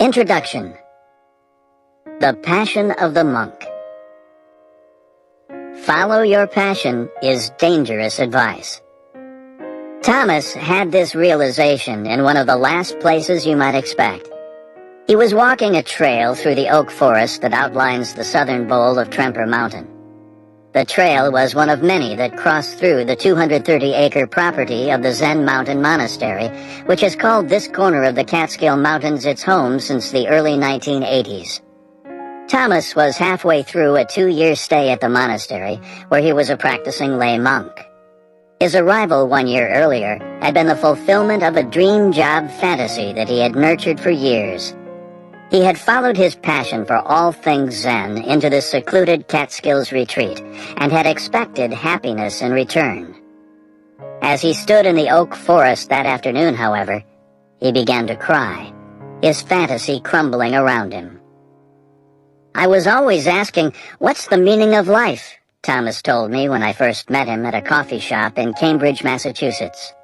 Introduction. The Passion of the Monk. Follow your passion is dangerous advice. Thomas had this realization in one of the last places you might expect. He was walking a trail through the oak forest that outlines the southern bowl of Tremper Mountain. The trail was one of many that crossed through the 230-acre property of the Zen Mountain Monastery, which has called this corner of the Catskill Mountains its home since the early 1980s. Thomas was halfway through a 2-year stay at the monastery, where he was a practicing lay monk. His arrival 1 year earlier had been the fulfillment of a dream job fantasy that he had nurtured for years. He had followed his passion for all things Zen into this secluded Catskills retreat and had expected happiness in return. As he stood in the oak forest that afternoon, however, he began to cry, his fantasy crumbling around him. "I was always asking, what's the meaning of life?" Thomas told me when I first met him at a coffee shop in Cambridge, Massachusetts.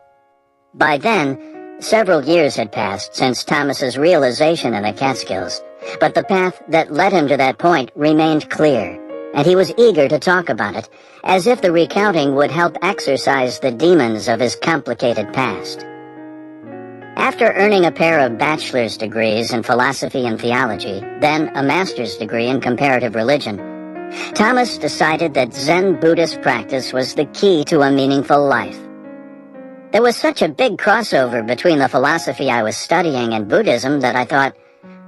By then, several years had passed since Thomas's realization in the Catskills, but the path that led him to that point remained clear, and he was eager to talk about it, as if the recounting would help exorcise the demons of his complicated past. After earning a pair of bachelor's degrees in philosophy and theology, then a master's degree in comparative religion, Thomas decided that Zen Buddhist practice was the key to a meaningful life. There was such a big crossover between the philosophy I was studying and Buddhism that I thought,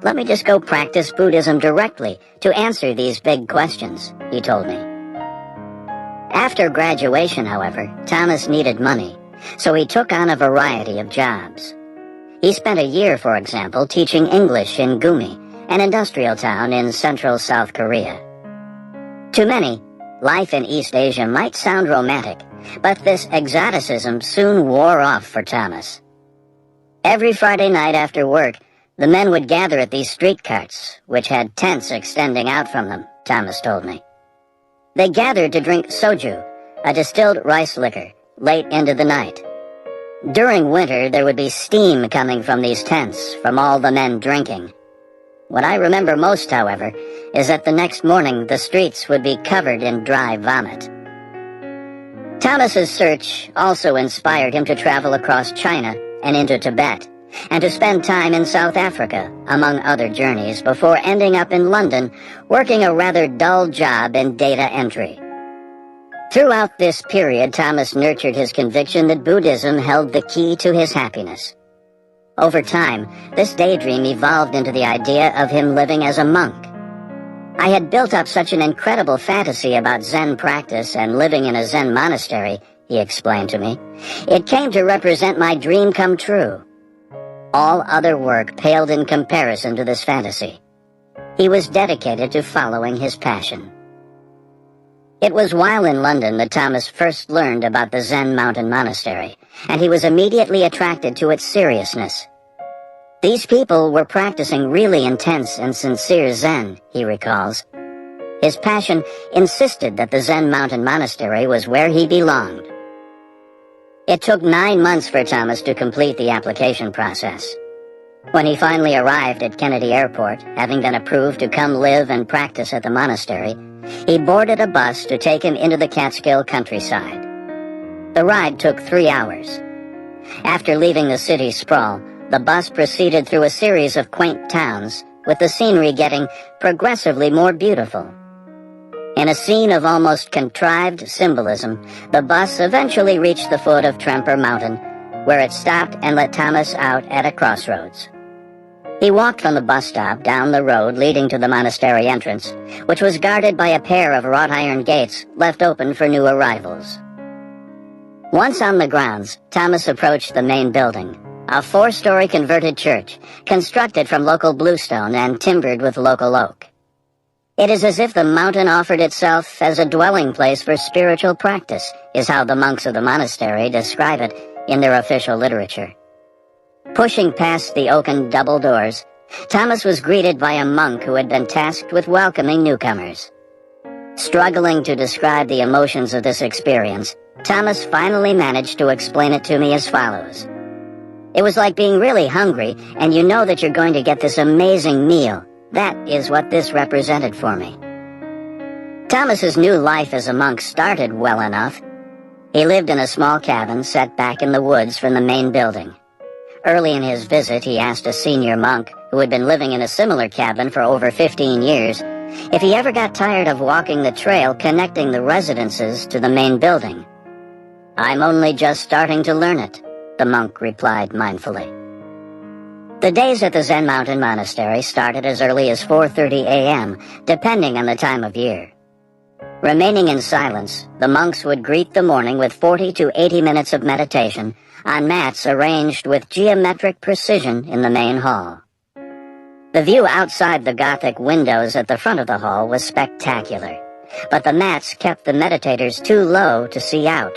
let me just go practice Buddhism directly to answer these big questions, he told me. After graduation, however, Thomas needed money, so he took on a variety of jobs. He spent a year, for example, teaching English in Gumi, an industrial town in central South Korea. To many, life in East Asia might sound romantic, but this exoticism soon wore off for Thomas. Every Friday night after work, the men would gather at these street carts, which had tents extending out from them, Thomas told me. They gathered to drink soju, a distilled rice liquor, late into the night. During winter, there would be steam coming from these tents from all the men drinking. What I remember most, however, is that the next morning the streets would be covered in dry vomit. Thomas's search also inspired him to travel across China and into Tibet, and to spend time in South Africa, among other journeys, before ending up in London, working a rather dull job in data entry. Throughout this period, Thomas nurtured his conviction that Buddhism held the key to his happiness. Over time, this daydream evolved into the idea of him living as a monk. I had built up such an incredible fantasy about Zen practice and living in a Zen monastery, he explained to me. It came to represent my dream come true. All other work paled in comparison to this fantasy. He was dedicated to following his passion. It was while in London that Thomas first learned about the Zen Mountain Monastery, and he was immediately attracted to its seriousness. These people were practicing really intense and sincere Zen, he recalls. His passion insisted that the Zen Mountain Monastery was where he belonged. It took 9 months for Thomas to complete the application process. When he finally arrived at Kennedy Airport, having been approved to come live and practice at the monastery, he boarded a bus to take him into the Catskill countryside. The ride took 3 hours. After leaving the city sprawl, the bus proceeded through a series of quaint towns, with the scenery getting progressively more beautiful. In a scene of almost contrived symbolism, the bus eventually reached the foot of Tremper Mountain, where it stopped and let Thomas out at a crossroads. He walked from the bus stop down the road leading to the monastery entrance, which was guarded by a pair of wrought iron gates left open for new arrivals. Once on the grounds, Thomas approached the main building, a 4-story converted church, constructed from local bluestone and timbered with local oak. It is as if the mountain offered itself as a dwelling place for spiritual practice, is how the monks of the monastery describe it in their official literature. Pushing past the oaken double doors, Thomas was greeted by a monk who had been tasked with welcoming newcomers. Struggling to describe the emotions of this experience, Thomas finally managed to explain it to me as follows. It was like being really hungry, and you know that you're going to get this amazing meal. That is what this represented for me. Thomas's new life as a monk started well enough. He lived in a small cabin set back in the woods from the main building. Early in his visit, he asked a senior monk, who had been living in a similar cabin for over 15 years, if he ever got tired of walking the trail connecting the residences to the main building. "I'm only just starting to learn it," the monk replied mindfully. The days at the Zen Mountain Monastery started as early as 4:30 a.m., depending on the time of year. Remaining in silence, the monks would greet the morning with 40 to 80 minutes of meditation on mats arranged with geometric precision in the main hall. The view outside the Gothic windows at the front of the hall was spectacular, but the mats kept the meditators too low to see out.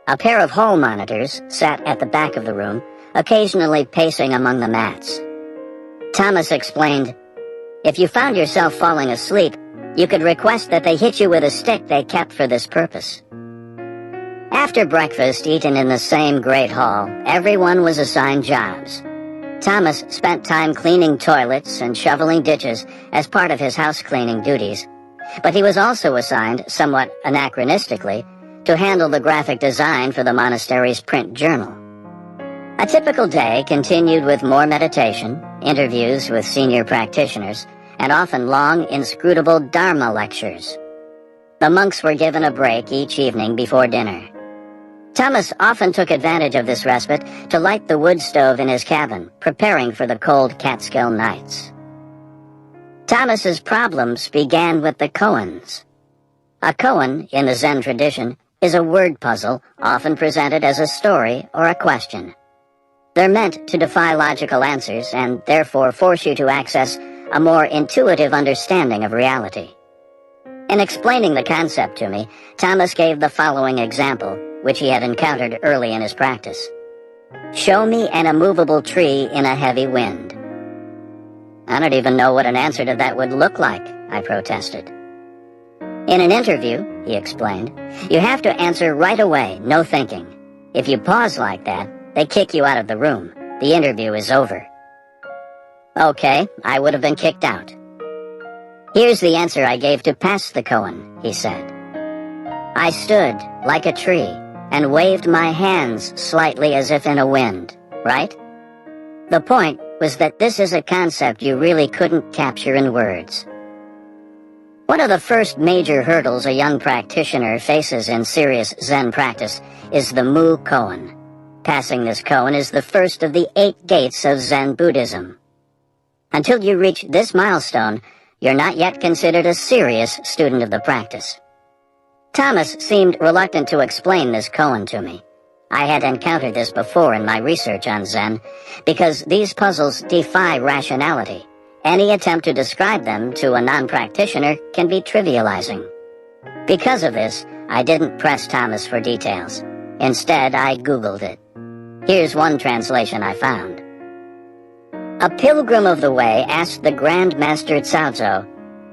A pair of hall monitors sat at the back of the room, occasionally pacing among the mats. Thomas explained, "If you found yourself falling asleep, you could request that they hit you with a stick they kept for this purpose." After breakfast eaten in the same great hall, everyone was assigned jobs. Thomas spent time cleaning toilets and shoveling ditches as part of his house cleaning duties, but he was also assigned, somewhat anachronistically, to handle the graphic design for the monastery's print journal. A typical day continued with more meditation, interviews with senior practitioners, and often long, inscrutable Dharma lectures. The monks were given a break each evening before dinner. Thomas often took advantage of this respite to light the wood stove in his cabin, preparing for the cold Catskill nights. Thomas's problems began with the koans. A koan, in the Zen tradition, is a word puzzle often presented as a story or a question. They're meant to defy logical answers and therefore force you to access a more intuitive understanding of reality. In explaining the concept to me, Thomas gave the following example, which he had encountered early in his practice. "Show me an immovable tree in a heavy wind." "I don't even know what an answer to that would look like," I protested. "In an interview," he explained, "you have to answer right away, no thinking. If you pause like that, they kick you out of the room. The interview is over." "Okay, I would have been kicked out." "Here's the answer I gave to pass the koan," he said. "I stood, like a tree, and waved my hands slightly as if in a wind, right?" The point was that this is a concept you really couldn't capture in words. One of the first major hurdles a young practitioner faces in serious Zen practice is the Mu koan. Passing this koan is the first of the 8 gates of Zen Buddhism. Until you reach this milestone, you're not yet considered a serious student of the practice. Thomas seemed reluctant to explain this koan to me. I had encountered this before in my research on Zen, because these puzzles defy rationality. Any attempt to describe them to a non-practitioner can be trivializing. Because of this, I didn't press Thomas for details. Instead, I Googled it. Here's one translation I found. A pilgrim of the way asked the Grand Master Cao,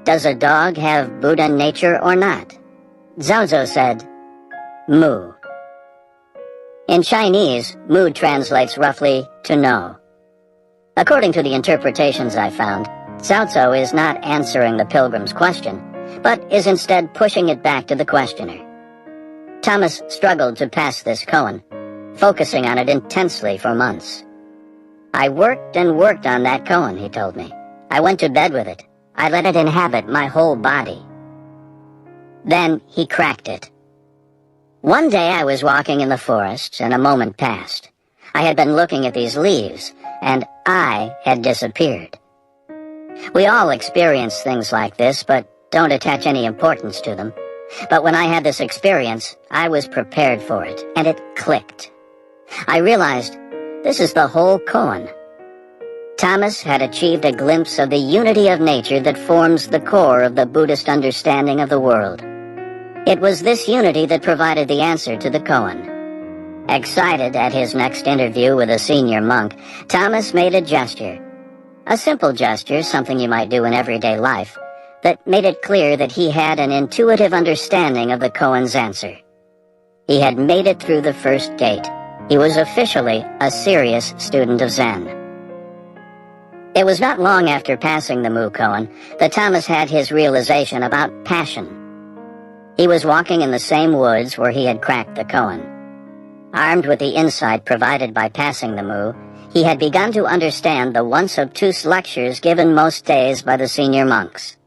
"Does a dog have Buddha nature or not?" Cao said, "Mu." In Chinese, mu translates roughly to no. According to the interpretations I found, Cao is not answering the pilgrim's question, but is instead pushing it back to the questioner. Thomas struggled to pass this koan, focusing on it intensely for months. "I worked and worked on that koan," he told me. "I went to bed with it. I let it inhabit my whole body." Then he cracked it. One day I was walking in the forest, and a moment passed. I had been looking at these leaves, and I had disappeared. We all experience things like this, but don't attach any importance to them. But when I had this experience, I was prepared for it, and it clicked. I realized, this is the whole koan. Thomas had achieved a glimpse of the unity of nature that forms the core of the Buddhist understanding of the world. It was this unity that provided the answer to the koan. Excited at his next interview with a senior monk, Thomas made a gesture. A simple gesture, something you might do in everyday life, that made it clear that he had an intuitive understanding of the koan's answer. He had made it through the first gate, He was officially a serious student of Zen. It was not long after passing the Moo koan that Thomas had his realization about passion. He was walking in the same woods where he had cracked the koan. Armed with the insight provided by passing the Moo, he had begun to understand the once obtuse lectures given most days by the senior monks.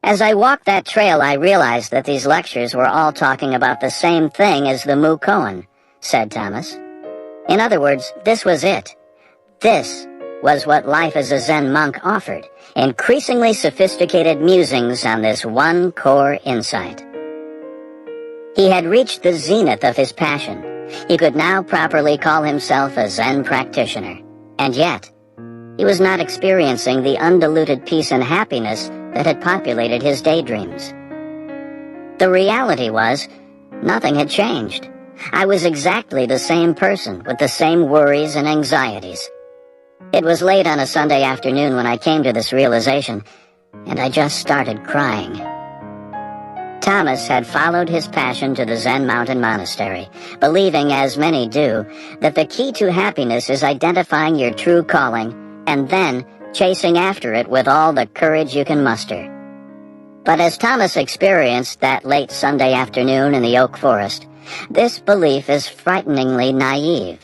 As I walked that trail, I realized that these lectures were all talking about the same thing as the Moo koan, said Thomas. In other words, this was it. This was what life as a Zen monk offered, increasingly sophisticated musings on this one core insight. He had reached the zenith of his passion. He could now properly call himself a Zen practitioner, and yet, he was not experiencing the undiluted peace and happiness that had populated his daydreams. The reality was, nothing had changed. I was exactly the same person with the same worries and anxieties. It was late on a Sunday afternoon when I came to this realization, and I just started crying. Thomas had followed his passion to the Zen mountain monastery, believing, as many do, that the key to happiness is identifying your true calling and then chasing after it with all the courage you can muster. But as Thomas experienced that late Sunday afternoon in the oak forest, this belief is frighteningly naive.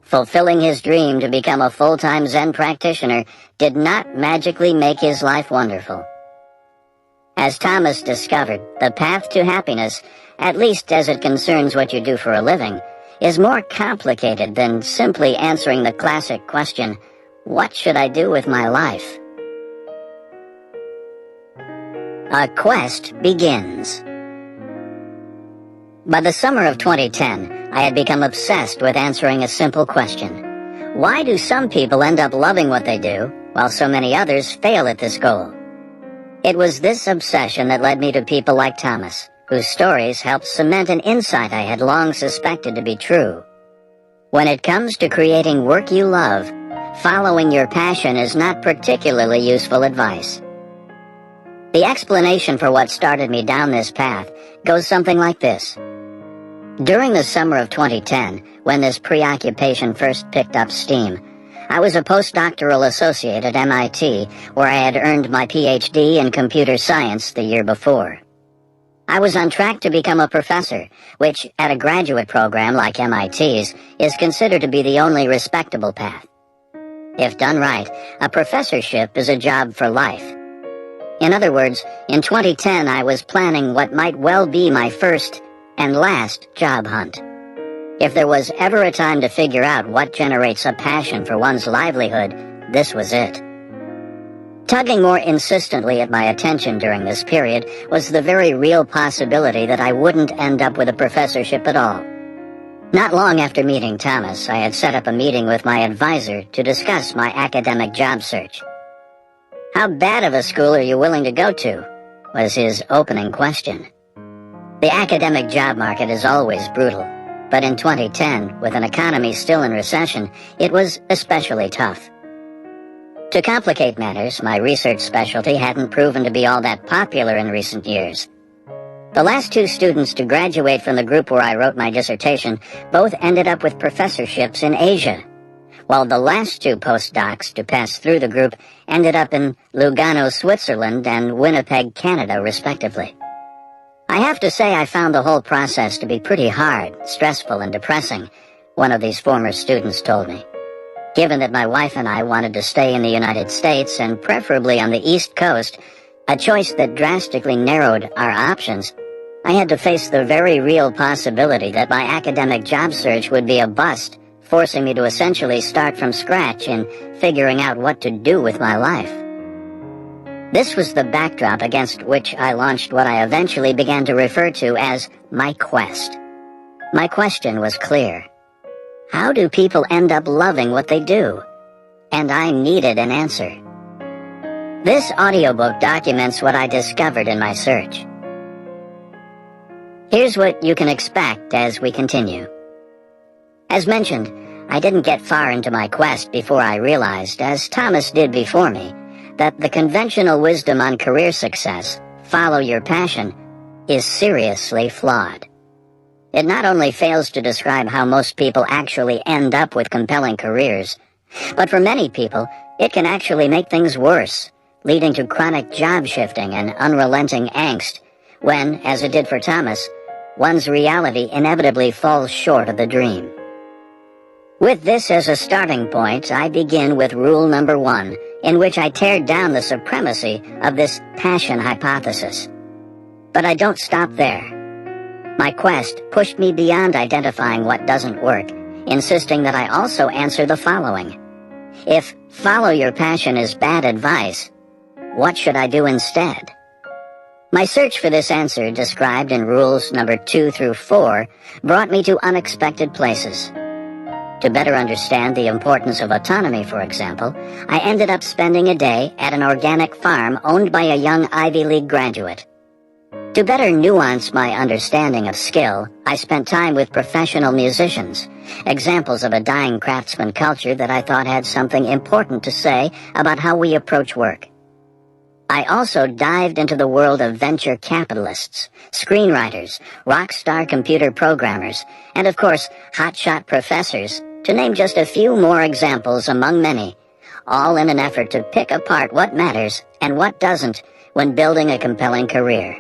Fulfilling his dream to become a full-time Zen practitioner did not magically make his life wonderful. As Thomas discovered, the path to happiness, at least as it concerns what you do for a living, is more complicated than simply answering the classic question, what should I do with my life? A quest begins. By the summer of 2010, I had become obsessed with answering a simple question. Why do some people end up loving what they do, while so many others fail at this goal? It was this obsession that led me to people like Thomas, whose stories helped cement an insight I had long suspected to be true. When it comes to creating work you love, following your passion is not particularly useful advice. The explanation for what started me down this path goes something like this. During the summer of 2010, when this preoccupation first picked up steam, I was a postdoctoral associate at MIT, where I had earned my PhD in computer science the year before. I was on track to become a professor, which, at a graduate program like MIT's, is considered to be the only respectable path. If done right, a professorship is a job for life. In other words, in 2010 I was planning what might well be my first and last job hunt. If there was ever a time to figure out what generates a passion for one's livelihood, this was it. Tugging more insistently at my attention during this period was the very real possibility that I wouldn't end up with a professorship at all. Not long after meeting Thomas, I had set up a meeting with my advisor to discuss my academic job search. "How bad of a school are you willing to go to?" was his opening question. The academic job market is always brutal. But in 2010, with an economy still in recession, it was especially tough. To complicate matters, my research specialty hadn't proven to be all that popular in recent years. The last two students to graduate from the group where I wrote my dissertation both ended up with professorships in Asia, while the last two postdocs to pass through the group ended up in Lugano, Switzerland, and Winnipeg, Canada, respectively. I have to say I found the whole process to be pretty hard, stressful, and depressing, one of these former students told me. Given that my wife and I wanted to stay in the United States, and preferably on the East Coast, a choice that drastically narrowed our options, I had to face the very real possibility that my academic job search would be a bust, forcing me to essentially start from scratch in figuring out what to do with my life. This was the backdrop against which I launched what I eventually began to refer to as my quest. My question was clear. How do people end up loving what they do? And I needed an answer. This audiobook documents what I discovered in my search. Here's what you can expect as we continue. As mentioned, I didn't get far into my quest before I realized, as Thomas did before me, that the conventional wisdom on career success, follow your passion, is seriously flawed. It not only fails to describe how most people actually end up with compelling careers, but for many people, it can actually make things worse, leading to chronic job shifting and unrelenting angst, when, as it did for Thomas, one's reality inevitably falls short of the dream. With this as a starting point, I begin with rule number 1, in which I tear down the supremacy of this passion hypothesis. But I don't stop there. My quest pushed me beyond identifying what doesn't work, insisting that I also answer the following. If follow your passion is bad advice, what should I do instead? My search for this answer, described in rules number 2 through 4, brought me to unexpected places. To better understand the importance of autonomy, for example, I ended up spending a day at an organic farm owned by a young Ivy League graduate. To better nuance my understanding of skill, I spent time with professional musicians, examples of a dying craftsman culture that I thought had something important to say about how we approach work. I also dived into the world of venture capitalists, screenwriters, rock star computer programmers, and of course, hotshot professors, to name just a few more examples among many, all in an effort to pick apart what matters and what doesn't when building a compelling career.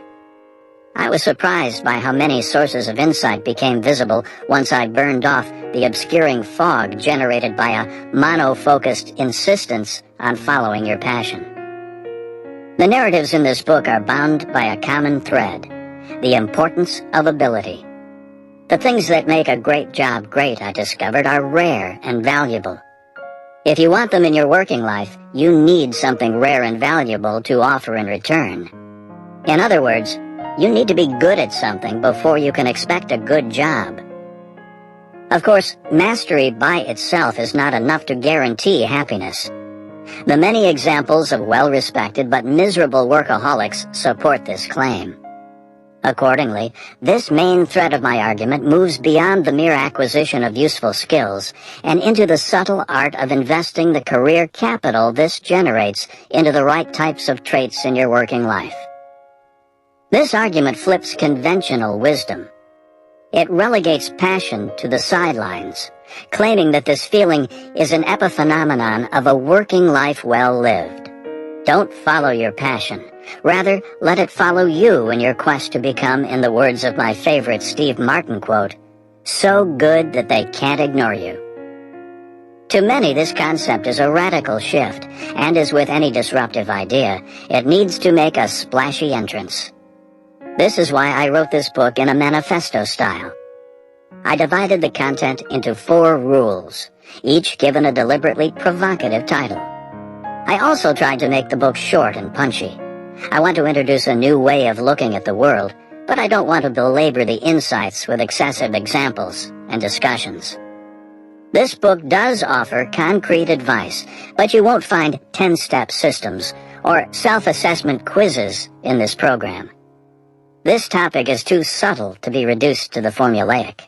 I was surprised by how many sources of insight became visible once I burned off the obscuring fog generated by a mono-focused insistence on following your passion. The narratives in this book are bound by a common thread, the importance of ability. The things that make a great job great, I discovered, are rare and valuable. If you want them in your working life, you need something rare and valuable to offer in return. In other words, you need to be good at something before you can expect a good job. Of course, mastery by itself is not enough to guarantee happiness. The many examples of well-respected but miserable workaholics support this claim. Accordingly, this main thread of my argument moves beyond the mere acquisition of useful skills and into the subtle art of investing the career capital this generates into the right types of traits in your working life. This argument flips conventional wisdom. It relegates passion to the sidelines, claiming that this feeling is an epiphenomenon of a working life well lived. Don't follow your passion. Rather, let it follow you in your quest to become, in the words of my favorite Steve Martin quote, so good that they can't ignore you. To many, this concept is a radical shift, and as with any disruptive idea, it needs to make a splashy entrance. This is why I wrote this book in a manifesto style. I divided the content into 4 rules, each given a deliberately provocative title. I also tried to make the book short and punchy. I want to introduce a new way of looking at the world, but I don't want to belabor the insights with excessive examples and discussions. This book does offer concrete advice, but you won't find 10-step systems or self-assessment quizzes in this program. This topic is too subtle to be reduced to the formulaic.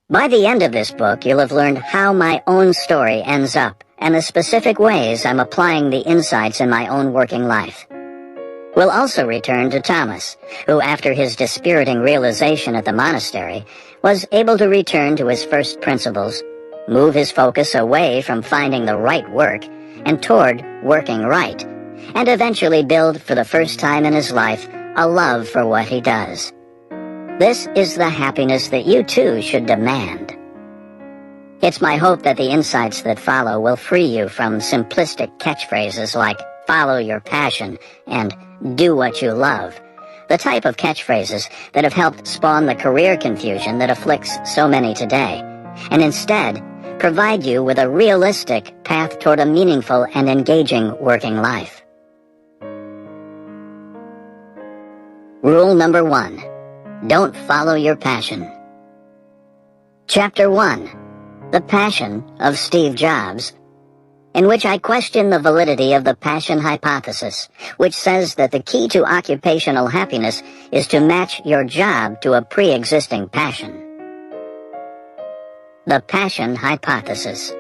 By the end of this book, you'll have learned how my own story ends up and the specific ways I'm applying the insights in my own working life. We'll also return to Thomas, who after his dispiriting realization at the monastery, was able to return to his first principles, move his focus away from finding the right work and toward working right, and eventually build for the first time in his life a love for what he does. This is the happiness that you too should demand. It's my hope that the insights that follow will free you from simplistic catchphrases like follow your passion and do what you love, the type of catchphrases that have helped spawn the career confusion that afflicts so many today, and instead provide you with a realistic path toward a meaningful and engaging working life. Rule number 1. Don't follow your passion. Chapter 1. The Passion of Steve Jobs, in which I question the validity of the passion hypothesis, which says that the key to occupational happiness is to match your job to a pre-existing passion. The passion hypothesis.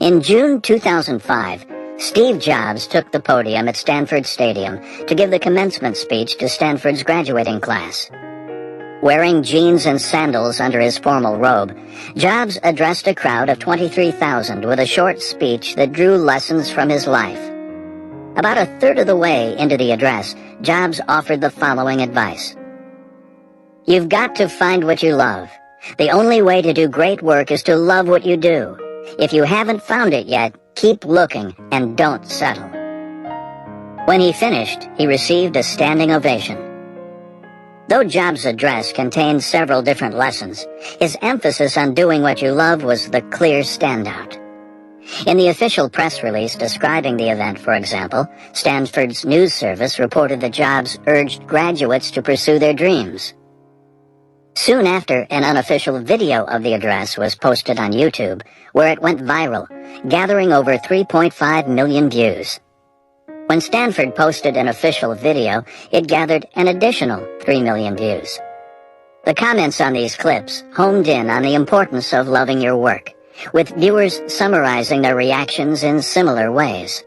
In June 2005, Steve Jobs took the podium at Stanford Stadium to give the commencement speech to Stanford's graduating class. Wearing jeans and sandals under his formal robe, Jobs addressed a crowd of 23,000 with a short speech that drew lessons from his life. About a third of the way into the address, Jobs offered the following advice. You've got to find what you love. The only way to do great work is to love what you do. If you haven't found it yet, keep looking and don't settle. When he finished, he received a standing ovation. Though Jobs' address contained several different lessons, his emphasis on doing what you love was the clear standout. In the official press release describing the event, for example, Stanford's news service reported that Jobs urged graduates to pursue their dreams. Soon after, an unofficial video of the address was posted on YouTube, where it went viral, gathering over 3.5 million views. When Stanford posted an official video, it gathered an additional 3 million views. The comments on these clips homed in on the importance of loving your work, with viewers summarizing their reactions in similar ways.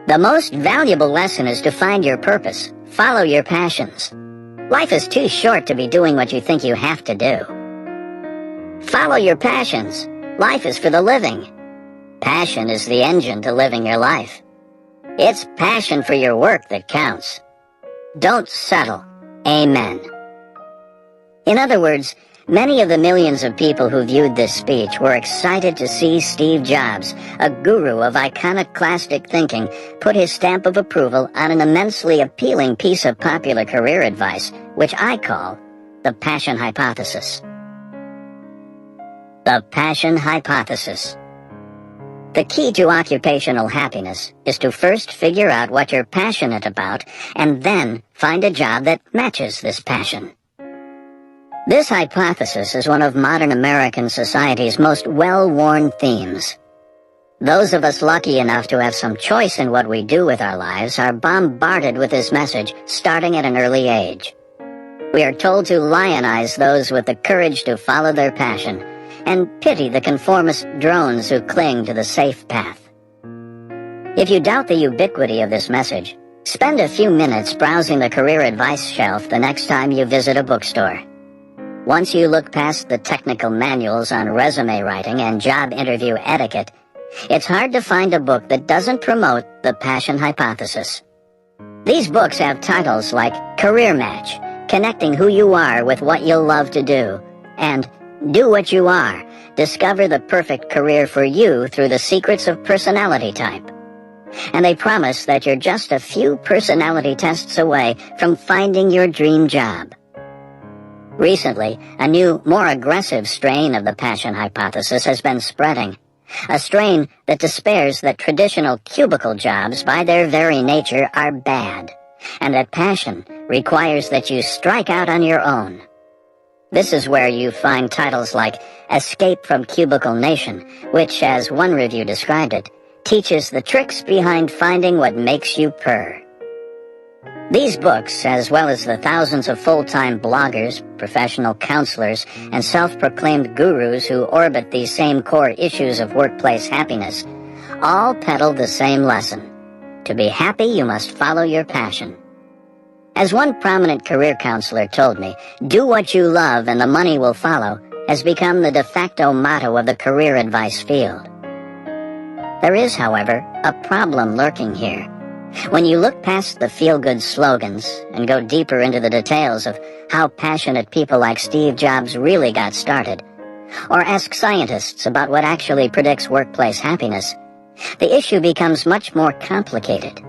The most valuable lesson is to find your purpose, follow your passions. Life is too short to be doing what you think you have to do. Follow your passions. Life is for the living. Passion is the engine to living your life. It's passion for your work that counts. Don't settle. Amen. In other words, many of the millions of people who viewed this speech were excited to see Steve Jobs, a guru of iconoclastic thinking, put his stamp of approval on an immensely appealing piece of popular career advice, which I call the passion hypothesis. The passion hypothesis. The key to occupational happiness is to first figure out what you're passionate about and then find a job that matches this passion. This hypothesis is one of modern American society's most well-worn themes. Those of us lucky enough to have some choice in what we do with our lives are bombarded with this message starting at an early age. We are told to lionize those with the courage to follow their passion and pity the conformist drones who cling to the safe path. If you doubt the ubiquity of this message, spend a few minutes browsing the career advice shelf the next time you visit a bookstore. Once you look past the technical manuals on resume writing and job interview etiquette, it's hard to find a book that doesn't promote the passion hypothesis. These books have titles like Career Match, Connecting Who You Are with What You'll Love to Do, and Do What You Are, Discover the Perfect Career for You Through the Secrets of Personality Type. And they promise that you're just a few personality tests away from finding your dream job. Recently, a new, more aggressive strain of the passion hypothesis has been spreading. A strain that despairs that traditional cubicle jobs by their very nature are bad, and that passion requires that you strike out on your own. This is where you find titles like Escape from Cubicle Nation, which, as one review described it, teaches the tricks behind finding what makes you purr. These books, as well as the thousands of full-time bloggers, professional counselors, and self-proclaimed gurus who orbit these same core issues of workplace happiness, all peddle the same lesson. To be happy, you must follow your passion. As one prominent career counselor told me, do what you love and the money will follow has become the de facto motto of the career advice field. There is, however, a problem lurking here. When you look past the feel-good slogans and go deeper into the details of how passionate people like Steve Jobs really got started, or ask scientists about what actually predicts workplace happiness, the issue becomes much more complicated.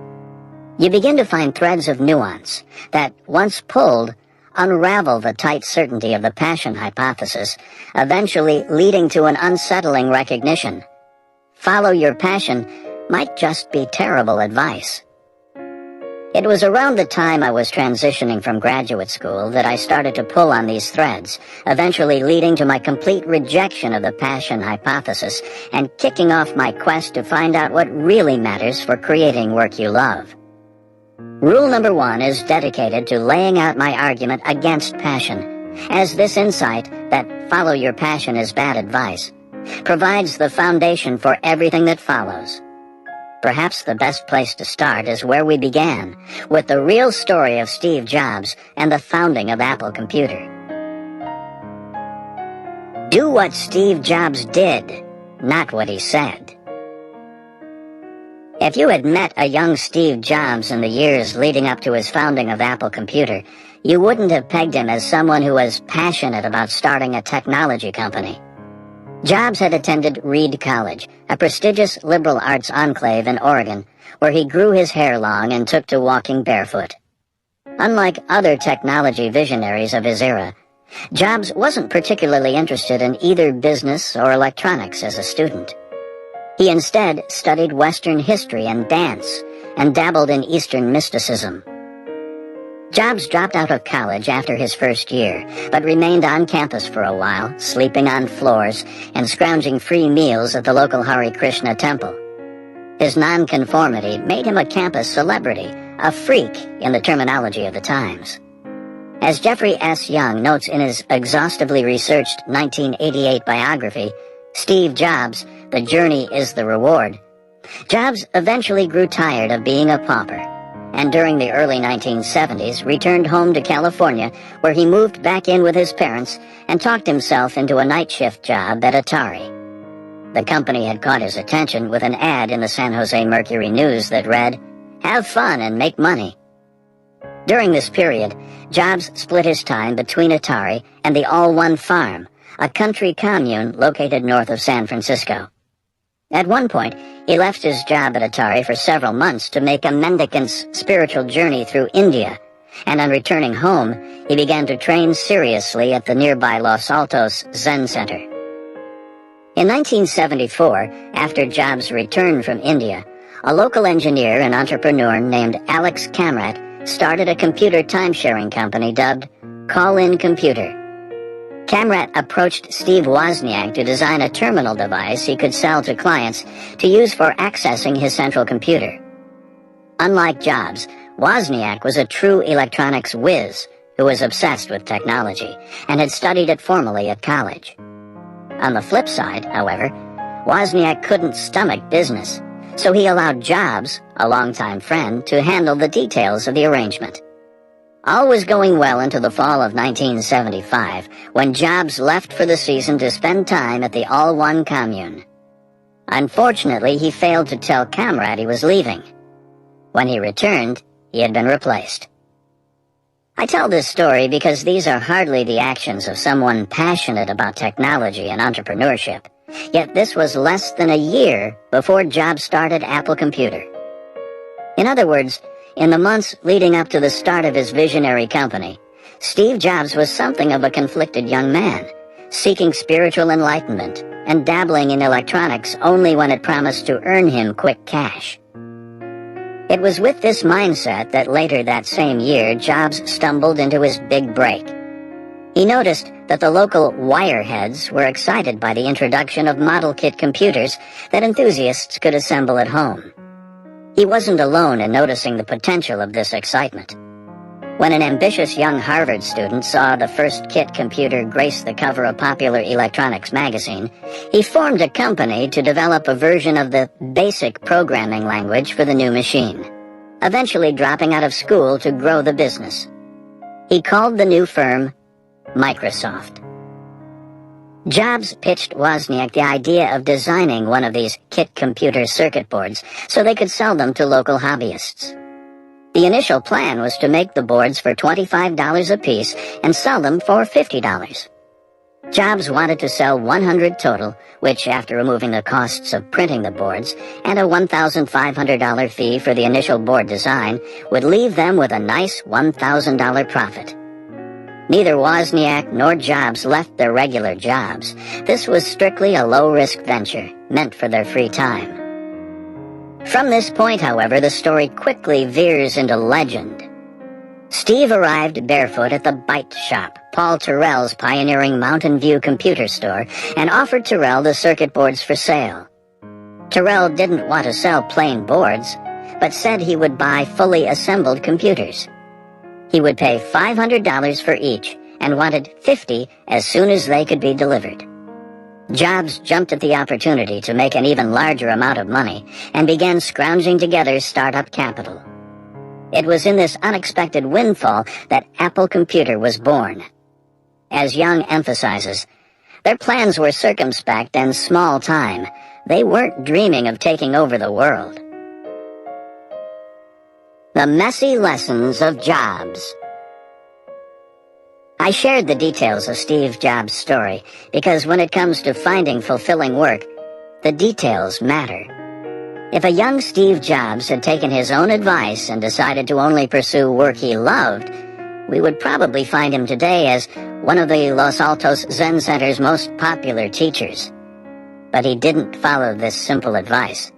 You begin to find threads of nuance that, once pulled, unravel the tight certainty of the passion hypothesis, eventually leading to an unsettling recognition. Follow your passion might just be terrible advice. It was around the time I was transitioning from graduate school that I started to pull on these threads, eventually leading to my complete rejection of the passion hypothesis and kicking off my quest to find out what really matters for creating work you love. Rule number 1 is dedicated to laying out my argument against passion, as this insight that follow your passion is bad advice provides the foundation for everything that follows. Perhaps the best place to start is where we began, with the real story of Steve Jobs and the founding of Apple Computer. Do what Steve Jobs did, not what he said. If you had met a young Steve Jobs in the years leading up to his founding of Apple Computer, you wouldn't have pegged him as someone who was passionate about starting a technology company. Jobs had attended Reed College, a prestigious liberal arts enclave in Oregon, where he grew his hair long and took to walking barefoot. Unlike other technology visionaries of his era, Jobs wasn't particularly interested in either business or electronics as a student. He instead studied Western history and dance, and dabbled in Eastern mysticism. Jobs dropped out of college after his first year, but remained on campus for a while, sleeping on floors and scrounging free meals at the local Hare Krishna temple. His nonconformity made him a campus celebrity, a freak in the terminology of the times. As Jeffrey S. Young notes in his exhaustively researched 1988 biography, Steve Jobs, The Journey is the Reward, Jobs eventually grew tired of being a pauper, and during the early 1970s returned home to California, where he moved back in with his parents and talked himself into a night shift job at Atari. The company had caught his attention with an ad in the San Jose Mercury News that read, "Have fun and make money." During this period, Jobs split his time between Atari and the All One Farm, a country commune located north of San Francisco. At one point, he left his job at Atari for several months to make a mendicant's spiritual journey through India, and on returning home, he began to train seriously at the nearby Los Altos Zen Center. In 1974, after Jobs returned from India, a local engineer and entrepreneur named Alex Kamrat started a computer time-sharing company dubbed Call-In Computer. Kamrat approached Steve Wozniak to design a terminal device he could sell to clients to use for accessing his central computer. Unlike Jobs, Wozniak was a true electronics whiz who was obsessed with technology and had studied it formally at college. On the flip side, however, Wozniak couldn't stomach business, so he allowed Jobs, a longtime friend, to handle the details of the arrangement. All was going well into the fall of 1975, when Jobs left for the season to spend time at the All One commune. Unfortunately, he failed to tell Kamrat he was leaving. When he returned, he had been replaced. I tell this story because these are hardly the actions of someone passionate about technology and entrepreneurship, yet this was less than a year before Jobs started Apple Computer. In other words, in the months leading up to the start of his visionary company, Steve Jobs was something of a conflicted young man, seeking spiritual enlightenment and dabbling in electronics only when it promised to earn him quick cash. It was with this mindset that later that same year, Jobs stumbled into his big break. He noticed that the local wireheads were excited by the introduction of model kit computers that enthusiasts could assemble at home. He wasn't alone in noticing the potential of this excitement. When an ambitious young Harvard student saw the first kit computer grace the cover of Popular Electronics magazine, he formed a company to develop a version of the basic programming language for the new machine, eventually dropping out of school to grow the business. He called the new firm Microsoft. Jobs pitched Wozniak the idea of designing one of these kit computer circuit boards so they could sell them to local hobbyists. The initial plan was to make the boards for $25 apiece and sell them for $50. Jobs wanted to sell 100 total, which, after removing the costs of printing the boards and a $1,500 fee for the initial board design, would leave them with a nice $1,000 profit. Neither Wozniak nor Jobs left their regular jobs. This was strictly a low-risk venture, meant for their free time. From this point, however, the story quickly veers into legend. Steve arrived barefoot at the Byte Shop, Paul Terrell's pioneering Mountain View computer store, and offered Terrell the circuit boards for sale. Terrell didn't want to sell plain boards, but said he would buy fully assembled computers. He would pay $500 for each and wanted $50 as soon as they could be delivered. Jobs jumped at the opportunity to make an even larger amount of money and began scrounging together startup capital. It was in this unexpected windfall that Apple Computer was born. As Young emphasizes, their plans were circumspect and small-time. They weren't dreaming of taking over the world. The Messy Lessons of Jobs. I shared the details of Steve Jobs' story because when it comes to finding fulfilling work, the details matter. If a young Steve Jobs had taken his own advice and decided to only pursue work he loved, we would probably find him today as one of the Los Altos Zen Center's most popular teachers. But he didn't follow this simple advice.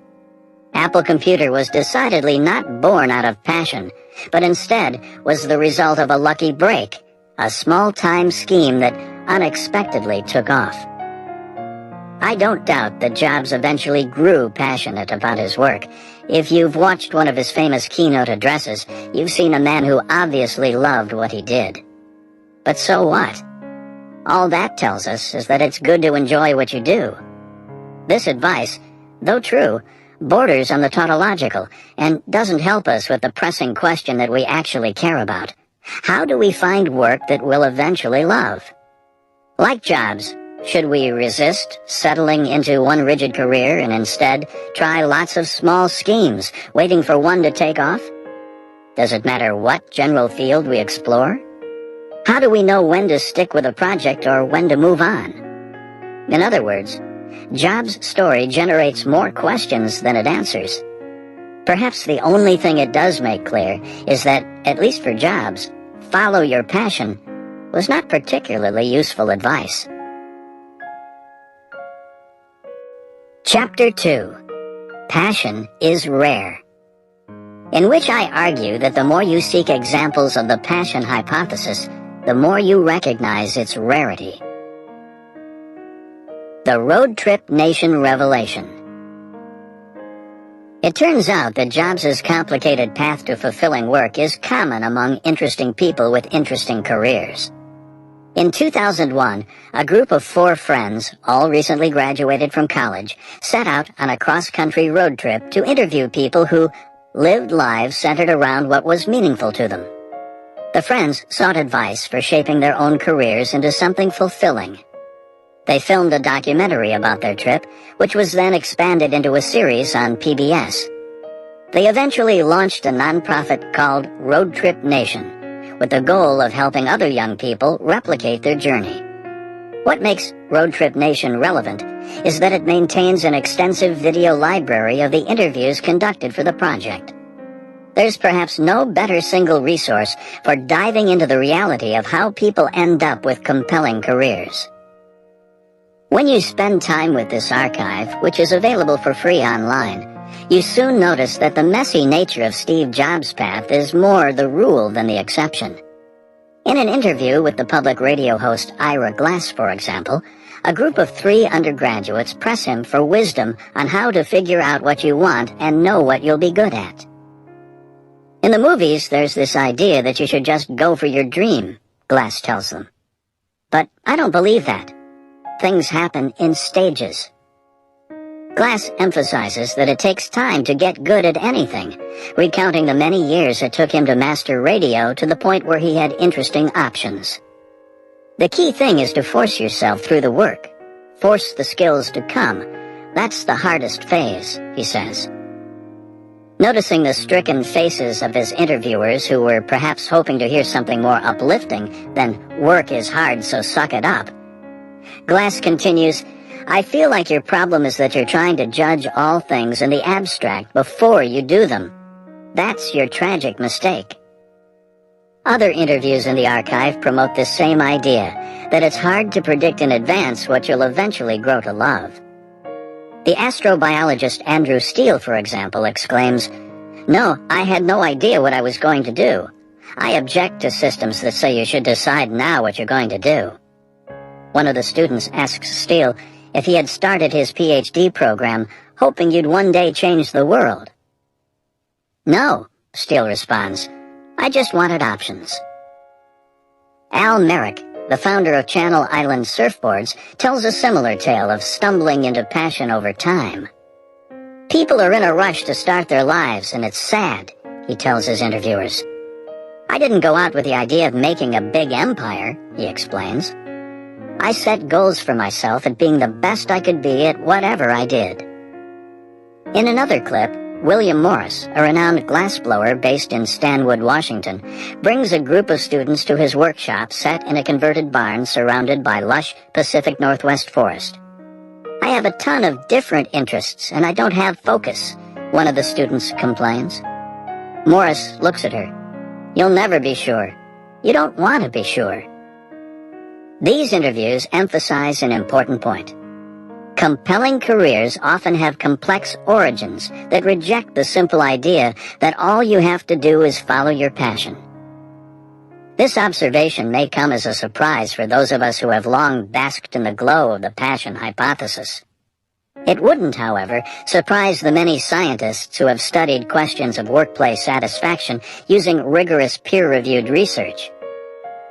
Apple Computer was decidedly not born out of passion, but instead was the result of a lucky break, a small-time scheme that unexpectedly took off. I don't doubt that Jobs eventually grew passionate about his work. If you've watched one of his famous keynote addresses, you've seen a man who obviously loved what he did. But so what? All that tells us is that it's good to enjoy what you do. This advice, though true, borders on the tautological and doesn't help us with the pressing question that we actually care about. How do we find work that we'll eventually love? Like Jobs, should we resist settling into one rigid career and instead try lots of small schemes, waiting for one to take off? Does it matter what general field we explore? How do we know when to stick with a project or when to move on? In other words, Jobs' story generates more questions than it answers. Perhaps the only thing it does make clear is that, at least for Jobs, follow your passion was not particularly useful advice. Chapter 2. Passion is rare. In which I argue that the more you seek examples of the passion hypothesis, the more you recognize its rarity. The Road Trip Nation Revelation. It turns out that Jobs' complicated path to fulfilling work is common among interesting people with interesting careers. In 2001, a group of 4 friends, all recently graduated from college, set out on a cross-country road trip to interview people who lived lives centered around what was meaningful to them. The friends sought advice for shaping their own careers into something fulfilling. They filmed a documentary about their trip, which was then expanded into a series on PBS. They eventually launched a nonprofit called Road Trip Nation, with the goal of helping other young people replicate their journey. What makes Road Trip Nation relevant is that it maintains an extensive video library of the interviews conducted for the project. There's perhaps no better single resource for diving into the reality of how people end up with compelling careers. When you spend time with this archive, which is available for free online, you soon notice that the messy nature of Steve Jobs' path is more the rule than the exception. In an interview with the public radio host Ira Glass, for example, a group of 3 undergraduates press him for wisdom on how to figure out what you want and know what you'll be good at. In the movies, there's this idea that you should just go for your dream, Glass tells them. But I don't believe that. Things happen in stages. Glass emphasizes that it takes time to get good at anything, recounting the many years it took him to master radio to the point where he had interesting options. The key thing is to force yourself through the work. Force the skills to come. That's the hardest phase, he says. Noticing the stricken faces of his interviewers who were perhaps hoping to hear something more uplifting than "work is hard, so suck it up," Glass continues, "I feel like your problem is that you're trying to judge all things in the abstract before you do them. That's your tragic mistake." Other interviews in the archive promote this same idea, that it's hard to predict in advance what you'll eventually grow to love. The astrobiologist Andrew Steele, for example, exclaims, "No, I had no idea what I was going to do. I object to systems that say you should decide now what you're going to do." One of the students asks Steele if he had started his PhD program hoping you'd one day change the world. "No," Steele responds, "I just wanted options." Al Merrick, the founder of Channel Island Surfboards, tells a similar tale of stumbling into passion over time. People are in a rush to start their lives, and it's sad, he tells his interviewers. I didn't go out with the idea of making a big empire, he explains. I set goals for myself at being the best I could be at whatever I did. In another clip, William Morris, a renowned glassblower based in Stanwood, Washington, brings a group of students to his workshop set in a converted barn surrounded by lush Pacific Northwest forest. I have a ton of different interests and I don't have focus, one of the students complains. Morris looks at her. You'll never be sure. You don't want to be sure. These interviews emphasize an important point. Compelling careers often have complex origins that reject the simple idea that all you have to do is follow your passion. This observation may come as a surprise for those of us who have long basked in the glow of the passion hypothesis. It wouldn't, however, surprise the many scientists who have studied questions of workplace satisfaction using rigorous peer-reviewed research.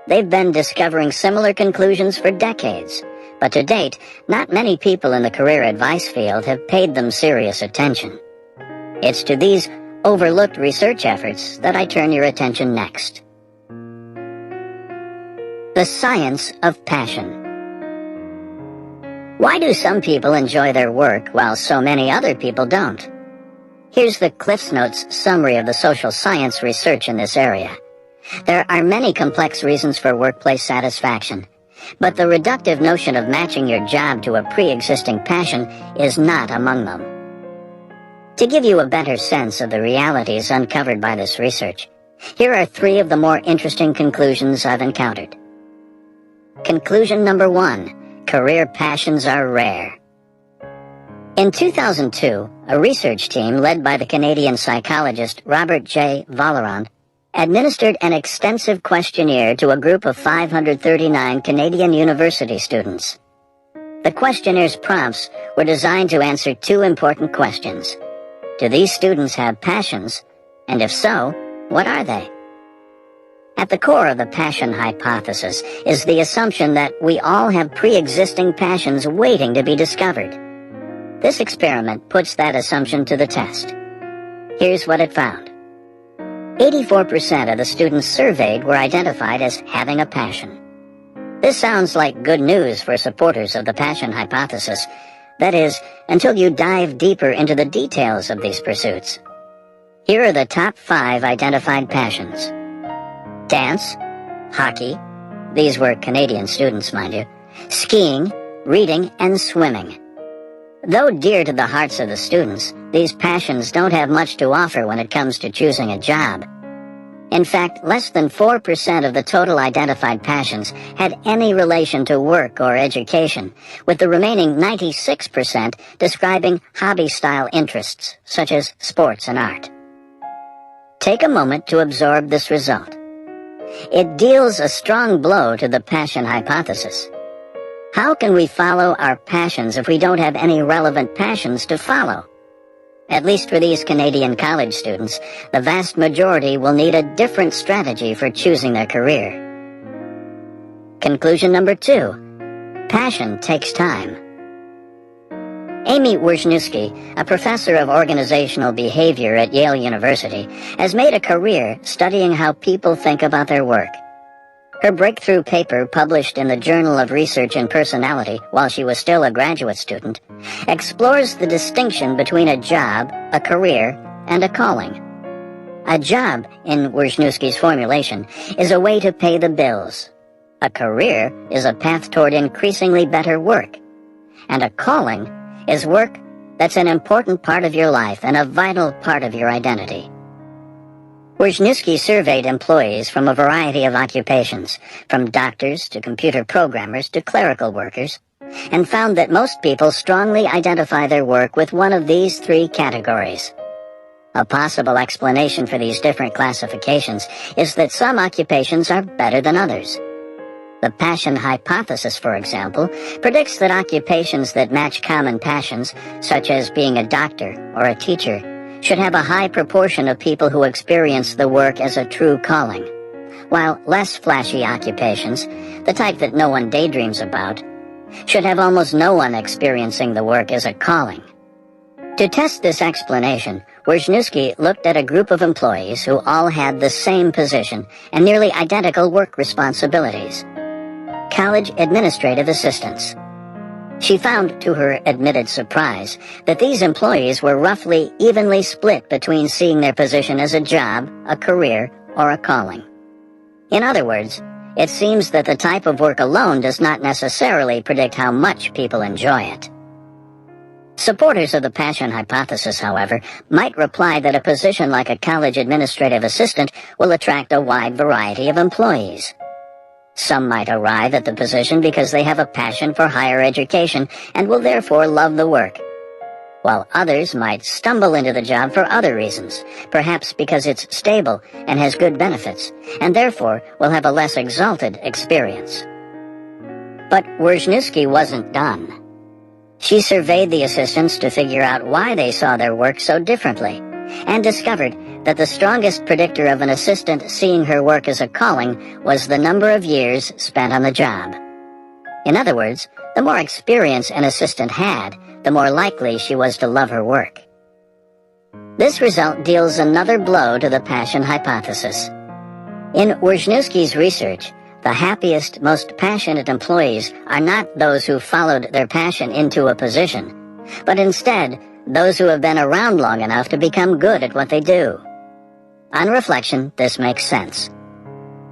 They've been discovering similar conclusions for decades, but to date, not many people in the career advice field have paid them serious attention. It's to these overlooked research efforts that I turn your attention next. The science of passion. Why do some people enjoy their work while so many other people don't? Here's the CliffsNotes summary of the social science research in this area. There are many complex reasons for workplace satisfaction, but the reductive notion of matching your job to a pre-existing passion is not among them. To give you a better sense of the realities uncovered by this research, here are 3 of the more interesting conclusions I've encountered. Conclusion number 1, career passions are rare. In 2002, a research team led by the Canadian psychologist Robert J. Vallerand administered an extensive questionnaire to a group of 539 Canadian university students. The questionnaires' prompts were designed to answer 2 important questions. Do these students have passions? And if so, what are they? At the core of the passion hypothesis is the assumption that we all have pre-existing passions waiting to be discovered. This experiment puts that assumption to the test. Here's what it found. 84% of the students surveyed were identified as having a passion. This sounds like good news for supporters of the passion hypothesis. That is, until you dive deeper into the details of these pursuits. Here are the top 5 identified passions. Dance, hockey, these were Canadian students, mind you, skiing, reading, and swimming. Though dear to the hearts of the students, these passions don't have much to offer when it comes to choosing a job. In fact, less than 4% of the total identified passions had any relation to work or education, with the remaining 96% describing hobby-style interests, such as sports and art. Take a moment to absorb this result. It deals a strong blow to the passion hypothesis. How can we follow our passions if we don't have any relevant passions to follow? At least for these Canadian college students, the vast majority will need a different strategy for choosing their career. Conclusion number 2. Passion takes time. Amy Wisniewski, a professor of organizational behavior at Yale University, has made a career studying how people think about their work. Her breakthrough paper, published in the Journal of Research in Personality while she was still a graduate student, explores the distinction between a job, a career, and a calling. A job, in Wisniewski's formulation, is a way to pay the bills. A career is a path toward increasingly better work. And a calling is work that's an important part of your life and a vital part of your identity. Wisniewski surveyed employees from a variety of occupations, from doctors to computer programmers to clerical workers, and found that most people strongly identify their work with one of these 3 categories. A possible explanation for these different classifications is that some occupations are better than others. The passion hypothesis, for example, predicts that occupations that match common passions, such as being a doctor or a teacher, should have a high proportion of people who experience the work as a true calling, while less flashy occupations, the type that no one daydreams about, should have almost no one experiencing the work as a calling. To test this explanation, Wisniewski looked at a group of employees who all had the same position and nearly identical work responsibilities: college administrative assistants. She found, to her admitted surprise, that these employees were roughly evenly split between seeing their position as a job, a career, or a calling. In other words, it seems that the type of work alone does not necessarily predict how much people enjoy it. Supporters of the passion hypothesis, however, might reply that a position like a college administrative assistant will attract a wide variety of employees. Some might arrive at the position because they have a passion for higher education and will therefore love the work, while others might stumble into the job for other reasons, perhaps because it's stable and has good benefits, and therefore will have a less exalted experience. But Wisniewski wasn't done. She surveyed the assistants to figure out why they saw their work so differently, and discovered that the strongest predictor of an assistant seeing her work as a calling was the number of years spent on the job. In other words, the more experience an assistant had, the more likely she was to love her work. This result deals another blow to the passion hypothesis. In Wisniewski's research, the happiest, most passionate employees are not those who followed their passion into a position, but instead those who have been around long enough to become good at what they do. On reflection, this makes sense.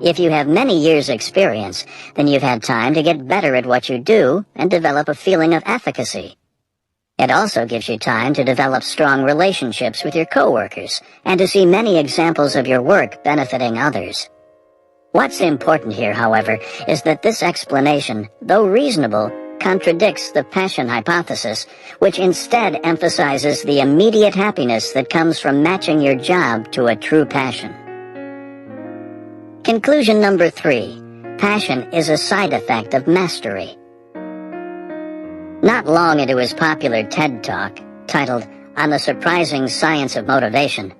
If you have many years' experience, then you've had time to get better at what you do and develop a feeling of efficacy. It also gives you time to develop strong relationships with your coworkers and to see many examples of your work benefiting others. What's important here, however, is that this explanation, though reasonable, contradicts the passion hypothesis, which instead emphasizes the immediate happiness that comes from matching your job to a true passion. Conclusion number 3. Passion is a side effect of mastery. Not long into his popular TED Talk, titled On the Surprising Science of Motivation,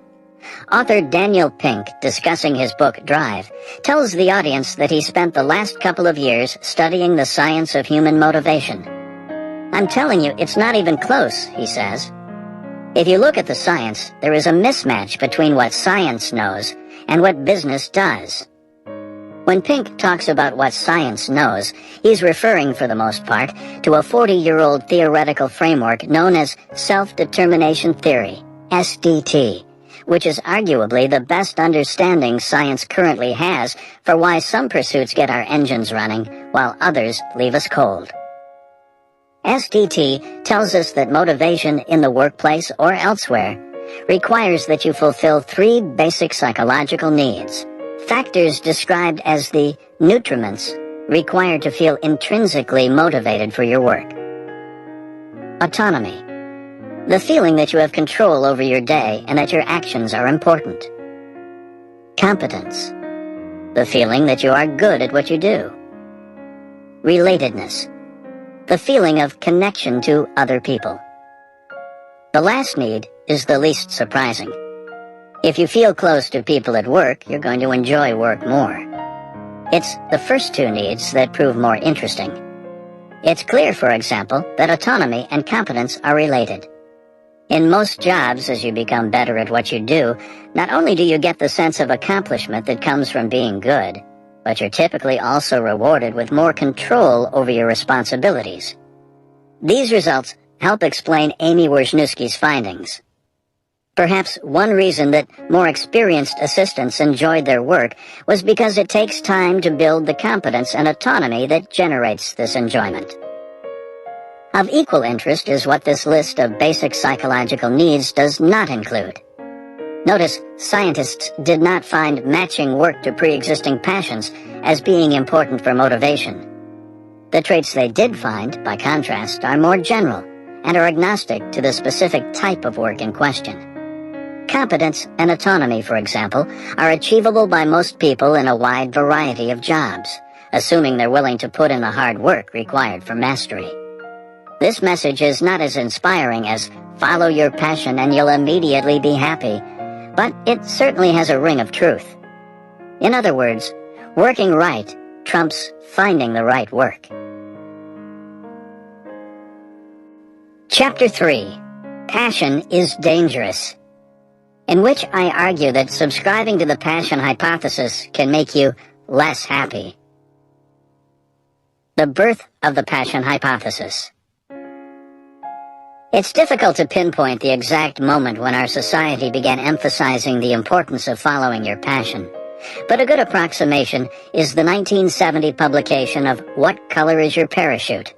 author Daniel Pink, discussing his book Drive, tells the audience that he spent the last couple of years studying the science of human motivation. "I'm telling you, it's not even close," he says. If you look at the science, there is a mismatch between what science knows and what business does. When Pink talks about what science knows, he's referring, for the most part, to a 40-year-old theoretical framework known as self-determination theory, SDT, which is arguably the best understanding science currently has for why some pursuits get our engines running while others leave us cold. SDT tells us that motivation in the workplace or elsewhere requires that you fulfill 3 basic psychological needs, factors described as the nutriments required to feel intrinsically motivated for your work. Autonomy, the feeling that you have control over your day and that your actions are important. Competence, the feeling that you are good at what you do. Relatedness, the feeling of connection to other people. The last need is the least surprising. If you feel close to people at work, you're going to enjoy work more. It's the first 2 needs that prove more interesting. It's clear, for example, that autonomy and competence are related. In most jobs, as you become better at what you do, not only do you get the sense of accomplishment that comes from being good, but you're typically also rewarded with more control over your responsibilities. These results help explain Amy Wisniewski's findings. Perhaps one reason that more experienced assistants enjoyed their work was because it takes time to build the competence and autonomy that generates this enjoyment. Of equal interest is what this list of basic psychological needs does not include. Notice, scientists did not find matching work to pre-existing passions as being important for motivation. The traits they did find, by contrast, are more general and are agnostic to the specific type of work in question. Competence and autonomy, for example, are achievable by most people in a wide variety of jobs, assuming they're willing to put in the hard work required for mastery. This message is not as inspiring as "follow your passion and you'll immediately be happy," but it certainly has a ring of truth. In other words, Working right trumps finding the right work. Chapter 3. Passion is Dangerous, in which I argue that subscribing to the passion hypothesis can make you less happy. The birth of the passion hypothesis. It's difficult to pinpoint the exact moment when our society began emphasizing the importance of following your passion, but a good approximation is the 1970 publication of What Color is Your Parachute?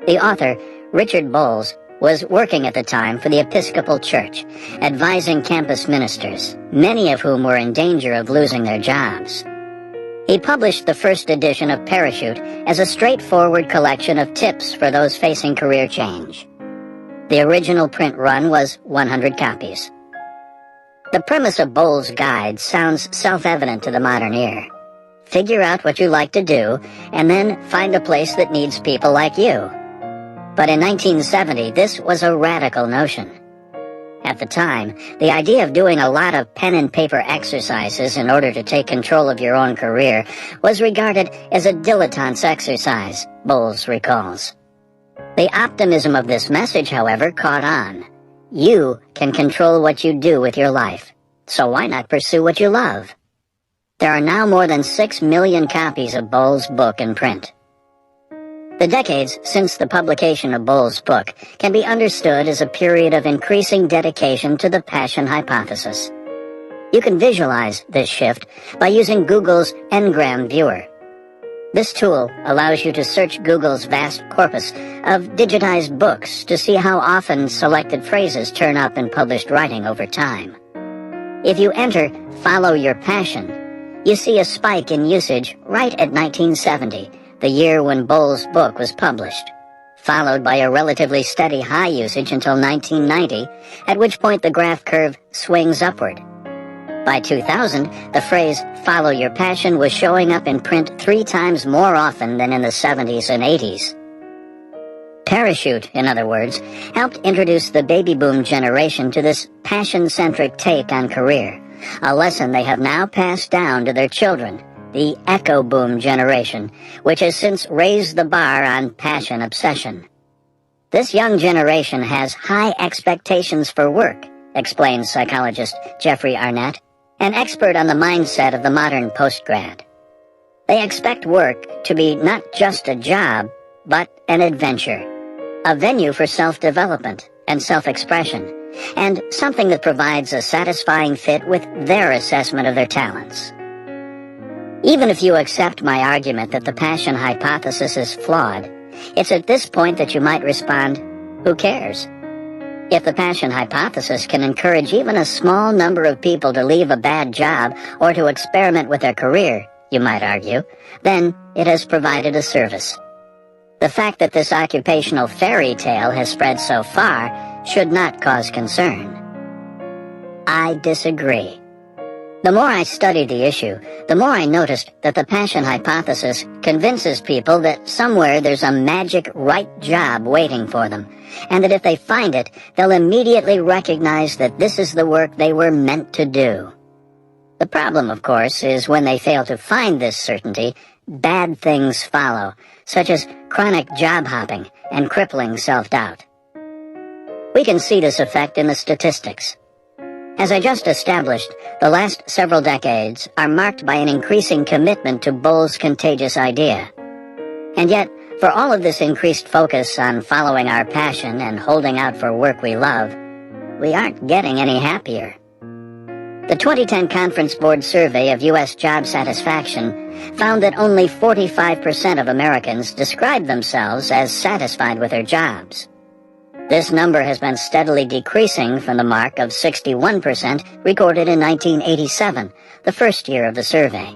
The author, Richard Bowles, was working at the time for the Episcopal Church, advising campus ministers, many of whom were in danger of losing their jobs. He published the first edition of Parachute as a straightforward collection of tips for those facing career change. The original print run was 100 copies. The premise of Bowles' guide sounds self-evident to the modern ear. Figure out what you like to do, and then find a place that needs people like you. But in 1970, this was a radical notion. At the time, the idea of doing a lot of pen and paper exercises in order to take control of your own career was regarded as a dilettante's exercise, Bowles recalls. The optimism of this message, however, caught on. You can control what you do with your life, so why not pursue what you love? There are now more than 6 million copies of Bowles' book in print. The decades since the publication of Bowles' book can be understood as a period of increasing dedication to the passion hypothesis. You can visualize this shift by using Google's Ngram viewer. This tool allows you to search Google's vast corpus of digitized books to see how often selected phrases turn up in published writing over time. If you enter "follow your passion," you see a spike in usage right at 1970, the year when Bowles' book was published, followed by a relatively steady high usage until 1990, at which point the graph curve swings upward. By 2000, the phrase "follow your passion" was showing up in print 3 times more often than in the 70s and 80s. Parachute, in other words, helped introduce the baby boom generation to this passion-centric take on career, a lesson they have now passed down to their children, the echo boom generation, which has since raised the bar on passion obsession. This young generation has high expectations for work, explains psychologist Jeffrey Arnett, an expert on the mindset of the modern postgrad. They expect work to be not just a job, but an adventure, a venue for self-development and self-expression, and something that provides a satisfying fit with their assessment of their talents. Even if you accept my argument that the passion hypothesis is flawed, it's at this point that you might respond, who cares? If the passion hypothesis can encourage even a small number of people to leave a bad job or to experiment with their career, you might argue, then it has provided a service. The fact that this occupational fairy tale has spread so far should not cause concern. I disagree. The more I studied the issue, the more I noticed that the passion hypothesis convinces people that somewhere there's a magic right job waiting for them, and that if they find it, they'll immediately recognize that this is the work they were meant to do. The problem, of course, is when they fail to find this certainty, bad things follow, such as chronic job hopping and crippling self-doubt. We can see this effect in the statistics. As I just established, the last several decades are marked by an increasing commitment to Bowles' contagious idea. And yet, for all of this increased focus on following our passion and holding out for work we love, we aren't getting any happier. The 2010 Conference Board survey of U.S. job satisfaction found that only 45% of Americans describe themselves as satisfied with their jobs. This number has been steadily decreasing from the mark of 61% recorded in 1987, the first year of the survey.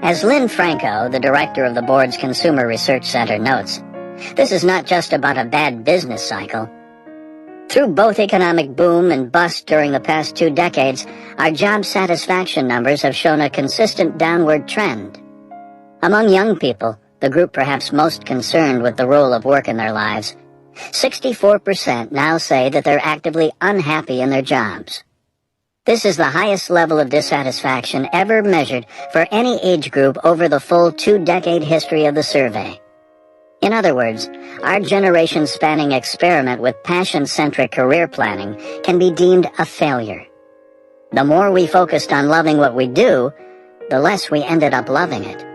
As Lynn Franco, the director of the board's Consumer Research Center, notes, this is not just about a bad business cycle. Through both economic boom and bust during the past 2 decades, our job satisfaction numbers have shown a consistent downward trend. Among young people, the group perhaps most concerned with the role of work in their lives, 64% now say that they're actively unhappy in their jobs. This is the highest level of dissatisfaction ever measured for any age group over the full 2-decade history of the survey. In other words, our generation-spanning experiment with passion-centric career planning can be deemed a failure. The more we focused on loving what we do, the less we ended up loving it.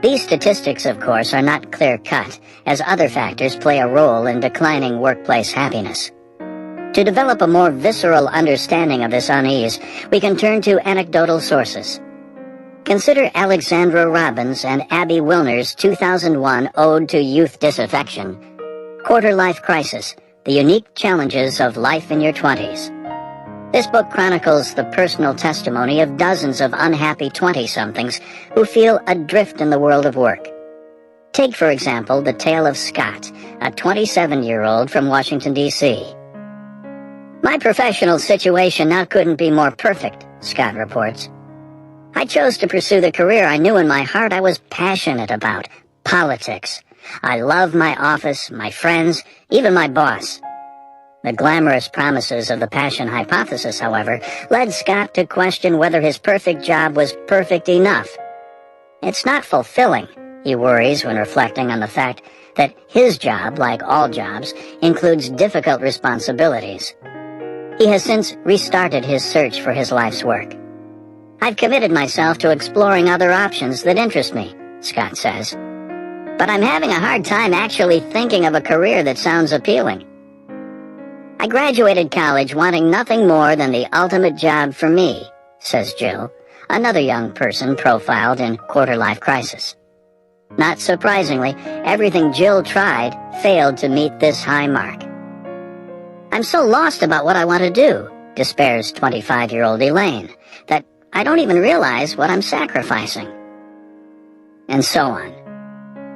These statistics, of course, are not clear-cut, as other factors play a role in declining workplace happiness. To develop a more visceral understanding of this unease, we can turn to anecdotal sources. Consider Alexandra Robbins and Abby Wilner's 2001 Ode to Youth Disaffection, Quarter-Life Crisis, The Unique Challenges of Life in Your 20s. This book chronicles the personal testimony of dozens of unhappy 20-somethings who feel adrift in the world of work. Take, for example, the tale of Scott, a 27-year-old from Washington, D.C. "My professional situation now couldn't be more perfect," Scott reports. "I chose to pursue the career I knew in my heart I was passionate about, politics. I love my office, my friends, even my boss." The glamorous promises of the passion hypothesis, however, led Scott to question whether his perfect job was perfect enough. "It's not fulfilling," he worries when reflecting on the fact that his job, like all jobs, includes difficult responsibilities. He has since restarted his search for his life's work. "I've committed myself to exploring other options that interest me," Scott says. "But I'm having a hard time actually thinking of a career that sounds appealing. I graduated college wanting nothing more than the ultimate job for me," says Jill, another young person profiled in Quarter-Life Crisis. Not surprisingly, everything Jill tried failed to meet this high mark. "I'm so lost about what I want to do," despairs 25-year-old Elaine, "that I don't even realize what I'm sacrificing." And so on.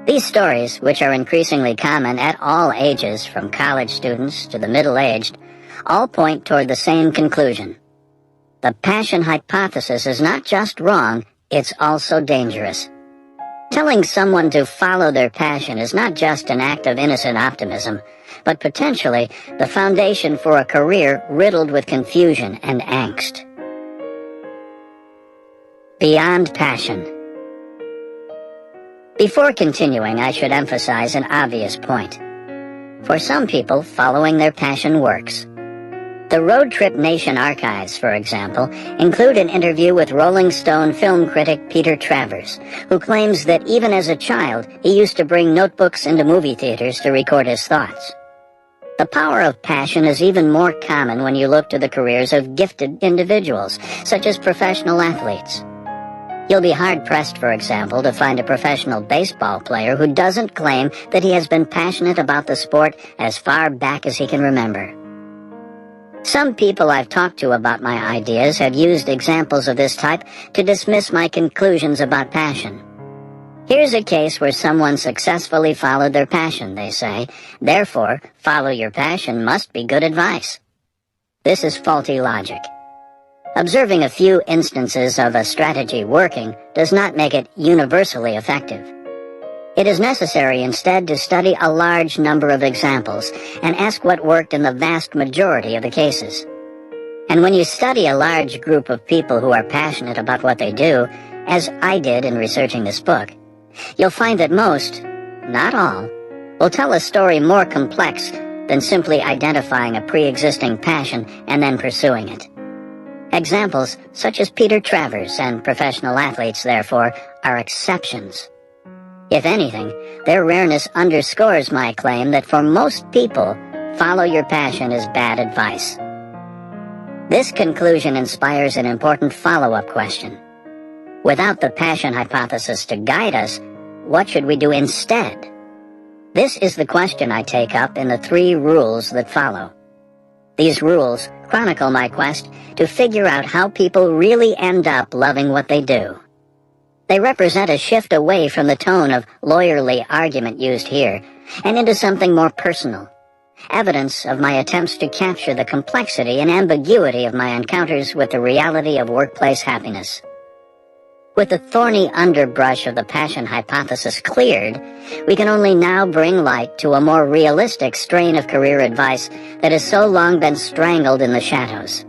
These stories, which are increasingly common at all ages, from college students to the middle-aged, all point toward the same conclusion. The passion hypothesis is not just wrong, it's also dangerous. Telling someone to follow their passion is not just an act of innocent optimism, but potentially the foundation for a career riddled with confusion and angst. Beyond passion. Before continuing, I should emphasize an obvious point. For some people, following their passion works. The Road Trip Nation archives, for example, include an interview with Rolling Stone film critic Peter Travers, who claims that even as a child, he used to bring notebooks into movie theaters to record his thoughts. The power of passion is even more common when you look to the careers of gifted individuals, such as professional athletes. You'll be hard-pressed, for example, to find a professional baseball player who doesn't claim that he has been passionate about the sport as far back as he can remember. Some people I've talked to about my ideas have used examples of this type to dismiss my conclusions about passion. Here's a case where someone successfully followed their passion, they say. Therefore, follow your passion must be good advice. This is faulty logic. Observing a few instances of a strategy working does not make it universally effective. It is necessary instead to study a large number of examples and ask what worked in the vast majority of the cases. And when you study a large group of people who are passionate about what they do, as I did in researching this book, you'll find that most, not all, will tell a story more complex than simply identifying a pre-existing passion and then pursuing it. Examples such as Peter Travers and professional athletes, therefore, are exceptions. If anything, their rareness underscores my claim that for most people, follow your passion is bad advice. This conclusion inspires an important follow-up question. Without the passion hypothesis to guide us, what should we do instead? This is the question I take up in the 3 rules that follow. These rules chronicle my quest to figure out how people really end up loving what they do. They represent a shift away from the tone of lawyerly argument used here and into something more personal, evidence of my attempts to capture the complexity and ambiguity of my encounters with the reality of workplace happiness. With the thorny underbrush of the passion hypothesis cleared, we can only now bring light to a more realistic strain of career advice that has so long been strangled in the shadows.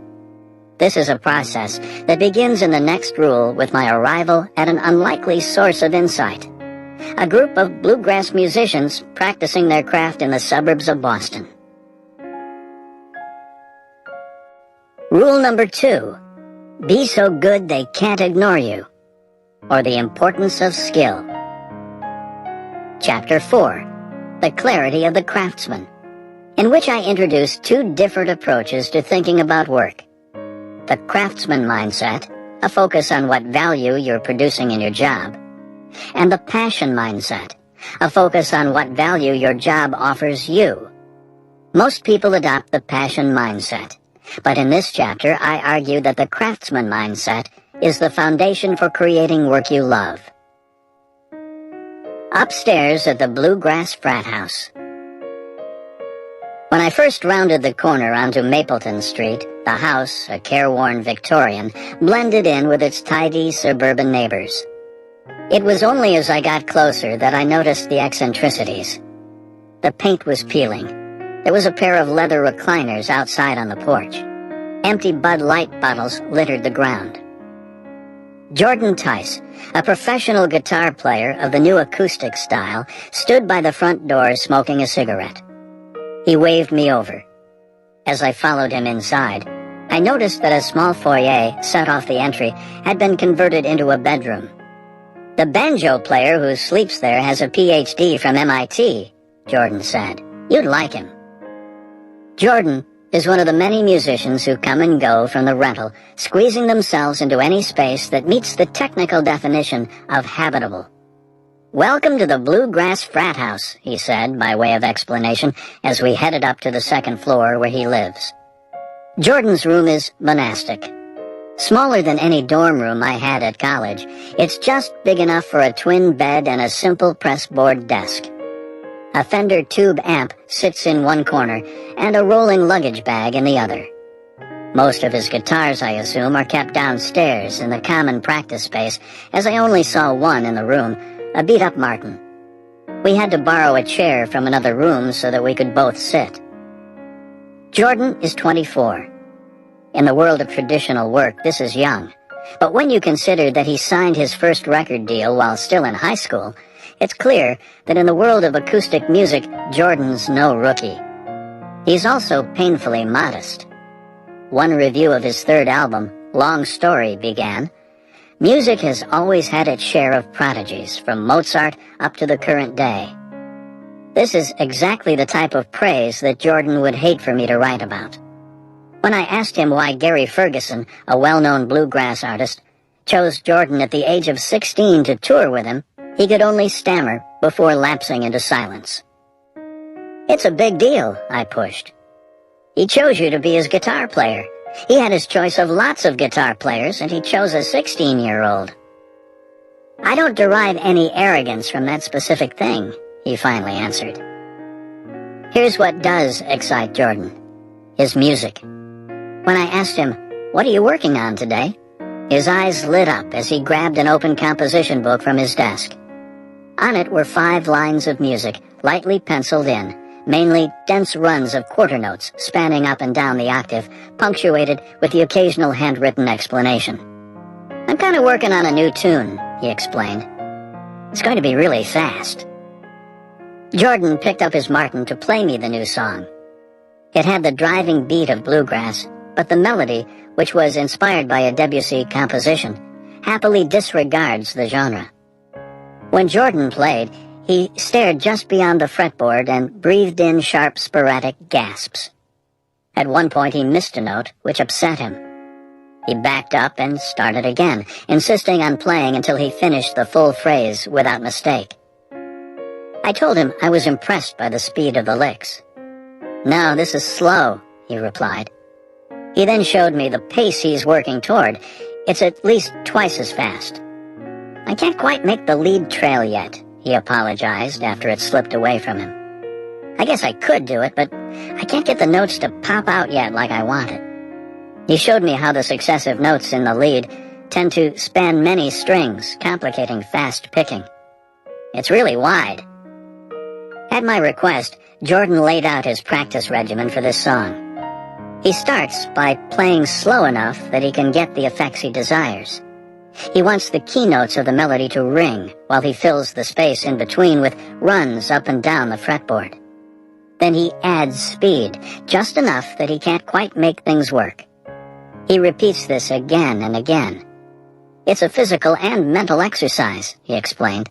This is a process that begins in the next rule with my arrival at an unlikely source of insight. A group of bluegrass musicians practicing their craft in the suburbs of Boston. Rule number 2. Be so good they can't ignore you. Or the importance of skill. Chapter 4. The clarity of the craftsman, in which I introduce 2 different approaches to thinking about work. The craftsman mindset, a focus on what value you're producing in your job, and the passion mindset, a focus on what value your job offers you. Most people adopt the passion mindset, but in this chapter I argue that the craftsman mindset is the foundation for creating work you love. Upstairs at the Bluegrass Frat House. When I first rounded the corner onto Mapleton Street, the house, a careworn Victorian, blended in with its tidy suburban neighbors. It was only as I got closer that I noticed the eccentricities. The paint was peeling. There was a pair of leather recliners outside on the porch. Empty Bud Light bottles littered the ground. Jordan Tice, a professional guitar player of the new acoustic style, stood by the front door smoking a cigarette. He waved me over. As I followed him inside, I noticed that a small foyer set off the entry had been converted into a bedroom. The banjo player who sleeps there has a PhD from MIT, Jordan said. You'd like him. Jordan is one of the many musicians who come and go from the rental, squeezing themselves into any space that meets the technical definition of habitable. Welcome to the Bluegrass Frat House, he said by way of explanation as we headed up to the second floor where he lives. Jordan's room is monastic. Smaller than any dorm room I had at college, it's just big enough for a twin bed and a simple pressboard desk. A Fender tube amp sits in one corner and a rolling luggage bag in the other. Most of his guitars, I assume, are kept downstairs in the common practice space, as I only saw one in the room, a beat-up Martin. We had to borrow a chair from another room so that we could both sit. Jordan is 24. In the world of traditional work, this is young. But when you consider that he signed his first record deal while still in high school, it's clear that in the world of acoustic music, Jordan's no rookie. He's also painfully modest. One review of his third album, Long Story, began, "Music has always had its share of prodigies, from Mozart up to the current day." This is exactly the type of praise that Jordan would hate for me to write about. When I asked him why Gary Ferguson, a well-known bluegrass artist, chose Jordan at the age of 16 to tour with him, he could only stammer before lapsing into silence. "It's a big deal," I pushed. "He chose you to be his guitar player. He had his choice of lots of guitar players, and he chose a 16-year-old. "I don't derive any arrogance from that specific thing," he finally answered. Here's what does excite Jordan: his music. When I asked him, "What are you working on today?" his eyes lit up as he grabbed an open composition book from his desk. On it were 5 lines of music, lightly penciled in, mainly dense runs of quarter notes spanning up and down the octave, punctuated with the occasional handwritten explanation. "I'm kind of working on a new tune," he explained. "It's going to be really fast." Jordan picked up his Martin to play me the new song. It had the driving beat of bluegrass, but the melody, which was inspired by a Debussy composition, happily disregards the genre. When Jordan played, he stared just beyond the fretboard and breathed in sharp, sporadic gasps. At one point he missed a note, which upset him. He backed up and started again, insisting on playing until he finished the full phrase without mistake. I told him I was impressed by the speed of the licks. "No, this is slow," he replied. He then showed me the pace he's working toward. It's at least twice as fast. "I can't quite make the lead trail yet," he apologized after it slipped away from him. "I guess I could do it, but I can't get the notes to pop out yet like I wanted." He showed me how the successive notes in the lead tend to span many strings, complicating fast picking. It's really wide. At my request, Jordan laid out his practice regimen for this song. He starts by playing slow enough that he can get the effects he desires. He wants the keynotes of the melody to ring while he fills the space in between with runs up and down the fretboard. Then he adds speed, just enough that he can't quite make things work. He repeats this again and again. It's a physical and mental exercise, he explained.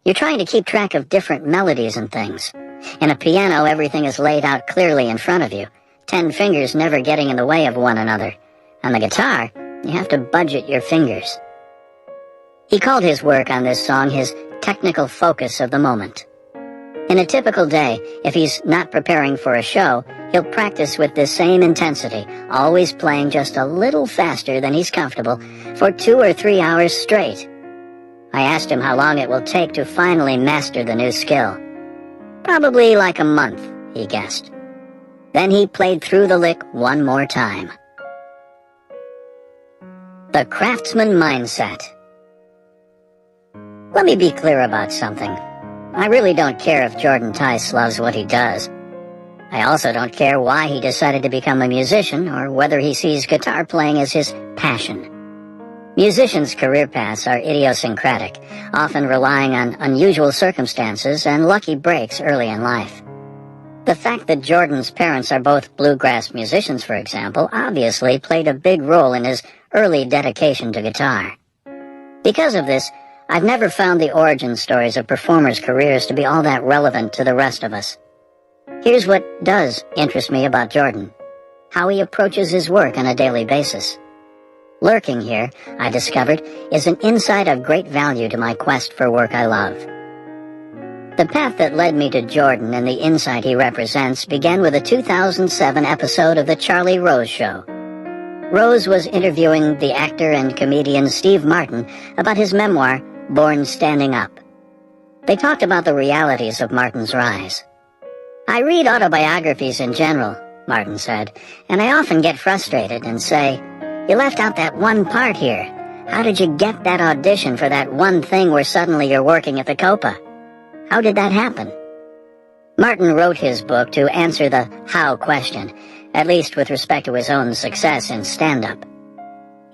You're trying to keep track of different melodies and things. In a piano, everything is laid out clearly in front of you, 10 fingers never getting in the way of one another. On the guitar, you have to budget your fingers. He called his work on this song his technical focus of the moment. In a typical day, if he's not preparing for a show, he'll practice with this same intensity, always playing just a little faster than he's comfortable, for 2 or 3 hours straight. I asked him how long it will take to finally master the new skill. Probably like a month, he guessed. Then he played through the lick one more time. The craftsman mindset. Let me be clear about something. I really don't care if Jordan Tice loves what he does. I also don't care why he decided to become a musician or whether he sees guitar playing as his passion. Musicians' career paths are idiosyncratic, often relying on unusual circumstances and lucky breaks early in life. The fact that Jordan's parents are both bluegrass musicians, for example, obviously played a big role in his early dedication to guitar. Because of this, I've never found the origin stories of performers' careers to be all that relevant to the rest of us. Here's what does interest me about Jordan: how he approaches his work on a daily basis. Lurking here, I discovered, is an insight of great value to my quest for work I love. The path that led me to Jordan and the insight he represents began with a 2007 episode of The Charlie Rose Show. Rose was interviewing the actor and comedian Steve Martin about his memoir, Born Standing Up. They talked about the realities of Martin's rise. I read autobiographies in general, Martin said, and I often get frustrated and say, you left out that one part here. How did you get that audition for that one thing where suddenly you're working at the Copa? How did that happen? Martin wrote his book to answer the how question, at least with respect to his own success in stand-up.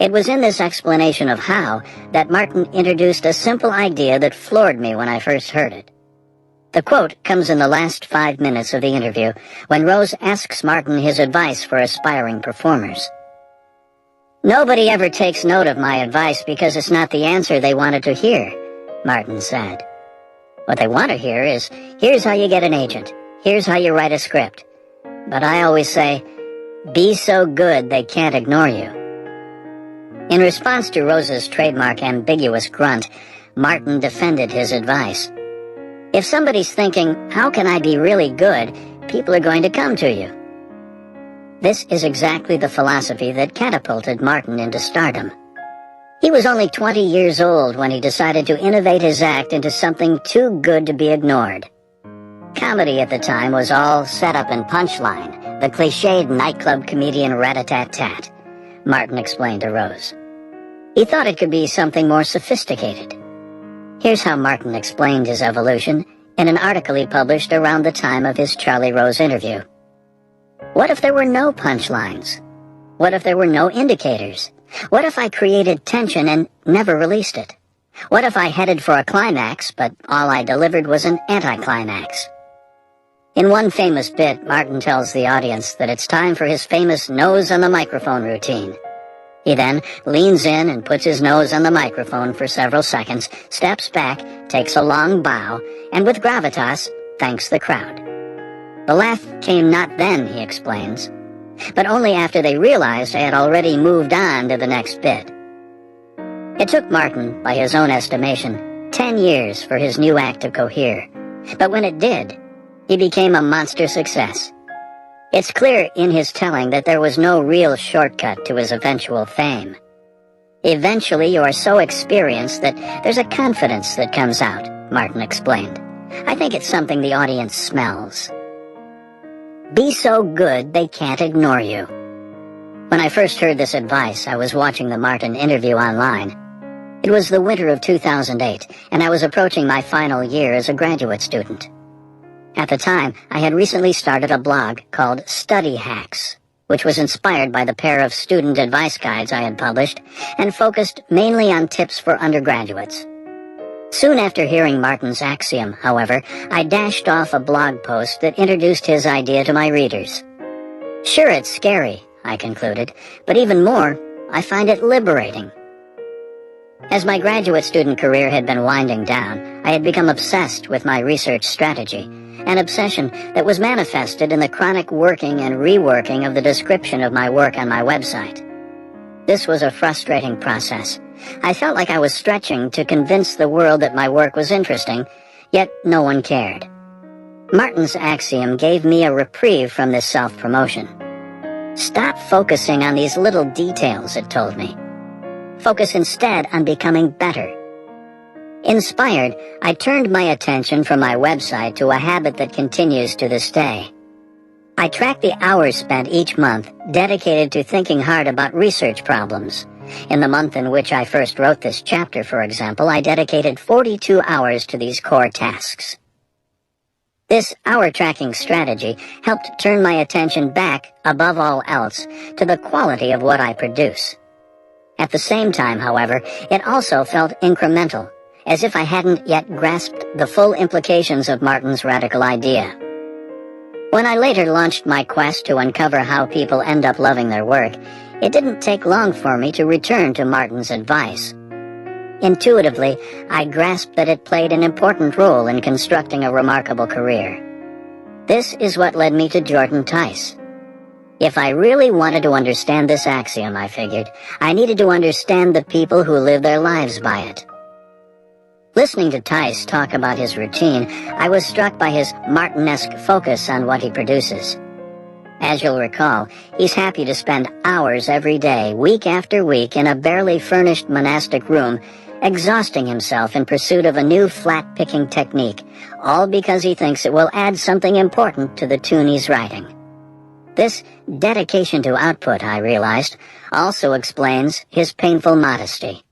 It was in this explanation of how that Martin introduced a simple idea that floored me when I first heard it. The quote comes in the last 5 minutes of the interview, when Rose asks Martin his advice for aspiring performers. Nobody ever takes note of my advice because it's not the answer they wanted to hear, Martin said. What they want to hear is, here's how you get an agent, here's how you write a script. But I always say, be so good they can't ignore you. In response to Rose's trademark ambiguous grunt, Martin defended his advice. If somebody's thinking, how can I be really good, people are going to come to you. This is exactly the philosophy that catapulted Martin into stardom. He was only 20 years old when he decided to innovate his act into something too good to be ignored. Comedy at the time was all setup and punchline, the cliched nightclub comedian rat-a-tat-tat, Martin explained to Rose. He thought it could be something more sophisticated. Here's how Martin explained his evolution in an article he published around the time of his Charlie Rose interview. What if there were no punchlines? What if there were no indicators? What if I created tension and never released it? What if I headed for a climax, but all I delivered was an anticlimax? In one famous bit, Martin tells the audience that it's time for his famous nose on the microphone routine. He then leans in and puts his nose on the microphone for several seconds, steps back, takes a long bow, and with gravitas, thanks the crowd. The laugh came not then, he explains, but only after they realized I had already moved on to the next bit. It took Martin, by his own estimation, 10 years for his new act to cohere, but when it did, he became a monster success. It's clear in his telling that there was no real shortcut to his eventual fame. Eventually you are so experienced that there's a confidence that comes out, Martin explained. I think it's something the audience smells. Be so good they can't ignore you. When I first heard this advice, I was watching the Martin interview online. It was the winter of 2008, and I was approaching my final year as a graduate student. At the time, I had recently started a blog called Study Hacks, which was inspired by the pair of student advice guides I had published and focused mainly on tips for undergraduates. Soon after hearing Martin's axiom, however, I dashed off a blog post that introduced his idea to my readers. Sure, it's scary, I concluded, but even more, I find it liberating. As my graduate student career had been winding down, I had become obsessed with my research strategy, an obsession that was manifested in the chronic working and reworking of the description of my work on my website. This was a frustrating process. I felt like I was stretching to convince the world that my work was interesting, yet no one cared. Martin's axiom gave me a reprieve from this self-promotion. Stop focusing on these little details, it told me. Focus instead on becoming better. Inspired, I turned my attention from my website to a habit that continues to this day. I track the hours spent each month dedicated to thinking hard about research problems. In the month in which I first wrote this chapter, for example, I dedicated 42 hours to these core tasks. This hour-tracking strategy helped turn my attention back, above all else, to the quality of what I produce. At the same time, however, it also felt incremental, as if I hadn't yet grasped the full implications of Martin's radical idea. When I later launched my quest to uncover how people end up loving their work, it didn't take long for me to return to Martin's advice. Intuitively, I grasped that it played an important role in constructing a remarkable career. This is what led me to Jordan Tice. If I really wanted to understand this axiom, I figured, I needed to understand the people who live their lives by it. Listening to Tice talk about his routine, I was struck by his Martin-esque focus on what he produces. As you'll recall, he's happy to spend hours every day, week after week, in a barely furnished monastic room, exhausting himself in pursuit of a new flat-picking technique, all because he thinks it will add something important to the tune he's writing. This dedication to output, I realized, also explains his painful modesty.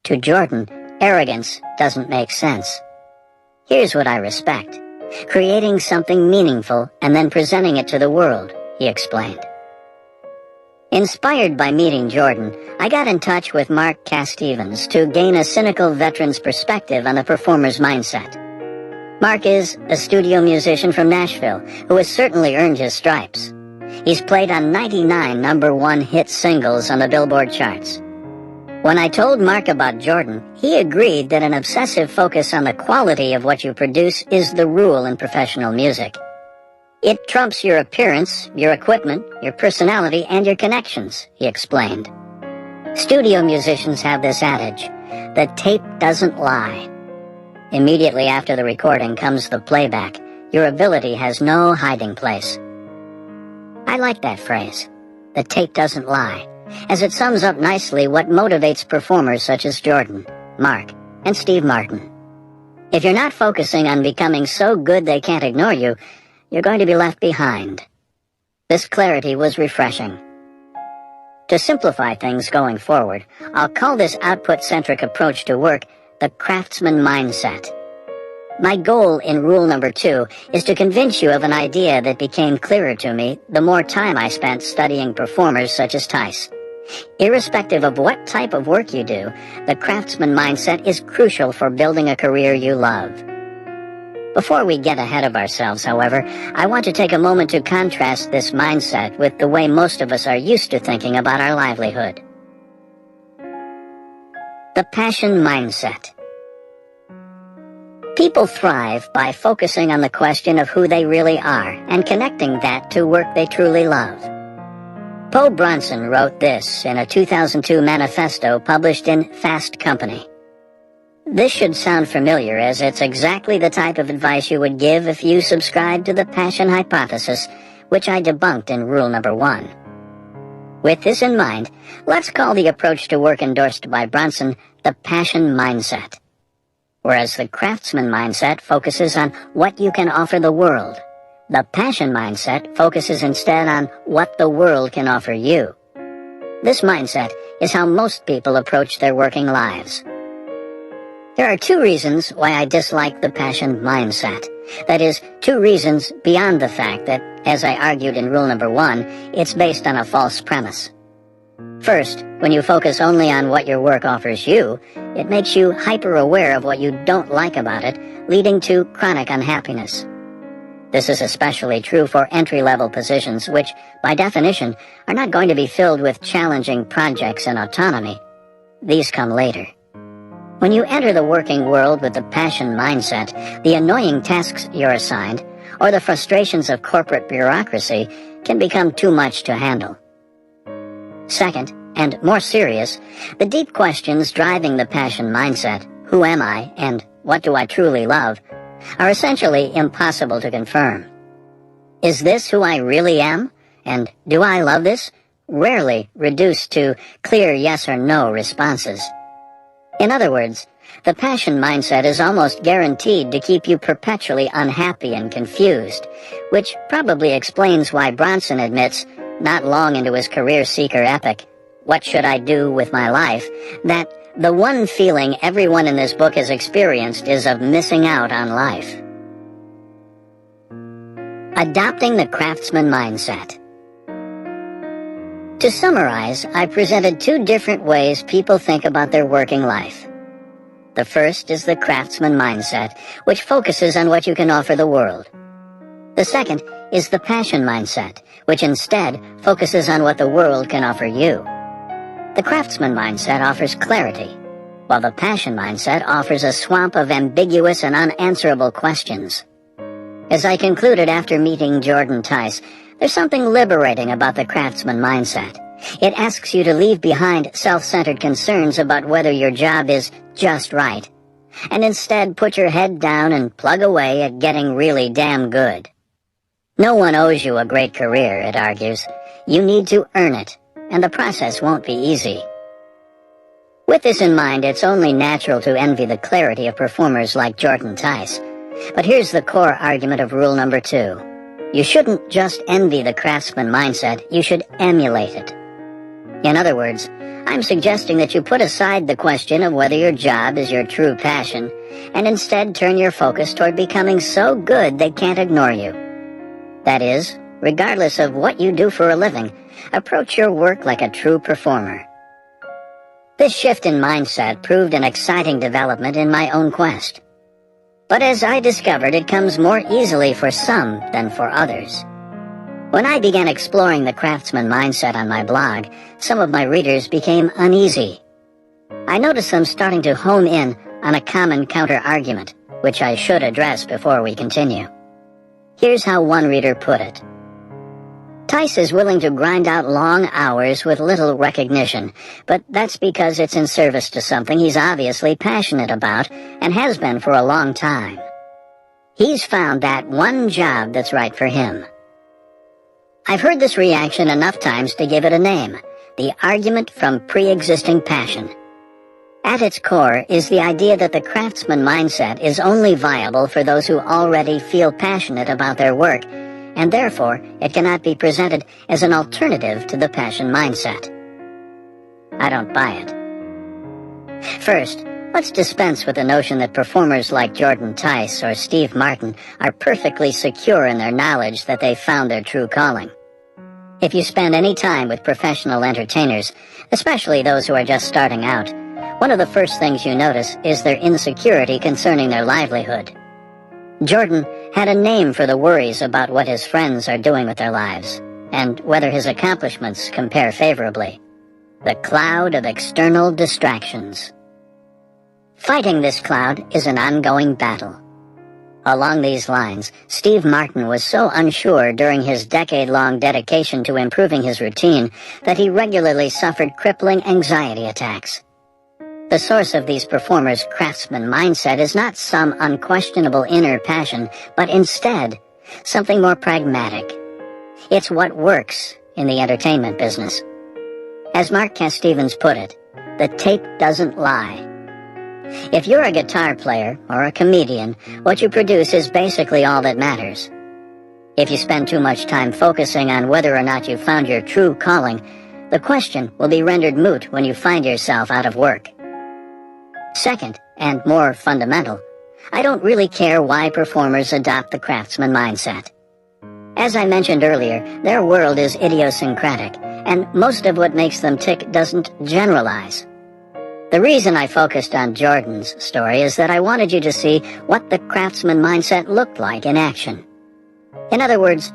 To Jordan, arrogance doesn't make sense. Here's what I respect: creating something meaningful and then presenting it to the world, he explained. Inspired by meeting Jordan, I got in touch with Mark Castevens to gain a cynical veteran's perspective on the performer's mindset. Mark is a studio musician from Nashville who has certainly earned his stripes. He's played on 99 number-one hit singles on the Billboard charts. When I told Mark about Jordan, he agreed that an obsessive focus on the quality of what you produce is the rule in professional music. It trumps your appearance, your equipment, your personality, and your connections, he explained. Studio musicians have this adage: the tape doesn't lie. Immediately after the recording comes the playback. Your ability has no hiding place. I like that phrase, the tape doesn't lie, as it sums up nicely what motivates performers such as Jordan, Mark, and Steve Martin. If you're not focusing on becoming so good they can't ignore you, you're going to be left behind. This clarity was refreshing. To simplify things going forward, I'll call this output-centric approach to work the craftsman mindset. My goal in rule number 2 is to convince you of an idea that became clearer to me the more time I spent studying performers such as Tice. Irrespective of what type of work you do, the craftsman mindset is crucial for building a career you love. Before we get ahead of ourselves, however, I want to take a moment to contrast this mindset with the way most of us are used to thinking about our livelihood. The passion mindset. People thrive by focusing on the question of who they really are and connecting that to work they truly love. Poe Bronson wrote this in a 2002 manifesto published in Fast Company. This should sound familiar, as it's exactly the type of advice you would give if you subscribed to the passion hypothesis, which I debunked in rule number 1. With this in mind, let's call the approach to work endorsed by Bronson the passion mindset. Whereas the craftsman mindset focuses on what you can offer the world, the passion mindset focuses instead on what the world can offer you. This mindset is how most people approach their working lives. There are 2 reasons why I dislike the passion mindset. That is, 2 reasons beyond the fact that As I argued in rule number 1, it's based on a false premise. First, when you focus only on what your work offers you, it makes you hyper-aware of what you don't like about it, leading to chronic unhappiness. This is especially true for entry-level positions, which, by definition, are not going to be filled with challenging projects and autonomy. These come later. When you enter the working world with the passion mindset, the annoying tasks you're assigned, or the frustrations of corporate bureaucracy, can become too much to handle. Second, and more serious, the deep questions driving the passion mindset, who am I and what do I truly love, are essentially impossible to confirm. Is this who I really am? And do I love this? Rarely reduced to clear yes or no responses. In other words, the passion mindset is almost guaranteed to keep you perpetually unhappy and confused, which probably explains why Bronson admits, not long into his career seeker epic, What Should I Do With My Life?, that the one feeling everyone in this book has experienced is of missing out on life. Adopting the craftsman mindset. To summarize, I presented 2 different ways people think about their working life. The first is the craftsman mindset, which focuses on what you can offer the world. The second is the passion mindset, which instead focuses on what the world can offer you. The craftsman mindset offers clarity, while the passion mindset offers a swamp of ambiguous and unanswerable questions. As I concluded after meeting Jordan Tice, there's something liberating about the craftsman mindset. It asks you to leave behind self-centered concerns about whether your job is just right, and instead put your head down and plug away at getting really damn good. No one owes you a great career, it argues. You need to earn it, and the process won't be easy. With this in mind, it's only natural to envy the clarity of performers like Jordan Tice. But here's the core argument of rule number 2. You shouldn't just envy the craftsman mindset, you should emulate it. In other words, I'm suggesting that you put aside the question of whether your job is your true passion, and instead turn your focus toward becoming so good they can't ignore you. That is, regardless of what you do for a living, approach your work like a true performer. This shift in mindset proved an exciting development in my own quest. But as I discovered, it comes more easily for some than for others. When I began exploring the craftsman mindset on my blog, some of my readers became uneasy. I noticed them starting to hone in on a common counter-argument, which I should address before we continue. Here's how one reader put it. Tice is willing to grind out long hours with little recognition, but that's because it's in service to something he's obviously passionate about and has been for a long time. He's found that one job that's right for him. I've heard this reaction enough times to give it a name, the argument from pre-existing passion. At its core is the idea that the craftsman mindset is only viable for those who already feel passionate about their work, and therefore it cannot be presented as an alternative to the passion mindset. I don't buy it. First, let's dispense with the notion that performers like Jordan Tice or Steve Martin are perfectly secure in their knowledge that they've found their true calling. If you spend any time with professional entertainers, especially those who are just starting out, one of the first things you notice is their insecurity concerning their livelihood. Jordan had a name for the worries about what his friends are doing with their lives, and whether his accomplishments compare favorably. The cloud of external distractions. Fighting this cloud is an ongoing battle. Along these lines, Steve Martin was so unsure during his decade-long dedication to improving his routine that he regularly suffered crippling anxiety attacks. The source of these performers' craftsman mindset is not some unquestionable inner passion, but instead, something more pragmatic. It's what works in the entertainment business. As Mark Stevens put it, the tape doesn't lie. If you're a guitar player or a comedian, what you produce is basically all that matters. If you spend too much time focusing on whether or not you've found your true calling, the question will be rendered moot when you find yourself out of work. Second, and more fundamental, I don't really care why performers adopt the craftsman mindset. As I mentioned earlier, their world is idiosyncratic, and most of what makes them tick doesn't generalize. The reason I focused on Jordan's story is that I wanted you to see what the craftsman mindset looked like in action. In other words,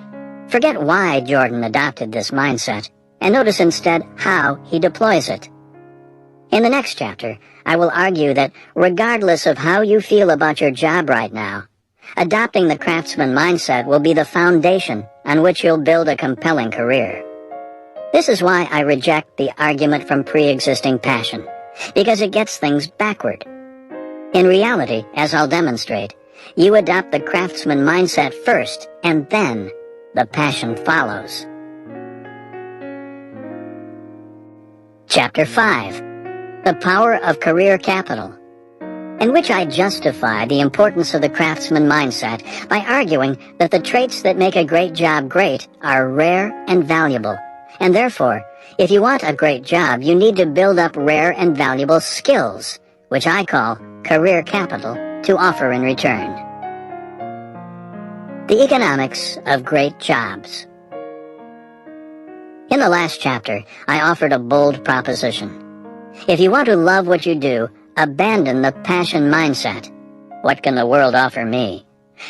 forget why Jordan adopted this mindset, and notice instead how he deploys it. In the next chapter, I will argue that regardless of how you feel about your job right now, adopting the craftsman mindset will be the foundation on which you'll build a compelling career. This is why I reject the argument from pre-existing passion, because it gets things backward. In reality, as I'll demonstrate, you adopt the craftsman mindset first, and then the passion follows. Chapter 5. The Power of Career Capital, in which I justify the importance of the craftsman mindset by arguing that the traits that make a great job great are rare and valuable, and therefore, if you want a great job, you need to build up rare and valuable skills, which I call career capital, to offer in return. The economics of great jobs. In the last chapter, I offered a bold proposition. If you want to love what you do, abandon the passion mindset. What can the world offer me?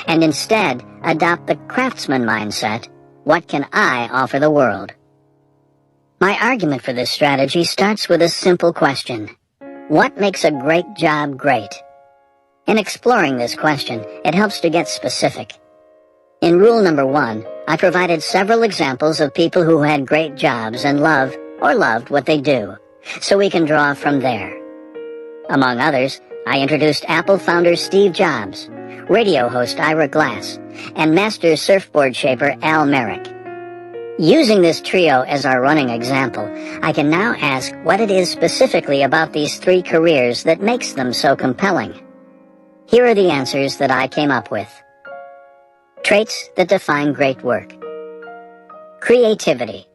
And instead, adopt the craftsman mindset. What can I offer the world? My argument for this strategy starts with a simple question. What makes a great job great? In exploring this question, it helps to get specific. In rule number 1, I provided several examples of people who had great jobs and loved what they do, so we can draw from there. Among others, I introduced Apple founder Steve Jobs, radio host Ira Glass, and master surfboard shaper Al Merrick. Using this trio as our running example, I can now ask what it is specifically about these three careers that makes them so compelling. Here are the answers that I came up with. Traits that define great work. Creativity.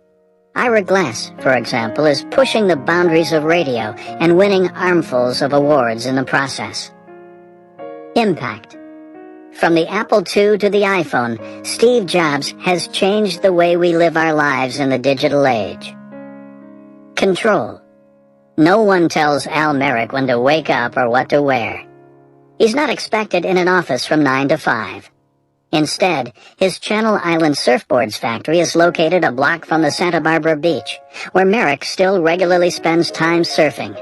Ira Glass, for example, is pushing the boundaries of radio and winning armfuls of awards in the process. Impact. From the Apple II to the iPhone, Steve Jobs has changed the way we live our lives in the digital age. Control. No one tells Al Merrick when to wake up or what to wear. He's not expected in an office from 9 to 5. Instead, his Channel Island Surfboards factory is located a block from the Santa Barbara beach, where Merrick still regularly spends time surfing.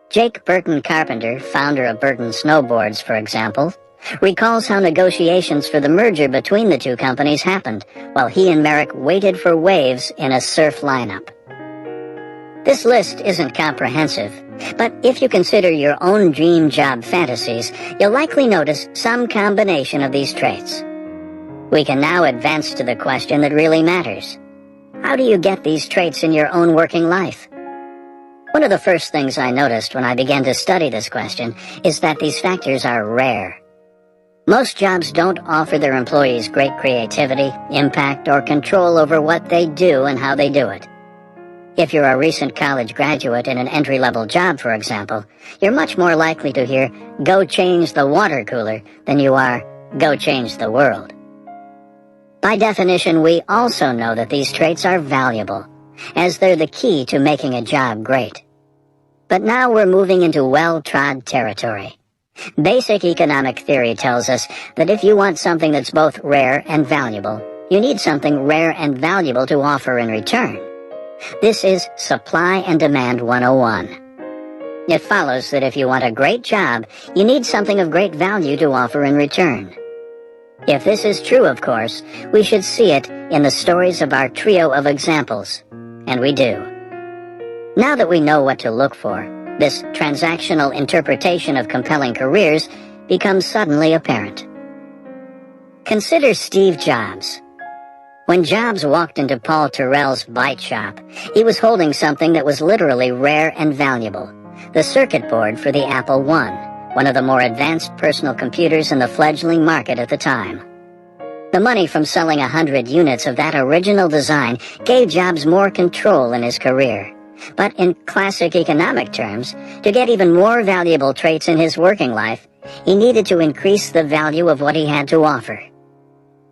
Jake Burton Carpenter, founder of Burton Snowboards, for example, recalls how negotiations for the merger between the two companies happened while he and Merrick waited for waves in a surf lineup. This list isn't comprehensive, but if you consider your own dream job fantasies, you'll likely notice some combination of these traits. We can now advance to the question that really matters. How do you get these traits in your own working life? One of the first things I noticed when I began to study this question is that these factors are rare. Most jobs don't offer their employees great creativity, impact, or control over what they do and how they do it. If you're a recent college graduate in an entry-level job, for example, you're much more likely to hear, "Go change the water cooler," than you are, "Go change the world." By definition, we also know that these traits are valuable, as they're the key to making a job great. But now we're moving into well-trod territory. Basic economic theory tells us that if you want something that's both rare and valuable, you need something rare and valuable to offer in return. This is Supply and Demand 101. It follows that if you want a great job, you need something of great value to offer in return. If this is true, of course, we should see it in the stories of our trio of examples. And we do. Now that we know what to look for, this transactional interpretation of compelling careers becomes suddenly apparent. Consider Steve Jobs. When Jobs walked into Paul Terrell's bite shop, he was holding something that was literally rare and valuable, the circuit board for the Apple I, one of the more advanced personal computers in the fledgling market at the time. The money from selling 100 units of that original design gave Jobs more control in his career. But in classic economic terms, to get even more valuable traits in his working life, he needed to increase the value of what he had to offer.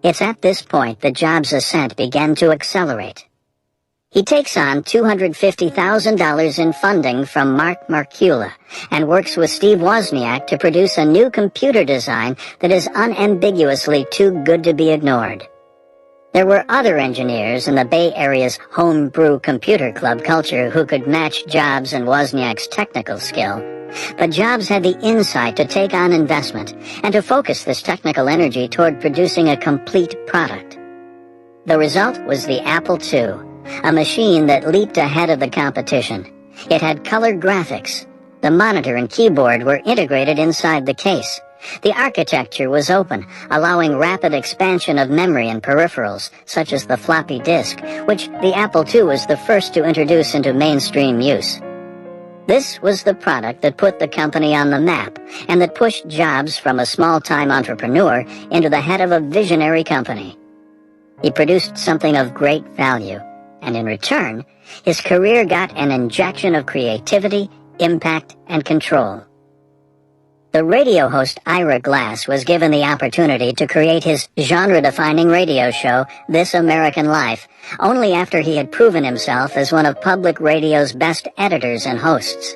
It's at this point that Jobs' ascent began to accelerate. He takes on $250,000 in funding from Mark Markula and works with Steve Wozniak to produce a new computer design that is unambiguously too good to be ignored. There were other engineers in the Bay Area's homebrew computer club culture who could match Jobs and Wozniak's technical skill, but Jobs had the insight to take on investment and to focus this technical energy toward producing a complete product. The result was the Apple II, a machine that leaped ahead of the competition. It had color graphics. The monitor and keyboard were integrated inside the case. The architecture was open, allowing rapid expansion of memory and peripherals, such as the floppy disk, which the Apple II was the first to introduce into mainstream use. This was the product that put the company on the map, and that pushed Jobs from a small-time entrepreneur into the head of a visionary company. He produced something of great value, and in return, his career got an injection of creativity, impact, and control. The radio host Ira Glass was given the opportunity to create his genre-defining radio show, This American Life, only after he had proven himself as one of public radio's best editors and hosts.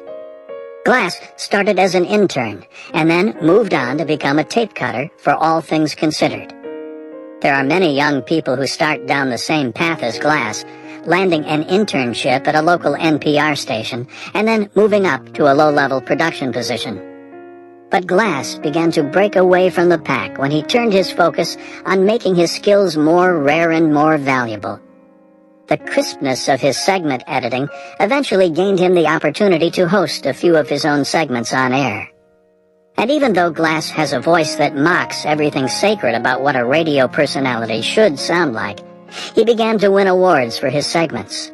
Glass started as an intern, and then moved on to become a tape cutter for All Things Considered. There are many young people who start down the same path as Glass, landing an internship at a local NPR station, and then moving up to a low-level production position. But Glass began to break away from the pack when he turned his focus on making his skills more rare and more valuable. The crispness of his segment editing eventually gained him the opportunity to host a few of his own segments on air. And even though Glass has a voice that mocks everything sacred about what a radio personality should sound like, he began to win awards for his segments.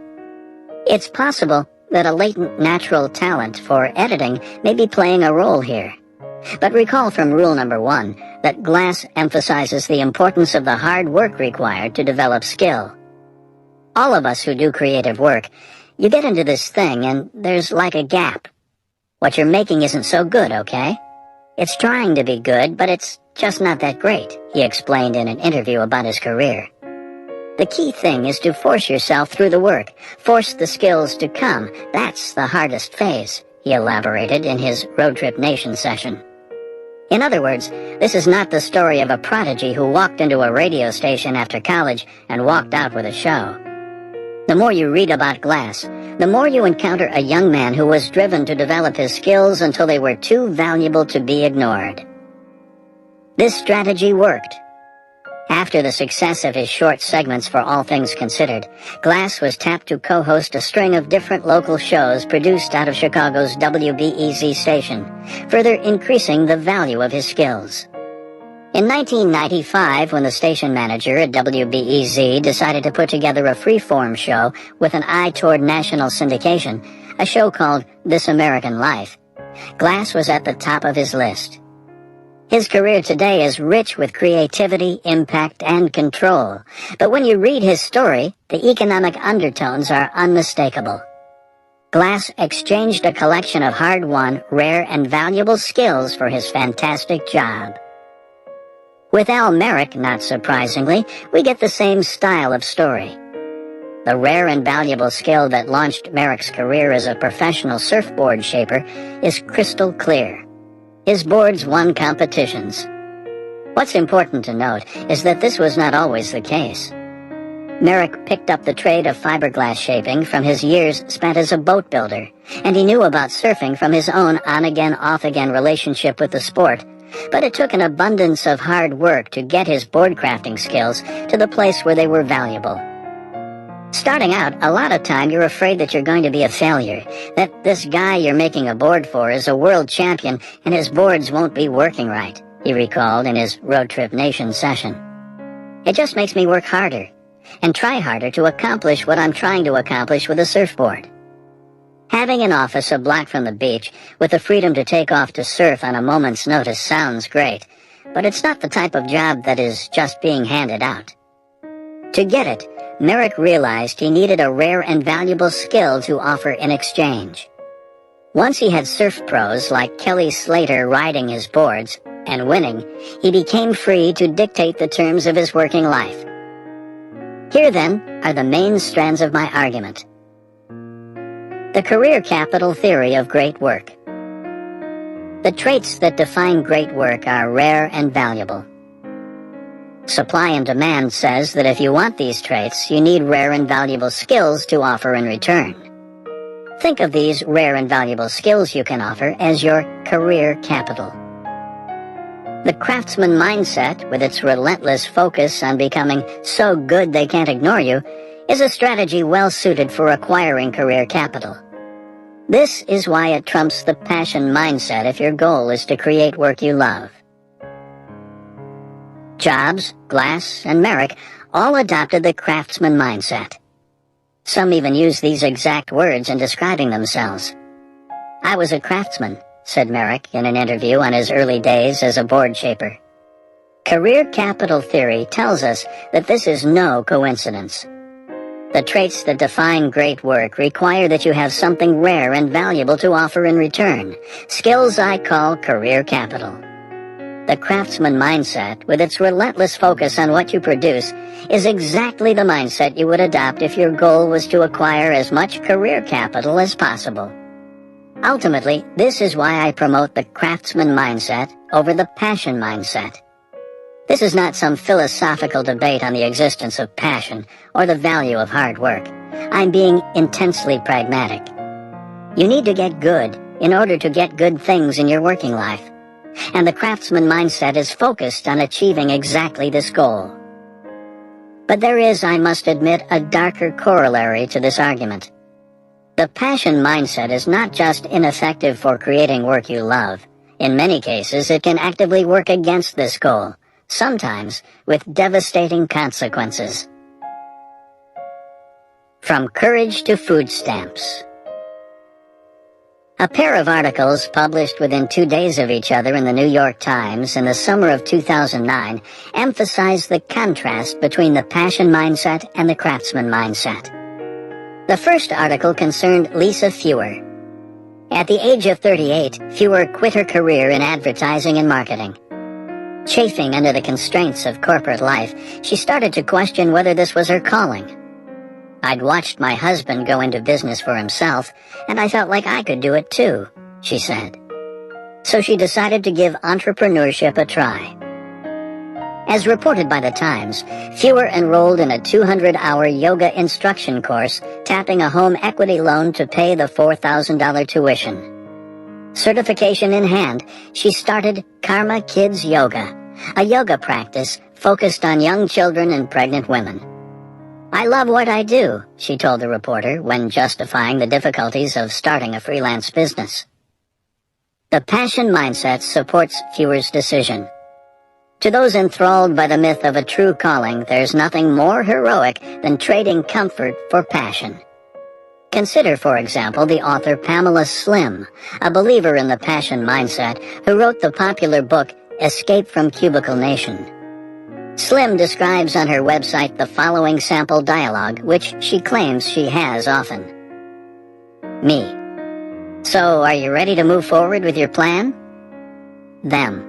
It's possible that a latent natural talent for editing may be playing a role here. But recall from rule number 1 that Glass emphasizes the importance of the hard work required to develop skill. All of us who do creative work, you get into this thing and there's like a gap. What you're making isn't so good, okay? It's trying to be good, but it's just not that great, he explained in an interview about his career. The key thing is to force yourself through the work, force the skills to come. That's the hardest phase, he elaborated in his Road Trip Nation session. In other words, this is not the story of a prodigy who walked into a radio station after college and walked out with a show. The more you read about Glass, the more you encounter a young man who was driven to develop his skills until they were too valuable to be ignored. This strategy worked. After the success of his short segments for All Things Considered, Glass was tapped to co-host a string of different local shows produced out of Chicago's WBEZ station, further increasing the value of his skills. In 1995, when the station manager at WBEZ decided to put together a free-form show with an eye toward national syndication, a show called This American Life, Glass was at the top of his list. His career today is rich with creativity, impact, and control. But when you read his story, the economic undertones are unmistakable. Glass exchanged a collection of hard-won, rare, and valuable skills for his fantastic job. With Al Merrick, not surprisingly, we get the same style of story. The rare and valuable skill that launched Merrick's career as a professional surfboard shaper is crystal clear. His boards won competitions. What's important to note is that this was not always the case. Merrick picked up the trade of fiberglass shaping from his years spent as a boat builder, and he knew about surfing from his own on-again, off-again relationship with the sport, but it took an abundance of hard work to get his board crafting skills to the place where they were valuable. Starting out, a lot of time you're afraid that you're going to be a failure, that this guy you're making a board for is a world champion and his boards won't be working right, he recalled in his Road Trip Nation session. It just makes me work harder and try harder to accomplish what I'm trying to accomplish with a surfboard. Having an office a block from the beach with the freedom to take off to surf on a moment's notice sounds great, but it's not the type of job that is just being handed out. To get it, Merrick realized he needed a rare and valuable skill to offer in exchange. Once he had surf pros like Kelly Slater riding his boards, and winning, he became free to dictate the terms of his working life. Here, then, are the main strands of my argument. The career capital theory of great work. The traits that define great work are rare and valuable. Supply and demand says that if you want these traits, you need rare and valuable skills to offer in return. Think of these rare and valuable skills you can offer as your career capital. The craftsman mindset, with its relentless focus on becoming so good they can't ignore you, is a strategy well suited for acquiring career capital. This is why it trumps the passion mindset if your goal is to create work you love. Jobs, Glass, and Merrick all adopted the craftsman mindset. Some even use these exact words in describing themselves. "I was a craftsman," said Merrick in an interview on his early days as a board shaper. Career capital theory tells us that this is no coincidence. The traits that define great work require that you have something rare and valuable to offer in return, skills I call career capital. The craftsman mindset, with its relentless focus on what you produce, is exactly the mindset you would adopt if your goal was to acquire as much career capital as possible. Ultimately, this is why I promote the craftsman mindset over the passion mindset. This is not some philosophical debate on the existence of passion or the value of hard work. I'm being intensely pragmatic. You need to get good in order to get good things in your working life. And the craftsman mindset is focused on achieving exactly this goal. But there is, I must admit, a darker corollary to this argument. The passion mindset is not just ineffective for creating work you love. In many cases, it can actively work against this goal, sometimes with devastating consequences. From courage to food stamps. A pair of articles published within 2 days of each other in the New York Times in the summer of 2009 emphasized the contrast between the passion mindset and the craftsman mindset. The first article concerned Lisa Fewer. At the age of 38, Fewer quit her career in advertising and marketing. Chafing under the constraints of corporate life, she started to question whether this was her calling. "I'd watched my husband go into business for himself, and I felt like I could do it too," she said. So she decided to give entrepreneurship a try. As reported by the Times, Fewer enrolled in a 200-hour yoga instruction course, tapping a home equity loan to pay the $4,000 tuition. Certification in hand, she started Karma Kids Yoga, a yoga practice focused on young children and pregnant women. "I love what I do," she told the reporter when justifying the difficulties of starting a freelance business. The passion mindset supports Fewer's decision. To those enthralled by the myth of a true calling, there's nothing more heroic than trading comfort for passion. Consider, for example, the author Pamela Slim, a believer in the passion mindset, who wrote the popular book Escape from Cubicle Nation. Slim describes on her website the following sample dialogue, which she claims she has often. Me. "So, are you ready to move forward with your plan?" Them.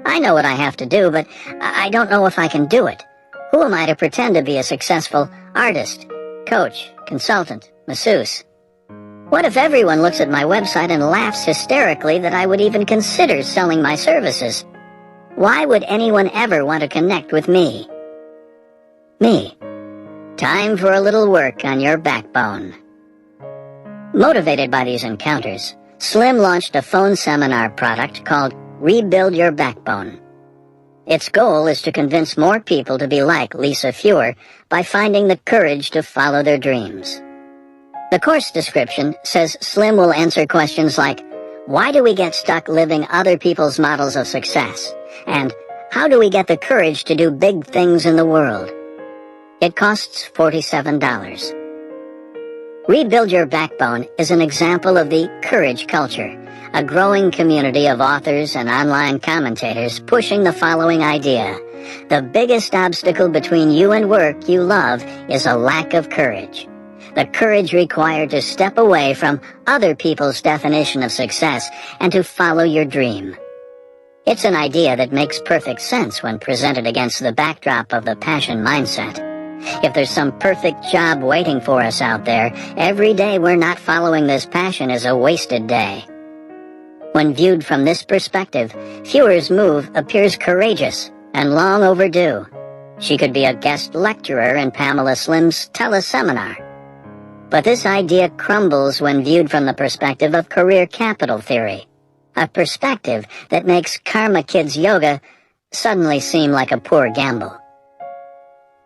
"I know what I have to do, but I don't know if I can do it. Who am I to pretend to be a successful artist, coach, consultant, masseuse? What if everyone looks at my website and laughs hysterically that I would even consider selling my services? Why would anyone ever want to connect with me?" Me. Time for a little work on your backbone. Motivated by these encounters, Slim launched a phone seminar product called Rebuild Your Backbone. Its goal is to convince more people to be like Lisa Fewer by finding the courage to follow their dreams. The course description says Slim will answer questions like, "Why do we get stuck living other people's models of success?" And "How do we get the courage to do big things in the world?" It costs $47. Rebuild Your Backbone is an example of the courage culture, a growing community of authors and online commentators pushing the following idea: the biggest obstacle between you and work you love is a lack of courage. The courage required to step away from other people's definition of success and to follow your dream. It's an idea that makes perfect sense when presented against the backdrop of the passion mindset. If there's some perfect job waiting for us out there, every day we're not following this passion is a wasted day. When viewed from this perspective, Fewer's move appears courageous and long overdue. She could be a guest lecturer in Pamela Slim's teleseminar. But this idea crumbles when viewed from the perspective of career capital theory, a perspective that makes Karma Kid's yoga suddenly seem like a poor gamble.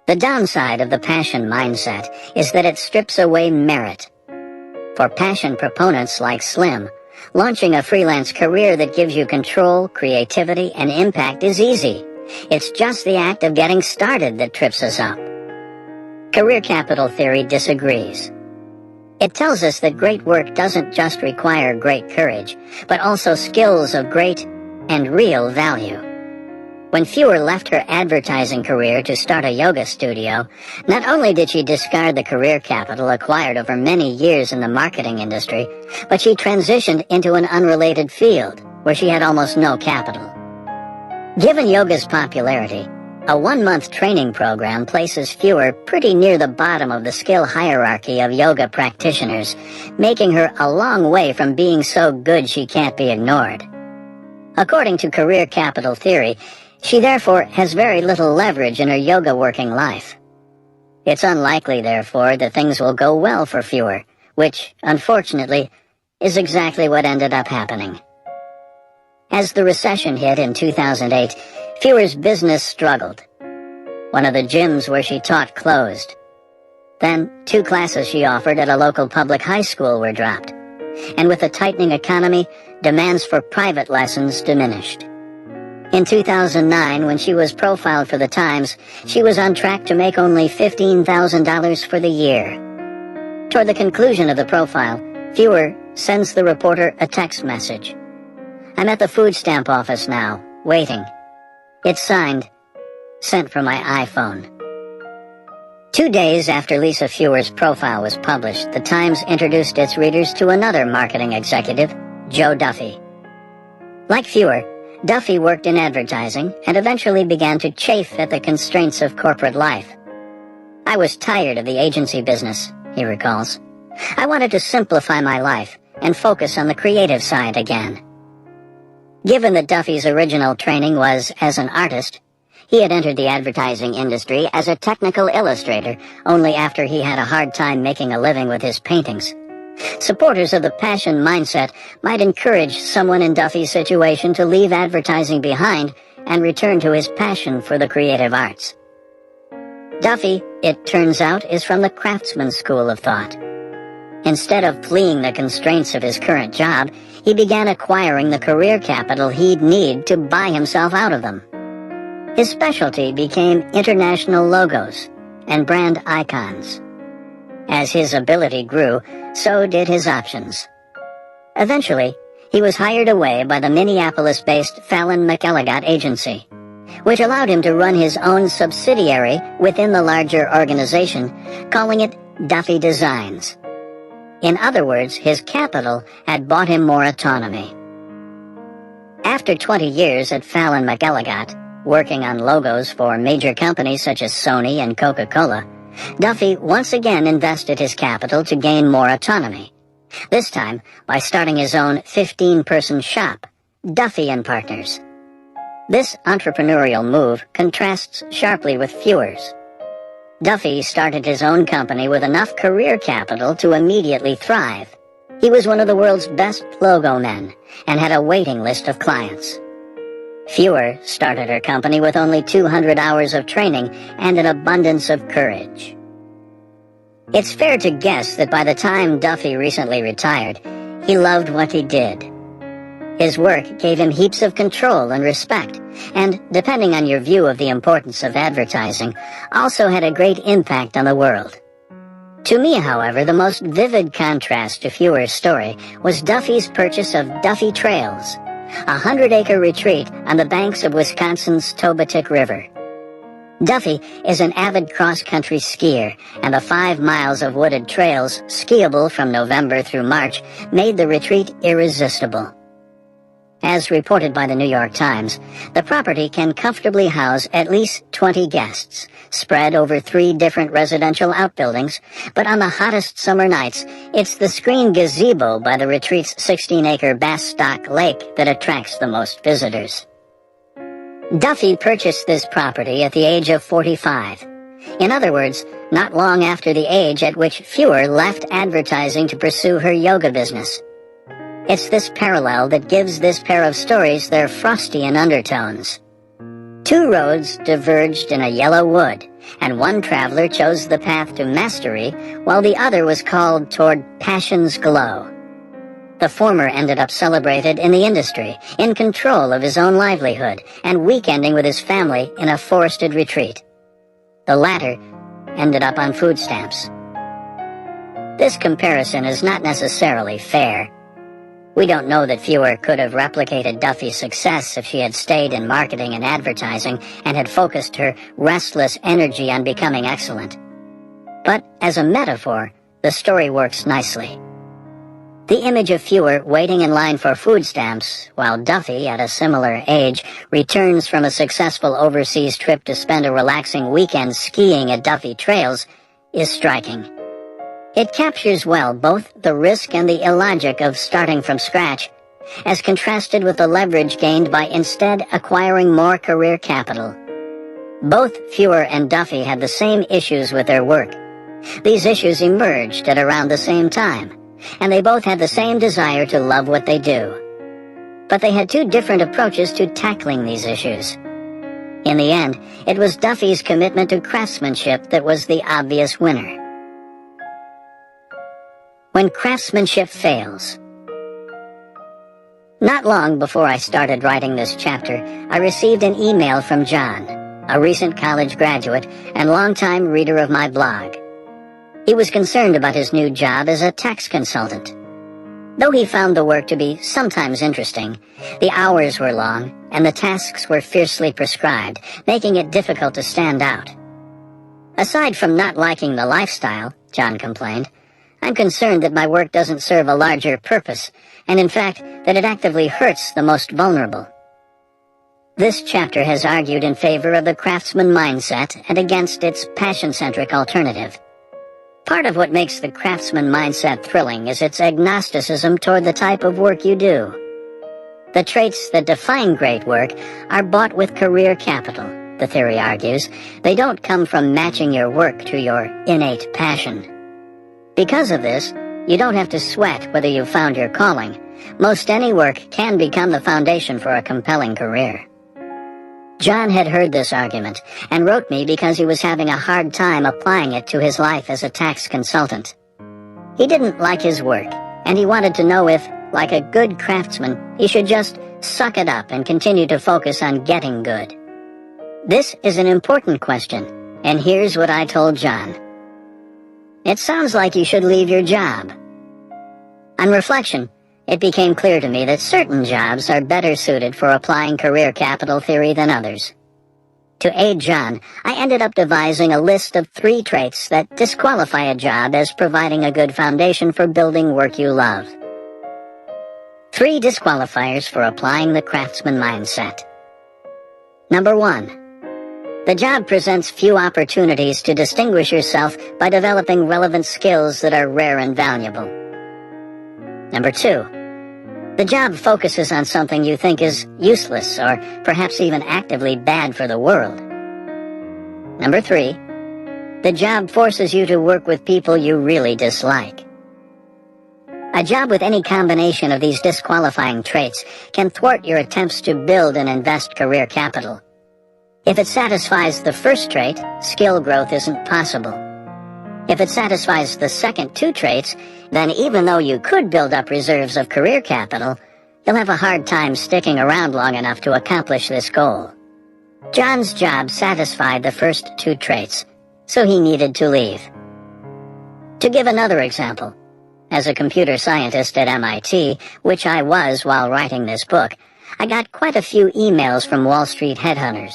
The downside of the passion mindset is that it strips away merit. For passion proponents like Slim, launching a freelance career that gives you control, creativity, and impact is easy. It's just the act of getting started that trips us up. Career capital theory disagrees. It tells us that great work doesn't just require great courage, but also skills of great and real value. When Fewer left her advertising career to start a yoga studio, not only did she discard the career capital acquired over many years in the marketing industry, but she transitioned into an unrelated field where she had almost no capital. Given yoga's popularity, a 1-month training program places Fewer pretty near the bottom of the skill hierarchy of yoga practitioners, making her a long way from being so good she can't be ignored. According to career capital theory, she therefore has very little leverage in her yoga working life. It's unlikely, therefore, that things will go well for Fewer, which, unfortunately, is exactly what ended up happening. As the recession hit in 2008, Fewer's business struggled. One of the gyms where she taught closed. Then, 2 classes she offered at a local public high school were dropped. And with a tightening economy, demands for private lessons diminished. In 2009, when she was profiled for the Times, she was on track to make only $15,000 for the year. Toward the conclusion of the profile, Fewer sends the reporter a text message. "I'm at the food stamp office now, waiting. It's signed, sent from my iPhone." 2 days after Lisa Fewer's profile was published, the Times introduced its readers to another marketing executive, Joe Duffy. Like Fewer, Duffy worked in advertising and eventually began to chafe at the constraints of corporate life. "I was tired of the agency business," he recalls. "I wanted to simplify my life and focus on the creative side again." Given that Duffy's original training was as an artist, he had entered the advertising industry as a technical illustrator only after he had a hard time making a living with his paintings. Supporters of the passion mindset might encourage someone in Duffy's situation to leave advertising behind and return to his passion for the creative arts. Duffy, it turns out, is from the craftsman school of thought. Instead of fleeing the constraints of his current job, he began acquiring the career capital he'd need to buy himself out of them. His specialty became international logos and brand icons. As his ability grew, so did his options. Eventually, he was hired away by the Minneapolis-based Fallon McElligott agency, which allowed him to run his own subsidiary within the larger organization, calling it Duffy Designs. In other words, his capital had bought him more autonomy. After 20 years at Fallon McElligott, working on logos for major companies such as Sony and Coca-Cola, Duffy once again invested his capital to gain more autonomy, this time by starting his own 15-person shop, Duffy & Partners. This entrepreneurial move contrasts sharply with Fewer's. Duffy started his own company with enough career capital to immediately thrive. He was one of the world's best logo men and had a waiting list of clients. Fewer started her company with only 200 hours of training and an abundance of courage. It's fair to guess that by the time Duffy recently retired, he loved what he did. His work gave him heaps of control and respect, and, depending on your view of the importance of advertising, also had a great impact on the world. To me, however, the most vivid contrast to Fewer's story was Duffy's purchase of Duffy Trails, a 100-acre retreat on the banks of Wisconsin's Tobatic River. Duffy is an avid cross-country skier, and the 5 miles of wooded trails, skiable from November through March, made the retreat irresistible. As reported by the New York Times, the property can comfortably house at least 20 guests, spread over 3 different residential outbuildings, but on the hottest summer nights, it's the screen gazebo by the retreat's 16-acre Bass Stock Lake that attracts the most visitors. Duffy purchased this property at the age of 45. In other words, not long after the age at which Fewer left advertising to pursue her yoga business. It's this parallel that gives this pair of stories their Frostian undertones. 2 roads diverged in a yellow wood, and one traveler chose the path to mastery, while the other was called toward passion's glow. The former ended up celebrated in the industry, in control of his own livelihood, and weekending with his family in a forested retreat. The latter ended up on food stamps. This comparison is not necessarily fair. We don't know that Fewer could have replicated Duffy's success if she had stayed in marketing and advertising and had focused her restless energy on becoming excellent. But as a metaphor, the story works nicely. The image of Fewer waiting in line for food stamps, while Duffy, at a similar age, returns from a successful overseas trip to spend a relaxing weekend skiing at Duffy Trails, is striking. It captures well both the risk and the illogic of starting from scratch, as contrasted with the leverage gained by instead acquiring more career capital. Both Fewer and Duffy had the same issues with their work. These issues emerged at around the same time, and they both had the same desire to love what they do. But they had 2 different approaches to tackling these issues. In the end, it was Duffy's commitment to craftsmanship that was the obvious winner. When craftsmanship fails. Not long before I started writing this chapter, I received an email from John, a recent college graduate and longtime reader of my blog. He was concerned about his new job as a tax consultant. Though he found the work to be sometimes interesting, the hours were long and the tasks were fiercely prescribed, making it difficult to stand out. Aside from not liking the lifestyle, John complained, I'm concerned that my work doesn't serve a larger purpose, and in fact, that it actively hurts the most vulnerable. This chapter has argued in favor of the craftsman mindset and against its passion-centric alternative. Part of what makes the craftsman mindset thrilling is its agnosticism toward the type of work you do. The traits that define great work are bought with career capital, the theory argues. They don't come from matching your work to your innate passion. Because of this, you don't have to sweat whether you've found your calling. Most any work can become the foundation for a compelling career. John had heard this argument and wrote me because he was having a hard time applying it to his life as a tax consultant. He didn't like his work, and he wanted to know if, like a good craftsman, he should just suck it up and continue to focus on getting good. This is an important question, and here's what I told John. It sounds like you should leave your job. On reflection, it became clear to me that certain jobs are better suited for applying career capital theory than others. To aid John, I ended up devising a list of 3 traits that disqualify a job as providing a good foundation for building work you love. 3 disqualifiers for applying the craftsman mindset. Number 1. The job presents few opportunities to distinguish yourself by developing relevant skills that are rare and valuable. Number 2. The job focuses on something you think is useless or perhaps even actively bad for the world. Number 3. The job forces you to work with people you really dislike. A job with any combination of these disqualifying traits can thwart your attempts to build and invest career capital. If it satisfies the first trait, skill growth isn't possible. If it satisfies the second 2 traits, then even though you could build up reserves of career capital, you'll have a hard time sticking around long enough to accomplish this goal. John's job satisfied the first 2 traits, so he needed to leave. To give another example, as a computer scientist at MIT, which I was while writing this book, I got quite a few emails from Wall Street headhunters.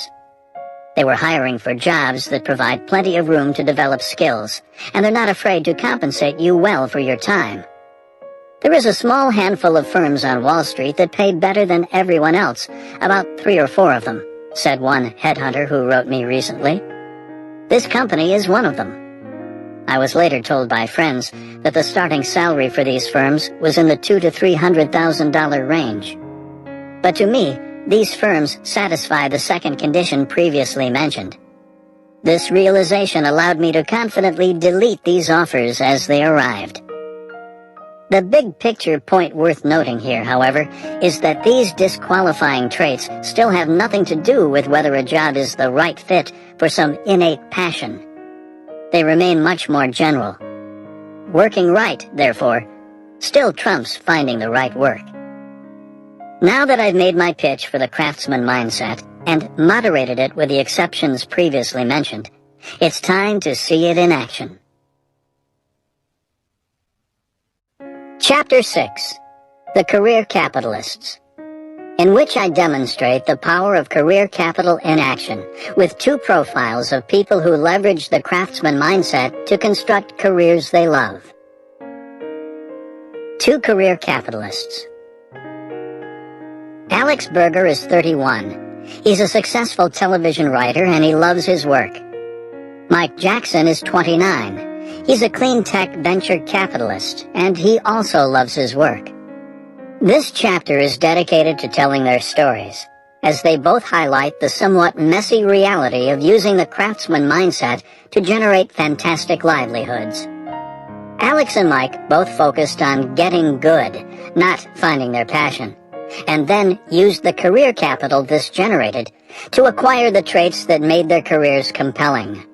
They were hiring for jobs that provide plenty of room to develop skills, and they're not afraid to compensate you well for your time. The is a small handful of firms on Wall Street that pay better than everyone else, about 3 or 4 of them, said one headhunter who wrote me recently. This company is one of them. I was later told by friends that the starting salary for these firms was in the $200,000 to $300,000 range. But to me, these firms satisfy the second condition previously mentioned. This realization allowed me to confidently delete these offers as they arrived. The big picture point worth noting here, however, is that these disqualifying traits still have nothing to do with whether a job is the right fit for some innate passion. They remain much more general. Working right, therefore, still trumps finding the right work. Now that I've made my pitch for the craftsman mindset and moderated it with the exceptions previously mentioned, it's time to see it in action. Chapter 6. The Career Capitalists, in which I demonstrate the power of career capital in action with 2 profiles of people who leverage the craftsman mindset to construct careers they love. 2 career capitalists. Alex Berger is 31. He's a successful television writer and he loves his work. Mike Jackson is 29. He's a clean tech venture capitalist and he also loves his work. This chapter is dedicated to telling their stories, as they both highlight the somewhat messy reality of using the craftsman mindset to generate fantastic livelihoods. Alex and Mike both focused on getting good, not finding their passion, and then used the career capital this generated to acquire the traits that made their careers compelling.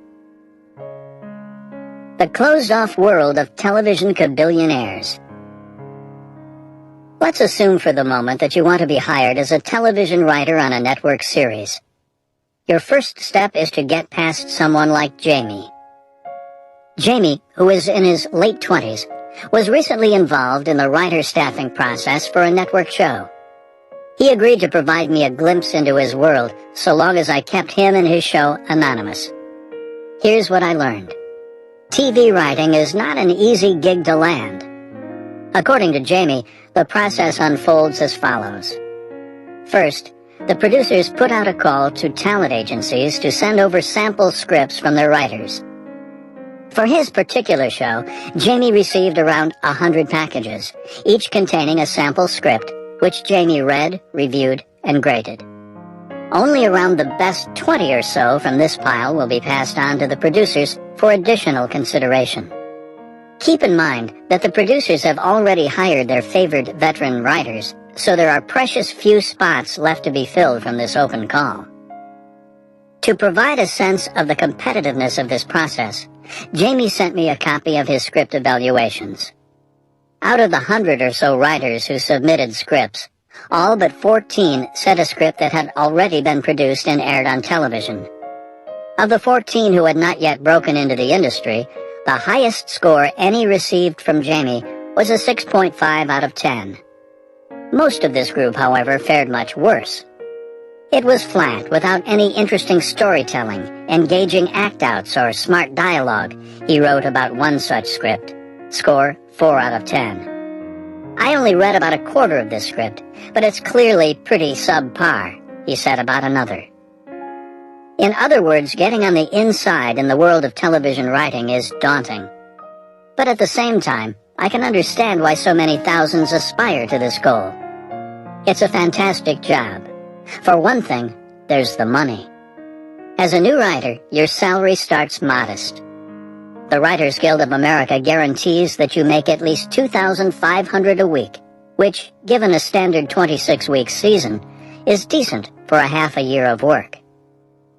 The closed-off world of television kabillionaires. Let's assume for the moment that you want to be hired as a television writer on a network series. Your first step is to get past someone like Jamie. Jamie, who is in his late 20s, was recently involved in the writer staffing process for a network show. He agreed to provide me a glimpse into his world so long as I kept him and his show anonymous. Here's what I learned. TV writing is not an easy gig to land. According to Jamie, the process unfolds as follows. First, the producers put out a call to talent agencies to send over sample scripts from their writers. For his particular show, Jamie received around 100 packages, each containing a sample script, which Jamie read, reviewed, and graded. Only around the best 20 or so from this pile will be passed on to the producers for additional consideration. Keep in mind that the producers have already hired their favored veteran writers, so there are precious few spots left to be filled from this open call. To provide a sense of the competitiveness of this process, Jamie sent me a copy of his script evaluations. Out of the 100 or so writers who submitted scripts, all but 14 sent a script that had already been produced and aired on television. Of the 14 who had not yet broken into the industry, the highest score any received from Jamie was a 6.5 out of 10. Most of this group, however, fared much worse. It was flat, without any interesting storytelling, engaging act-outs, or smart dialogue, he wrote about one such script. Score, 4 out of 10. I only read about a quarter of this script, but it's clearly pretty subpar, he said about another. In other words, getting on the inside in the world of television writing is daunting. But at the same time, I can understand why so many thousands aspire to this goal. It's a fantastic job. For one thing, there's the money. As a new writer, your salary starts modest. The Writers Guild of America guarantees that you make at least $2,500 a week, which, given a standard 26-week season, is decent for a half a year of work.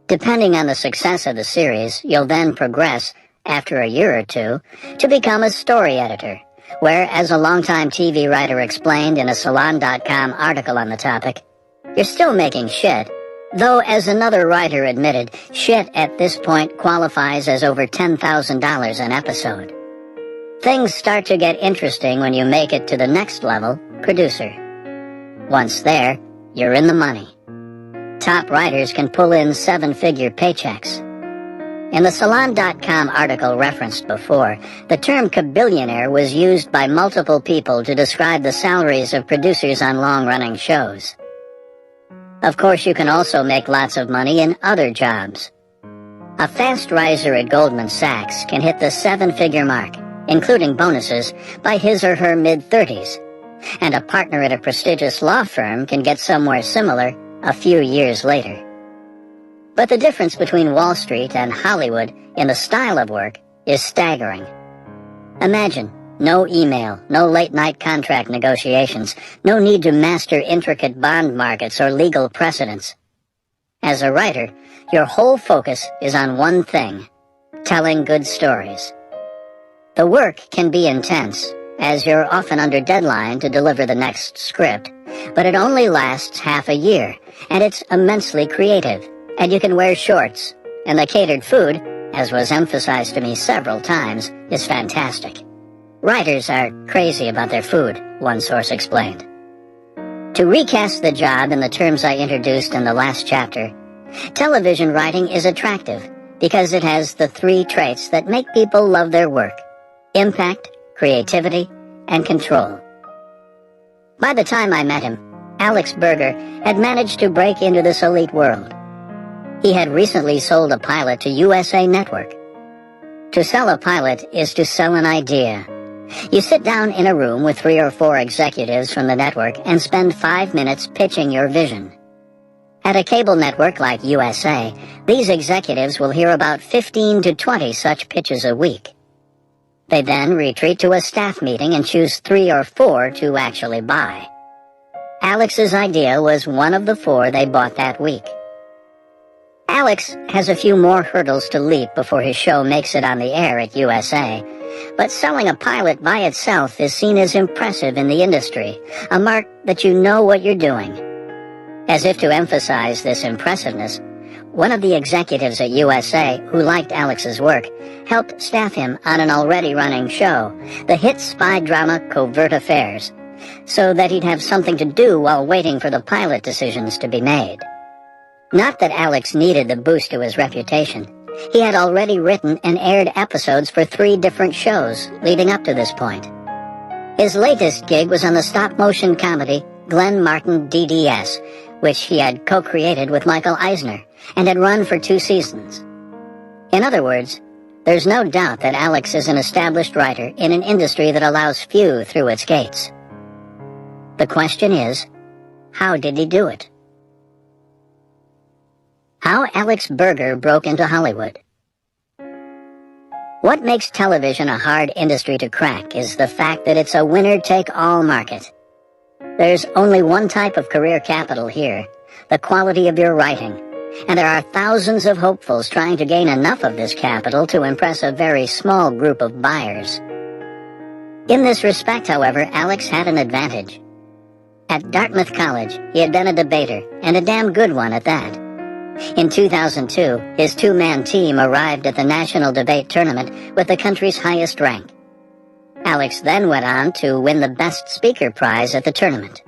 Depending on the success of the series, you'll then progress, after a year or two, to become a story editor, where, as a longtime TV writer explained in a Salon.com article on the topic, you're still making shit, though, as another writer admitted, shit at this point qualifies as over $10,000 an episode. Things start to get interesting when you make it to the next level, producer. Once there, you're in the money. Top writers can pull in 7-figure paychecks. In the Salon.com article referenced before, the term kabillionaire was used by multiple people to describe the salaries of producers on long-running shows. Of course, you can also make lots of money in other jobs. A fast riser at Goldman Sachs can hit the 7-figure mark, including bonuses, by his or her mid-30s. And a partner at a prestigious law firm can get somewhere similar a few years later. But the difference between Wall Street and Hollywood in the style of work is staggering. Imagine, no email, no late-night contract negotiations, no need to master intricate bond markets or legal precedents. As a writer, your whole focus is on one thing: telling good stories. The work can be intense, as you're often under deadline to deliver the next script, but it only lasts half a year, and it's immensely creative, and you can wear shorts, and the catered food, as was emphasized to me several times, is fantastic. Writers are crazy about their food, one source explained. To recast the job in the terms I introduced in the last chapter, television writing is attractive because it has the 3 traits that make people love their work: impact, creativity, and control. By the time I met him, Alex Berger had managed to break into this elite world. He had recently sold a pilot to USA Network. To sell a pilot is to sell an idea. You sit down in a room with 3 or 4 executives from the network and spend 5 minutes pitching your vision. At a cable network like USA, these executives will hear about 15 to 20 such pitches a week. They then retreat to a staff meeting and choose 3 or 4 to actually buy. Alex's idea was one of the 4 they bought that week. Alex has a few more hurdles to leap before his show makes it on the air at USA, but selling a pilot by itself is seen as impressive in the industry, a mark that you know what you're doing. As if to emphasize this impressiveness, one of the executives at USA who liked Alex's work helped staff him on an already running show, the hit spy drama Covert Affairs, so that he'd have something to do while waiting for the pilot decisions to be made. Not that Alex needed the boost to his reputation. He had already written and aired episodes for 3 different shows leading up to this point. His latest gig was on the stop-motion comedy Glenn Martin DDS, which he had co-created with Michael Eisner and had run for 2 seasons. In other words, there's no doubt that Alex is an established writer in an industry that allows few through its gates. The question is, how did he do it? How Alex Berger broke into Hollywood. What makes television a hard industry to crack is the fact that it's a winner-take-all market. There's only one type of career capital here, the quality of your writing, and there are thousands of hopefuls trying to gain enough of this capital to impress a very small group of buyers. In this respect, however, Alex had an advantage. At Dartmouth College, he had been a debater, and a damn good one at that. In 2002, his 2-man team arrived at the national debate tournament with the country's highest rank. Alex then went on to win the Best Speaker prize at the tournament.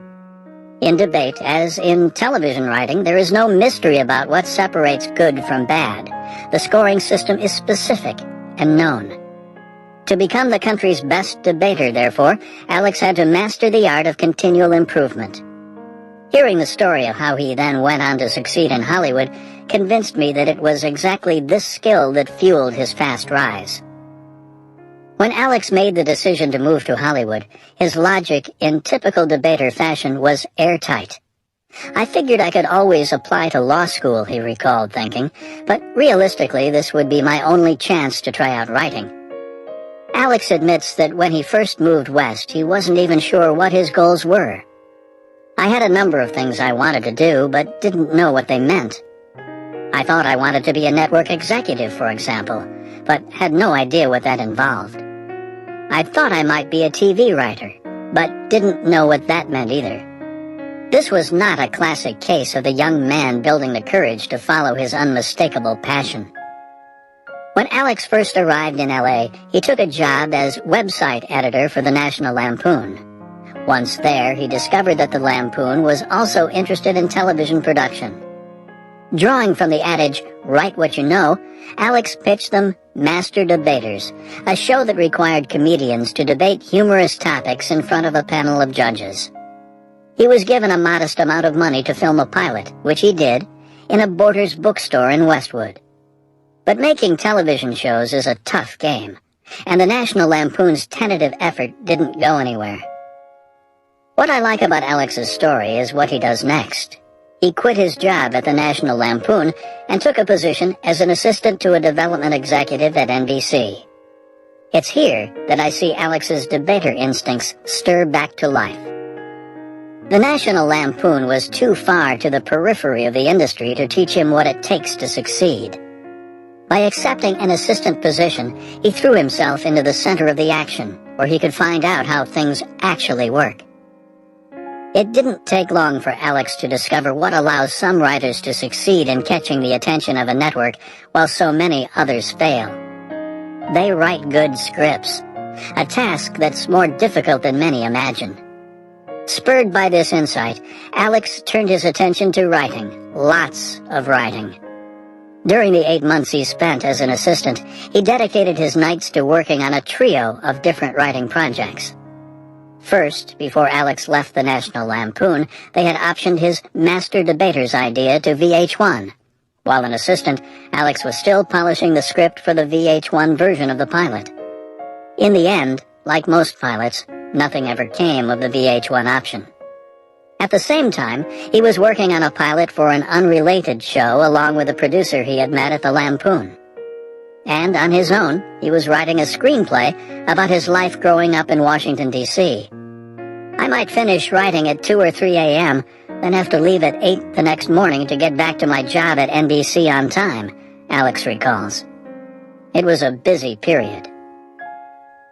In debate, as in television writing, there is no mystery about what separates good from bad. The scoring system is specific and known. To become the country's best debater, therefore, Alex had to master the art of continual improvement. Hearing the story of how he then went on to succeed in Hollywood convinced me that it was exactly this skill that fueled his fast rise. When Alex made the decision to move to Hollywood, his logic, in typical debater fashion, was airtight. I figured I could always apply to law school, he recalled thinking, but realistically this would be my only chance to try out writing. Alex admits that when he first moved west, he wasn't even sure what his goals were. I had a number of things I wanted to do, but didn't know what they meant. I thought I wanted to be a network executive, for example, but had no idea what that involved. I thought I might be a TV writer, but didn't know what that meant either. This was not a classic case of the young man building the courage to follow his unmistakable passion. When Alex first arrived in LA, he took a job as website editor for the National Lampoon. Once there, he discovered that the Lampoon was also interested in television production. Drawing from the adage, write what you know, Alex pitched them Master Debaters, a show that required comedians to debate humorous topics in front of a panel of judges. He was given a modest amount of money to film a pilot, which he did, in a Borders bookstore in Westwood. But making television shows is a tough game, and the National Lampoon's tentative effort didn't go anywhere. What I like about Alex's story is what he does next. He quit his job at the National Lampoon and took a position as an assistant to a development executive at NBC. It's here that I see Alex's debater instincts stir back to life. The National Lampoon was too far to the periphery of the industry to teach him what it takes to succeed. By accepting an assistant position, he threw himself into the center of the action, where he could find out how things actually work. It didn't take long for Alex to discover what allows some writers to succeed in catching the attention of a network while so many others fail. They write good scripts, a task that's more difficult than many imagine. Spurred by this insight, Alex turned his attention to writing, lots of writing. During the 8 months he spent as an assistant, he dedicated his nights to working on a trio of different writing projects. First, before Alex left the National Lampoon, they had optioned his Master Debaters idea to VH1. While an assistant, Alex was still polishing the script for the VH1 version of the pilot. In the end, like most pilots, nothing ever came of the VH1 option. At the same time, he was working on a pilot for an unrelated show along with a producer he had met at the Lampoon. And on his own, he was writing a screenplay about his life growing up in Washington, D.C. I might finish writing at 2 or 3 a.m., then have to leave at 8 the next morning to get back to my job at NBC on time, Alex recalls. It was a busy period.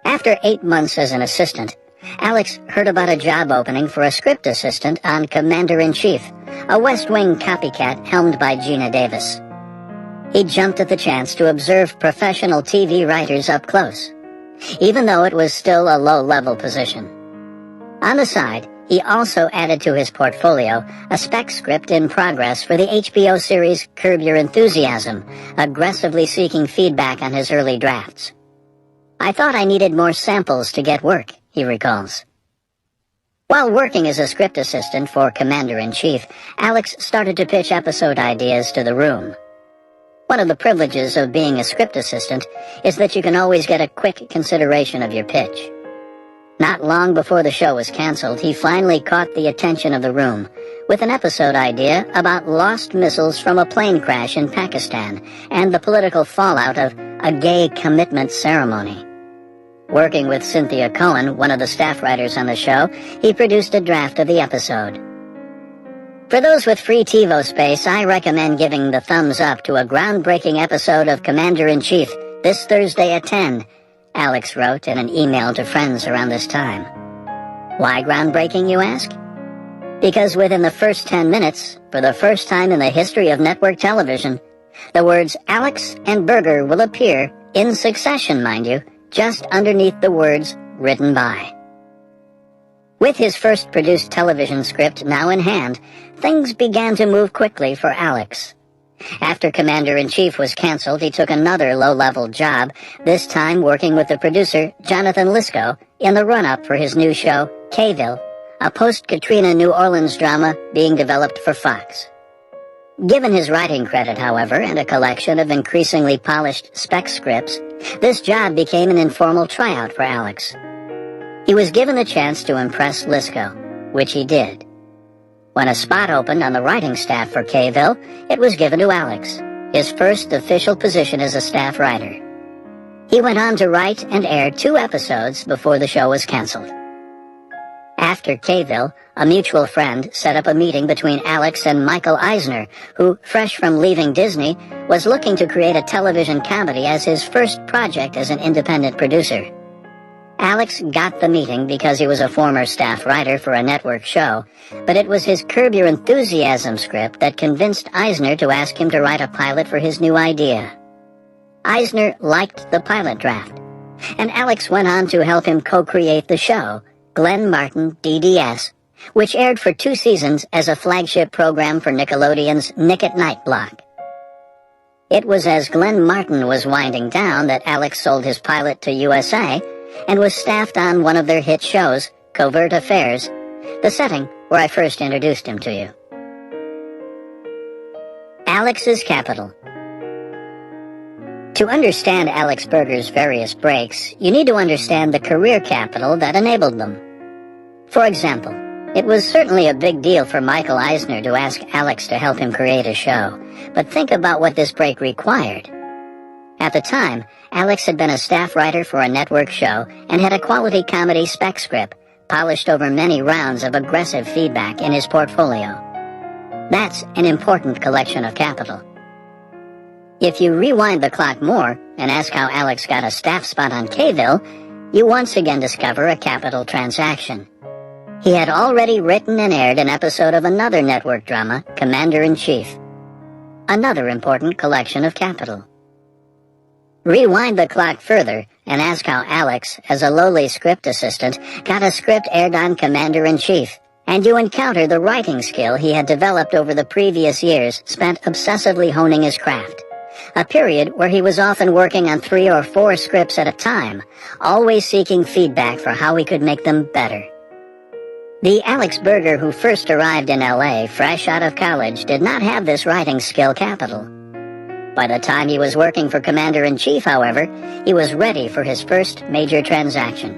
After 8 months as an assistant, Alex heard about a job opening for a script assistant on Commander-in-Chief, a West Wing copycat helmed by Gina Davis. He jumped at the chance to observe professional TV writers up close, even though it was still a low-level position. On the side, he also added to his portfolio a spec script in progress for the HBO series Curb Your Enthusiasm, aggressively seeking feedback on his early drafts. I thought I needed more samples to get work, he recalls. While working as a script assistant for Commander-in-Chief, Alex started to pitch episode ideas to the room. One of the privileges of being a script assistant is that you can always get a quick consideration of your pitch. Not long before the show was canceled, he finally caught the attention of the room with an episode idea about lost missiles from a plane crash in Pakistan and the political fallout of a gay commitment ceremony. Working with Cynthia Cohen, one of the staff writers on the show, he produced a draft of the episode. For those with free TiVo space, I recommend giving the thumbs up to a groundbreaking episode of Commander-in-Chief this Thursday at 10, Alex wrote in an email to friends around this time. Why groundbreaking, you ask? Because within the first 10 minutes, for the first time in the history of network television, the words Alex and Burger will appear, in succession, mind you, just underneath the words written by. With his first produced television script now in hand, things began to move quickly for Alex. After Commander-in-Chief was canceled, he took another low-level job, this time working with the producer, Jonathan Lisco, in the run-up for his new show, K-ville, a post-Katrina New Orleans drama being developed for Fox. Given his writing credit, however, and a collection of increasingly polished spec scripts, this job became an informal tryout for Alex. He was given the chance to impress Lisco, which he did. When a spot opened on the writing staff for K-ville, it was given to Alex, his first official position as a staff writer. He went on to write and air 2 episodes before the show was canceled. After K-ville, a mutual friend set up a meeting between Alex and Michael Eisner, who, fresh from leaving Disney, was looking to create a television comedy as his first project as an independent producer. Alex got the meeting because he was a former staff writer for a network show, but it was his Curb Your Enthusiasm script that convinced Eisner to ask him to write a pilot for his new idea. Eisner liked the pilot draft, and Alex went on to help him co-create the show, Glenn Martin, DDS, which aired for 2 seasons as a flagship program for Nickelodeon's Nick at Night block. It was as Glenn Martin was winding down that Alex sold his pilot to USA and was staffed on one of their hit shows, Covert Affairs, the setting where I first introduced him to you. Alex's Capital. To understand Alex Berger's various breaks, you need to understand the career capital that enabled them. For example, it was certainly a big deal for Michael Eisner to ask Alex to help him create a show, but think about what this break required. At the time, Alex had been a staff writer for a network show and had a quality comedy spec script polished over many rounds of aggressive feedback in his portfolio. That's an important collection of capital. If you rewind the clock more and ask how Alex got a staff spot on K-ville, you once again discover a capital transaction. He had already written and aired an episode of another network drama, Commander-in-Chief. Another important collection of capital. Rewind the clock further and ask how Alex, as a lowly script assistant, got a script aired on Commander-in-Chief, and you encounter the writing skill he had developed over the previous years spent obsessively honing his craft. A period where he was often working on 3 or 4 scripts at a time, always seeking feedback for how he could make them better. The Alex Berger who first arrived in LA fresh out of college did not have this writing skill capital. By the time he was working for Commander-in-Chief, however, he was ready for his first major transaction.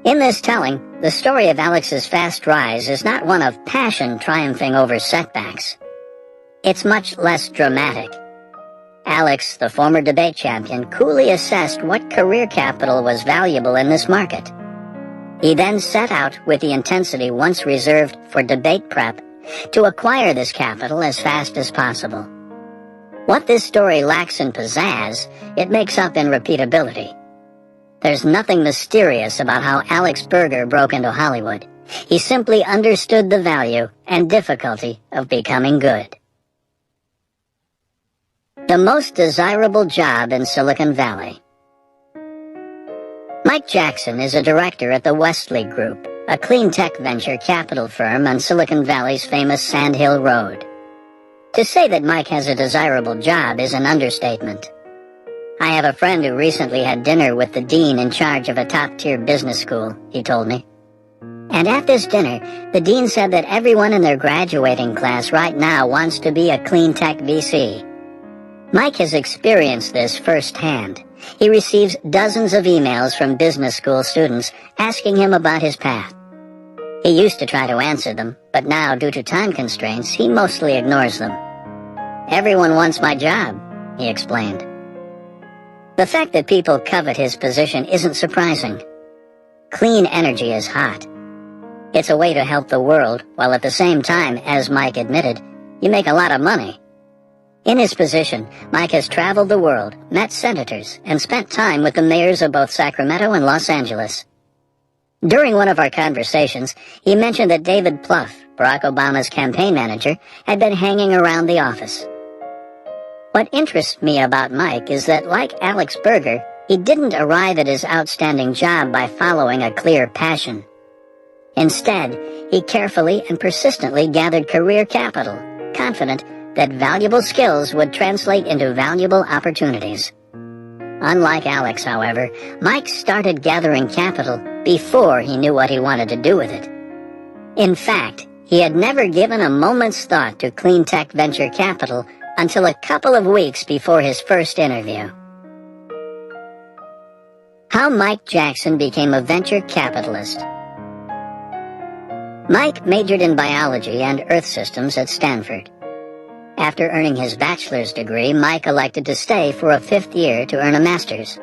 In this telling, the story of Alex's fast rise is not one of passion triumphing over setbacks. It's much less dramatic. Alex, the former debate champion, coolly assessed what career capital was valuable in this market. He then set out with the intensity once reserved for debate prep to acquire this capital as fast as possible. What this story lacks in pizzazz, it makes up in repeatability. There's nothing mysterious about how Alex Berger broke into Hollywood. He simply understood the value and difficulty of becoming good. The most desirable job in Silicon Valley. Mike Jackson is a director at the Westlake Group, a clean tech venture capital firm on Silicon Valley's famous Sand Hill Road. To say that Mike has a desirable job is an understatement. I have a friend who recently had dinner with the dean in charge of a top-tier business school, he told me. And at this dinner, the dean said that everyone in their graduating class right now wants to be a clean tech VC. Mike has experienced this firsthand. He receives dozens of emails from business school students asking him about his path. He used to try to answer them, but now, due to time constraints, he mostly ignores them. Everyone wants my job, he explained. The fact that people covet his position isn't surprising. Clean energy is hot. It's a way to help the world, while at the same time, as Mike admitted, you make a lot of money. In his position, Mike has traveled the world, met senators, and spent time with the mayors of both Sacramento and Los Angeles. During one of our conversations, he mentioned that David Plouffe, Barack Obama's campaign manager, had been hanging around the office. What interests me about Mike is that, like Alex Berger, he didn't arrive at his outstanding job by following a clear passion. Instead, he carefully and persistently gathered career capital, confident that valuable skills would translate into valuable opportunities. Unlike Alex, however, Mike started gathering capital before he knew what he wanted to do with it. In fact, he had never given a moment's thought to clean tech venture capital until a couple of weeks before his first interview. How Mike Jackson became a venture capitalist. Mike majored in biology and earth systems at Stanford. After earning his bachelor's degree, Mike elected to stay for a 5th year to earn a master's.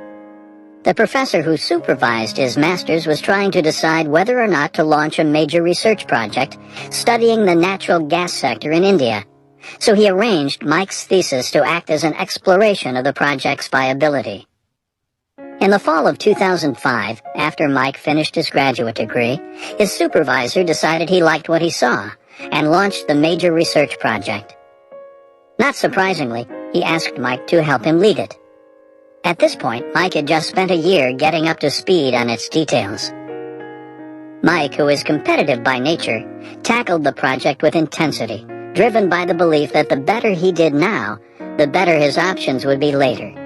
The professor who supervised his master's was trying to decide whether or not to launch a major research project studying the natural gas sector in India, so he arranged Mike's thesis to act as an exploration of the project's viability. In the fall of 2005, after Mike finished his graduate degree, his supervisor decided he liked what he saw and launched the major research project. Not surprisingly, he asked Mike to help him lead it. At this point, Mike had just spent a year getting up to speed on its details. Mike, who is competitive by nature, tackled the project with intensity, driven by the belief that the better he did now, the better his options would be later.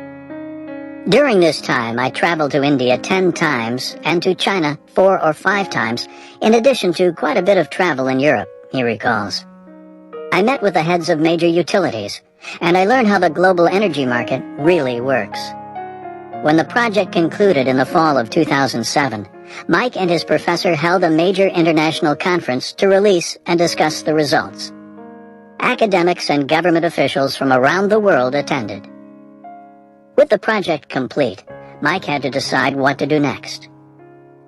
During this time, I traveled to India 10 times and to China 4 or 5 times, in addition to quite a bit of travel in Europe, he recalls. I met with the heads of major utilities, and I learned how the global energy market really works. When the project concluded in the fall of 2007, Mike and his professor held a major international conference to release and discuss the results. Academics and government officials from around the world attended. With the project complete, Mike had to decide what to do next.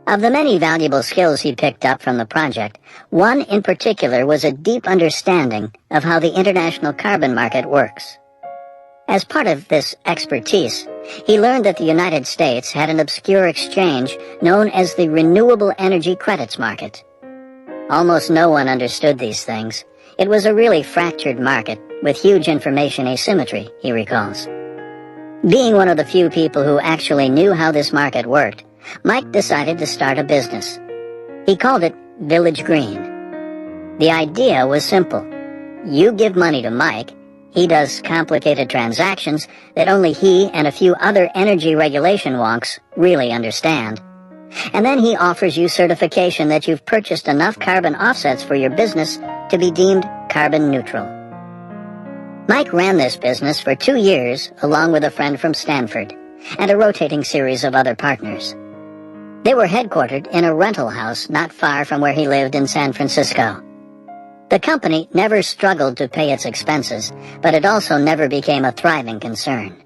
Of the many valuable skills he picked up from the project, one in particular was a deep understanding of how the international carbon market works. As part of this expertise, he learned that the United States had an obscure exchange known as the Renewable Energy Credits Market. Almost no one understood these things. It was a really fractured market with huge information asymmetry, he recalls. Being one of the few people who actually knew how this market worked, Mike decided to start a business. He called it Village Green. The idea was simple. You give money to Mike, he does complicated transactions that only he and a few other energy regulation wonks really understand. And then he offers you certification that you've purchased enough carbon offsets for your business to be deemed carbon neutral. Mike ran this business for 2 years along with a friend from Stanford and a rotating series of other partners. They were headquartered in a rental house not far from where he lived in San Francisco. The company never struggled to pay its expenses, but it also never became a thriving concern.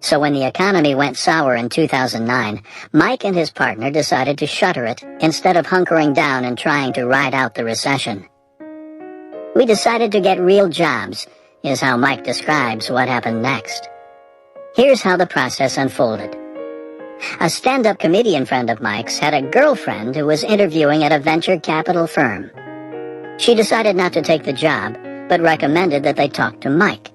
So when the economy went sour in 2009, Mike and his partner decided to shutter it instead of hunkering down and trying to ride out the recession. We decided to get real jobs, is how Mike describes what happened next. Here's how the process unfolded. A stand-up comedian friend of Mike's had a girlfriend who was interviewing at a venture capital firm. She decided not to take the job, but recommended that they talk to Mike.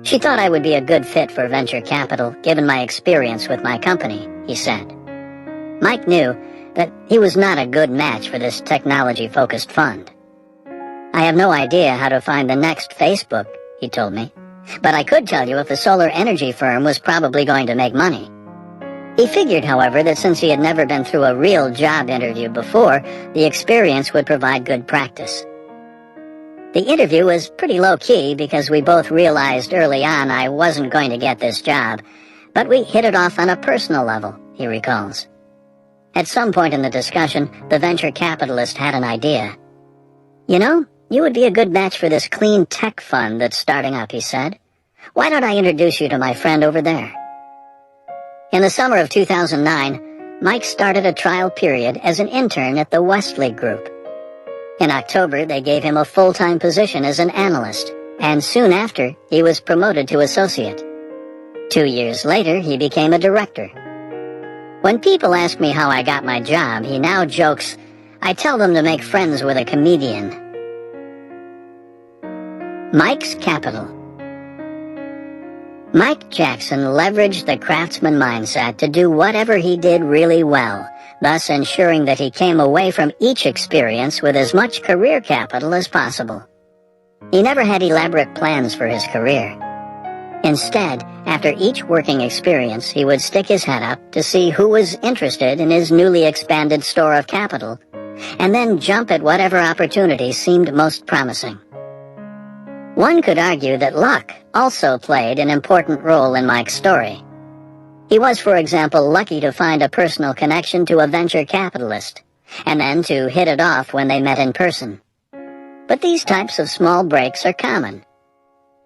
She thought I would be a good fit for venture capital, given my experience with my company, he said. Mike knew that he was not a good match for this technology-focused fund. I have no idea how to find the next Facebook, he told me, but I could tell you if the solar energy firm was probably going to make money. He figured, however, that since he had never been through a real job interview before, the experience would provide good practice. The interview was pretty low-key because we both realized early on I wasn't going to get this job, but we hit it off on a personal level, he recalls. At some point in the discussion, the venture capitalist had an idea. You know, you would be a good match for this clean tech fund that's starting up, he said. Why don't I introduce you to my friend over there? In the summer of 2009, Mike started a trial period as an intern at the Westlake Group. In October, they gave him a full-time position as an analyst, and soon after, he was promoted to associate. 2 years later, he became a director. When people ask me how I got my job, he now jokes, I tell them to make friends with a comedian. Mike's Capital. Mike Jackson leveraged the craftsman mindset to do whatever he did really well, thus ensuring that he came away from each experience with as much career capital as possible. He never had elaborate plans for his career. Instead, after each working experience, he would stick his head up to see who was interested in his newly expanded store of capital, and then jump at whatever opportunity seemed most promising. One could argue that luck also played an important role in Mike's story. He was, for example, lucky to find a personal connection to a venture capitalist, and then to hit it off when they met in person. But these types of small breaks are common.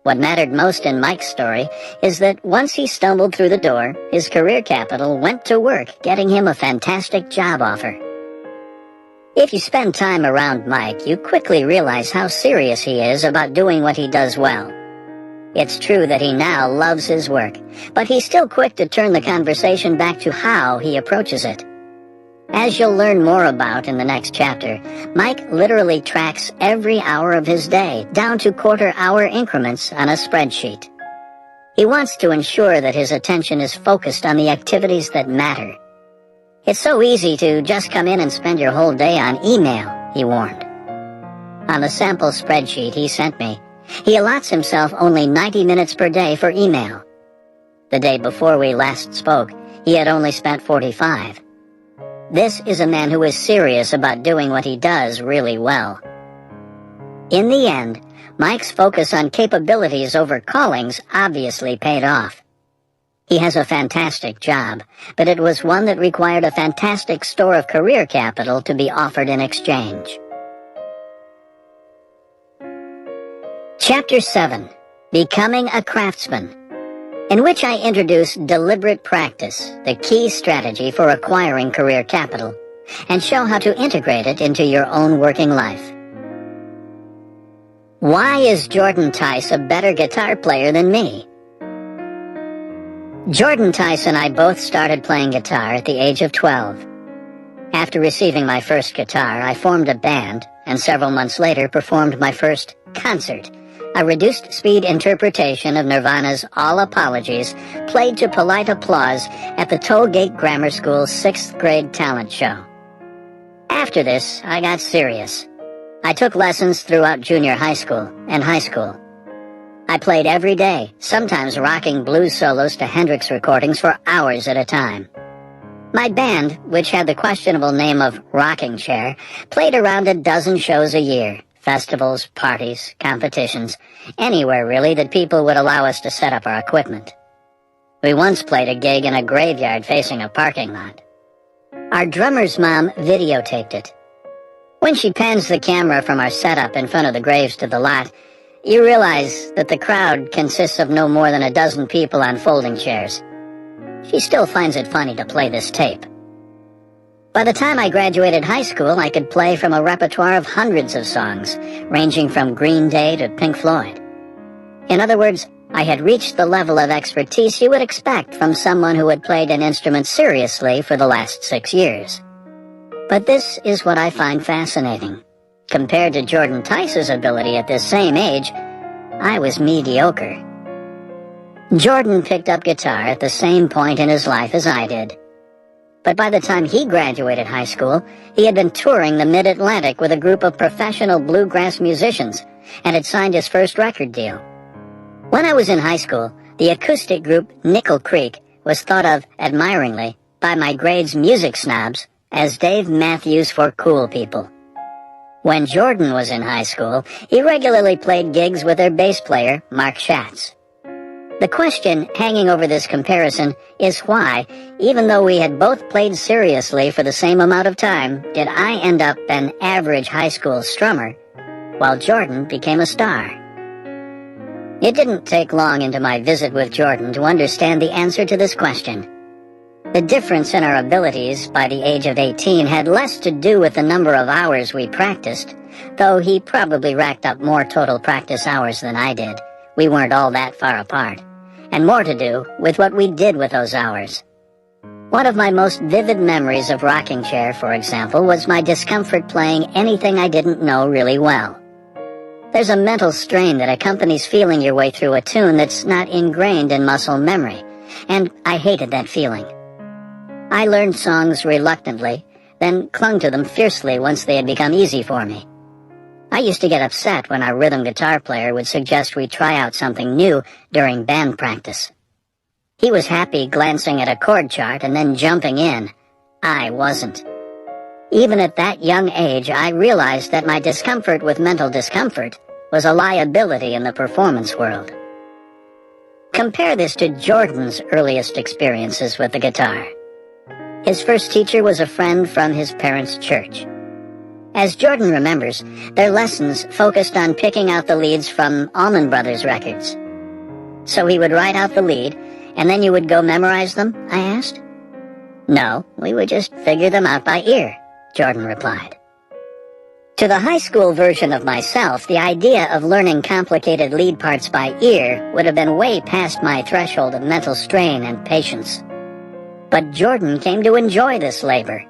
What mattered most in Mike's story is that once he stumbled through the door, his career capital went to work getting him a fantastic job offer. If you spend time around Mike, you quickly realize how serious he is about doing what he does well. It's true that he now loves his work, but he's still quick to turn the conversation back to how he approaches it. As you'll learn more about in the next chapter, Mike literally tracks every hour of his day down to quarter-hour increments on a spreadsheet. He wants to ensure that his attention is focused on the activities that matter. "It's so easy to just come in and spend your whole day on email," he warned. On the sample spreadsheet he sent me, he allots himself only 90 minutes per day for email. The day before we last spoke, he had only spent 45. This is a man who is serious about doing what he does really well. In the end, Mike's focus on capabilities over callings obviously paid off. He has a fantastic job, but it was one that required a fantastic store of career capital to be offered in exchange. Chapter 7, Becoming a Craftsman, in which I introduce deliberate practice, the key strategy for acquiring career capital, and show how to integrate it into your own working life. Why is Jordan Tice a better guitar player than me? Jordan Tice and I both started playing guitar at the age of 12. After receiving my first guitar, I formed a band, and several months later performed my first concert, a reduced-speed interpretation of Nirvana's All Apologies, played to polite applause at the Tollgate Grammar School's 6th grade talent show. After this, I got serious. I took lessons throughout junior high school and high school. I played every day, sometimes rocking blues solos to Hendrix recordings for hours at a time. My band, which had the questionable name of Rocking Chair, played around a dozen shows a year. Festivals, parties, competitions, anywhere really that people would allow us to set up our equipment. We once played a gig in a graveyard facing a parking lot. Our drummer's mom videotaped it. When she pans the camera from our setup in front of the graves to the lot, you realize that the crowd consists of no more than a dozen people on folding chairs. She still finds it funny to play this tape. By the time I graduated high school, I could play from a repertoire of hundreds of songs, ranging from Green Day to Pink Floyd. In other words, I had reached the level of expertise you would expect from someone who had played an instrument seriously for the last 6 years. But this is what I find fascinating. Compared to Jordan Tice's ability at this same age, I was mediocre. Jordan picked up guitar at the same point in his life as I did. But by the time he graduated high school, he had been touring the Mid-Atlantic with a group of professional bluegrass musicians and had signed his first record deal. When I was in high school, the acoustic group Nickel Creek was thought of admiringly by my grade's music snobs as Dave Matthews for cool people. When Jordan was in high school, he regularly played gigs with their bass player, Mark Schatz. The question hanging over this comparison is why, even though we had both played seriously for the same amount of time, did I end up an average high school strummer, while Jordan became a star? It didn't take long into my visit with Jordan to understand the answer to this question. The difference in our abilities by the age of 18 had less to do with the number of hours we practiced, though he probably racked up more total practice hours than I did. We weren't all that far apart. And more to do with what we did with those hours. One of my most vivid memories of Rocking Chair, for example, was my discomfort playing anything I didn't know really well. There's a mental strain that accompanies feeling your way through a tune that's not ingrained in muscle memory, and I hated that feeling. I learned songs reluctantly, then clung to them fiercely once they had become easy for me. I used to get upset when our rhythm guitar player would suggest we try out something new during band practice. He was happy glancing at a chord chart and then jumping in. I wasn't. Even at that young age, I realized that my discomfort with mental discomfort was a liability in the performance world. Compare this to Jordan's earliest experiences with the guitar. His first teacher was a friend from his parents' church. As Jordan remembers, their lessons focused on picking out the leads from Allman Brothers records. So he would write out the lead, and then you would go memorize them, I asked. No, we would just figure them out by ear, Jordan replied. To the high school version of myself, the idea of learning complicated lead parts by ear would have been way past my threshold of mental strain and patience. But Jordan came to enjoy this labor.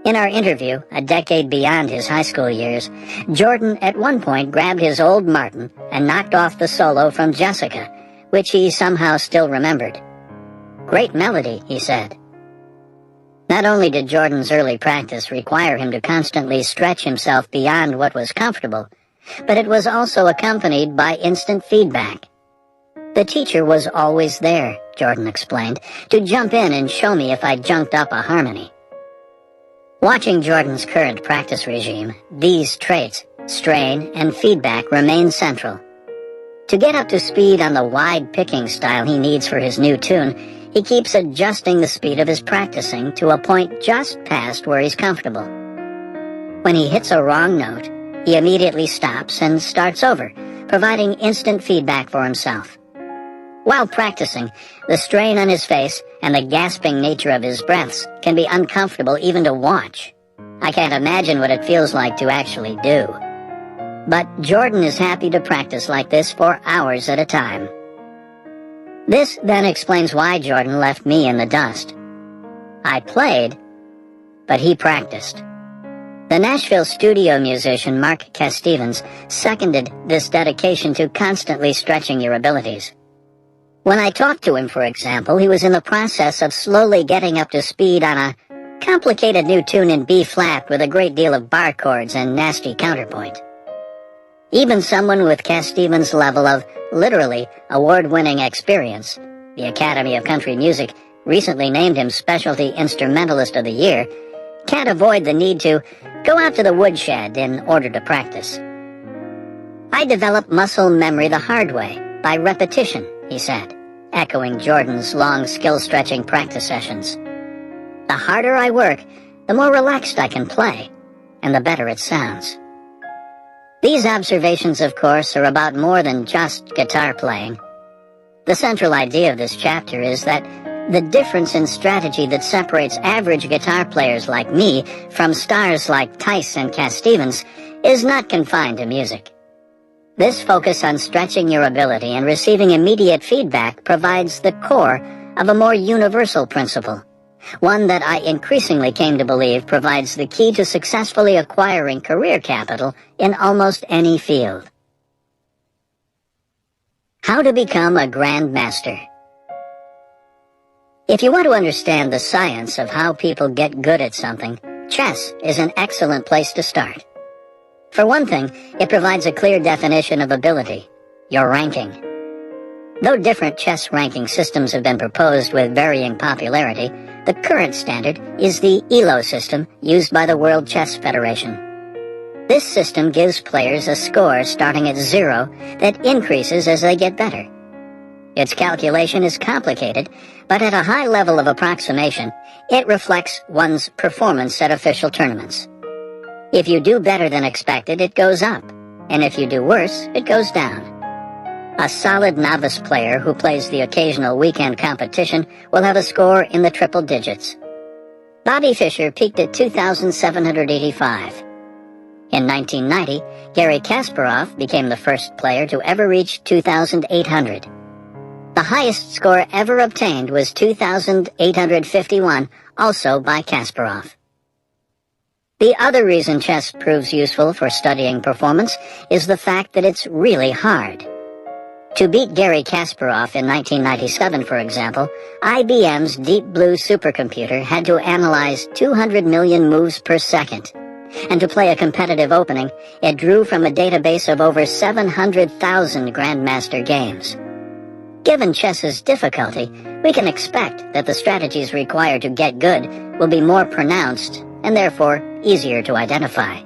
In our interview, a decade beyond his high school years, Jordan at one point grabbed his old Martin and knocked off the solo from Jessica, which he somehow still remembered. Great melody, he said. Not only did Jordan's early practice require him to constantly stretch himself beyond what was comfortable, but it was also accompanied by instant feedback. The teacher was always there, Jordan explained, to jump in and show me if I junked up a harmony. Watching Jordan's current practice regime, these traits, strain and feedback, remain central. To get up to speed on the wide picking style he needs for his new tune, he keeps adjusting the speed of his practicing to a point just past where he's comfortable. When he hits a wrong note, he immediately stops and starts over, providing instant feedback for himself. While practicing, the strain on his face and the gasping nature of his breaths can be uncomfortable even to watch. I can't imagine what it feels like to actually do. But Jordan is happy to practice like this for hours at a time. This then explains why Jordan left me in the dust. I played, but he practiced. The Nashville studio musician Mark Stevens seconded this dedication to constantly stretching your abilities. When I talked to him, for example, he was in the process of slowly getting up to speed on a complicated new tune in B-flat with a great deal of bar chords and nasty counterpoint. Even someone with Stevens' level of, literally, award-winning experience, the Academy of Country Music recently named him Specialty Instrumentalist of the Year, can't avoid the need to go out to the woodshed in order to practice. I developed muscle memory the hard way, by repetition, he said, echoing Jordan's long skill-stretching practice sessions. The harder I work, the more relaxed I can play, and the better it sounds. These observations, of course, are about more than just guitar playing. The central idea of this chapter is that the difference in strategy that separates average guitar players like me from stars like Tice and Stevens is not confined to music. This focus on stretching your ability and receiving immediate feedback provides the core of a more universal principle, one that I increasingly came to believe provides the key to successfully acquiring career capital in almost any field. How to become a grandmaster. If you want to understand the science of how people get good at something, chess is an excellent place to start. For one thing, it provides a clear definition of ability, your ranking. Though different chess ranking systems have been proposed with varying popularity, the current standard is the ELO system used by the World Chess Federation. This system gives players a score starting at 0 that increases as they get better. Its calculation is complicated, but at a high level of approximation, it reflects one's performance at official tournaments. If you do better than expected, it goes up, and if you do worse, it goes down. A solid novice player who plays the occasional weekend competition will have a score in the triple digits. Bobby Fischer peaked at 2,785. In 1990, Garry Kasparov became the first player to ever reach 2,800. The highest score ever obtained was 2,851, also by Kasparov. The other reason chess proves useful for studying performance is the fact that it's really hard. To beat Garry Kasparov in 1997, for example, IBM's Deep Blue supercomputer had to analyze 200 million moves per second. And to play a competitive opening, it drew from a database of over 700,000 Grandmaster games. Given chess's difficulty, we can expect that the strategies required to get good will be more pronounced and therefore easier to identify.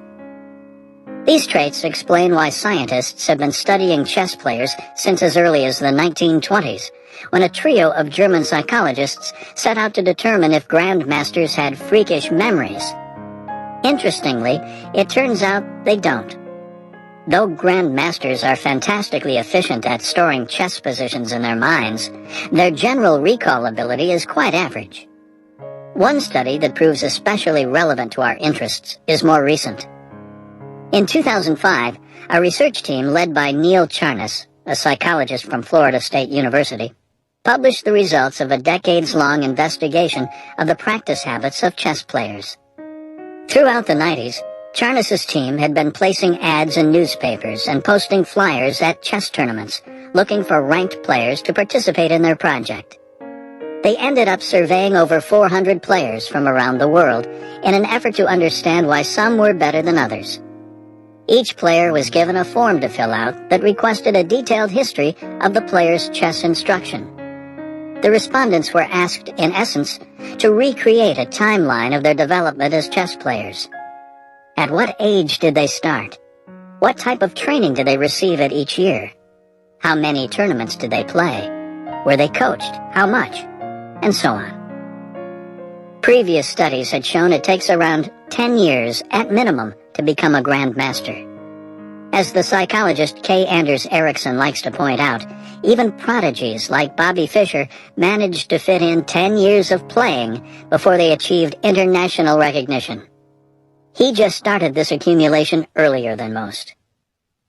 These traits explain why scientists have been studying chess players since as early as the 1920s, when a trio of German psychologists set out to determine if grandmasters had freakish memories. Interestingly, it turns out they don't. Though grandmasters are fantastically efficient at storing chess positions in their minds, their general recall ability is quite average. One study that proves especially relevant to our interests is more recent. In 2005, a research team led by Neil Charnas, a psychologist from Florida State University, published the results of a decades-long investigation of the practice habits of chess players. Throughout the 90s, Charnas' team had been placing ads in newspapers and posting flyers at chess tournaments, looking for ranked players to participate in their project. They ended up surveying over 400 players from around the world in an effort to understand why some were better than others. Each player was given a form to fill out that requested a detailed history of the player's chess instruction. The respondents were asked, in essence, to recreate a timeline of their development as chess players. At what age did they start? What type of training did they receive at each year? How many tournaments did they play? Were they coached? How much? And so on. Previous studies had shown it takes around 10 years at minimum to become a grandmaster. As the psychologist K. Anders Ericsson likes to point out, even prodigies like Bobby Fischer managed to fit in 10 years of playing before they achieved international recognition. He just started this accumulation earlier than most.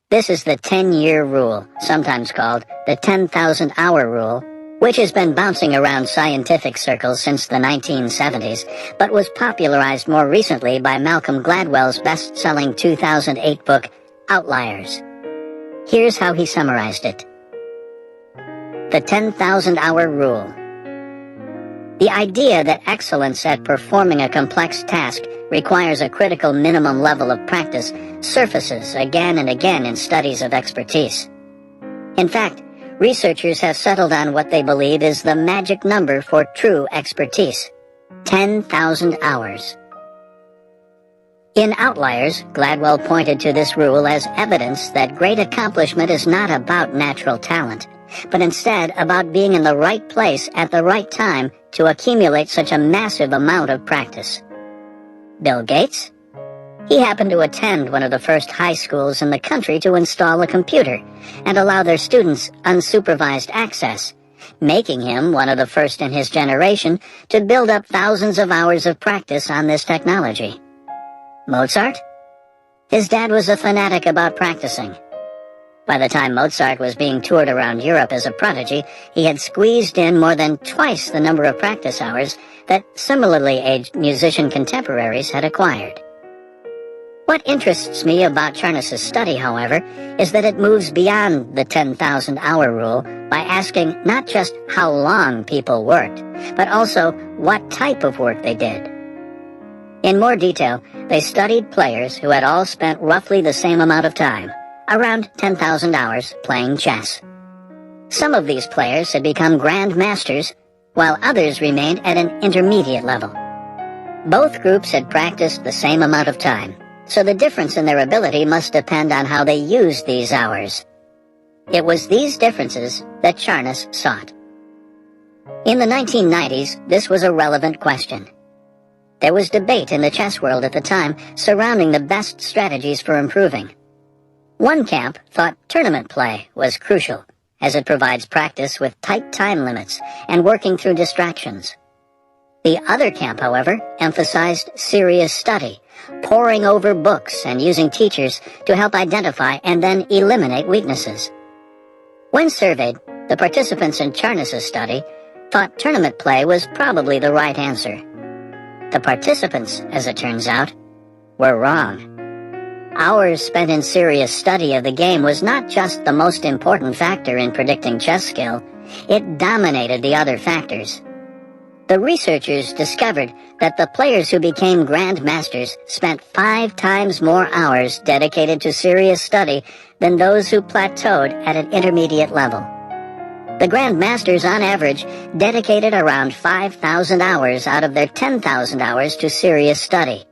This is the 10-year rule, sometimes called the 10,000-hour rule, which has been bouncing around scientific circles since the 1970s, but was popularized more recently by Malcolm Gladwell's best-selling 2008 book, Outliers. Here's how he summarized it. The 10,000-hour rule. The idea that excellence at performing a complex task requires a critical minimum level of practice surfaces again and again in studies of expertise. In fact, researchers have settled on what they believe is the magic number for true expertise: 10,000 hours. In Outliers, Gladwell pointed to this rule as evidence that great accomplishment is not about natural talent, but instead about being in the right place at the right time to accumulate such a massive amount of practice. Bill Gates? He happened to attend one of the first high schools in the country to install a computer and allow their students unsupervised access, making him one of the first in his generation to build up thousands of hours of practice on this technology. Mozart? His dad was a fanatic about practicing. By the time Mozart was being toured around Europe as a prodigy, he had squeezed in more than twice the number of practice hours that similarly aged musician contemporaries had acquired. What interests me about Charnas' study, however, is that it moves beyond the 10,000-hour rule by asking not just how long people worked, but also what type of work they did. In more detail, they studied players who had all spent roughly the same amount of time, around 10,000 hours, playing chess. Some of these players had become grandmasters, while others remained at an intermediate level. Both groups had practiced the same amount of time, so the difference in their ability must depend on how they used these hours. It was these differences that Charnas sought. In the 1990s, this was a relevant question. There was debate in the chess world at the time surrounding the best strategies for improving. One camp thought tournament play was crucial, as it provides practice with tight time limits and working through distractions. The other camp, however, emphasized serious study, poring over books and using teachers to help identify and then eliminate weaknesses. When surveyed, the participants in Charnas' study thought tournament play was probably the right answer. The participants, as it turns out, were wrong. Hours spent in serious study of the game was not just the most important factor in predicting chess skill, it dominated the other factors. The researchers discovered that the players who became grandmasters spent 5 times more hours dedicated to serious study than those who plateaued at an intermediate level. The grandmasters, on average, dedicated around 5,000 hours out of their 10,000 hours to serious study.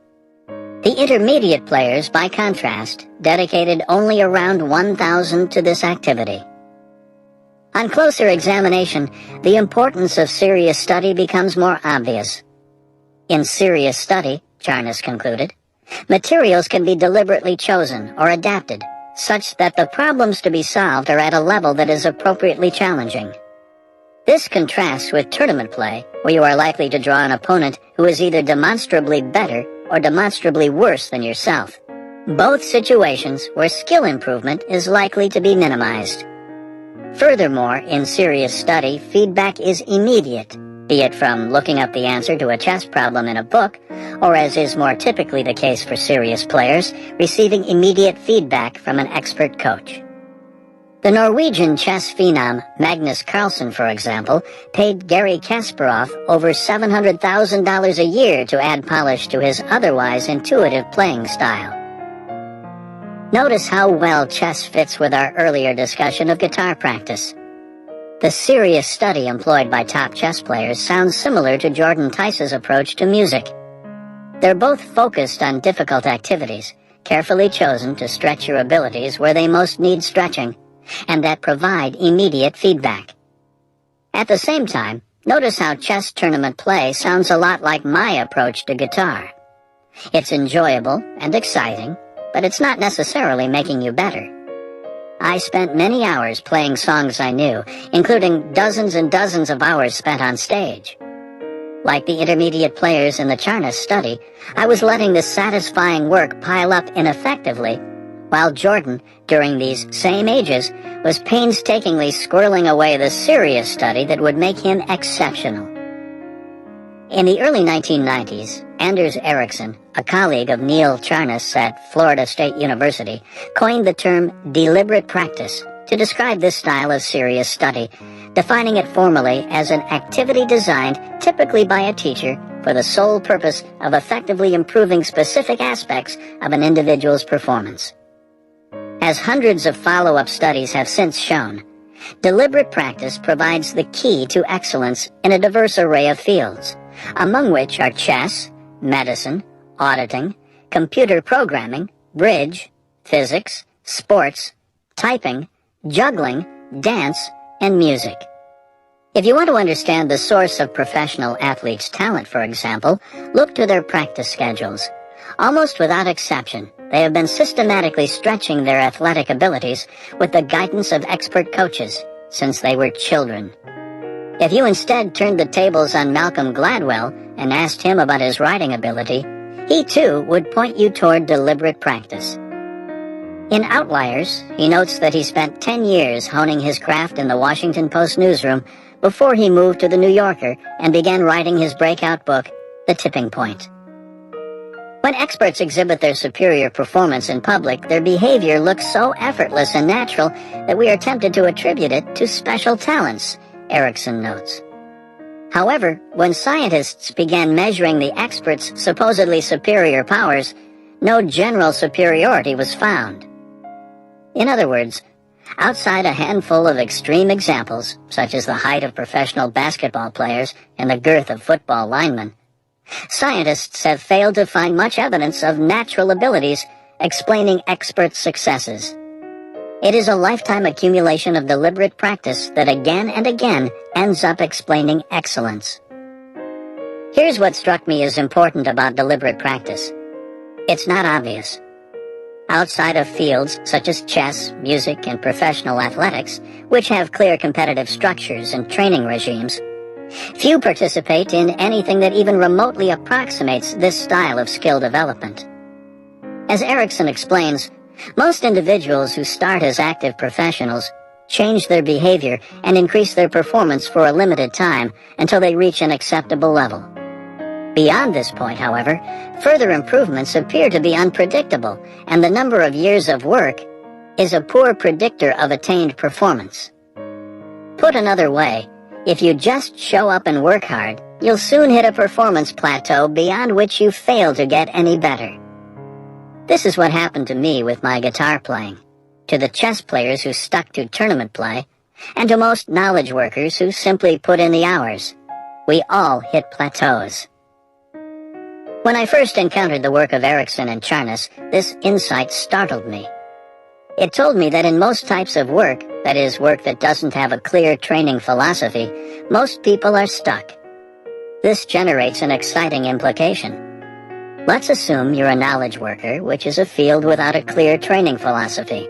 The intermediate players, by contrast, dedicated only around 1,000 to this activity. On closer examination, the importance of serious study becomes more obvious. In serious study, Charnas concluded, materials can be deliberately chosen or adapted, such that the problems to be solved are at a level that is appropriately challenging. This contrasts with tournament play, where you are likely to draw an opponent who is either demonstrably better or demonstrably worse than yourself. Both situations where skill improvement is likely to be minimized. Furthermore, in serious study, feedback is immediate, be it from looking up the answer to a chess problem in a book, or as is more typically the case for serious players, receiving immediate feedback from an expert coach. The Norwegian chess phenom Magnus Carlsen, for example, paid Garry Kasparov over $700,000 a year to add polish to his otherwise intuitive playing style. Notice how well chess fits with our earlier discussion of guitar practice. The serious study employed by top chess players sounds similar to Jordan Tice's approach to music. They're both focused on difficult activities, carefully chosen to stretch your abilities where they most need stretching, and that provide immediate feedback. At the same time, notice how chess tournament play sounds a lot like my approach to guitar. It's enjoyable and exciting, but it's not necessarily making you better. I spent many hours playing songs I knew, including dozens and dozens of hours spent on stage. Like the intermediate players in the Charnas study, I was letting this satisfying work pile up ineffectively, while Jordan, during these same ages, was painstakingly squirreling away the serious study that would make him exceptional. In the early 1990s, Anders Ericsson, a colleague of Neil Charnas at Florida State University, coined the term deliberate practice to describe this style of serious study, defining it formally as an activity designed typically by a teacher for the sole purpose of effectively improving specific aspects of an individual's performance. As hundreds of follow-up studies have since shown, deliberate practice provides the key to excellence in a diverse array of fields, among which are chess, medicine, auditing, computer programming, bridge, physics, sports, typing, juggling, dance, and music. If you want to understand the source of professional athletes' talent, for example, look to their practice schedules. Almost without exception, they have been systematically stretching their athletic abilities with the guidance of expert coaches since they were children. If you instead turned the tables on Malcolm Gladwell and asked him about his writing ability, he too would point you toward deliberate practice. In Outliers, he notes that he spent 10 years honing his craft in the Washington Post newsroom before he moved to the New Yorker and began writing his breakout book, The Tipping Point. When experts exhibit their superior performance in public, their behavior looks so effortless and natural that we are tempted to attribute it to special talents, Ericsson notes. However, when scientists began measuring the experts' supposedly superior powers, no general superiority was found. In other words, outside a handful of extreme examples, such as the height of professional basketball players and the girth of football linemen, scientists have failed to find much evidence of natural abilities explaining expert successes. It is a lifetime accumulation of deliberate practice that again and again ends up explaining excellence. Here's what struck me as important about deliberate practice. It's not obvious. Outside of fields such as chess, music, and professional athletics, which have clear competitive structures and training regimes, few participate in anything that even remotely approximates this style of skill development. As Ericsson explains, most individuals who start as active professionals change their behavior and increase their performance for a limited time until they reach an acceptable level. Beyond this point, however, further improvements appear to be unpredictable, and the number of years of work is a poor predictor of attained performance. Put another way, if you just show up and work hard, you'll soon hit a performance plateau beyond which you fail to get any better. This is what happened to me with my guitar playing, to the chess players who stuck to tournament play, and to most knowledge workers who simply put in the hours. We all hit plateaus. When I first encountered the work of Ericsson and Charnas, this insight startled me. It told me that in most types of work, that is, work that doesn't have a clear training philosophy, most people are stuck. This generates an exciting implication. Let's assume you're a knowledge worker, which is a field without a clear training philosophy.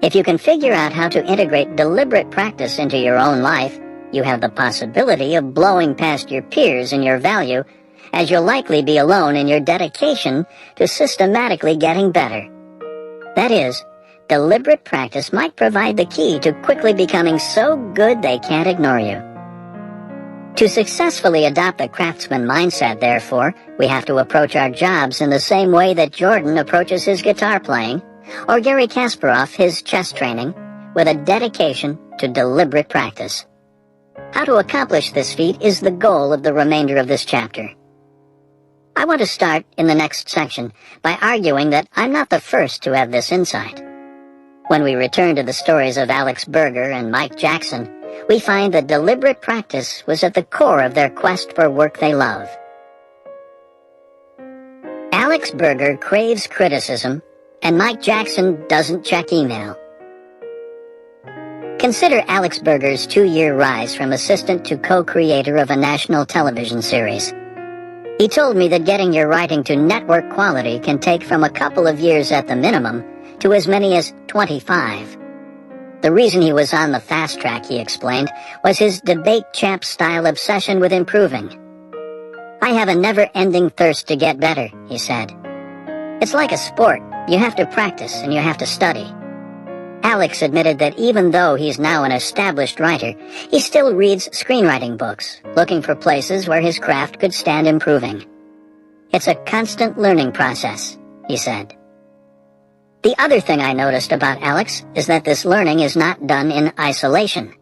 If you can figure out how to integrate deliberate practice into your own life, you have the possibility of blowing past your peers in your value, as you'll likely be alone in your dedication to systematically getting better. That is, deliberate practice might provide the key to quickly becoming so good they can't ignore you. To successfully adopt the craftsman mindset, therefore, we have to approach our jobs in the same way that Jordan approaches his guitar playing, or Garry Kasparov his chess training, with a dedication to deliberate practice. How to accomplish this feat is the goal of the remainder of this chapter. I want to start in the next section by arguing that I'm not the first to have this insight. When we return to the stories of Alex Berger and Mike Jackson, we find that deliberate practice was at the core of their quest for work they love. Alex Berger craves criticism, and Mike Jackson doesn't check email. Consider Alex Berger's 2-year rise from assistant to co-creator of a national television series. He told me that getting your writing to network quality can take from a couple of years at the minimum to as many as 25. The reason he was on the fast track, he explained, was his debate champ-style obsession with improving. "I have a never-ending thirst to get better," he said. "It's like a sport. You have to practice and you have to study." Alex admitted that even though he's now an established writer, he still reads screenwriting books, looking for places where his craft could stand improving. "It's a constant learning process," he said. The other thing I noticed about Alex is that this learning is not done in isolation.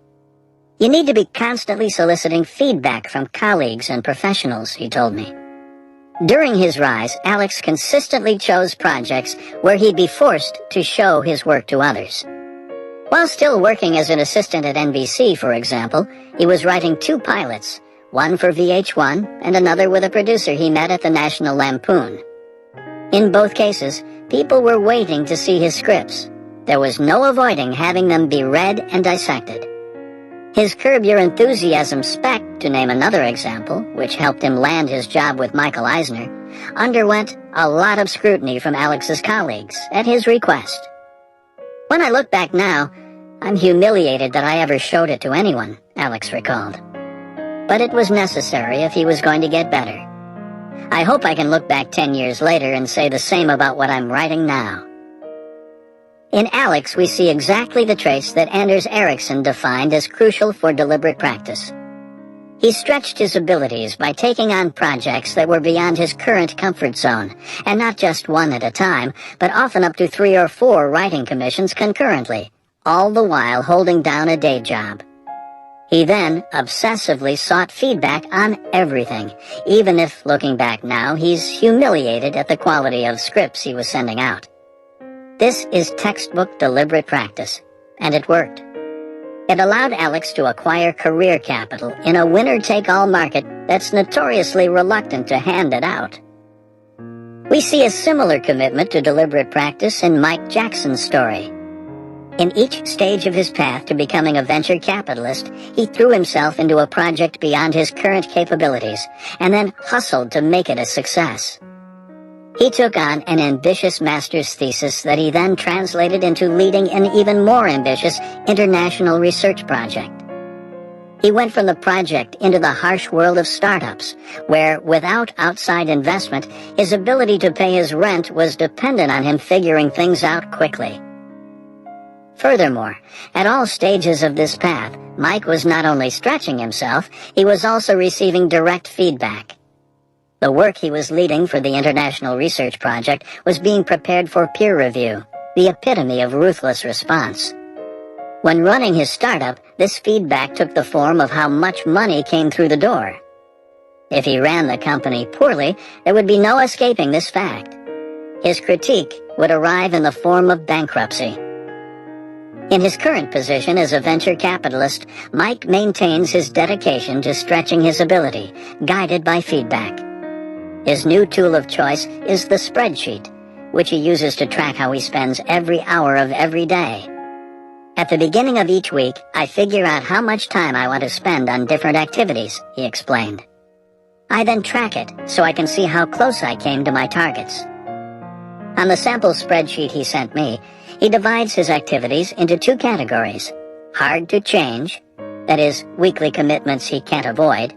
You need to be constantly soliciting feedback from colleagues and professionals, he told me. During his rise, Alex consistently chose projects where he'd be forced to show his work to others. While still working as an assistant at NBC, for example, he was writing 2 pilots, one for VH1 and another with a producer he met at the National Lampoon. In both cases, people were waiting to see his scripts. There was no avoiding having them be read and dissected. His Curb Your Enthusiasm spec, to name another example, which helped him land his job with Michael Eisner, underwent a lot of scrutiny from Alex's colleagues at his request. "When I look back now, I'm humiliated that I ever showed it to anyone," Alex recalled. But it was necessary if he was going to get better. "I hope I can look back 10 years later and say the same about what I'm writing now." In Alex, we see exactly the traits that Anders Ericsson defined as crucial for deliberate practice. He stretched his abilities by taking on projects that were beyond his current comfort zone, and not just one at a time, but often up to 3 or 4 writing commissions concurrently, all the while holding down a day job. He then obsessively sought feedback on everything, even if, looking back now, he's humiliated at the quality of scripts he was sending out. This is textbook deliberate practice, and it worked. It allowed Alex to acquire career capital in a winner-take-all market that's notoriously reluctant to hand it out. We see a similar commitment to deliberate practice in Mike Jackson's story. In each stage of his path to becoming a venture capitalist, he threw himself into a project beyond his current capabilities, and then hustled to make it a success. He took on an ambitious master's thesis that he then translated into leading an even more ambitious international research project. He went from the project into the harsh world of startups, where, without outside investment, his ability to pay his rent was dependent on him figuring things out quickly. Furthermore, at all stages of this path, Mike was not only stretching himself, he was also receiving direct feedback. The work he was leading for the International Research Project was being prepared for peer review, the epitome of ruthless response. When running his startup, this feedback took the form of how much money came through the door. If he ran the company poorly, there would be no escaping this fact. His critique would arrive in the form of bankruptcy. In his current position as a venture capitalist, Mike maintains his dedication to stretching his ability, guided by feedback. His new tool of choice is the spreadsheet, which he uses to track how he spends every hour of every day. "At the beginning of each week, I figure out how much time I want to spend on different activities," he explained. "I then track it so I can see how close I came to my targets." On the sample spreadsheet he sent me, he divides his activities into 2 categories: hard to change, that is, weekly commitments he can't avoid,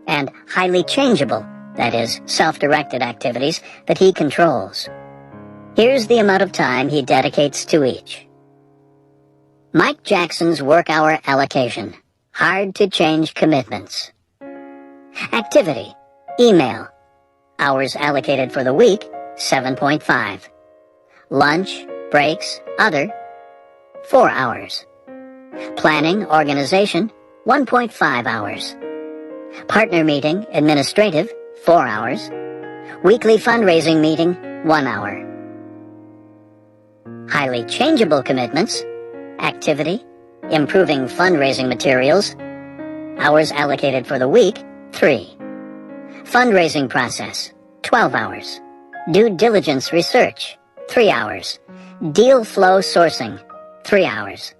and highly changeable, that is, self-directed activities that he controls. Here's the amount of time he dedicates to each. Mike Jackson's work hour allocation. Hard to change commitments. Activity. Email. Hours allocated for the week, 7.5. Lunch, breaks, other, 4 hours. Planning, organization, 1.5 hours. Partner meeting, administrative, 4 hours. Weekly fundraising meeting, 1 hour. Highly changeable commitments, activity, improving fundraising materials, hours allocated for the week, 3. Fundraising process, 12 hours. Due diligence research, 3 hours. Deal flow sourcing, 3 hours.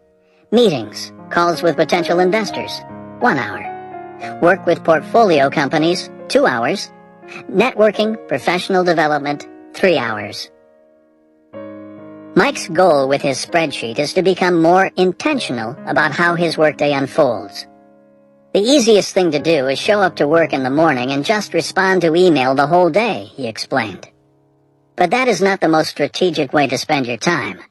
Meetings, calls with potential investors, 1 hour. Work with portfolio companies, 2 hours. Networking, professional development, 3 hours. Mike's goal with his spreadsheet is to become more intentional about how his workday unfolds. The easiest thing to do is show up to work in the morning and just respond to email the whole day, he explained. But that is not the most strategic way to spend your time.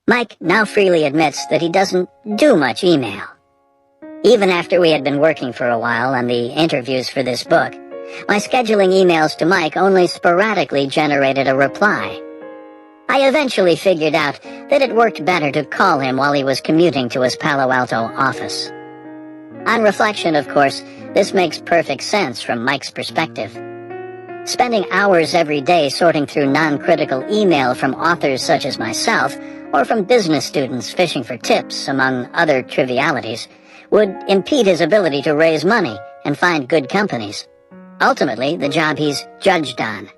Mike now freely admits that he doesn't do much email. Even after we had been working for a while on the interviews for this book, my scheduling emails to Mike only sporadically generated a reply. I eventually figured out that it worked better to call him while he was commuting to his Palo Alto office. On reflection, of course, this makes perfect sense from Mike's perspective. Spending hours every day sorting through non-critical email from authors such as myself, or from business students fishing for tips, among other trivialities, would impede his ability to raise money and find good companies. Ultimately, the job he's judged on.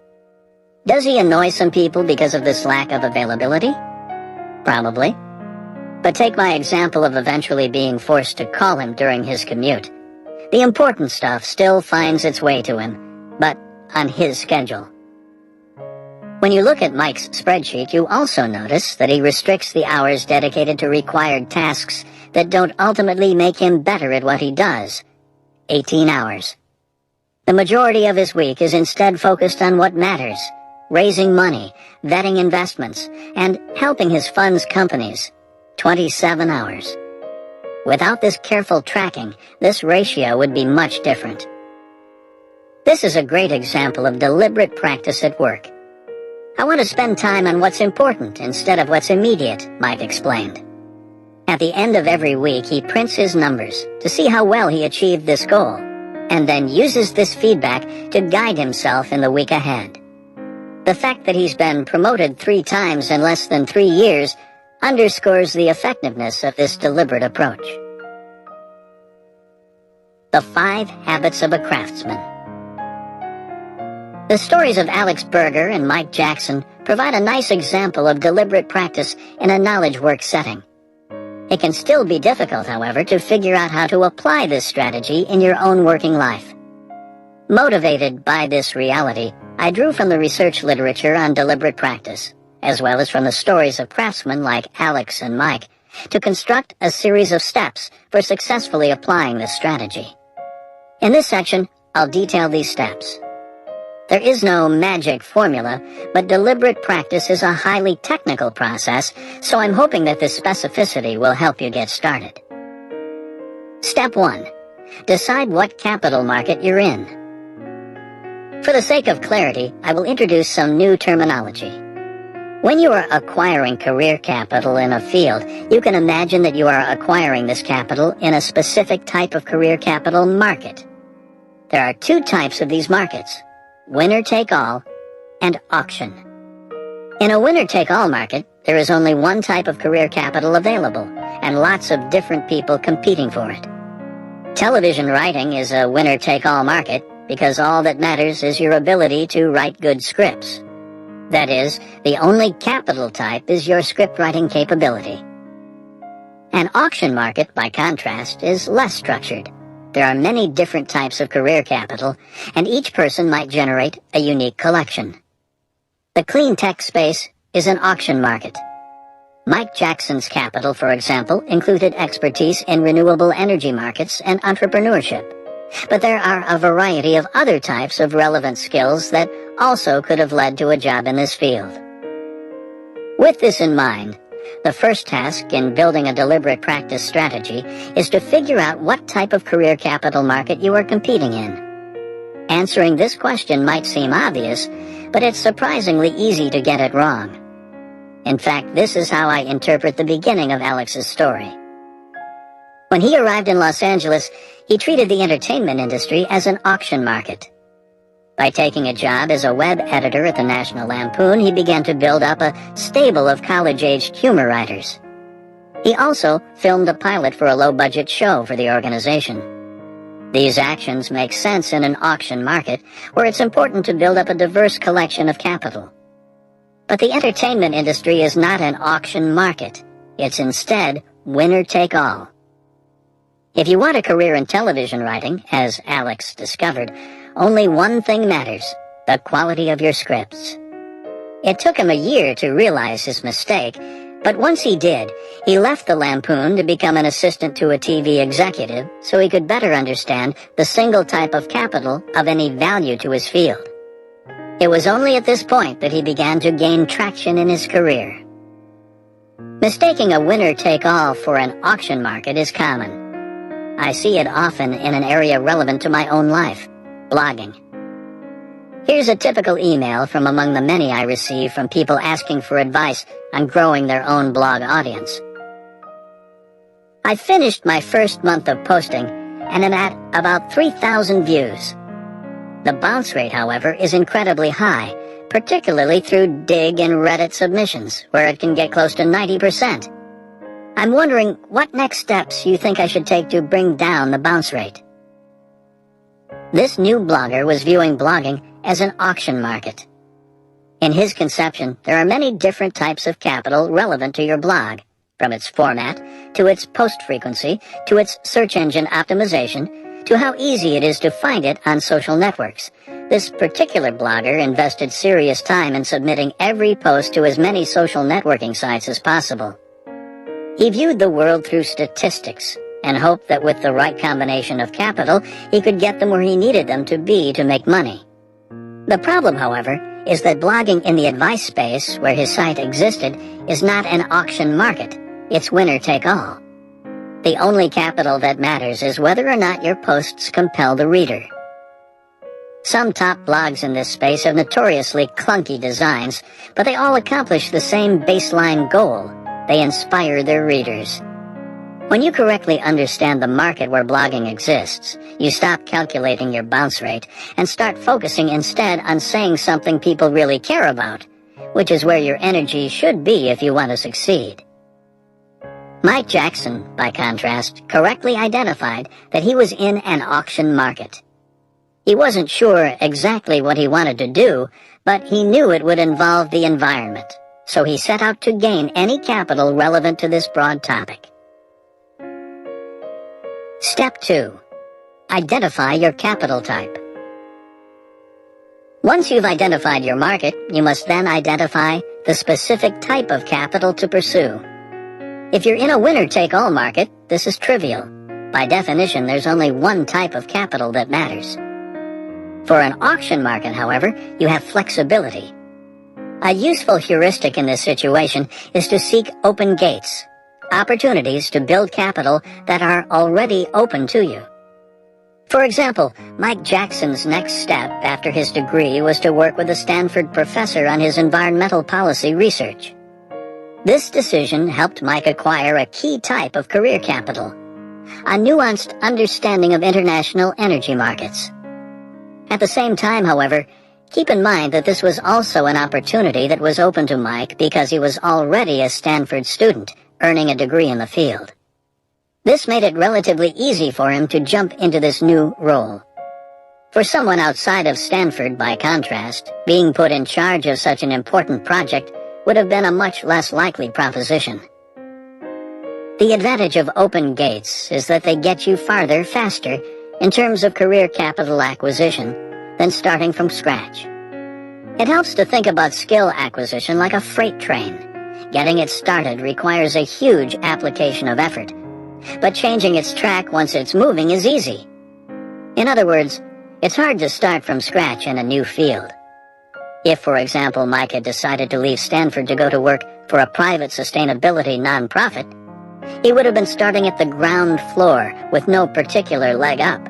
Does he annoy some people because of this lack of availability? Probably. But take my example of eventually being forced to call him during his commute. The important stuff still finds its way to him, but on his schedule. When you look at Mike's spreadsheet, you also notice that he restricts the hours dedicated to required tasks that don't ultimately make him better at what he does. 18 hours. The majority of his week is instead focused on what matters: raising money, vetting investments, and helping his fund's companies. 27 hours. Without this careful tracking, this ratio would be much different. This is a great example of deliberate practice at work. I want to spend time on what's important instead of what's immediate, Mike explained. At the end of every week, he prints his numbers to see how well he achieved this goal, and then uses this feedback to guide himself in the week ahead. The fact that he's been promoted 3 times in less than 3 years underscores the effectiveness of this deliberate approach. The 5 Habits of a Craftsman. The stories of Alex Berger and Mike Jackson provide a nice example of deliberate practice in a knowledge work setting. It can still be difficult, however, to figure out how to apply this strategy in your own working life. Motivated by this reality, I drew from the research literature on deliberate practice, as well as from the stories of craftsmen like Alex and Mike, to construct a series of steps for successfully applying this strategy. In this section, I'll detail these steps. There is no magic formula, but deliberate practice is a highly technical process, so I'm hoping that this specificity will help you get started. Step 1. Decide what capital market you're in. For the sake of clarity, I will introduce some new terminology. When you are acquiring career capital in a field, you can imagine that you are acquiring this capital in a specific type of career capital market. There are 2 types of these markets: winner-take-all and auction. In a winner-take-all market, there is only one type of career capital available, and lots of different people competing for it. Television writing is a winner-take-all market because all that matters is your ability to write good scripts. That is, the only capital type is your script writing capability. An auction market, by contrast, is less structured. There are many different types of career capital, and each person might generate a unique collection. The clean tech space is an auction market. Mike Jackson's capital, for example, included expertise in renewable energy markets and entrepreneurship. But there are a variety of other types of relevant skills that also could have led to a job in this field. With this in mind, the first task in building a deliberate practice strategy is to figure out what type of career capital market you are competing in. Answering this question might seem obvious, but it's surprisingly easy to get it wrong. In fact, this is how I interpret the beginning of Alex's story. When he arrived in Los Angeles, he treated the entertainment industry as an auction market. By taking a job as a web editor at the National Lampoon, he began to build up a stable of college-aged humor writers. He also filmed a pilot for a low-budget show for the organization. These actions make sense in an auction market, where it's important to build up a diverse collection of capital. But the entertainment industry is not an auction market. It's instead winner-take-all. If you want a career in television writing, as Alex discovered, only one thing matters: the quality of your scripts. It took him a year to realize his mistake, but once he did, he left the Lampoon to become an assistant to a TV executive so he could better understand the single type of capital of any value to his field. It was only at this point that he began to gain traction in his career. Mistaking a winner-take-all for an auction market is common. I see it often in an area relevant to my own life: blogging. Here's a typical email from among the many I receive from people asking for advice on growing their own blog audience. I finished my first month of posting and am at about 3,000 views. The bounce rate, however, is incredibly high, particularly through Dig and Reddit submissions, where it can get close to 90%. I'm wondering what next steps you think I should take to bring down the bounce rate. This new blogger was viewing blogging as an auction market. In his conception, there are many different types of capital relevant to your blog, from its format, to its post frequency, to its search engine optimization, to how easy it is to find it on social networks. This particular blogger invested serious time in submitting every post to as many social networking sites as possible. He viewed the world through statistics and hoped that with the right combination of capital, he could get them where he needed them to be to make money. The problem, however, is that blogging in the advice space where his site existed is not an auction market. It's winner-take-all. The only capital that matters is whether or not your posts compel the reader. Some top blogs in this space have notoriously clunky designs, but they all accomplish the same baseline goal: they inspire their readers. When you correctly understand the market where blogging exists, you stop calculating your bounce rate and start focusing instead on saying something people really care about, which is where your energy should be if you want to succeed. Mike Jackson, by contrast, correctly identified that he was in an auction market. He wasn't sure exactly what he wanted to do, but he knew it would involve the environment, so he set out to gain any capital relevant to this broad topic. Step 2. Identify your capital type. Once you've identified your market, you must then identify the specific type of capital to pursue. If you're in a winner-take-all market, this is trivial. By definition, there's only one type of capital that matters. For an auction market, however, you have flexibility. A useful heuristic in this situation is to seek open gates, opportunities to build capital that are already open to you. For example, Mike Jackson's next step after his degree was to work with a Stanford professor on his environmental policy research. This decision helped Mike acquire a key type of career capital, a nuanced understanding of international energy markets. At the same time, however, keep in mind that this was also an opportunity that was open to Mike because he was already a Stanford student, earning a degree in the field. This made it relatively easy for him to jump into this new role. For someone outside of Stanford, by contrast, being put in charge of such an important project would have been a much less likely proposition. The advantage of open gates is that they get you farther faster in terms of career capital acquisition than starting from scratch. It helps to think about skill acquisition like a freight train. Getting it started requires a huge application of effort, but changing its track once it's moving is easy. In other words, it's hard to start from scratch in a new field. If, for example, Mike had decided to leave Stanford to go to work for a private sustainability nonprofit, he would have been starting at the ground floor with no particular leg up.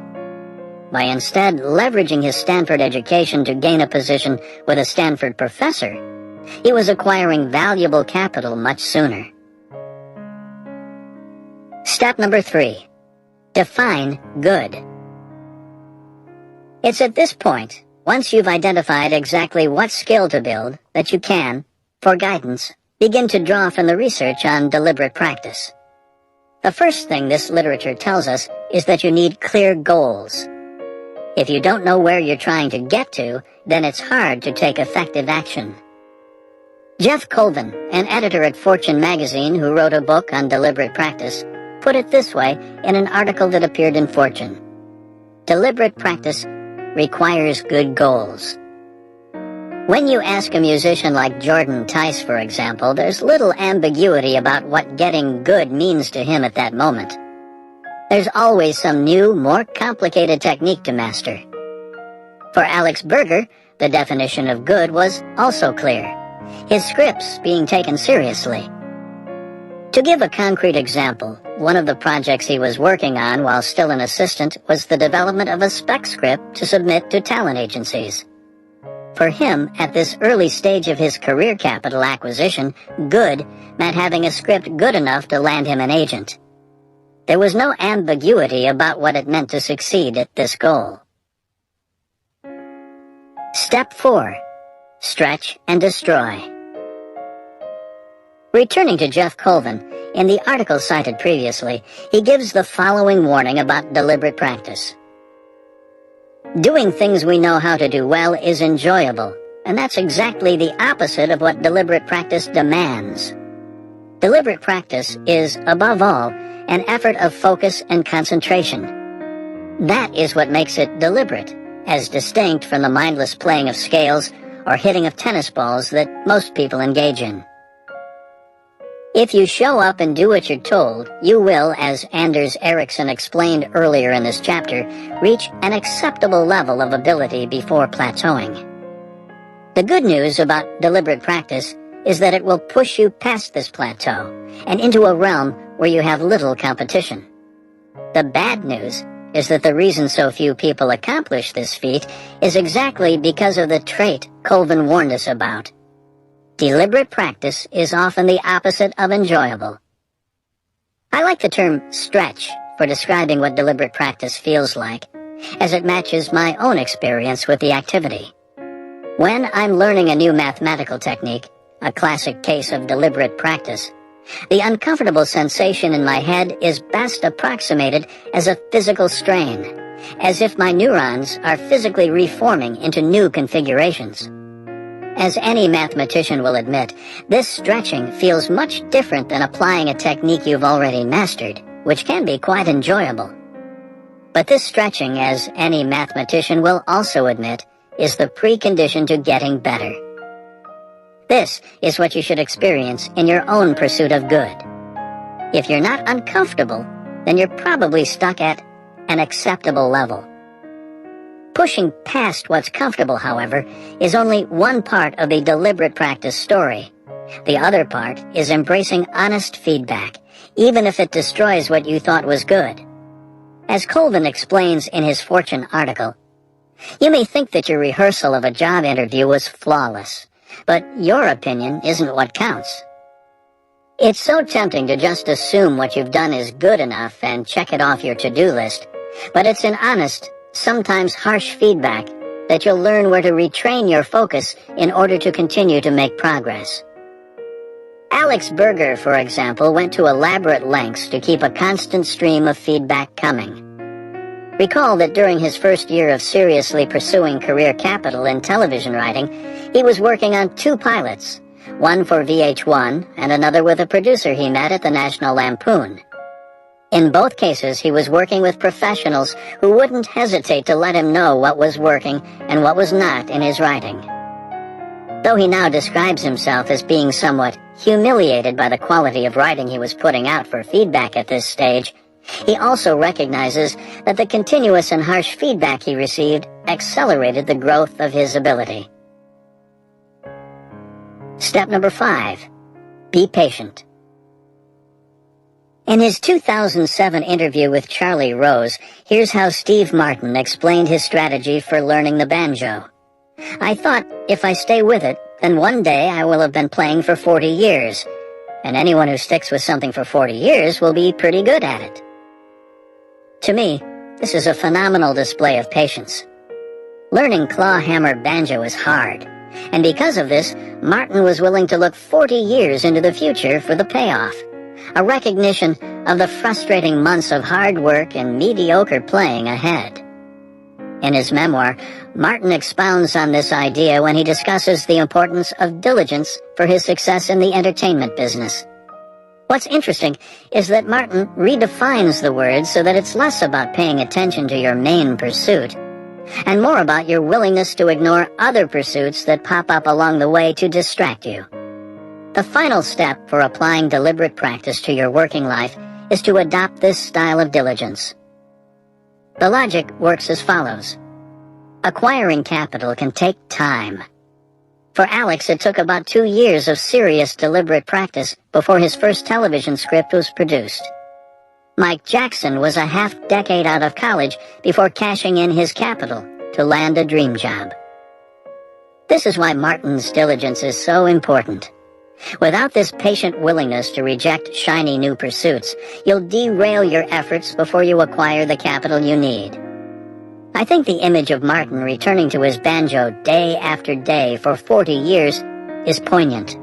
By instead leveraging his Stanford education to gain a position with a Stanford professor, he was acquiring valuable capital much sooner. Step number 3. Define good. It's at this point, once you've identified exactly what skill to build, that you can, for guidance, begin to draw from the research on deliberate practice. The first thing this literature tells us is that you need clear goals. If you don't know where you're trying to get to, then it's hard to take effective action. Jeff Colvin, an editor at Fortune magazine who wrote a book on deliberate practice, put it this way in an article that appeared in Fortune. Deliberate practice requires good goals. When you ask a musician like Jordan Tice, for example, there's little ambiguity about what getting good means to him at that moment. There's always some new, more complicated technique to master. For Alex Berger, the definition of good was also clear. His scripts being taken seriously. To give a concrete example, one of the projects he was working on while still an assistant was the development of a spec script to submit to talent agencies. For him, at this early stage of his career capital acquisition, good meant having a script good enough to land him an agent. There was no ambiguity about what it meant to succeed at this goal. Step 4. Stretch and destroy. Returning to Jeff Colvin, in the article cited previously, he gives the following warning about deliberate practice. Doing things we know how to do well is enjoyable, and that's exactly the opposite of what deliberate practice demands. Deliberate practice is, above all, an effort of focus and concentration. That is what makes it deliberate, as distinct from the mindless playing of scales or hitting of tennis balls that most people engage in. If you show up and do what you're told, you will, as Anders Ericsson explained earlier in this chapter, reach an acceptable level of ability before plateauing. The good news about deliberate practice is that it will push you past this plateau and into a realm where you have little competition. The bad news is that the reason so few people accomplish this feat is exactly because of the trait Colvin warned us about. Deliberate practice is often the opposite of enjoyable. I like the term stretch for describing what deliberate practice feels like, as it matches my own experience with the activity. When I'm learning a new mathematical technique, a classic case of deliberate practice, the uncomfortable sensation in my head is best approximated as a physical strain, as if my neurons are physically reforming into new configurations. As any mathematician will admit, this stretching feels much different than applying a technique you've already mastered, which can be quite enjoyable. But this stretching, as any mathematician will also admit, is the precondition to getting better. This is what you should experience in your own pursuit of good. If you're not uncomfortable, then you're probably stuck at an acceptable level. Pushing past what's comfortable, however, is only one part of the deliberate practice story. The other part is embracing honest feedback, even if it destroys what you thought was good. As Colvin explains in his Fortune article, you may think that your rehearsal of a job interview was flawless, but your opinion isn't what counts. It's so tempting to just assume what you've done is good enough and check it off your to-do list, but it's an honest, sometimes harsh feedback that you'll learn where to retrain your focus in order to continue to make progress. Alex Berger, for example, went to elaborate lengths to keep a constant stream of feedback coming. Recall that during his first year of seriously pursuing career capital in television writing, he was working on 2 pilots, one for VH1 and another with a producer he met at the National Lampoon. In both cases, he was working with professionals who wouldn't hesitate to let him know what was working and what was not in his writing. Though he now describes himself as being somewhat humiliated by the quality of writing he was putting out for feedback at this stage, he also recognizes that the continuous and harsh feedback he received accelerated the growth of his ability. Step number 5. Be patient. In his 2007 interview with Charlie Rose, here's how Steve Martin explained his strategy for learning the banjo. I thought, if I stay with it, then one day I will have been playing for 40 years, and anyone who sticks with something for 40 years will be pretty good at it. To me, this is a phenomenal display of patience. Learning claw-hammer banjo is hard, and because of this, Martin was willing to look 40 years into the future for the payoff, a recognition of the frustrating months of hard work and mediocre playing ahead. In his memoir, Martin expounds on this idea when he discusses the importance of diligence for his success in the entertainment business. What's interesting is that Martin redefines the word so that it's less about paying attention to your main pursuit, and more about your willingness to ignore other pursuits that pop up along the way to distract you. The final step for applying deliberate practice to your working life is to adopt this style of diligence. The logic works as follows. Acquiring capital can take time. For Alex, it took about 2 years of serious, deliberate practice before his first television script was produced. Mike Jackson was a half-decade out of college before cashing in his capital to land a dream job. This is why Martin's diligence is so important. Without this patient willingness to reject shiny new pursuits, you'll derail your efforts before you acquire the capital you need. I think the image of Martin returning to his banjo day after day for 40 years is poignant.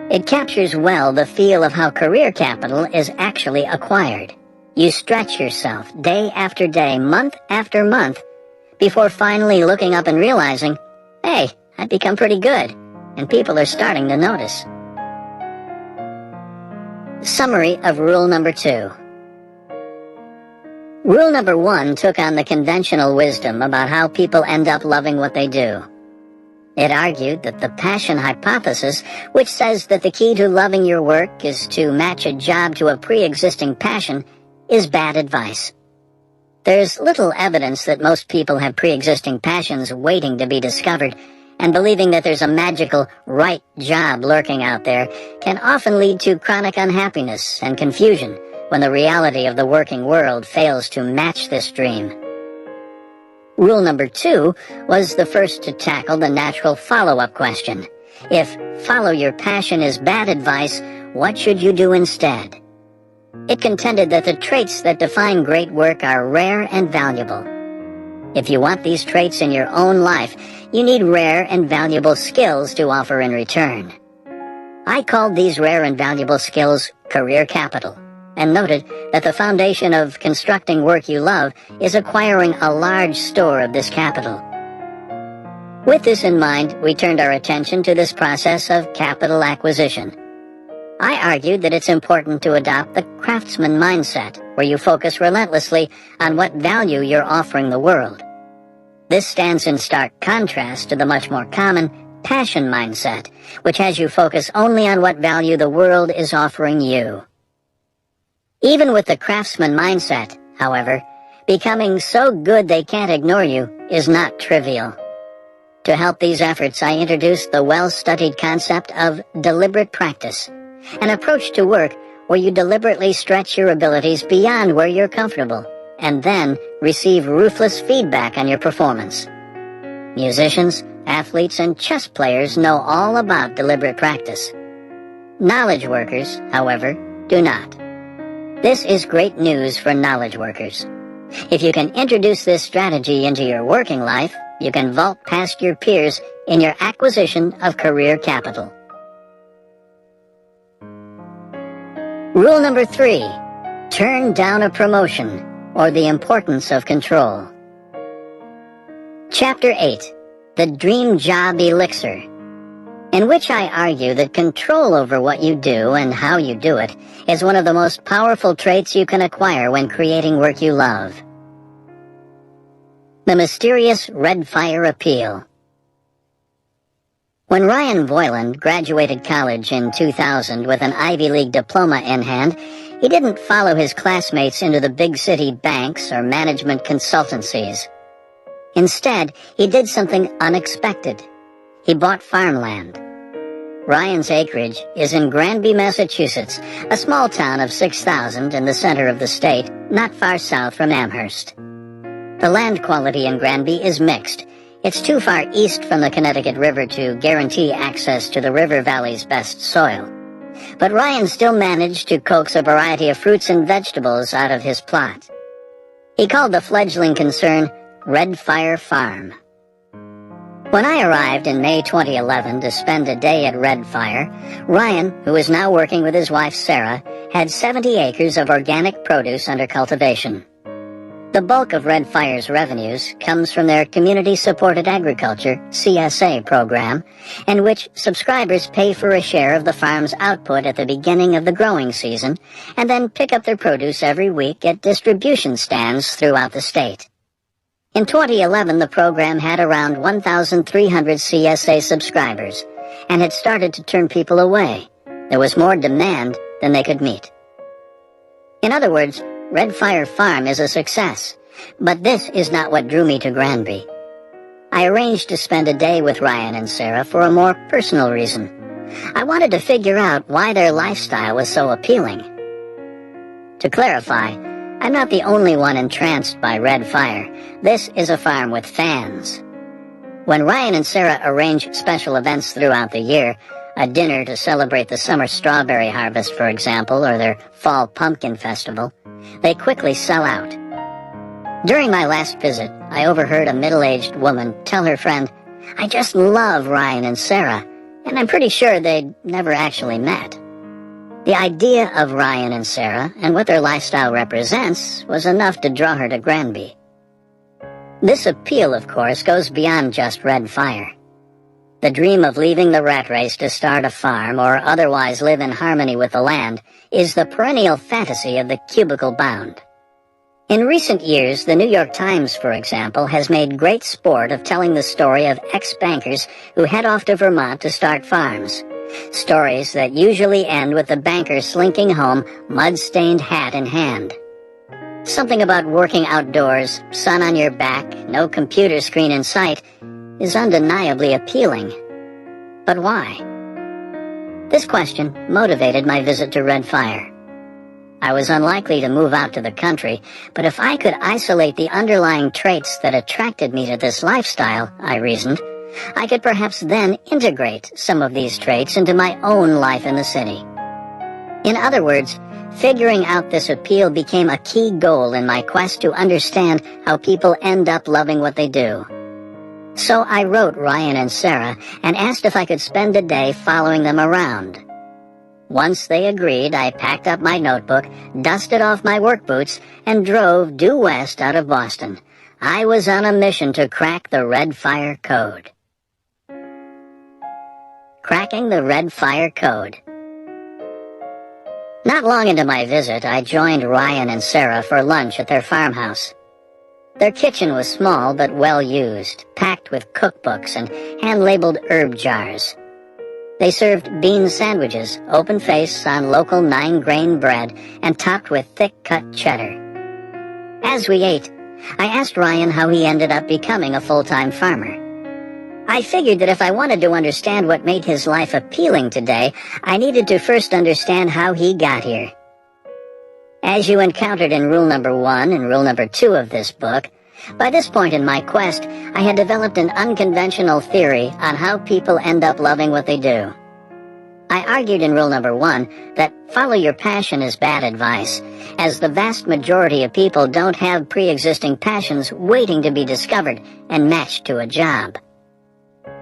It captures well the feel of how career capital is actually acquired. You stretch yourself day after day, month after month, before finally looking up and realizing, hey, I've become pretty good, and people are starting to notice. Summary of rule number 2. Rule number 1 took on the conventional wisdom about how people end up loving what they do. It argued that the passion hypothesis, which says that the key to loving your work is to match a job to a pre-existing passion, is bad advice. There's little evidence that most people have pre-existing passions waiting to be discovered, and believing that there's a magical right job lurking out there can often lead to chronic unhappiness and confusion when the reality of the working world fails to match this dream. Rule number 2 was the first to tackle the natural follow-up question. If follow your passion is bad advice, what should you do instead? It contended that the traits that define great work are rare and valuable. If you want these traits in your own life, you need rare and valuable skills to offer in return. I called these rare and valuable skills career capital, and noted that the foundation of constructing work you love is acquiring a large store of this capital. With this in mind, we turned our attention to this process of capital acquisition. I argued that it's important to adopt the craftsman mindset, where you focus relentlessly on what value you're offering the world. This stands in stark contrast to the much more common passion mindset, which has you focus only on what value the world is offering you. Even with the craftsman mindset, however, becoming so good they can't ignore you is not trivial. To help these efforts, I introduced the well-studied concept of deliberate practice, an approach to work where you deliberately stretch your abilities beyond where you're comfortable, and then receive ruthless feedback on your performance. Musicians, athletes, and chess players know all about deliberate practice. Knowledge workers, however, do not. This is great news for knowledge workers. If you can introduce this strategy into your working life, you can vault past your peers in your acquisition of career capital. Rule number 3, turn down a promotion, or the importance of control. Chapter 8, The Dream Job Elixir, in which I argue that control over what you do and how you do it is one of the most powerful traits you can acquire when creating work you love. The mysterious red fire appeal. When Ryan Boylan graduated college in 2000 with an Ivy League diploma in hand, he didn't follow his classmates into the big city banks or management consultancies. Instead, he did something unexpected. He bought farmland. Ryan's acreage is in Granby, Massachusetts, a small town of 6,000 in the center of the state, not far south from Amherst. The land quality in Granby is mixed. It's too far east from the Connecticut River to guarantee access to the river valley's best soil. But Ryan still managed to coax a variety of fruits and vegetables out of his plot. He called the fledgling concern Red Fire Farm. When I arrived in May 2011 to spend a day at Red Fire, Ryan, who is now working with his wife Sarah, had 70 acres of organic produce under cultivation. The bulk of Red Fire's revenues comes from their Community-Supported Agriculture, CSA program, in which subscribers pay for a share of the farm's output at the beginning of the growing season and then pick up their produce every week at distribution stands throughout the state. In 2011, the program had around 1,300 CSA subscribers and had started to turn people away. There was more demand than they could meet. In other words, Red Fire Farm is a success, but this is not what drew me to Granby. I arranged to spend a day with Ryan and Sarah for a more personal reason. I wanted to figure out why their lifestyle was so appealing. To clarify, I'm not the only one entranced by Red Fire. This is a farm with fans. When Ryan and Sarah arrange special events throughout the year, a dinner to celebrate the summer strawberry harvest, for example, or their fall pumpkin festival, they quickly sell out. During my last visit, I overheard a middle-aged woman tell her friend, "I just love Ryan and Sarah," and I'm pretty sure they'd never actually met. The idea of Ryan and Sarah and what their lifestyle represents was enough to draw her to Granby. This appeal, of course, goes beyond just Red Fire. The dream of leaving the rat race to start a farm or otherwise live in harmony with the land is the perennial fantasy of the cubicle bound. In recent years, the New York Times, for example, has made great sport of telling the story of ex-bankers who head off to Vermont to start farms. Stories that usually end with the banker slinking home, mud-stained hat in hand. Something about working outdoors, sun on your back, no computer screen in sight, is undeniably appealing. But why? This question motivated my visit to Red Fire. I was unlikely to move out to the country, but if I could isolate the underlying traits that attracted me to this lifestyle, I reasoned, I could perhaps then integrate some of these traits into my own life in the city. In other words, figuring out this appeal became a key goal in my quest to understand how people end up loving what they do. So I wrote Ryan and Sarah and asked if I could spend a day following them around. Once they agreed, I packed up my notebook, dusted off my work boots, and drove due west out of Boston. I was on a mission to crack the Red Fire Code. Cracking the Red Fire Code. Not long into my visit, I joined Ryan and Sarah for lunch at their farmhouse. Their kitchen was small but well used, packed with cookbooks and hand-labeled herb jars. They served bean sandwiches, open-faced on local 9-grain bread and topped with thick-cut cheddar. As we ate, I asked Ryan how he ended up becoming a full-time farmer. I figured that if I wanted to understand what made his life appealing today, I needed to first understand how he got here. As you encountered in rule number 1 and rule number 2 of this book, by this point in my quest, I had developed an unconventional theory on how people end up loving what they do. I argued in rule number 1 that follow your passion is bad advice, as the vast majority of people don't have pre-existing passions waiting to be discovered and matched to a job.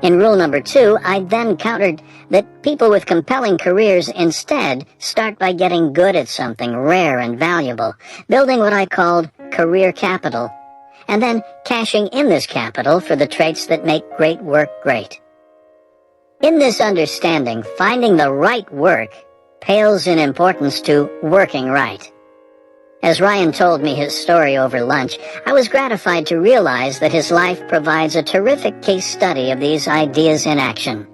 In rule number 2, I then countered that people with compelling careers instead start by getting good at something rare and valuable, building what I called career capital, and then cashing in this capital for the traits that make great work great. In this understanding, finding the right work pales in importance to working right. As Ryan told me his story over lunch, I was gratified to realize that his life provides a terrific case study of these ideas in action.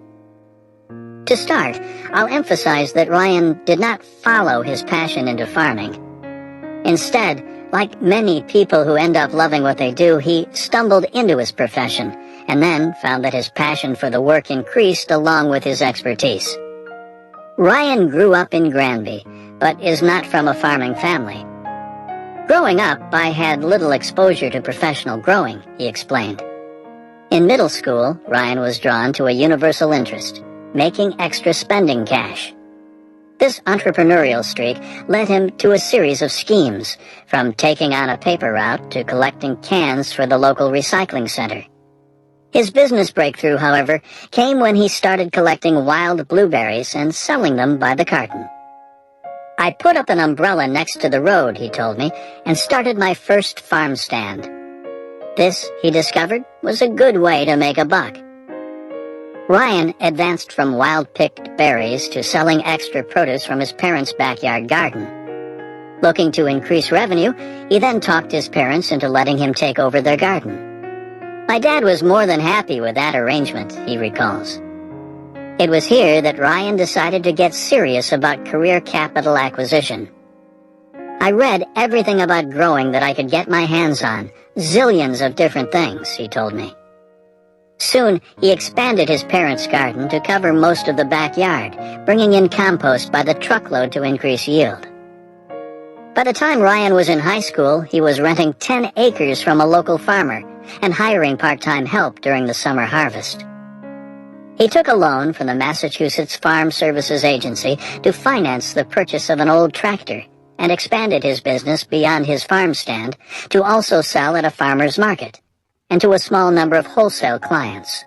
To start, I'll emphasize that Ryan did not follow his passion into farming. Instead, like many people who end up loving what they do, he stumbled into his profession and then found that his passion for the work increased along with his expertise. Ryan grew up in Granby, but is not from a farming family. Growing up, I had little exposure to professional growing, he explained. In middle school, Ryan was drawn to a universal interest, making extra spending cash. This entrepreneurial streak led him to a series of schemes, from taking on a paper route to collecting cans for the local recycling center. His business breakthrough, however, came when he started collecting wild blueberries and selling them by the carton. "I put up an umbrella next to the road," he told me, "and started my first farm stand." This, he discovered, was a good way to make a buck. Ryan advanced from wild-picked berries to selling extra produce from his parents' backyard garden. Looking to increase revenue, he then talked his parents into letting him take over their garden. "My dad was more than happy with that arrangement," he recalls. It was here that Ryan decided to get serious about career capital acquisition. "I read everything about growing that I could get my hands on, zillions of different things," he told me. Soon, he expanded his parents' garden to cover most of the backyard, bringing in compost by the truckload to increase yield. By the time Ryan was in high school, he was renting 10 acres from a local farmer and hiring part-time help during the summer harvest. He took a loan from the Massachusetts Farm Services Agency to finance the purchase of an old tractor and expanded his business beyond his farm stand to also sell at a farmer's market and to a small number of wholesale clients.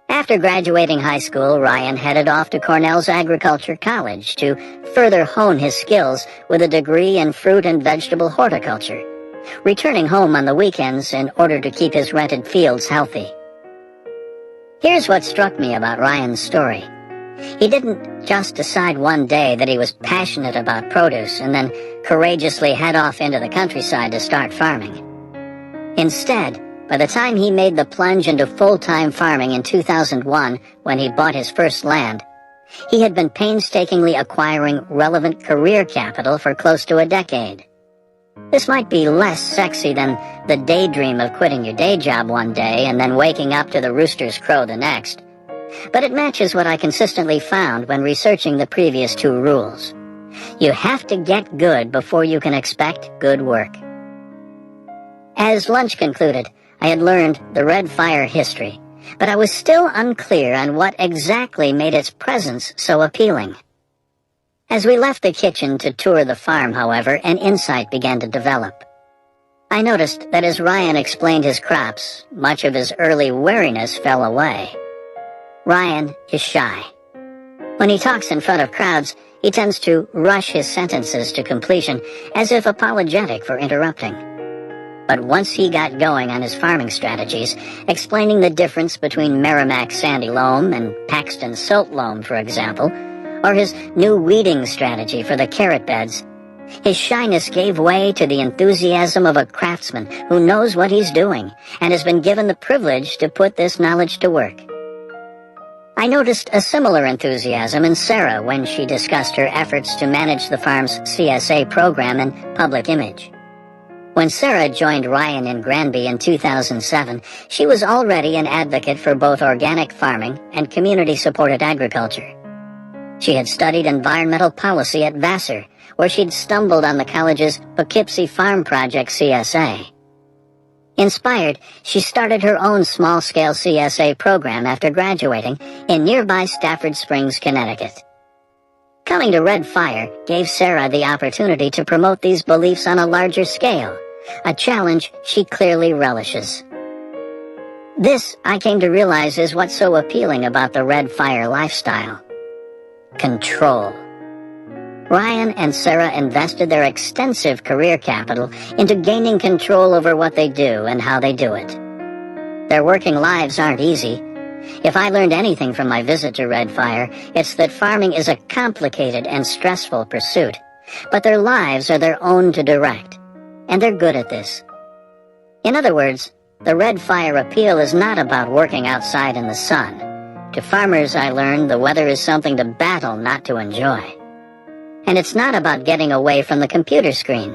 After graduating high school, Ryan headed off to Cornell's Agriculture College to further hone his skills with a degree in fruit and vegetable horticulture, returning home on the weekends in order to keep his rented fields healthy. Here's what struck me about Ryan's story. He didn't just decide one day that he was passionate about produce and then courageously head off into the countryside to start farming. Instead, by the time he made the plunge into full-time farming in 2001, when he bought his first land, he had been painstakingly acquiring relevant career capital for close to a decade. This might be less sexy than the daydream of quitting your day job one day and then waking up to the rooster's crow the next, but it matches what I consistently found when researching the previous two rules. You have to get good before you can expect good work. As lunch concluded, I had learned the Red Fire history, but I was still unclear on what exactly made its presence so appealing. As we left the kitchen to tour the farm, however, an insight began to develop. I noticed that as Ryan explained his crops, much of his early wariness fell away. Ryan is shy. When he talks in front of crowds, he tends to rush his sentences to completion, as if apologetic for interrupting. But once he got going on his farming strategies, explaining the difference between Merrimack sandy loam and Paxton silt loam, for example, or his new weeding strategy for the carrot beds, his shyness gave way to the enthusiasm of a craftsman who knows what he's doing and has been given the privilege to put this knowledge to work. I noticed a similar enthusiasm in Sarah when she discussed her efforts to manage the farm's CSA program and public image. When Sarah joined Ryan in Granby in 2007, she was already an advocate for both organic farming and community-supported agriculture. She had studied environmental policy at Vassar, where she'd stumbled on the college's Poughkeepsie Farm Project CSA. Inspired, she started her own small-scale CSA program after graduating in nearby Stafford Springs, Connecticut. Coming to Red Fire gave Sarah the opportunity to promote these beliefs on a larger scale, a challenge she clearly relishes. This, I came to realize, is what's so appealing about the Red Fire lifestyle. Control. Ryan and Sarah invested their extensive career capital into gaining control over what they do and how they do it. Their working lives aren't easy. If I learned anything from my visit to Red Fire, it's that farming is a complicated and stressful pursuit, but their lives are their own to direct, and they're good at this. In other words, the Red Fire appeal is not about working outside in the sun. To farmers, I learned, the weather is something to battle, not to enjoy. And it's not about getting away from the computer screen.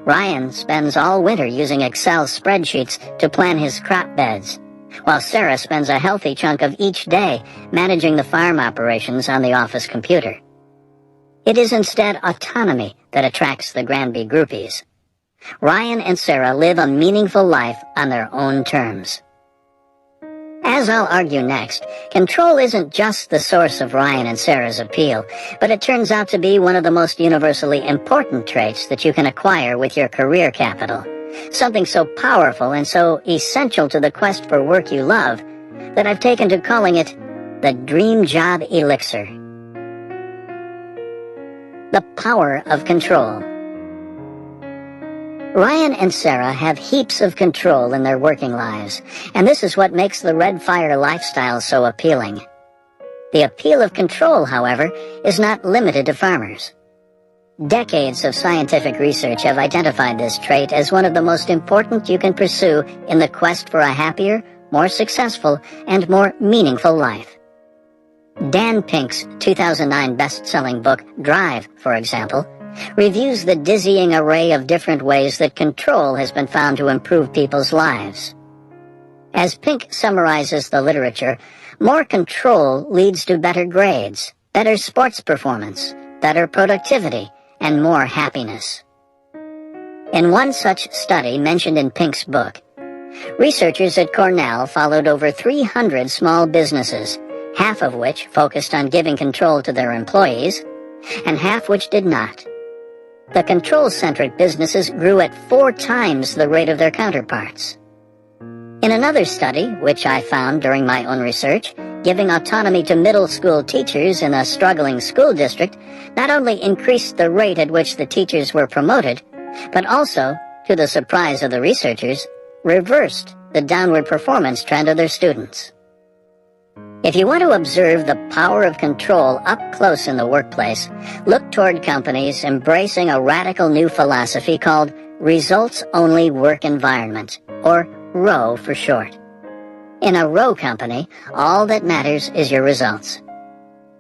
Ryan spends all winter using Excel spreadsheets to plan his crop beds, while Sarah spends a healthy chunk of each day managing the farm operations on the office computer. It is instead autonomy that attracts the Granby groupies. Ryan and Sarah live a meaningful life on their own terms. As I'll argue next, control isn't just the source of Ryan and Sarah's appeal, but it turns out to be one of the most universally important traits that you can acquire with your career capital. Something so powerful and so essential to the quest for work you love that I've taken to calling it the dream job elixir. The power of control. Ryan and Sarah have heaps of control in their working lives, and this is what makes the Red Fire lifestyle so appealing. The appeal of control, however, is not limited to farmers. Decades of scientific research have identified this trait as one of the most important you can pursue in the quest for a happier, more successful, and more meaningful life. Dan Pink's 2009 best-selling book, Drive, for example, reviews the dizzying array of different ways that control has been found to improve people's lives. As Pink summarizes the literature, more control leads to better grades, better sports performance, better productivity, and more happiness. In one such study mentioned in Pink's book, researchers at Cornell followed over 300 small businesses, half of which focused on giving control to their employees, and half which did not. The control-centric businesses grew at 4 times the rate of their counterparts. In another study, which I found during my own research, giving autonomy to middle school teachers in a struggling school district not only increased the rate at which the teachers were promoted, but also, to the surprise of the researchers, reversed the downward performance trend of their students. If you want to observe the power of control up close in the workplace, look toward companies embracing a radical new philosophy called Results-Only Work Environment, or ROWE for short. In a ROWE company, all that matters is your results.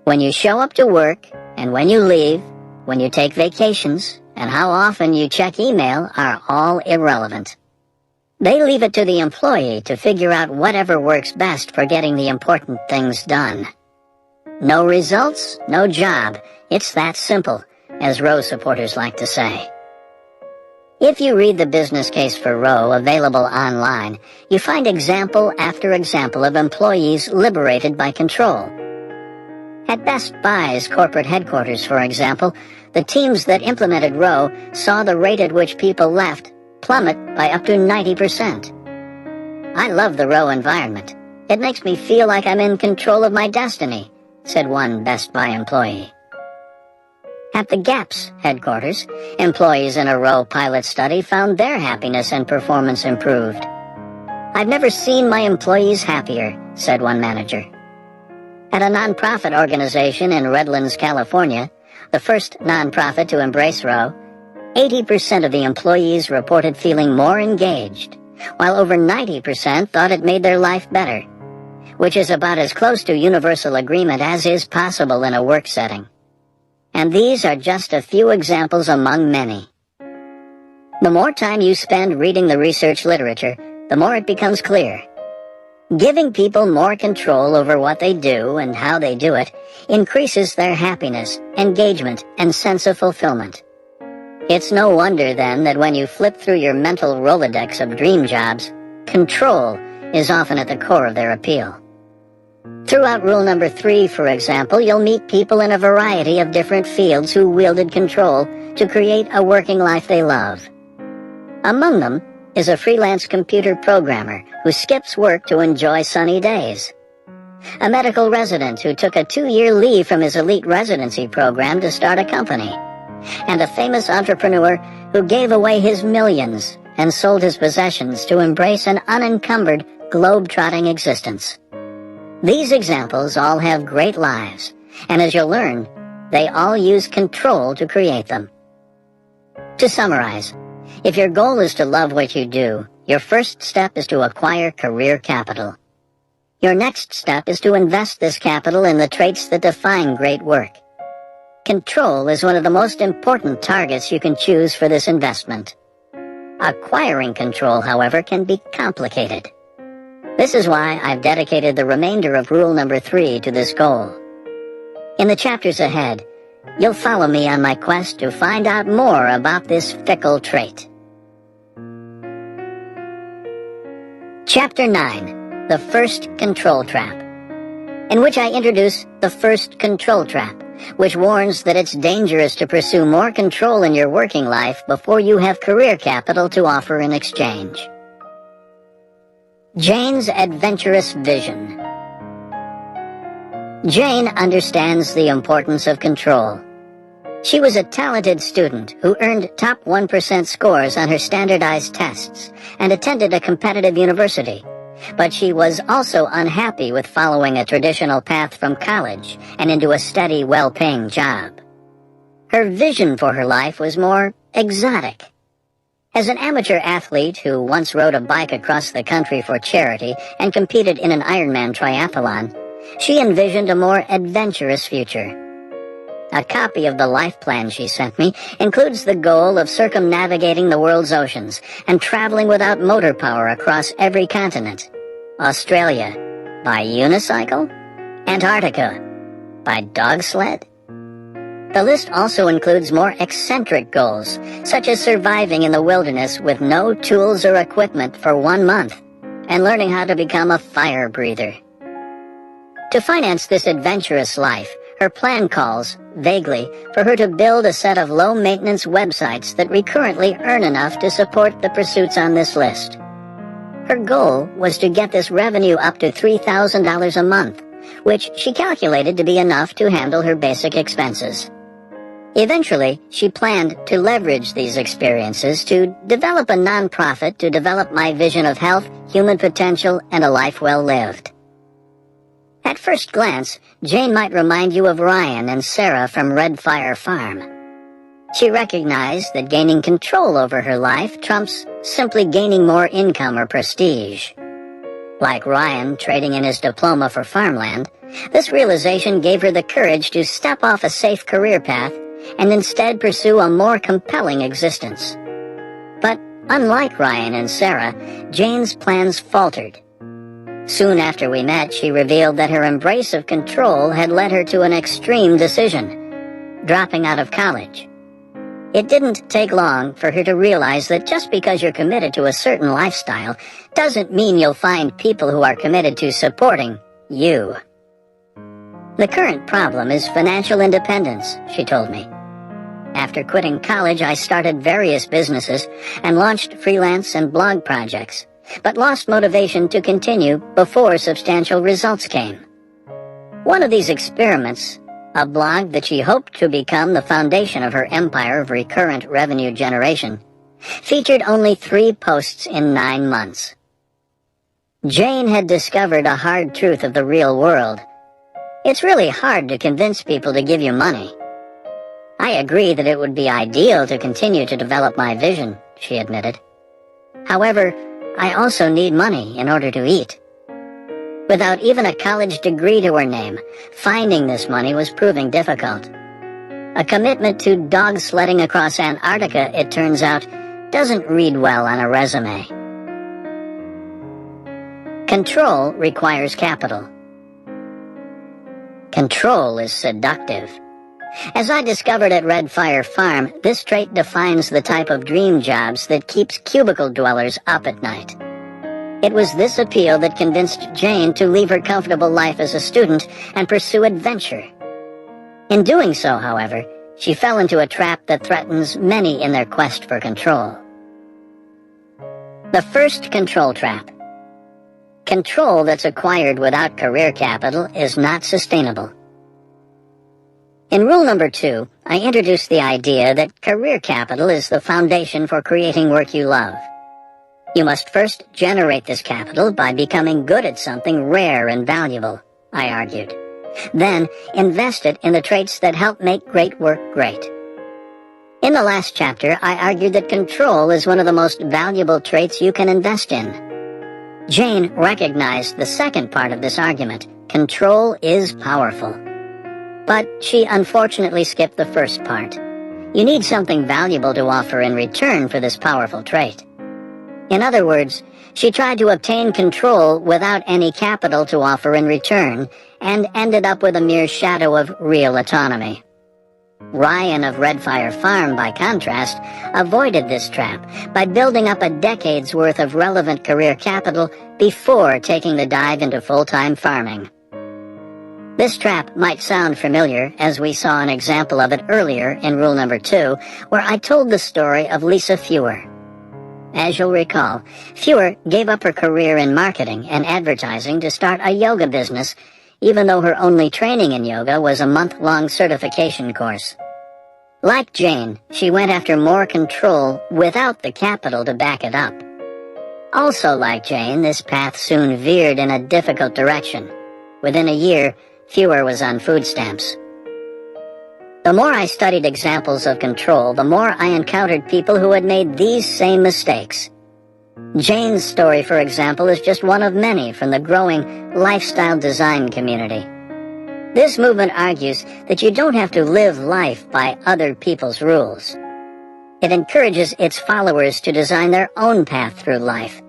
When you show up to work, and when you leave, when you take vacations, and how often you check email are all irrelevant. They leave it to the employee to figure out whatever works best for getting the important things done. No results, no job. It's that simple, as ROWE supporters like to say. If you read the business case for ROWE available online, you find example after example of employees liberated by control. At Best Buy's corporate headquarters, for example, the teams that implemented ROWE saw the rate at which people left plummet by up to 90%. I love the ROWE environment. It makes me feel like I'm in control of my destiny, said one Best Buy employee. At the Gap's headquarters, employees in a ROWE pilot study found their happiness and performance improved. I've never seen my employees happier, said one manager. At a nonprofit organization in Redlands, California, the first nonprofit to embrace ROWE, 80% of the employees reported feeling more engaged, while over 90% thought it made their life better, which is about as close to universal agreement as is possible in a work setting. And these are just a few examples among many. The more time you spend reading the research literature, the more it becomes clear. Giving people more control over what they do and how they do it increases their happiness, engagement, and sense of fulfillment. It's no wonder, then, that when you flip through your mental Rolodex of dream jobs, control is often at the core of their appeal. Throughout rule number 3, for example, you'll meet people in a variety of different fields who wielded control to create a working life they love. Among them is a freelance computer programmer who skips work to enjoy sunny days, a medical resident who took a 2-year leave from his elite residency program to start a company, and a famous entrepreneur who gave away his millions and sold his possessions to embrace an unencumbered, globe-trotting existence. These examples all have great lives, and as you'll learn, they all use control to create them. To summarize, if your goal is to love what you do, your first step is to acquire career capital. Your next step is to invest this capital in the traits that define great work. Control is one of the most important targets you can choose for this investment. Acquiring control, however, can be complicated. This is why I've dedicated the remainder of rule number 3 to this goal. In the chapters ahead, you'll follow me on my quest to find out more about this fickle trait. Chapter 9. The First Control Trap, in which I introduce the first control trap, which warns that it's dangerous to pursue more control in your working life before you have career capital to offer in exchange. Jane's adventurous vision. Jane understands the importance of control. She was a talented student who earned top 1% scores on her standardized tests and attended a competitive university. But she was also unhappy with following a traditional path from college and into a steady, well-paying job. Her vision for her life was more exotic. As an amateur athlete who once rode a bike across the country for charity and competed in an Ironman triathlon, she envisioned a more adventurous future. A copy of the life plan she sent me includes the goal of circumnavigating the world's oceans and traveling without motor power across every continent. Australia by unicycle, Antarctica by dog sled. The list also includes more eccentric goals, such as surviving in the wilderness with no tools or equipment for 1 month and learning how to become a fire breather. To finance this adventurous life, her plan calls, vaguely, for her to build a set of low-maintenance websites that recurrently earn enough to support the pursuits on this list. Her goal was to get this revenue up to $3,000 a month, which she calculated to be enough to handle her basic expenses. Eventually, she planned to leverage these experiences to develop a nonprofit to develop my vision of health, human potential, and a life well lived. At first glance, Jane might remind you of Ryan and Sarah from Red Fire Farm. She recognized that gaining control over her life trumps simply gaining more income or prestige. Like Ryan trading in his diploma for farmland, this realization gave her the courage to step off a safe career path and instead pursue a more compelling existence. But unlike Ryan and Sarah, Jane's plans faltered. Soon after we met, she revealed that her embrace of control had led her to an extreme decision, dropping out of college. It didn't take long for her to realize that just because you're committed to a certain lifestyle doesn't mean you'll find people who are committed to supporting you. The current problem is financial independence, she told me. After quitting college, I started various businesses and launched freelance and blog projects, but lost motivation to continue before substantial results came. One of these experiments, a blog that she hoped to become the foundation of her empire of recurrent revenue generation, featured only 3 posts in 9 months. Jane had discovered a hard truth of the real world. It's really hard to convince people to give you money. I agree that it would be ideal to continue to develop my vision, she admitted. However, I also need money in order to eat. Without even a college degree to her name, finding this money was proving difficult. A commitment to dog sledding across Antarctica, it turns out, doesn't read well on a resume. Control requires capital. Control is seductive. As I discovered at Red Fire Farm, this trait defines the type of dream jobs that keeps cubicle dwellers up at night. It was this appeal that convinced Jane to leave her comfortable life as a student and pursue adventure. In doing so, however, she fell into a trap that threatens many in their quest for control. The first control trap. Control that's acquired without career capital is not sustainable. In rule number 2, I introduced the idea that career capital is the foundation for creating work you love. You must first generate this capital by becoming good at something rare and valuable, I argued. Then invest it in the traits that help make great work great. In the last chapter, I argued that control is one of the most valuable traits you can invest in. Jane recognized the second part of this argument. Control is powerful. But she unfortunately skipped the first part. You need something valuable to offer in return for this powerful trait. In other words, she tried to obtain control without any capital to offer in return and ended up with a mere shadow of real autonomy. Ryan of Redfire Farm, by contrast, avoided this trap by building up a decade's worth of relevant career capital before taking the dive into full-time farming. This trap might sound familiar, as we saw an example of it earlier in rule number 2, where I told the story of Lisa Fewer. As you'll recall, Fewer gave up her career in marketing and advertising to start a yoga business, even though her only training in yoga was a month-long certification course. Like Jane, she went after more control without the capital to back it up. Also like Jane, this path soon veered in a difficult direction. Within a year, Fewer was on food stamps. The more I studied examples of control, the more I encountered people who had made these same mistakes. Jane's story, for example, is just one of many from the growing lifestyle design community. This movement argues that you don't have to live life by other people's rules. It encourages its followers to design their own path through life,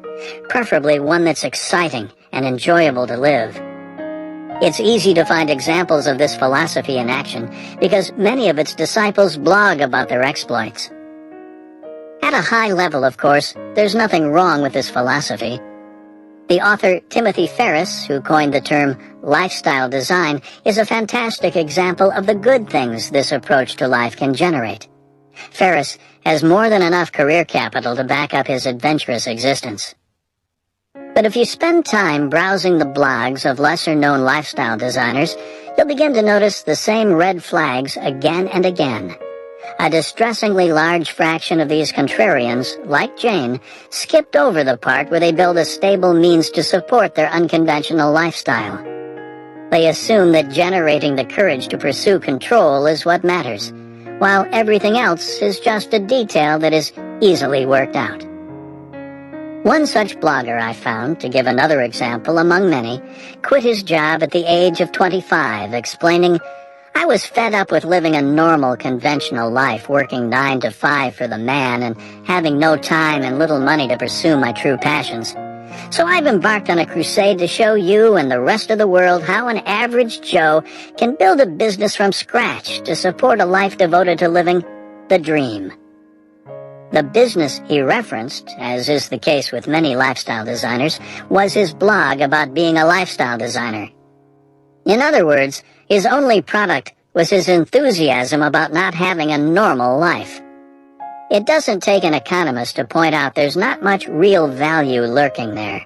preferably one that's exciting and enjoyable to live. It's easy to find examples of this philosophy in action because many of its disciples blog about their exploits. At a high level, of course, there's nothing wrong with this philosophy. The author Timothy Ferriss, who coined the term lifestyle design, is a fantastic example of the good things this approach to life can generate. Ferriss has more than enough career capital to back up his adventurous existence. But if you spend time browsing the blogs of lesser-known lifestyle designers, you'll begin to notice the same red flags again and again. A distressingly large fraction of these contrarians, like Jane, skipped over the part where they build a stable means to support their unconventional lifestyle. They assume that generating the courage to pursue control is what matters, while everything else is just a detail that is easily worked out. One such blogger I found, to give another example among many, quit his job at the age of 25, explaining, "I was fed up with living a normal, conventional life, working 9 to 5 for the man and having no time and little money to pursue my true passions. So I've embarked on a crusade to show you and the rest of the world how an average Joe can build a business from scratch to support a life devoted to living the dream." The business he referenced, as is the case with many lifestyle designers, was his blog about being a lifestyle designer. In other words, his only product was his enthusiasm about not having a normal life. It doesn't take an economist to point out there's not much real value lurking there.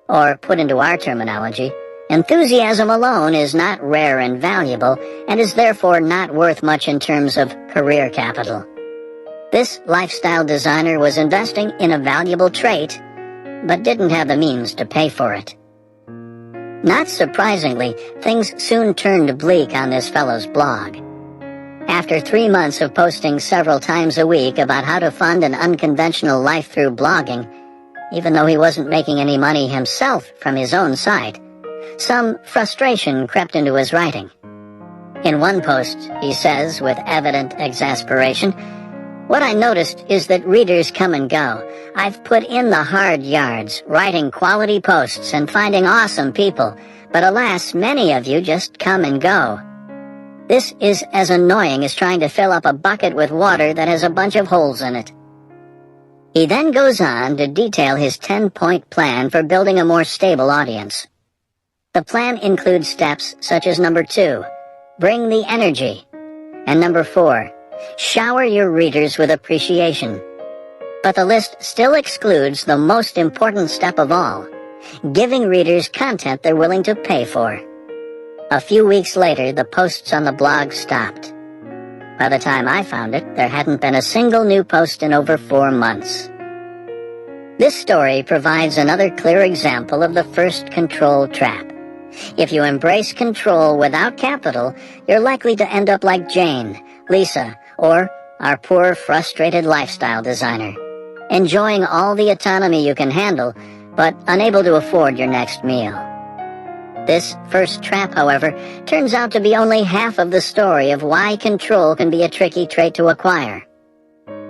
Or, put into our terminology, enthusiasm alone is not rare and valuable, and is therefore not worth much in terms of career capital. This lifestyle designer was investing in a valuable trait, but didn't have the means to pay for it. Not surprisingly, things soon turned bleak on this fellow's blog. After 3 months of posting several times a week about how to fund an unconventional life through blogging, even though he wasn't making any money himself from his own site, some frustration crept into his writing. In one post, he says, with evident exasperation, "What I noticed is that readers come and go. I've put in the hard yards, writing quality posts and finding awesome people, but alas, many of you just come and go. This is as annoying as trying to fill up a bucket with water that has a bunch of holes in it." He then goes on to detail his 10-point plan for building a more stable audience. The plan includes steps such as number 2, bring the energy, and number 4, shower your readers with appreciation. But the list still excludes the most important step of all, giving readers content they're willing to pay for. A few weeks later, the posts on the blog stopped. By the time I found it, there hadn't been a single new post in over 4 months. This story provides another clear example of the first control trap. If you embrace control without capital, you're likely to end up like Jane, Lisa, or our poor, frustrated lifestyle designer, enjoying all the autonomy you can handle, but unable to afford your next meal. This first trap, however, turns out to be only half of the story of why control can be a tricky trait to acquire.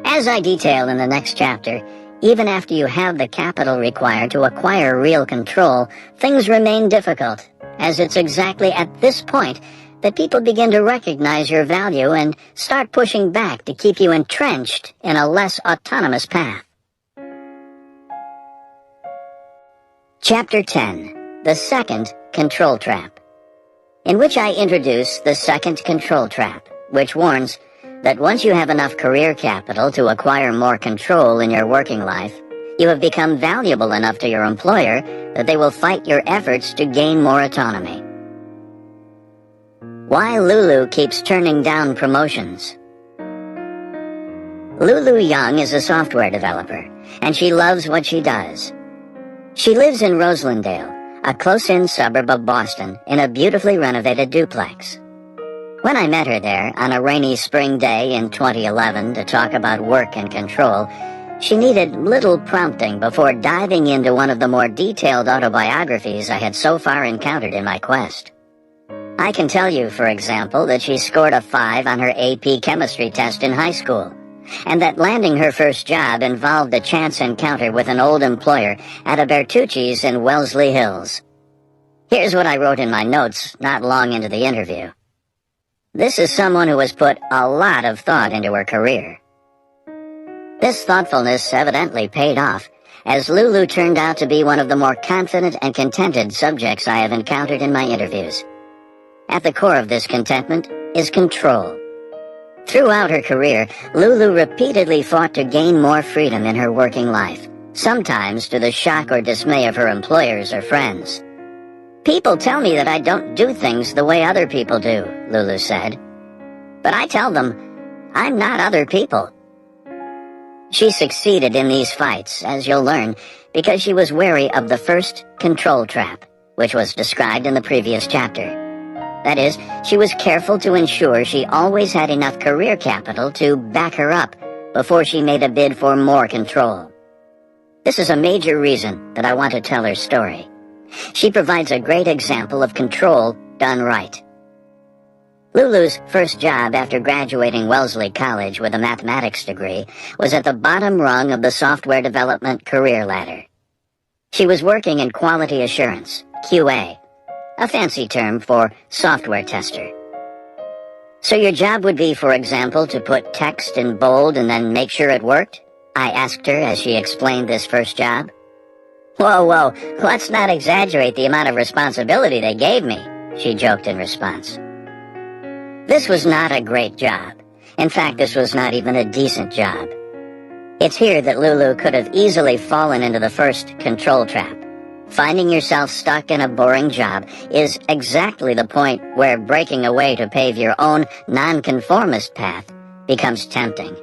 As I detail in the next chapter, even after you have the capital required to acquire real control, things remain difficult, as it's exactly at this point that people begin to recognize your value and start pushing back to keep you entrenched in a less autonomous path. Chapter 10. The Second Control Trap, in which I introduce the second control trap, which warns that once you have enough career capital to acquire more control in your working life, you have become valuable enough to your employer that they will fight your efforts to gain more autonomy. Why Lulu keeps turning down promotions. Lulu Young is a software developer, and she loves what she does. She lives in Roselandale, a close-in suburb of Boston, in a beautifully renovated duplex. When I met her there on a rainy spring day in 2011 to talk about work and control, she needed little prompting before diving into one of the more detailed autobiographies I had so far encountered in my quest. I can tell you, for example, that she scored a 5 on her AP chemistry test in high school, and that landing her first job involved a chance encounter with an old employer at a Bertucci's in Wellesley Hills. Here's what I wrote in my notes not long into the interview. This is someone who has put a lot of thought into her career. This thoughtfulness evidently paid off, as Lulu turned out to be one of the more confident and contented subjects I have encountered in my interviews. At the core of this contentment is control. Throughout her career, Lulu repeatedly fought to gain more freedom in her working life, sometimes to the shock or dismay of her employers or friends. People tell me that I don't do things the way other people do, Lulu said. But I tell them, I'm not other people. She succeeded in these fights, as you'll learn, because she was wary of the first control trap, which was described in the previous chapter. That is, she was careful to ensure she always had enough career capital to back her up before she made a bid for more control. This is a major reason that I want to tell her story. She provides a great example of control done right. Lulu's first job after graduating Wellesley College with a mathematics degree was at the bottom rung of the software development career ladder. She was working in quality assurance, QA, a fancy term for software tester. So your job would be, for example, to put text in bold and then make sure it worked? I asked her as she explained this first job. Whoa, let's not exaggerate the amount of responsibility they gave me, she joked in response. This was not a great job. In fact, this was not even a decent job. It's here that Lulu could have easily fallen into the first control trap. Finding yourself stuck in a boring job is exactly the point where breaking away to pave your own nonconformist path becomes tempting.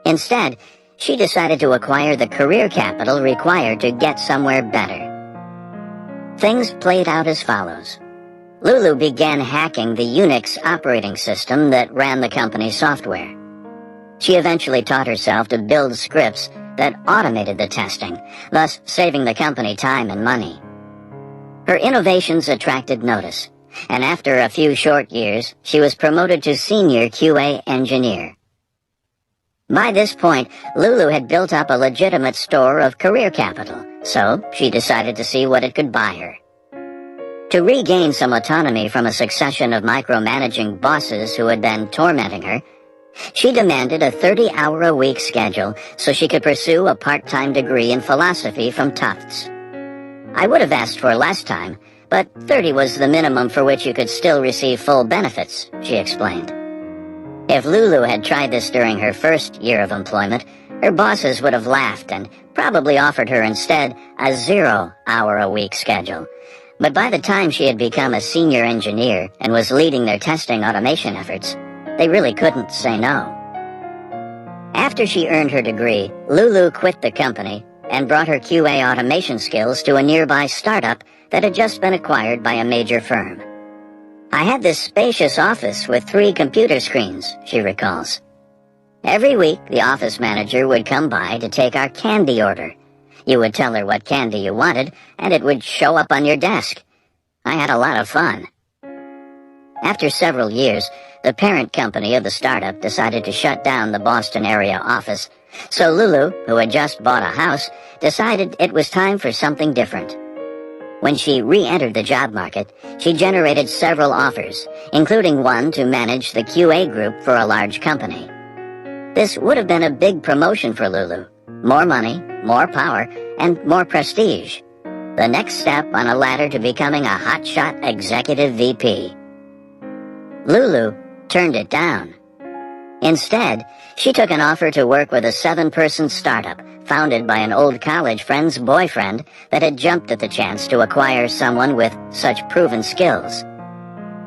Instead, she decided to acquire the career capital required to get somewhere better. Things played out as follows. Lulu began hacking the Unix operating system that ran the company's software. She eventually taught herself to build scripts that automated the testing, thus saving the company time and money. Her innovations attracted notice, and after a few short years, she was promoted to senior QA engineer. By this point, Lulu had built up a legitimate store of career capital, so she decided to see what it could buy her. To regain some autonomy from a succession of micromanaging bosses who had been tormenting her, she demanded a 30-hour-a-week schedule so she could pursue a part-time degree in philosophy from Tufts. I would have asked for less time, but 30 was the minimum for which you could still receive full benefits, she explained. If Lulu had tried this during her first year of employment, her bosses would have laughed and probably offered her instead a 0-hour-a-week schedule. But by the time she had become a senior engineer and was leading their testing automation efforts, they really couldn't say no. After she earned her degree, Lulu quit the company and brought her QA automation skills to a nearby startup that had just been acquired by a major firm. I had this spacious office with 3 computer screens, she recalls. Every week, the office manager would come by to take our candy order. You would tell her what candy you wanted, and it would show up on your desk. I had a lot of fun. After several years, the parent company of the startup decided to shut down the Boston area office, so Lulu, who had just bought a house, decided it was time for something different. When she re-entered the job market, she generated several offers, including one to manage the QA group for a large company. This would have been a big promotion for Lulu. More money, more power, and more prestige. The next step on a ladder to becoming a hotshot executive VP. Lulu turned it down. Instead, she took an offer to work with a 7-person startup founded by an old college friend's boyfriend that had jumped at the chance to acquire someone with such proven skills.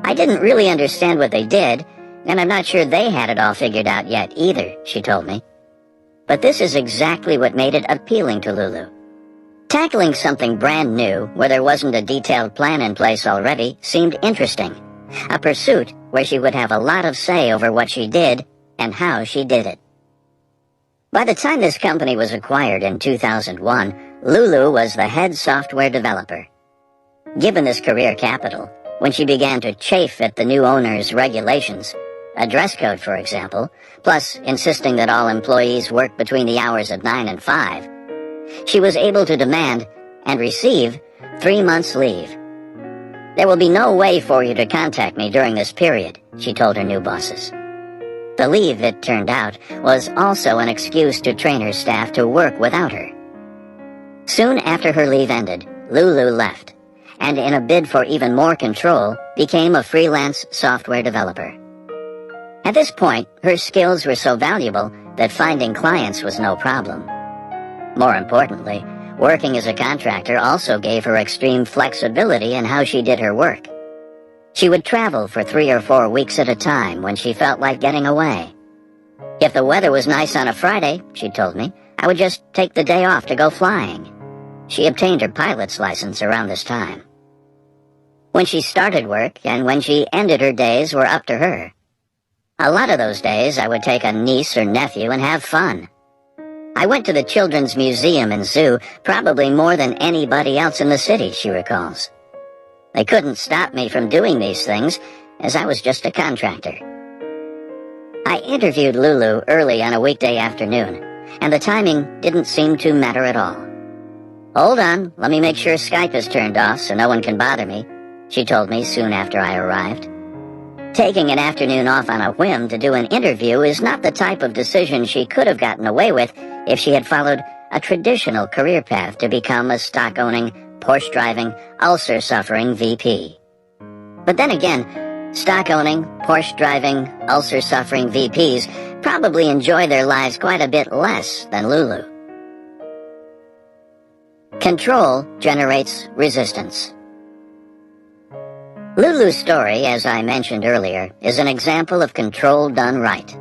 I didn't really understand what they did, and I'm not sure they had it all figured out yet either, she told me. But this is exactly what made it appealing to Lulu. Tackling something brand new where there wasn't a detailed plan in place already seemed interesting. A pursuit where she would have a lot of say over what she did and how she did it. By the time this company was acquired in 2001, Lulu was the head software developer. Given this career capital, when she began to chafe at the new owner's regulations, a dress code for example, plus insisting that all employees work between the hours of 9 and 5, she was able to demand and receive 3 months' leave. There will be no way for you to contact me during this period, she told her new bosses. The leave, it turned out, was also an excuse to train her staff to work without her. Soon after her leave ended, Lulu left, and in a bid for even more control, became a freelance software developer. At this point, her skills were so valuable that finding clients was no problem. More importantly, working as a contractor also gave her extreme flexibility in how she did her work. She would travel for 3 or 4 weeks at a time when she felt like getting away. If the weather was nice on a Friday, she told me, I would just take the day off to go flying. She obtained her pilot's license around this time. When she started work and when she ended her days were up to her. A lot of those days I would take a niece or nephew and have fun. I went to the Children's Museum and Zoo probably more than anybody else in the city, she recalls. They couldn't stop me from doing these things, as I was just a contractor. I interviewed Lulu early on a weekday afternoon, and the timing didn't seem to matter at all. Hold on, let me make sure Skype is turned off so no one can bother me, she told me soon after I arrived. Taking an afternoon off on a whim to do an interview is not the type of decision she could have gotten away with if she had followed a traditional career path to become a stock-owning, Porsche-driving, ulcer-suffering VP. But then again, stock-owning, Porsche-driving, ulcer-suffering VPs probably enjoy their lives quite a bit less than Lulu. Control generates resistance. Lulu's story, as I mentioned earlier, is an example of control done right.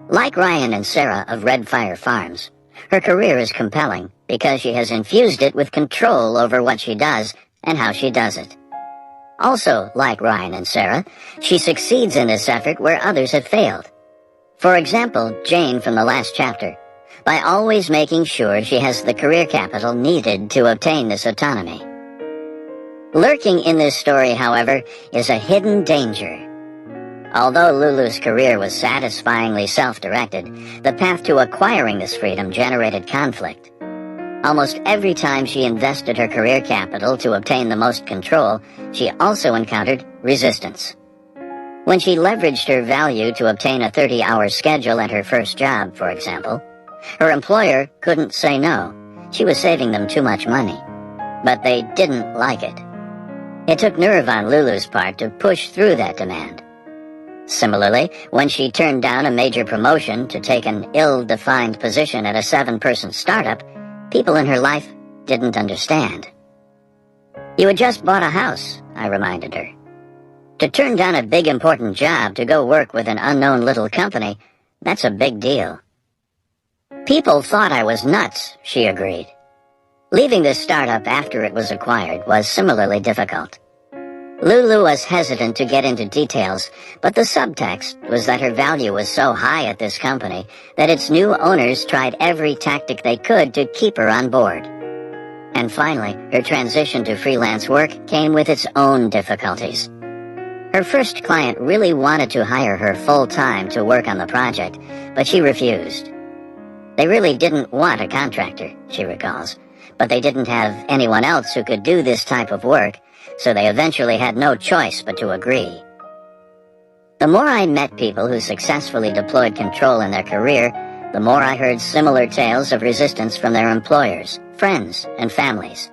Like Ryan and Sarah of Red Fire Farms, her career is compelling because she has infused it with control over what she does and how she does it. Also, like Ryan and Sarah, she succeeds in this effort where others have failed. For example, Jane from the last chapter, by always making sure she has the career capital needed to obtain this autonomy. Lurking in this story, however, is a hidden danger. Although Lulu's career was satisfyingly self-directed, the path to acquiring this freedom generated conflict. Almost every time she invested her career capital to obtain the most control, she also encountered resistance. When she leveraged her value to obtain a 30-hour schedule at her first job, for example, her employer couldn't say no. She was saving them too much money. But they didn't like it. It took nerve on Lulu's part to push through that demand. Similarly, when she turned down a major promotion to take an ill-defined position at a 7-person startup, people in her life didn't understand. You had just bought a house, I reminded her. To turn down a big important job to go work with an unknown little company, that's a big deal. People thought I was nuts, she agreed. Leaving this startup after it was acquired was similarly difficult. Lulu was hesitant to get into details, but the subtext was that her value was so high at this company that its new owners tried every tactic they could to keep her on board. And finally, her transition to freelance work came with its own difficulties. Her first client really wanted to hire her full-time to work on the project, but she refused. They really didn't want a contractor, she recalls, But they didn't have anyone else who could do this type of work, so they eventually had no choice but to agree. The more I met people who successfully deployed control in their career, the more I heard similar tales of resistance from their employers, friends, and families.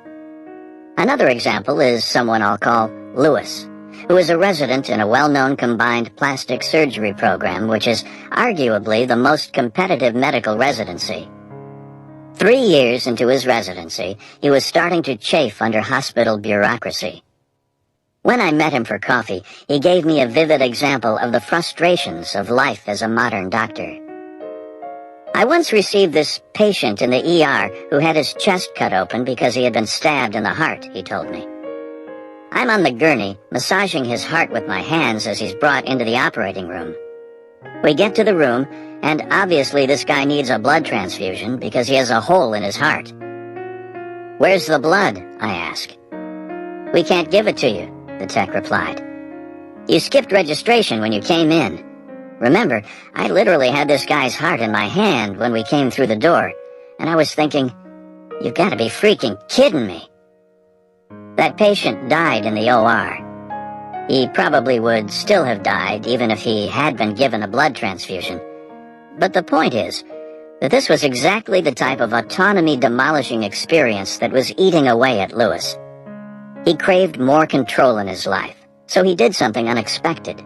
Another example is someone I'll call Lewis, who is a resident in a well-known combined plastic surgery program, which is arguably the most competitive medical residency. 3 years into his residency, he was starting to chafe under hospital bureaucracy. When I met him for coffee, he gave me a vivid example of the frustrations of life as a modern doctor. I once received this patient in the ER who had his chest cut open because he had been stabbed in the heart, he told me. I'm on the gurney, massaging his heart with my hands as he's brought into the operating room. We get to the room, and obviously this guy needs a blood transfusion because he has a hole in his heart. Where's the blood? I ask. We can't give it to you, the tech replied. You skipped registration when you came in. Remember, I literally had this guy's heart in my hand when we came through the door, and I was thinking, you've got to be freaking kidding me. That patient died in the OR. He probably would still have died even if he had been given a blood transfusion. But the point is that this was exactly the type of autonomy-demolishing experience that was eating away at Lewis. He craved more control in his life, so he did something unexpected.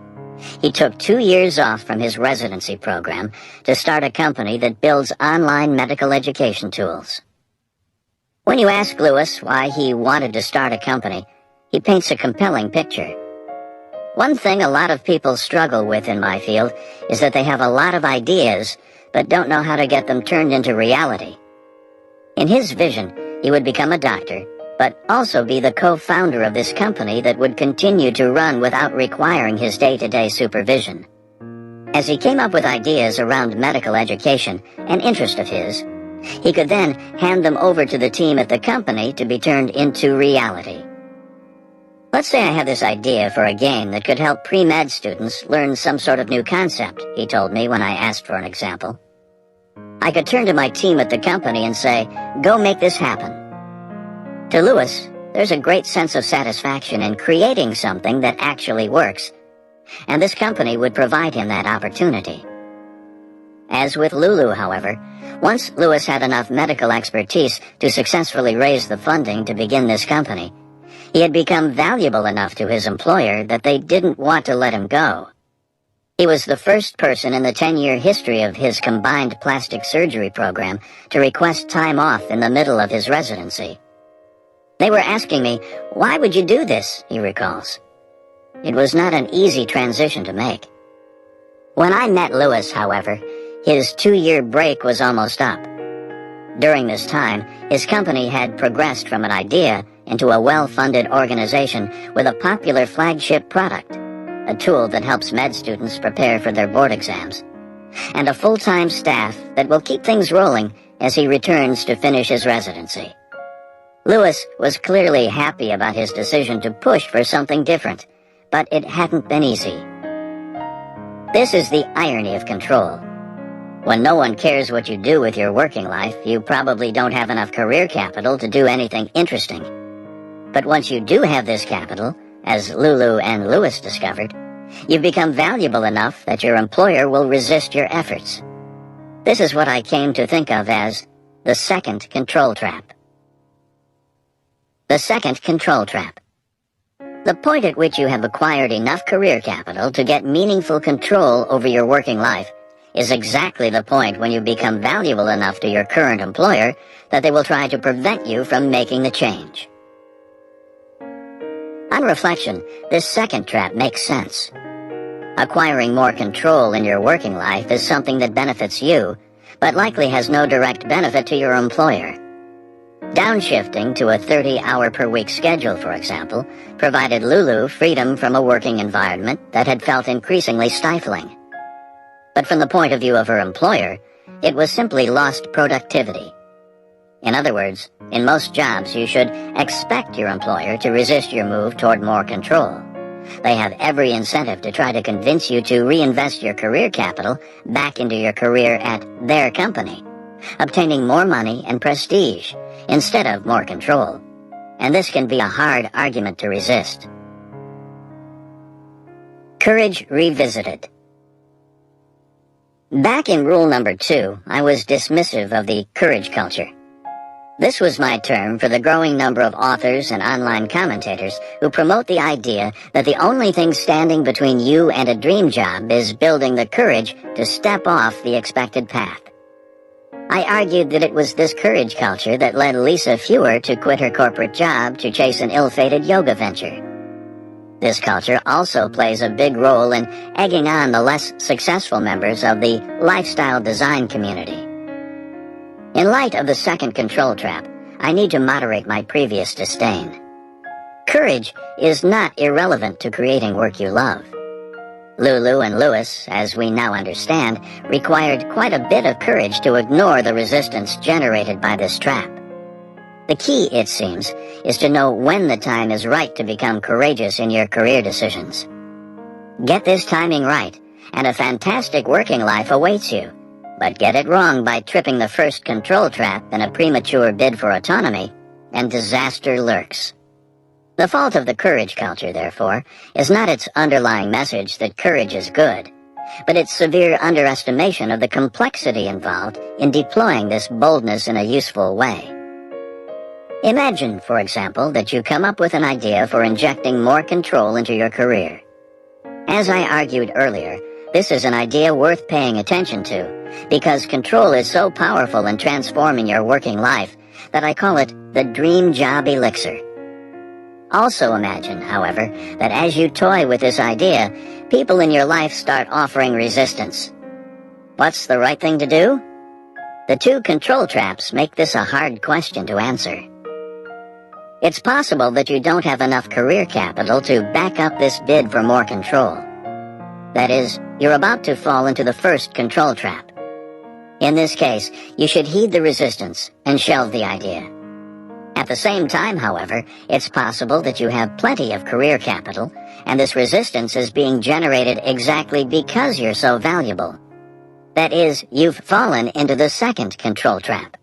He took 2 years off from his residency program to start a company that builds online medical education tools. When you ask Lewis why he wanted to start a company, he paints a compelling picture. One thing a lot of people struggle with in my field is that they have a lot of ideas, but don't know how to get them turned into reality. In his vision, he would become a doctor, but also be the co-founder of this company that would continue to run without requiring his day-to-day supervision. As he came up with ideas around medical education, an interest of his, he could then hand them over to the team at the company to be turned into reality. Let's say I have this idea for a game that could help pre-med students learn some sort of new concept, he told me when I asked for an example. I could turn to my team at the company and say, go make this happen. To Lewis, there's a great sense of satisfaction in creating something that actually works, and this company would provide him that opportunity. As with Lulu, however, once Lewis had enough medical expertise to successfully raise the funding to begin this company, he had become valuable enough to his employer that they didn't want to let him go. He was the first person in the 10-year history of his combined plastic surgery program to request time off in the middle of his residency. They were asking me, why would you do this, he recalls. It was not an easy transition to make. When I met Lewis, however, his 2-year break was almost up. During this time, his company had progressed from an idea into a well-funded organization with a popular flagship product, a tool that helps med students prepare for their board exams, and a full-time staff that will keep things rolling as he returns to finish his residency. Lewis was clearly happy about his decision to push for something different, but it hadn't been easy. This is the irony of control. When no one cares what you do with your working life, you probably don't have enough career capital to do anything interesting. But once you do have this capital, as Lulu and Lewis discovered, you've become valuable enough that your employer will resist your efforts. This is what I came to think of as the second control trap. The second control trap. The point at which you have acquired enough career capital to get meaningful control over your working life is exactly the point when you become valuable enough to your current employer that they will try to prevent you from making the change. On reflection, this second trap makes sense. Acquiring more control in your working life is something that benefits you, but likely has no direct benefit to your employer. Downshifting to a 30-hour-per-week schedule, for example, provided Lulu freedom from a working environment that had felt increasingly stifling. But from the point of view of her employer, it was simply lost productivity. In other words, in most jobs you should expect your employer to resist your move toward more control. They have every incentive to try to convince you to reinvest your career capital back into your career at their company, obtaining more money and prestige, instead of more control, and this can be a hard argument to resist. Courage Revisited. Back in rule number 2, I was dismissive of the courage culture. This was my term for the growing number of authors and online commentators who promote the idea that the only thing standing between you and a dream job is building the courage to step off the expected path. I argued that it was this courage culture that led Lisa Fewer to quit her corporate job to chase an ill-fated yoga venture. This culture also plays a big role in egging on the less successful members of the lifestyle design community. In light of the second control trap, I need to moderate my previous disdain. Courage is not irrelevant to creating work you love. Lulu and Lewis, as we now understand, required quite a bit of courage to ignore the resistance generated by this trap. The key, it seems, is to know when the time is right to become courageous in your career decisions. Get this timing right, and a fantastic working life awaits you. But get it wrong by tripping the first control trap in a premature bid for autonomy, and disaster lurks. The fault of the courage culture, therefore, is not its underlying message that courage is good, but its severe underestimation of the complexity involved in deploying this boldness in a useful way. Imagine, for example, that you come up with an idea for injecting more control into your career. As I argued earlier, this is an idea worth paying attention to, because control is so powerful in transforming your working life that I call it the dream job elixir. Also imagine, however, that as you toy with this idea, people in your life start offering resistance. What's the right thing to do? The two control traps make this a hard question to answer. It's possible that you don't have enough career capital to back up this bid for more control. That is, you're about to fall into the first control trap. In this case, you should heed the resistance and shelve the idea. At the same time, however, it's possible that you have plenty of career capital, and this resistance is being generated exactly because you're so valuable. That is, you've fallen into the second control trap.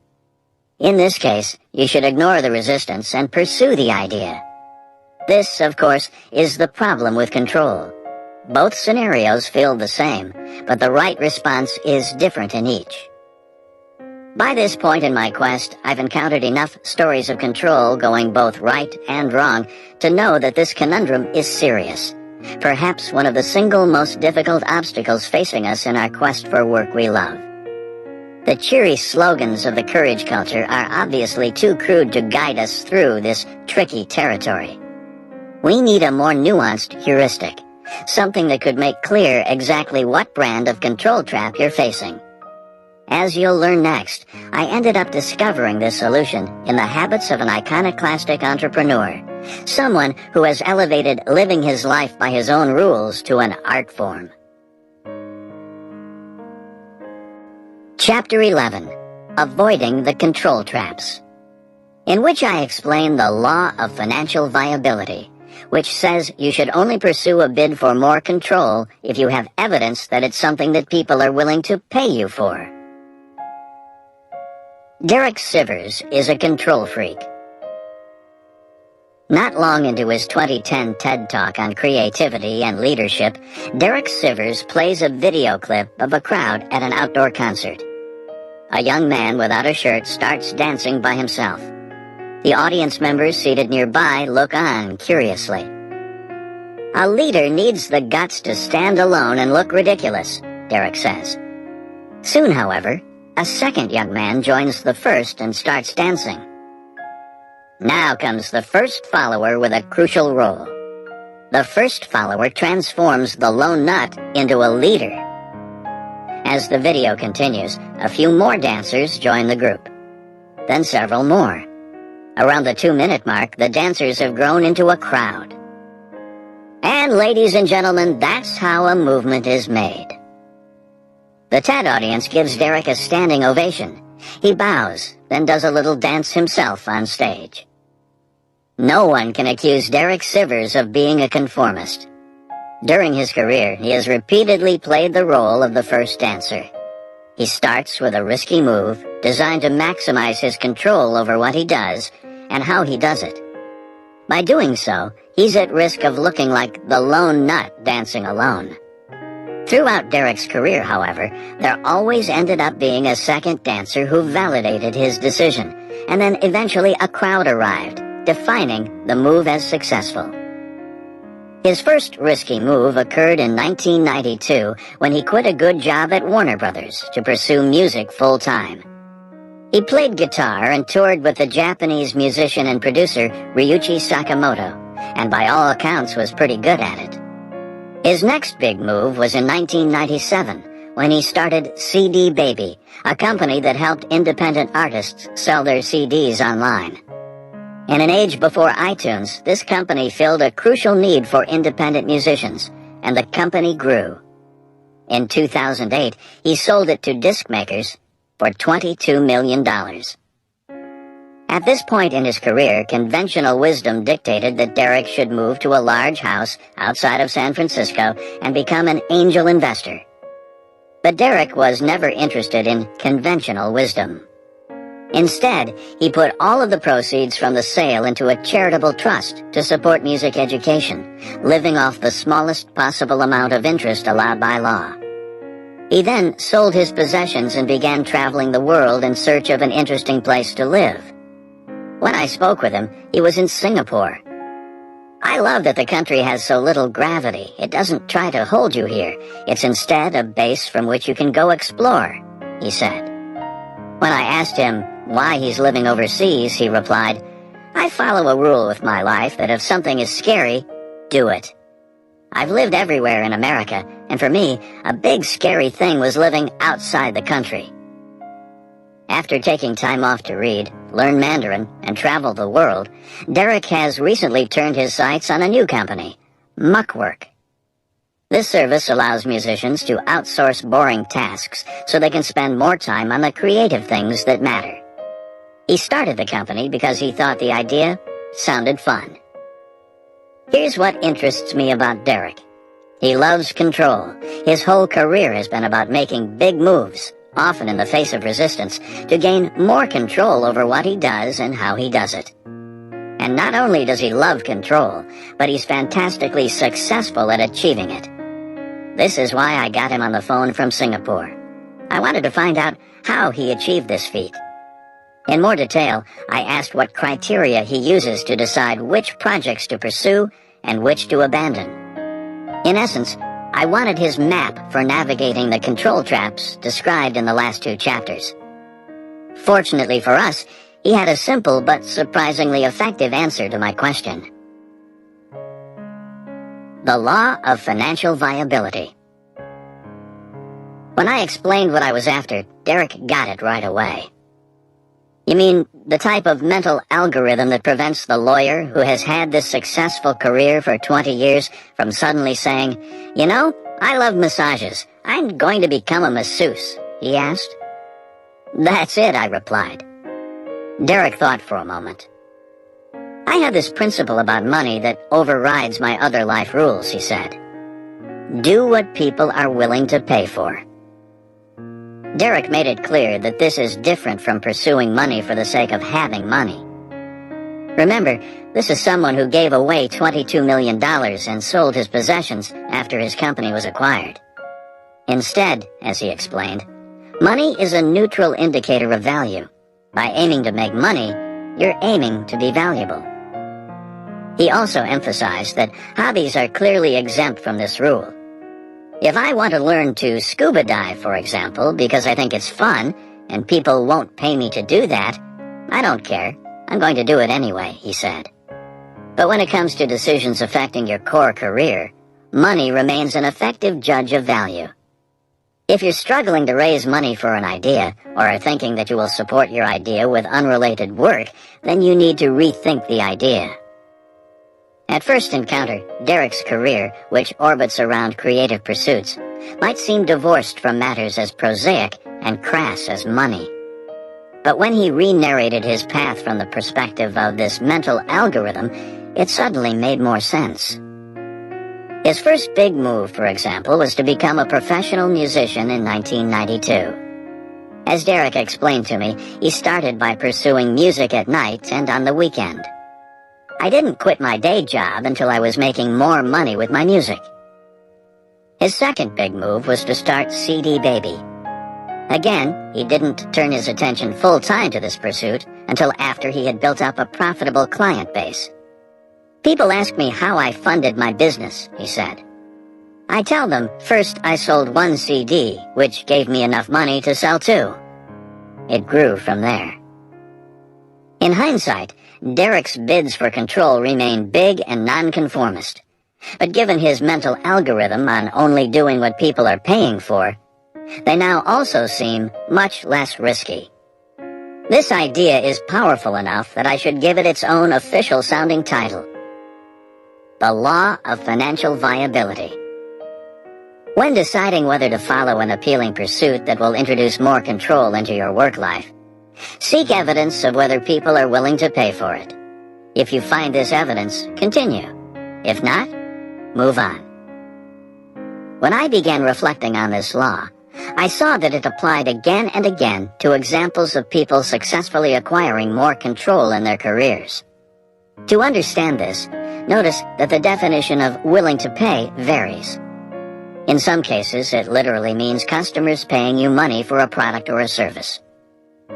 In this case, you should ignore the resistance and pursue the idea. This, of course, is the problem with control. Both scenarios feel the same, but the right response is different in each. By this point in my quest, I've encountered enough stories of control going both right and wrong to know that this conundrum is serious, perhaps one of the single most difficult obstacles facing us in our quest for work we love. The cheery slogans of the courage culture are obviously too crude to guide us through this tricky territory. We need a more nuanced heuristic, something that could make clear exactly what brand of control trap you're facing. As you'll learn next, I ended up discovering this solution in the habits of an iconoclastic entrepreneur, someone who has elevated living his life by his own rules to an art form. Chapter 11. Avoiding the Control Traps, in which I explain the law of financial viability, which says you should only pursue a bid for more control if you have evidence that it's something that people are willing to pay you for. Derek Sivers is a control freak. Not long into his 2010 TED Talk on creativity and leadership, Derek Sivers plays a video clip of a crowd at an outdoor concert. A young man without a shirt starts dancing by himself. The audience members seated nearby look on curiously. A leader needs the guts to stand alone and look ridiculous, Derek says. Soon, however, a second young man joins the first and starts dancing. Now comes the first follower with a crucial role. The first follower transforms the lone nut into a leader. As the video continues, a few more dancers join the group. Then several more. Around the 2-minute mark, the dancers have grown into a crowd. And ladies and gentlemen, that's how a movement is made. The TED audience gives Derek a standing ovation. He bows, then does a little dance himself on stage. No one can accuse Derek Sivers of being a conformist. During his career, he has repeatedly played the role of the first dancer. He starts with a risky move designed to maximize his control over what he does and how he does it. By doing so, he's at risk of looking like the lone nut dancing alone. Throughout Derek's career, however, there always ended up being a second dancer who validated his decision, and then eventually a crowd arrived, defining the move as successful. His first risky move occurred in 1992 when he quit a good job at Warner Brothers to pursue music full-time. He played guitar and toured with the Japanese musician and producer Ryuichi Sakamoto, and by all accounts was pretty good at it. His next big move was in 1997 when he started CD Baby, a company that helped independent artists sell their CDs online. In an age before iTunes, this company filled a crucial need for independent musicians, and the company grew. In 2008, he sold it to disc makers for $22 million. At this point in his career, conventional wisdom dictated that Derek should move to a large house outside of San Francisco and become an angel investor. But Derek was never interested in conventional wisdom. Instead, he put all of the proceeds from the sale into a charitable trust to support music education, living off the smallest possible amount of interest allowed by law. He then sold his possessions and began traveling the world in search of an interesting place to live. When I spoke with him, he was in Singapore. "I love that the country has so little gravity. It doesn't try to hold you here. It's instead a base from which you can go explore," he said. When I asked him why he's living overseas, he replied, "I follow a rule with my life that if something is scary, do it. I've lived everywhere in America, and for me, a big scary thing was living outside the country." After taking time off to read, learn Mandarin, and travel the world, Derek has recently turned his sights on a new company, Muckwork. This service allows musicians to outsource boring tasks so they can spend more time on the creative things that matter. He started the company because he thought the idea sounded fun. Here's what interests me about Derek. He loves control. His whole career has been about making big moves, often in the face of resistance, to gain more control over what he does and how he does it. And not only does he love control, but he's fantastically successful at achieving it. This is why I got him on the phone from Singapore. I wanted to find out how he achieved this feat. In more detail, I asked what criteria he uses to decide which projects to pursue and which to abandon. In essence, I wanted his map for navigating the control traps described in the last 2 chapters. Fortunately for us, he had a simple but surprisingly effective answer to my question. The law of financial viability. When I explained what I was after, Derek got it right away. "You mean the type of mental algorithm that prevents the lawyer who has had this successful career for 20 years from suddenly saying, 'You know, I love massages. I'm going to become a masseuse,'" he asked. "That's it," I replied. Derek thought for a moment. "I have this principle about money that overrides my other life rules," he said. "Do what people are willing to pay for." Derek made it clear that this is different from pursuing money for the sake of having money. Remember, this is someone who gave away $22 million and sold his possessions after his company was acquired. Instead, as he explained, money is a neutral indicator of value. By aiming to make money, you're aiming to be valuable. He also emphasized that hobbies are clearly exempt from this rule. If I want to learn to scuba dive, for example, because I think it's fun, and people won't pay me to do that, I don't care. I'm going to do it anyway, he said. But when it comes to decisions affecting your core career, money remains an effective judge of value. If you're struggling to raise money for an idea, or are thinking that you will support your idea with unrelated work, then you need to rethink the idea. At first encounter, Derek's career, which orbits around creative pursuits, might seem divorced from matters as prosaic and crass as money. But when he re-narrated his path from the perspective of this mental algorithm, it suddenly made more sense. His first big move, for example, was to become a professional musician in 1992. As Derek explained to me, he started by pursuing music at night and on the weekend. I didn't quit my day job until I was making more money with my music. His second big move was to start CD Baby. Again, he didn't turn his attention full-time to this pursuit until after he had built up a profitable client base. People ask me how I funded my business, he said. I tell them, first I sold one CD, which gave me enough money to sell two. It grew from there. In hindsight, Derek's bids for control remain big and nonconformist. But given his mental algorithm on only doing what people are paying for, they now also seem much less risky. This idea is powerful enough that I should give it its own official-sounding title: The Law of Financial Viability. When deciding whether to follow an appealing pursuit that will introduce more control into your work life, seek evidence of whether people are willing to pay for it. If you find this evidence, continue. If not, move on. When I began reflecting on this law, I saw that it applied again and again to examples of people successfully acquiring more control in their careers. To understand this, notice that the definition of willing to pay varies. In some cases, it literally means customers paying you money for a product or a service.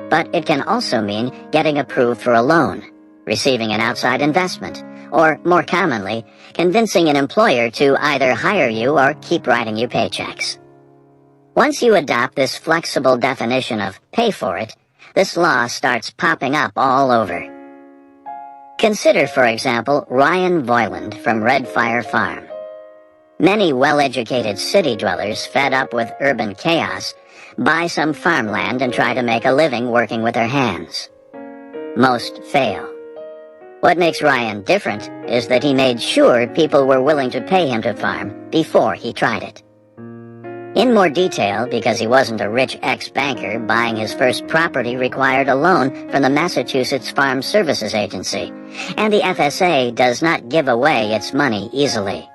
But it can also mean getting approved for a loan, receiving an outside investment, or, more commonly, convincing an employer to either hire you or keep writing you paychecks. Once you adopt this flexible definition of pay for it, this law starts popping up all over. Consider, for example, Ryan Voiland from Red Fire Farm. Many well-educated city dwellers fed up with urban chaos buy some farmland and try to make a living working with their hands. Most fail. What makes Ryan different is that he made sure people were willing to pay him to farm before he tried it. In more detail, because he wasn't a rich ex-banker, buying his first property required a loan from the Massachusetts Farm Services Agency, and the FSA does not give away its money easily.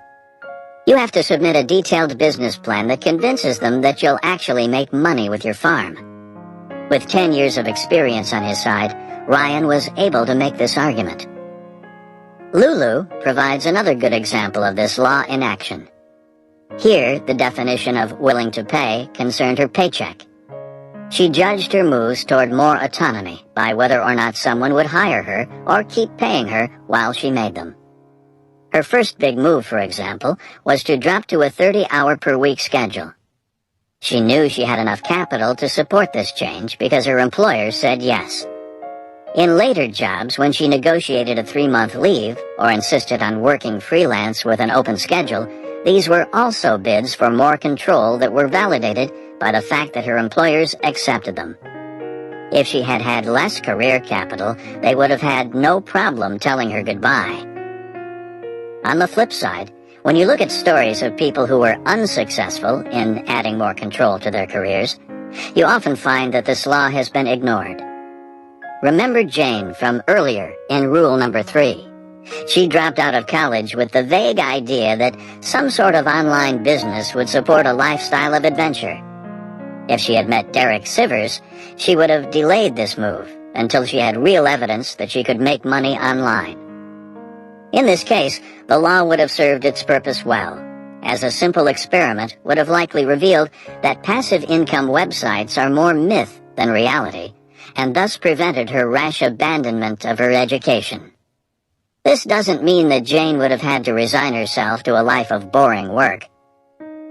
You have to submit a detailed business plan that convinces them that you'll actually make money with your farm. With 10 years of experience on his side, Ryan was able to make this argument. Lulu provides another good example of this law in action. Here, the definition of willing to pay concerned her paycheck. She judged her moves toward more autonomy by whether or not someone would hire her or keep paying her while she made them. Her first big move, for example, was to drop to a 30-hour-per-week schedule. She knew she had enough capital to support this change because her employer said yes. In later jobs, when she negotiated a 3-month leave or insisted on working freelance with an open schedule, these were also bids for more control that were validated by the fact that her employers accepted them. If she had had less career capital, they would have had no problem telling her goodbye. On the flip side, when you look at stories of people who were unsuccessful in adding more control to their careers, you often find that this law has been ignored. Remember Jane from earlier in rule number 3. She dropped out of college with the vague idea that some sort of online business would support a lifestyle of adventure. If she had met Derek Sivers, she would have delayed this move until she had real evidence that she could make money online. In this case, the law would have served its purpose well, as a simple experiment would have likely revealed that passive income websites are more myth than reality, and thus prevented her rash abandonment of her education. This doesn't mean that Jane would have had to resign herself to a life of boring work.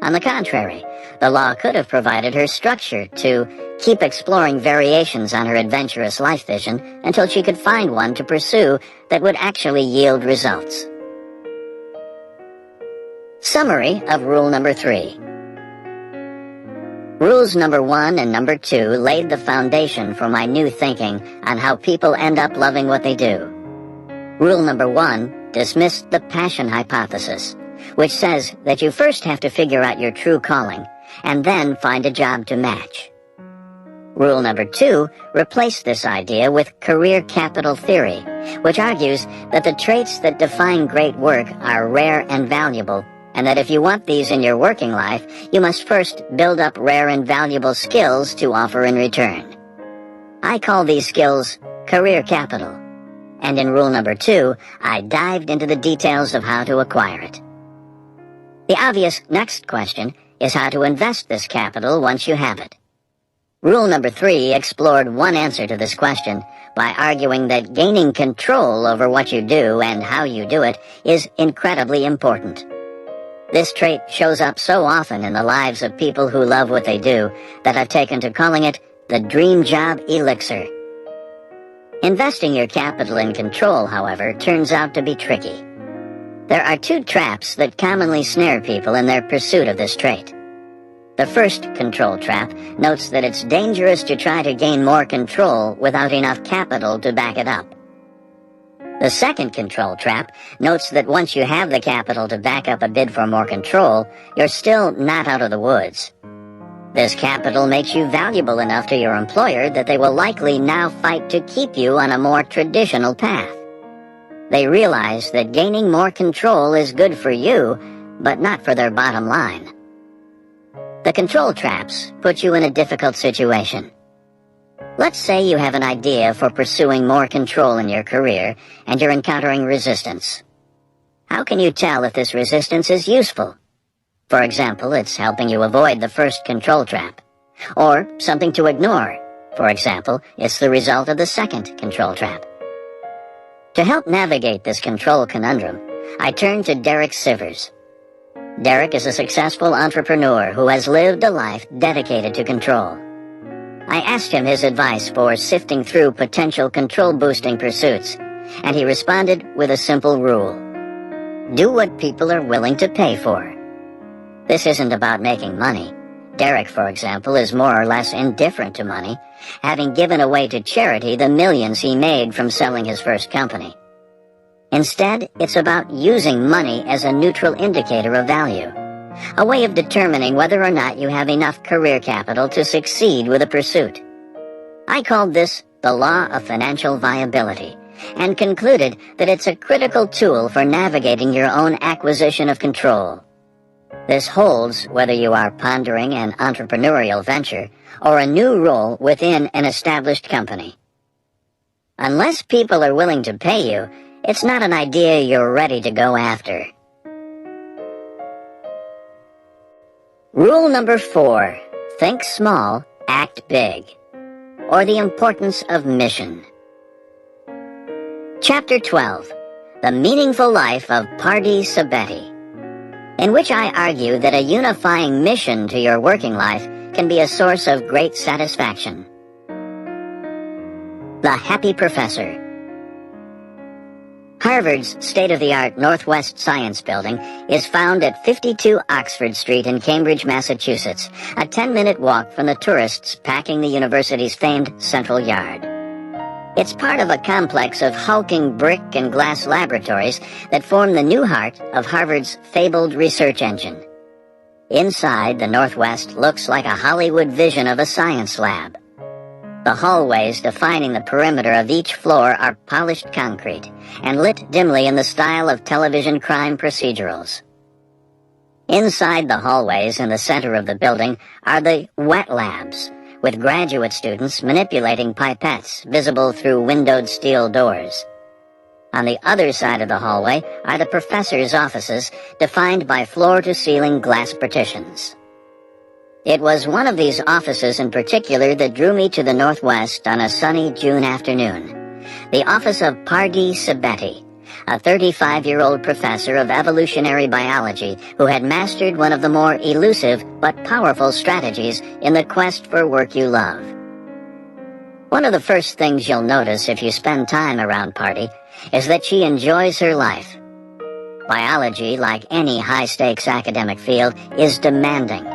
On the contrary, the law could have provided her structure to keep exploring variations on her adventurous life vision until she could find one to pursue that would actually yield results. Summary of rule number 3. Rules number 1 and number 2 laid the foundation for my new thinking on how people end up loving what they do. Rule number 1 dismissed the passion hypothesis, which says that you first have to figure out your true calling and then find a job to match. Rule number 2 replaced this idea with career capital theory, which argues that the traits that define great work are rare and valuable, and that if you want these in your working life, you must first build up rare and valuable skills to offer in return. I call these skills career capital, and in rule number 2, I dived into the details of how to acquire it. The obvious next question is how to invest this capital once you have it. Rule number 3 explored one answer to this question by arguing that gaining control over what you do and how you do it is incredibly important. This trait shows up so often in the lives of people who love what they do that I've taken to calling it the dream job elixir. Investing your capital in control, however, turns out to be tricky. There are 2 traps that commonly snare people in their pursuit of this trait. The first control trap notes that it's dangerous to try to gain more control without enough capital to back it up. The second control trap notes that once you have the capital to back up a bid for more control, you're still not out of the woods. This capital makes you valuable enough to your employer that they will likely now fight to keep you on a more traditional path. They realize that gaining more control is good for you, but not for their bottom line. The control traps put you in a difficult situation. Let's say you have an idea for pursuing more control in your career, and you're encountering resistance. How can you tell if this resistance is useful? For example, it's helping you avoid the first control trap. Or something to ignore. For example, it's the result of the second control trap. To help navigate this control conundrum, I turned to Derek Sivers. Derek is a successful entrepreneur who has lived a life dedicated to control. I asked him his advice for sifting through potential control-boosting pursuits, and he responded with a simple rule. Do what people are willing to pay for. This isn't about making money. Derek, for example, is more or less indifferent to money, having given away to charity the millions he made from selling his first company. Instead, it's about using money as a neutral indicator of value, a way of determining whether or not you have enough career capital to succeed with a pursuit. I called this the law of financial viability, and concluded that it's a critical tool for navigating your own acquisition of control. This holds whether you are pondering an entrepreneurial venture or a new role within an established company. Unless people are willing to pay you, it's not an idea you're ready to go after. Rule number 4, think small, act big, or the importance of mission. Chapter 12, The Meaningful Life of Pardee Sabeti, in which I argue that a unifying mission to your working life can be a source of great satisfaction. The Happy Professor. Harvard's state-of-the-art Northwest Science Building is found at 52 Oxford Street in Cambridge, Massachusetts, a 10-minute walk from the tourists packing the university's famed Central Yard. It's part of a complex of hulking brick and glass laboratories that form the new heart of Harvard's fabled research engine. Inside, the Northwest looks like a Hollywood vision of a science lab. The hallways defining the perimeter of each floor are polished concrete and lit dimly in the style of television crime procedurals. Inside the hallways in the center of the building are the wet labs, with graduate students manipulating pipettes visible through windowed steel doors. On the other side of the hallway are the professors' offices, defined by floor-to-ceiling glass partitions. It was one of these offices in particular that drew me to the Northwest on a sunny June afternoon. The office of Pardee Sabeti, a 35-year-old professor of evolutionary biology who had mastered one of the more elusive but powerful strategies in the quest for work you love. One of the first things you'll notice if you spend time around Pardee is that she enjoys her life. Biology, like any high-stakes academic field, is demanding.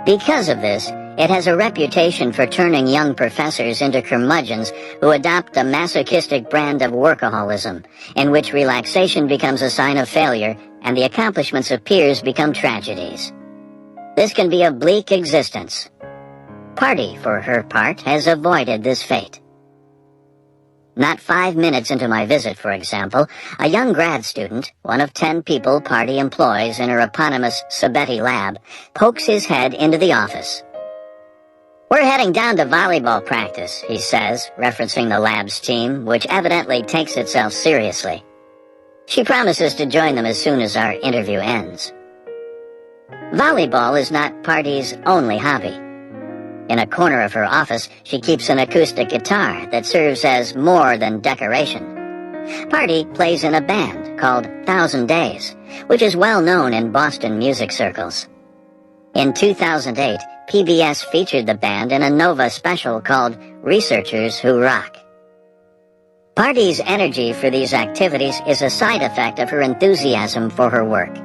Because of this, it has a reputation for turning young professors into curmudgeons who adopt a masochistic brand of workaholism, in which relaxation becomes a sign of failure and the accomplishments of peers become tragedies. This can be a bleak existence. Pardee, for her part, has avoided this fate. Not 5 minutes into my visit, for example, a young grad student, one of 10 people Party employs in her eponymous Sabeti lab, pokes his head into the office. "We're heading down to volleyball practice," he says, referencing the lab's team, which evidently takes itself seriously. She promises to join them as soon as our interview ends. Volleyball is not Party's only hobby. In a corner of her office, she keeps an acoustic guitar that serves as more than decoration. Party plays in a band called 1,000 Days, which is well known in Boston music circles. In 2008, PBS featured the band in a Nova special called Researchers Who Rock. Party's energy for these activities is a side effect of her enthusiasm for her work.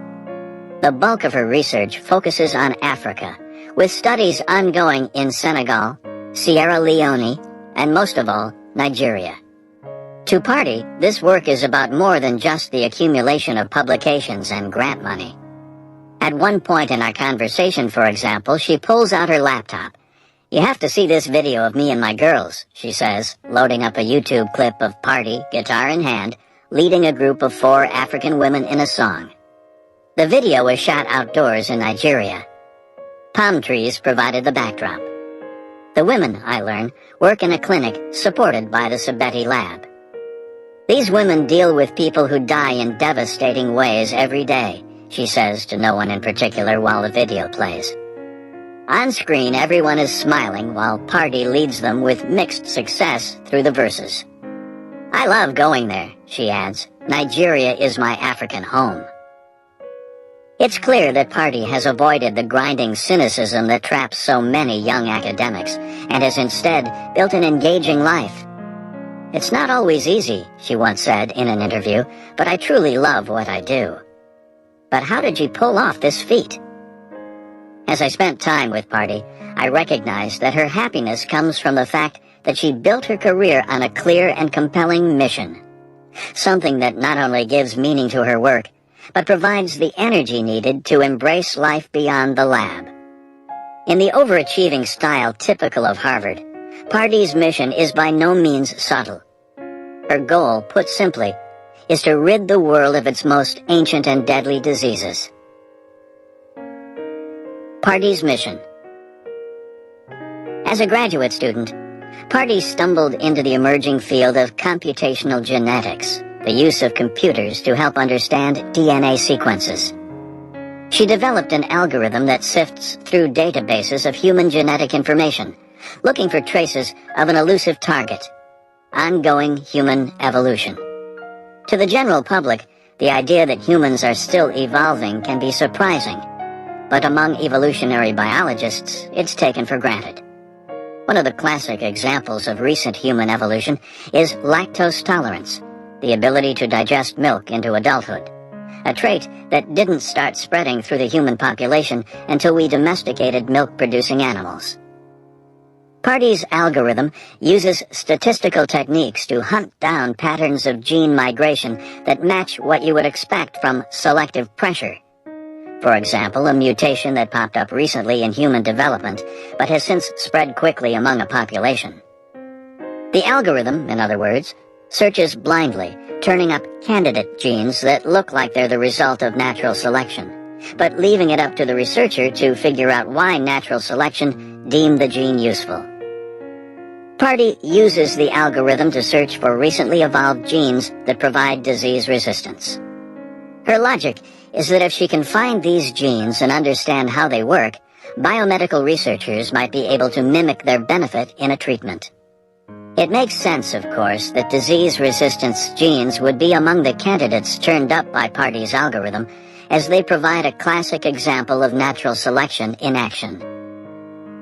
The bulk of her research focuses on Africa, with studies ongoing in Senegal, Sierra Leone, and most of all, Nigeria. To Party, this work is about more than just the accumulation of publications and grant money. At one point in our conversation, for example, she pulls out her laptop. "You have to see this video of me and my girls," she says, loading up a YouTube clip of Party, guitar in hand, leading a group of 4 African women in a song. The video was shot outdoors in Nigeria. Palm trees provided the backdrop. The women, I learn, work in a clinic supported by the Sabeti lab. "These women deal with people who die in devastating ways every day," she says to no one in particular while the video plays. On screen, everyone is smiling while Party leads them with mixed success through the verses. "I love going there," she adds. "Nigeria is my African home." It's clear that Party has avoided the grinding cynicism that traps so many young academics and has instead built an engaging life. "It's not always easy," she once said in an interview, "but I truly love what I do." But how did she pull off this feat? As I spent time with Party, I recognized that her happiness comes from the fact that she built her career on a clear and compelling mission. Something that not only gives meaning to her work, but provides the energy needed to embrace life beyond the lab. In the overachieving style typical of Harvard, Party's mission is by no means subtle. Her goal, put simply, is to rid the world of its most ancient and deadly diseases. Party's mission. As a graduate student, Party stumbled into the emerging field of computational genetics, the use of computers to help understand DNA sequences. She developed an algorithm that sifts through databases of human genetic information, looking for traces of an elusive target: ongoing human evolution. To the general public, the idea that humans are still evolving can be surprising, but among evolutionary biologists, it's taken for granted. One of the classic examples of recent human evolution is lactose tolerance, the ability to digest milk into adulthood, a trait that didn't start spreading through the human population until we domesticated milk-producing animals. Party's algorithm uses statistical techniques to hunt down patterns of gene migration that match what you would expect from selective pressure. For example, a mutation that popped up recently in human development, but has since spread quickly among a population. The algorithm, in other words, searches blindly, turning up candidate genes that look like they're the result of natural selection, but leaving it up to the researcher to figure out why natural selection deemed the gene useful. Party uses the algorithm to search for recently evolved genes that provide disease resistance. Her logic is that if she can find these genes and understand how they work, biomedical researchers might be able to mimic their benefit in a treatment. It makes sense, of course, that disease resistance genes would be among the candidates turned up by Party's algorithm, as they provide a classic example of natural selection in action.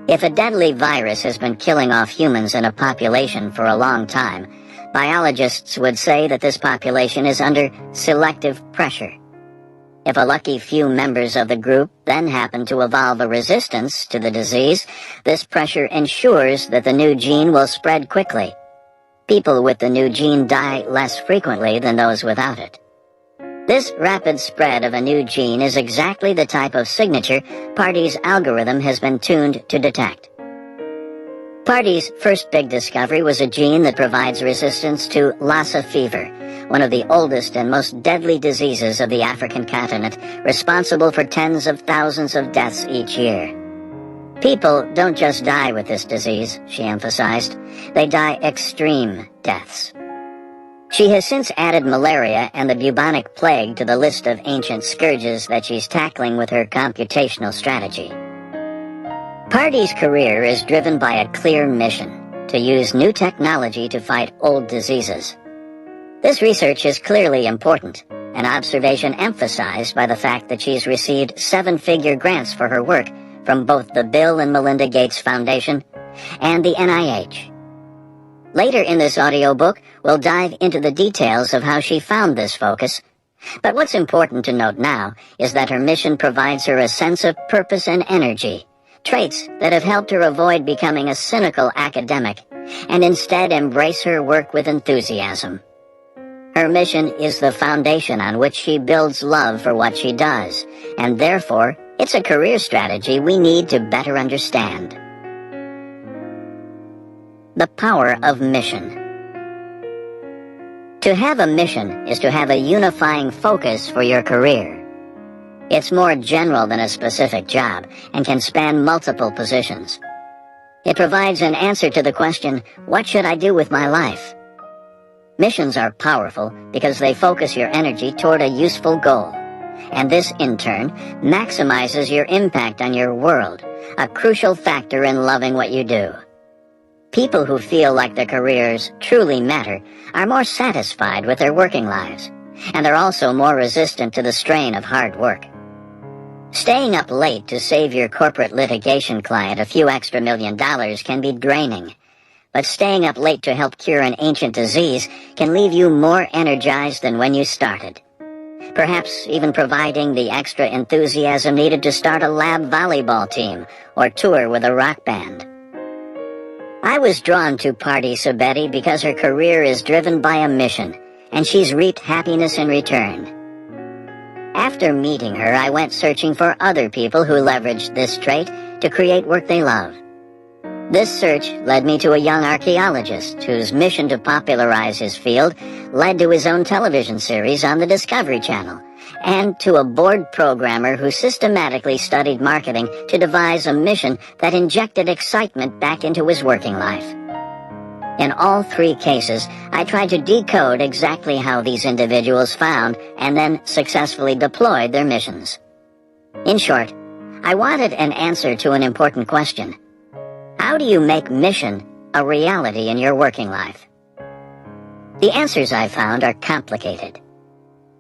If a deadly virus has been killing off humans in a population for a long time, biologists would say that this population is under selective pressure. If a lucky few members of the group then happen to evolve a resistance to the disease, this pressure ensures that the new gene will spread quickly. People with the new gene die less frequently than those without it. This rapid spread of a new gene is exactly the type of signature Party's algorithm has been tuned to detect. Party's first big discovery was a gene that provides resistance to Lassa fever, one of the oldest and most deadly diseases of the African continent, responsible for tens of thousands of deaths each year. People don't just die with this disease, she emphasized. They die extreme deaths. She has since added malaria and the bubonic plague to the list of ancient scourges that she's tackling with her computational strategy. Party's career is driven by a clear mission: to use new technology to fight old diseases. This research is clearly important, an observation emphasized by the fact that she's received 7-figure grants for her work from both the Bill and Melinda Gates Foundation and the NIH. Later in this audiobook, we'll dive into the details of how she found this focus. But what's important to note now is that her mission provides her a sense of purpose and energy, traits that have helped her avoid becoming a cynical academic and instead embrace her work with enthusiasm. Her mission is the foundation on which she builds love for what she does, and therefore, it's a career strategy we need to better understand. The power of mission. To have a mission is to have a unifying focus for your career. It's more general than a specific job and can span multiple positions. It provides an answer to the question, what should I do with my life? Missions are powerful because they focus your energy toward a useful goal. And this, in turn, maximizes your impact on your world, a crucial factor in loving what you do. People who feel like their careers truly matter are more satisfied with their working lives, and they're also more resistant to the strain of hard work. Staying up late to save your corporate litigation client a few extra $1 million can be draining, but staying up late to help cure an ancient disease can leave you more energized than when you started. Perhaps even providing the extra enthusiasm needed to start a lab volleyball team or tour with a rock band. I was drawn to Party Sabeti because her career is driven by a mission, and she's reaped happiness in return. After meeting her, I went searching for other people who leveraged this trait to create work they love. This search led me to a young archaeologist whose mission to popularize his field led to his own television series on the Discovery Channel, and to a bored programmer who systematically studied marketing to devise a mission that injected excitement back into his working life. In all 3 cases, I tried to decode exactly how these individuals found and then successfully deployed their missions. In short, I wanted an answer to an important question. How do you make mission a reality in your working life? The answers I found are complicated.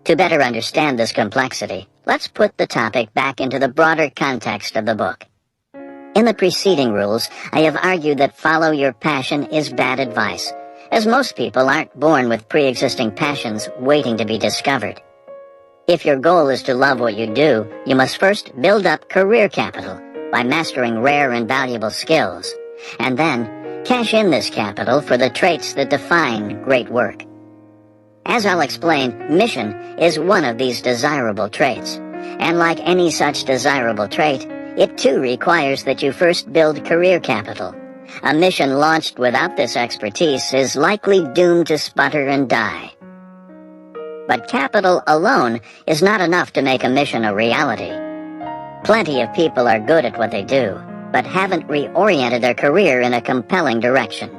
To better understand this complexity, let's put the topic back into the broader context of the book. In the preceding rules, I have argued that follow your passion is bad advice, as most people aren't born with pre-existing passions waiting to be discovered. If your goal is to love what you do, you must first build up career capital by mastering rare and valuable skills, and then cash in this capital for the traits that define great work. As I'll explain, mission is one of these desirable traits, and like any such desirable trait, it too requires that you first build career capital. A mission launched without this expertise is likely doomed to sputter and die. But capital alone is not enough to make a mission a reality. Plenty of people are good at what they do, but haven't reoriented their career in a compelling direction.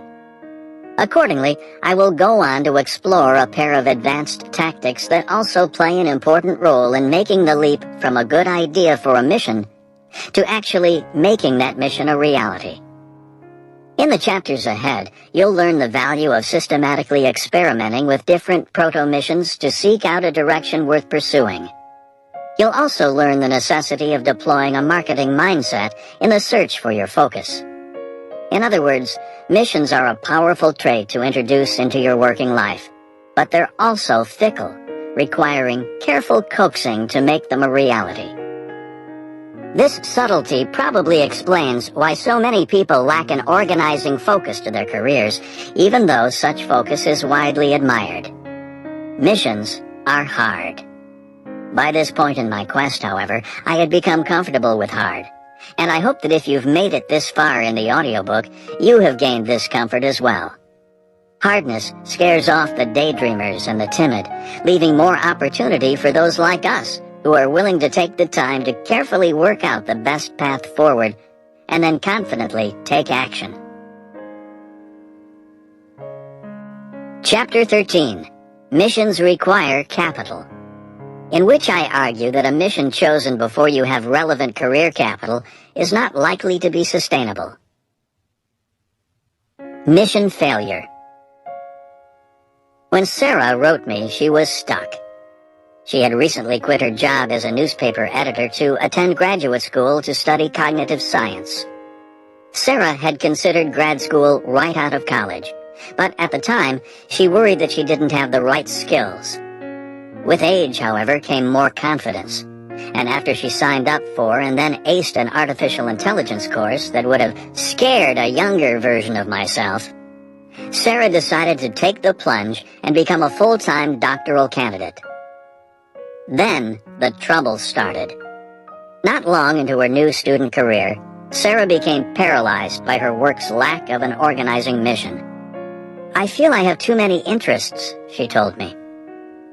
Accordingly, I will go on to explore a pair of advanced tactics that also play an important role in making the leap from a good idea for a mission to actually making that mission a reality. In the chapters ahead, you'll learn the value of systematically experimenting with different proto-missions to seek out a direction worth pursuing. You'll also learn the necessity of deploying a marketing mindset in the search for your focus. In other words, missions are a powerful trait to introduce into your working life, but they're also fickle, requiring careful coaxing to make them a reality. This subtlety probably explains why so many people lack an organizing focus to their careers, even though such focus is widely admired. Missions are hard. By this point in my quest, however, I had become comfortable with hard, And I hope that if you've made it this far in the audiobook, you have gained this comfort as well. Hardness scares off the daydreamers and the timid, leaving more opportunity for those like us who are willing to take the time to carefully work out the best path forward and then confidently take action. Chapter 13. Missions Require Capital, in which I argue that a mission chosen before you have relevant career capital is not likely to be sustainable. Mission Failure. When Sarah wrote me, she was stuck. She had recently quit her job as a newspaper editor to attend graduate school to study cognitive science. Sarah had considered grad school right out of college, but at the time, she worried that she didn't have the right skills. With age, however, came more confidence, and after she signed up for and then aced an artificial intelligence course that would have scared a younger version of myself, Sarah decided to take the plunge and become a full-time doctoral candidate. Then, the trouble started. Not long into her new student career, Sarah became paralyzed by her work's lack of an organizing mission. "I feel I have too many interests," she told me.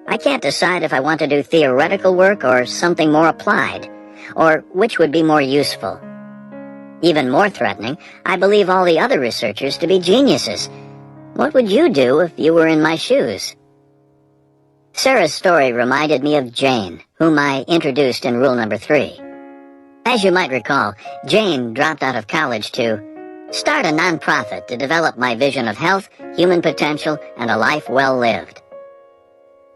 "I can't decide if I want to do theoretical work or something more applied, or which would be more useful. Even more threatening, I believe all the other researchers to be geniuses. What would you do if you were in my shoes?" Sarah's story reminded me of Jane, whom I introduced in rule number 3. As you might recall, Jane dropped out of college to start a nonprofit to develop my vision of health, human potential, and a life well lived.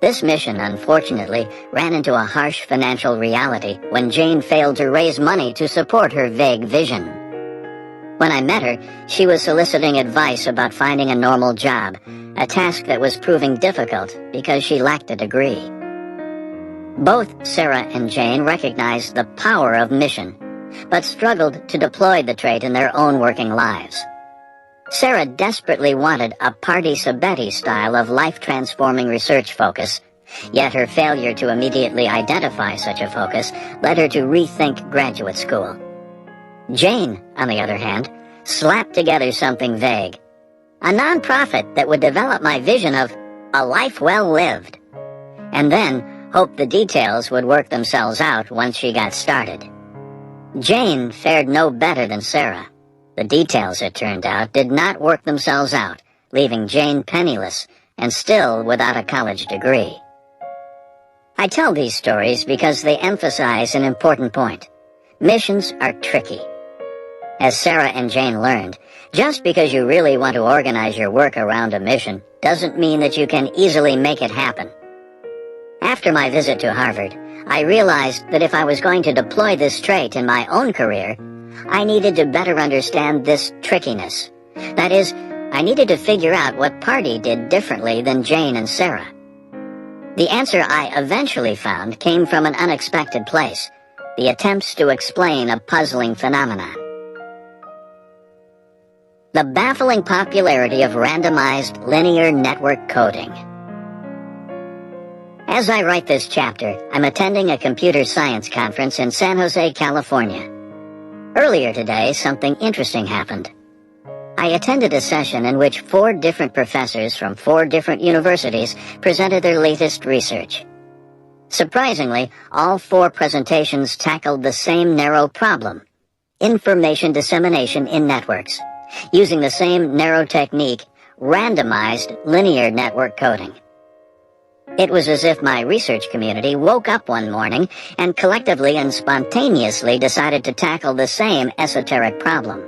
This mission, unfortunately, ran into a harsh financial reality when Jane failed to raise money to support her vague vision. When I met her, she was soliciting advice about finding a normal job, a task that was proving difficult because she lacked a degree. Both Sarah and Jane recognized the power of mission, but struggled to deploy the trait in their own working lives. Sarah desperately wanted a Party Sabeti style of life-transforming research focus, yet her failure to immediately identify such a focus led her to rethink graduate school. Jane, on the other hand, slapped together something vague. A nonprofit that would develop my vision of a life well lived, and then hoped the details would work themselves out once she got started. Jane fared no better than Sarah. The details, it turned out, did not work themselves out, leaving Jane penniless and still without a college degree. I tell these stories because they emphasize an important point. Missions are tricky. As Sarah and Jane learned, just because you really want to organize your work around a mission doesn't mean that you can easily make it happen. After my visit to Harvard, I realized that if I was going to deploy this trait in my own career, I needed to better understand this trickiness. That is, I needed to figure out what party did differently than Jane and Sarah. The answer I eventually found came from an unexpected place: the attempts to explain a puzzling phenomenon. The baffling popularity of randomized linear network coding. As I write this chapter, I'm attending a computer science conference in San Jose, California. Earlier today, something interesting happened. I attended a session in which 4 different professors from 4 different universities presented their latest research. Surprisingly, all 4 presentations tackled the same narrow problem: information dissemination in networks, using the same narrow technique, randomized linear network coding. It was as if my research community woke up one morning and collectively and spontaneously decided to tackle the same esoteric problem.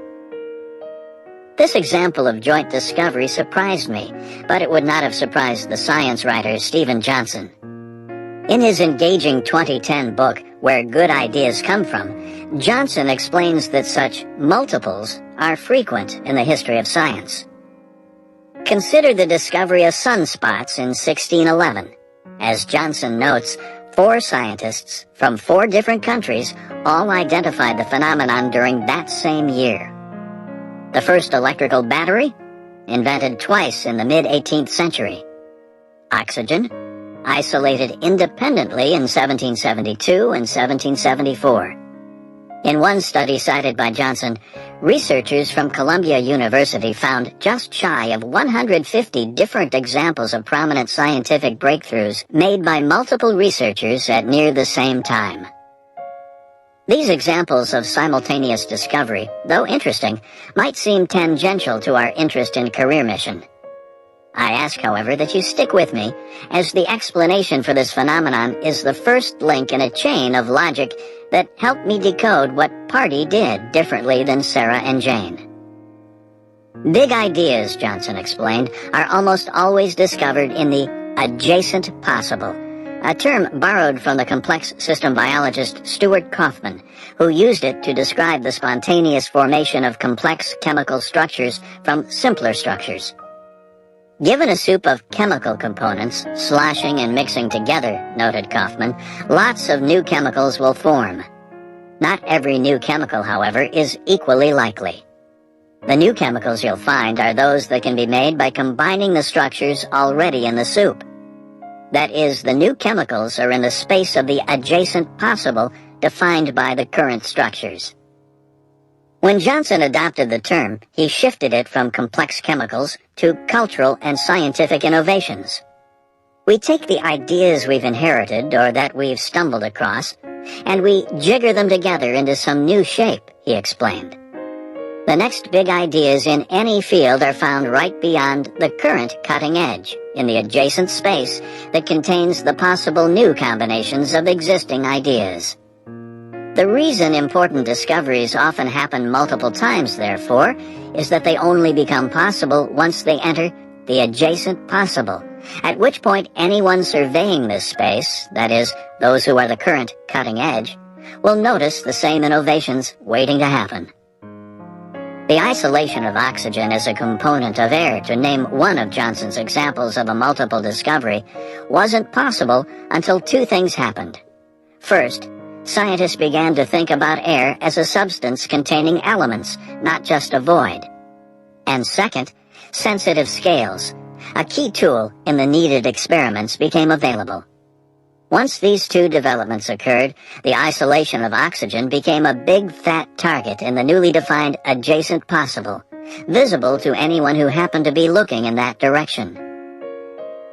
This example of joint discovery surprised me, but it would not have surprised the science writer Stephen Johnson. In his engaging 2010 book, Where Good Ideas Come From, Johnson explains that such multiples are frequent in the history of science. Consider the discovery of sunspots in 1611. As Johnson notes, 4 scientists from 4 different countries all identified the phenomenon during that same year. The first electrical battery? Invented twice in the mid-18th century. Oxygen? Isolated independently in 1772 and 1774. In one study cited by Johnson, researchers from Columbia University found just shy of 150 different examples of prominent scientific breakthroughs made by multiple researchers at near the same time. These examples of simultaneous discovery, though interesting, might seem tangential to our interest in career mission. I ask, however, that you stick with me, as the explanation for this phenomenon is the first link in a chain of logic that helped me decode what Party did differently than Sarah and Jane. Big ideas, Johnson explained, are almost always discovered in the adjacent possible, a term borrowed from the complex system biologist Stuart Kauffman, who used it to describe the spontaneous formation of complex chemical structures from simpler structures. Given a soup of chemical components, sloshing and mixing together, noted Kauffman, lots of new chemicals will form. Not every new chemical, however, is equally likely. The new chemicals you'll find are those that can be made by combining the structures already in the soup. That is, the new chemicals are in the space of the adjacent possible defined by the current structures. When Johnson adopted the term, he shifted it from complex chemicals to cultural and scientific innovations. We take the ideas we've inherited or that we've stumbled across, and we jigger them together into some new shape, he explained. The next big ideas in any field are found right beyond the current cutting edge, in the adjacent space that contains the possible new combinations of existing ideas. The reason important discoveries often happen multiple times, therefore, is that they only become possible once they enter the adjacent possible, at which point anyone surveying this space, that is, those who are the current cutting edge, will notice the same innovations waiting to happen. The isolation of oxygen as a component of air, to name one of Johnson's examples of a multiple discovery, wasn't possible until two things happened. First, scientists began to think about air as a substance containing elements, not just a void. And second, sensitive scales, a key tool in the needed experiments, became available. Once these two developments occurred, the isolation of oxygen became a big fat target in the newly defined adjacent possible, visible to anyone who happened to be looking in that direction.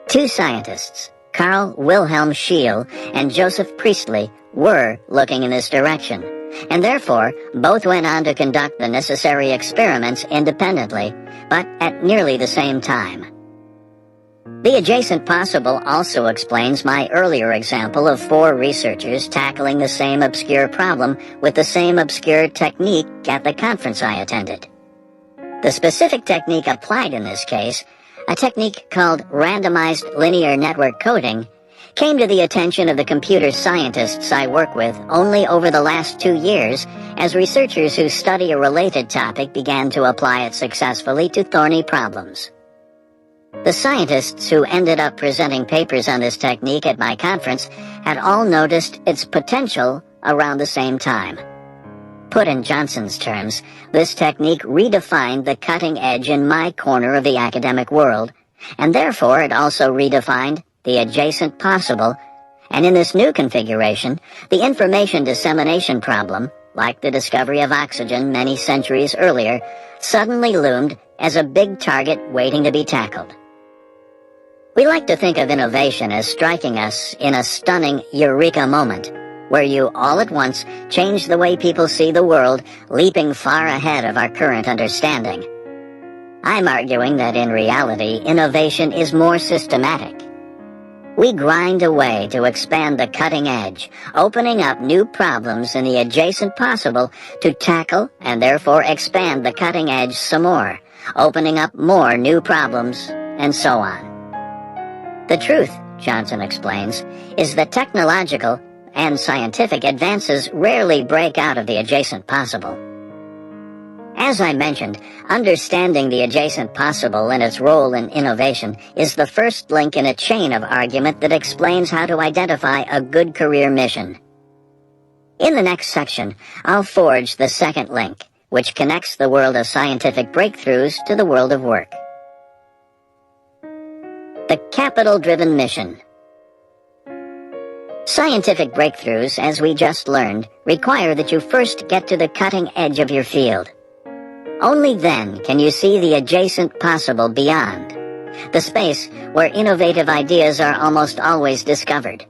Two scientists, Carl Wilhelm Scheele and Joseph Priestley, were looking in this direction, and therefore both went on to conduct the necessary experiments independently, but at nearly the same time. The adjacent possible also explains my earlier example of four researchers tackling the same obscure problem with the same obscure technique at the conference I attended. The specific technique applied in this case, a technique called randomized linear network coding, came to the attention of the computer scientists I work with only over the last 2 years as researchers who study a related topic began to apply it successfully to thorny problems. The scientists who ended up presenting papers on this technique at my conference had all noticed its potential around the same time. Put in Johnson's terms, this technique redefined the cutting edge in my corner of the academic world, and therefore it also redefined the adjacent possible, and in this new configuration, the information dissemination problem, like the discovery of oxygen many centuries earlier, suddenly loomed as a big target waiting to be tackled. We like to think of innovation as striking us in a stunning eureka moment, where you all at once change the way people see the world, leaping far ahead of our current understanding. I'm arguing that in reality, innovation is more systematic. We grind away to expand the cutting edge, opening up new problems in the adjacent possible to tackle and therefore expand the cutting edge some more, opening up more new problems, and so on. The truth, Johnson explains, is that technological and scientific advances rarely break out of the adjacent possible. As I mentioned, understanding the adjacent possible and its role in innovation is the first link in a chain of argument that explains how to identify a good career mission. In the next section, I'll forge the second link, which connects the world of scientific breakthroughs to the world of work. The capital-driven mission. Scientific breakthroughs, as we just learned, require that you first get to the cutting edge of your field. Only then can you see the adjacent possible beyond, the space where innovative ideas are almost always discovered.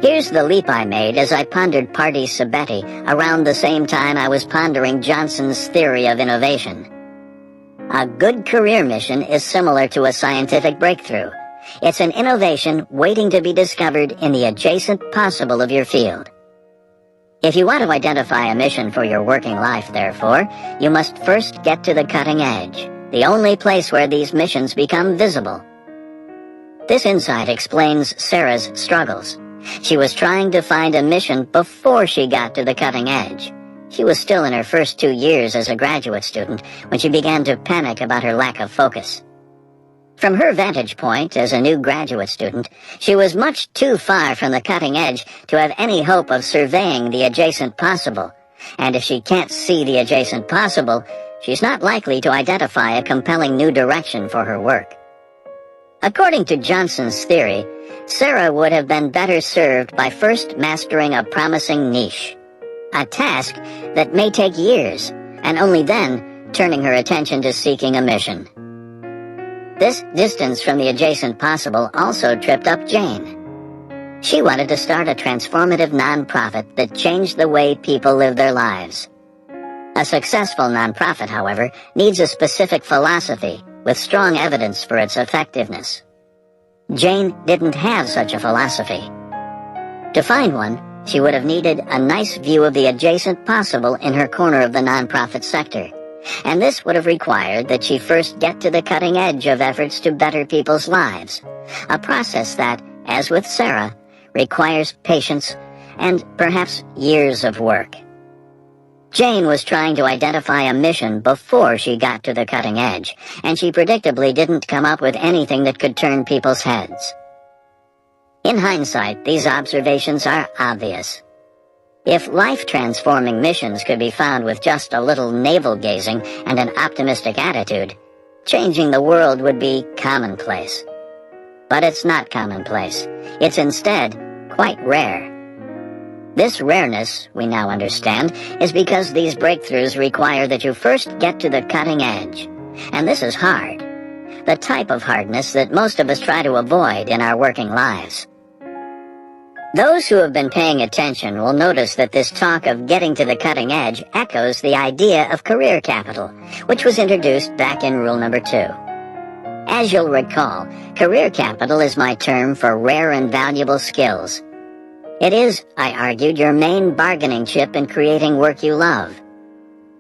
Here's the leap I made as I pondered Party Sabeti around the same time I was pondering Johnson's theory of innovation. A good career mission is similar to a scientific breakthrough. It's an innovation waiting to be discovered in the adjacent possible of your field. If you want to identify a mission for your working life, therefore, you must first get to the cutting edge, the only place where these missions become visible. This insight explains Sarah's struggles. She was trying to find a mission before she got to the cutting edge. She was still in her first 2 years as a graduate student when she began to panic about her lack of focus. From her vantage point as a new graduate student, she was much too far from the cutting edge to have any hope of surveying the adjacent possible. And if she can't see the adjacent possible, she's not likely to identify a compelling new direction for her work. According to Johnson's theory, Sarah would have been better served by first mastering a promising niche, a task that may take years, and only then turning her attention to seeking a mission. This distance from the adjacent possible also tripped up Jane. She wanted to start a transformative nonprofit that changed the way people live their lives. A successful nonprofit, however, needs a specific philosophy with strong evidence for its effectiveness. Jane didn't have such a philosophy. To find one, she would have needed a nice view of the adjacent possible in her corner of the nonprofit sector. And this would have required that she first get to the cutting edge of efforts to better people's lives, a process that, as with Sarah, requires patience and perhaps years of work. Jane was trying to identify a mission before she got to the cutting edge, and she predictably didn't come up with anything that could turn people's heads. In hindsight, these observations are obvious. If life-transforming missions could be found with just a little navel-gazing and an optimistic attitude, changing the world would be commonplace. But it's not commonplace. It's instead quite rare. This rareness, we now understand, is because these breakthroughs require that you first get to the cutting edge. And this is hard. The type of hardness that most of us try to avoid in our working lives. Those who have been paying attention will notice that this talk of getting to the cutting edge echoes the idea of career capital, which was introduced back in rule number 2. As you'll recall, career capital is my term for rare and valuable skills. It is, I argued, your main bargaining chip in creating work you love.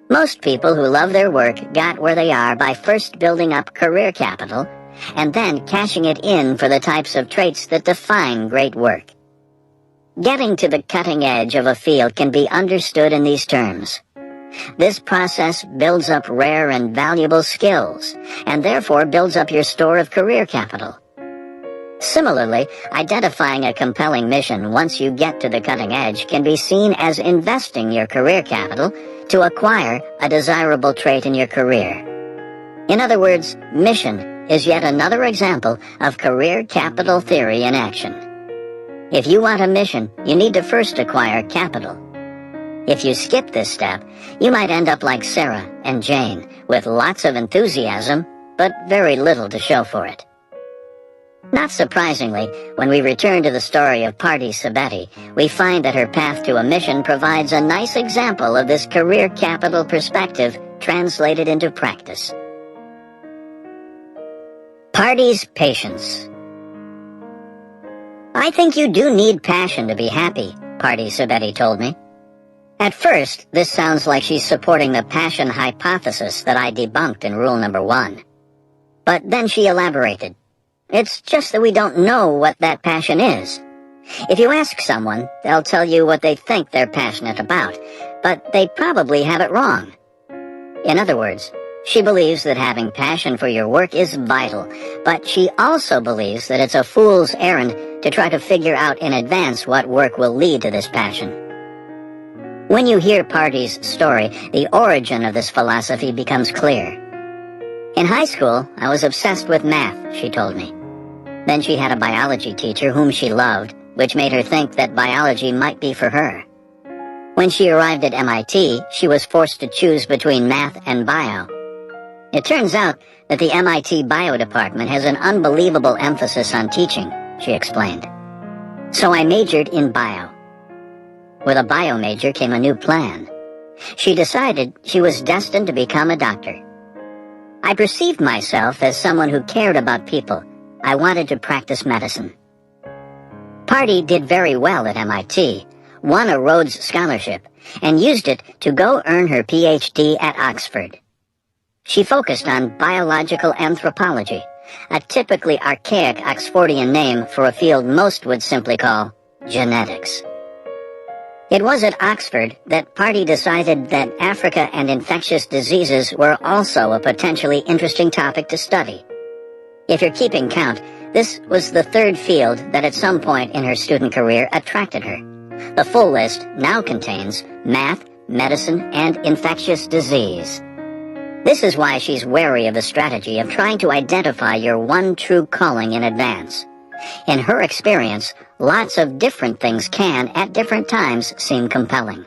Most people who love their work got where they are by first building up career capital and then cashing it in for the types of traits that define great work. Getting to the cutting edge of a field can be understood in these terms. This process builds up rare and valuable skills, and therefore builds up your store of career capital. Similarly, identifying a compelling mission once you get to the cutting edge can be seen as investing your career capital to acquire a desirable trait in your career. In other words, mission is yet another example of career capital theory in action. If you want a mission, you need to first acquire capital. If you skip this step, you might end up like Sarah and Jane, with lots of enthusiasm, but very little to show for it. Not surprisingly, when we return to the story of Party Sabeti, we find that her path to a mission provides a nice example of this career capital perspective translated into practice. Party's patience. I think you do need passion to be happy, Party Sabeti told me. At first, this sounds like she's supporting the passion hypothesis that I debunked in rule number 1. But then she elaborated. It's just that we don't know what that passion is. If you ask someone, they'll tell you what they think they're passionate about, but they probably have it wrong. In other words, she believes that having passion for your work is vital, but she also believes that it's a fool's errand to try to figure out in advance what work will lead to this passion. When you hear Party's story, the origin of this philosophy becomes clear. In high school, I was obsessed with math, she told me. Then she had a biology teacher whom she loved, which made her think that biology might be for her. When she arrived at MIT, she was forced to choose between math and bio. It turns out that the MIT bio department has an unbelievable emphasis on teaching, she explained. So I majored in bio. With a bio major came a new plan. She decided she was destined to become a doctor. I perceived myself as someone who cared about people. I wanted to practice medicine. Party did very well at MIT, won a Rhodes Scholarship, and used it to go earn her PhD at Oxford. She focused on biological anthropology, a typically archaic Oxfordian name for a field most would simply call genetics. It was at Oxford that Party decided that Africa and infectious diseases were also a potentially interesting topic to study. If you're keeping count, this was the third field that at some point in her student career attracted her. The full list now contains math, medicine, and infectious disease. This is why she's wary of the strategy of trying to identify your one true calling in advance. In her experience, lots of different things can, at different times, seem compelling.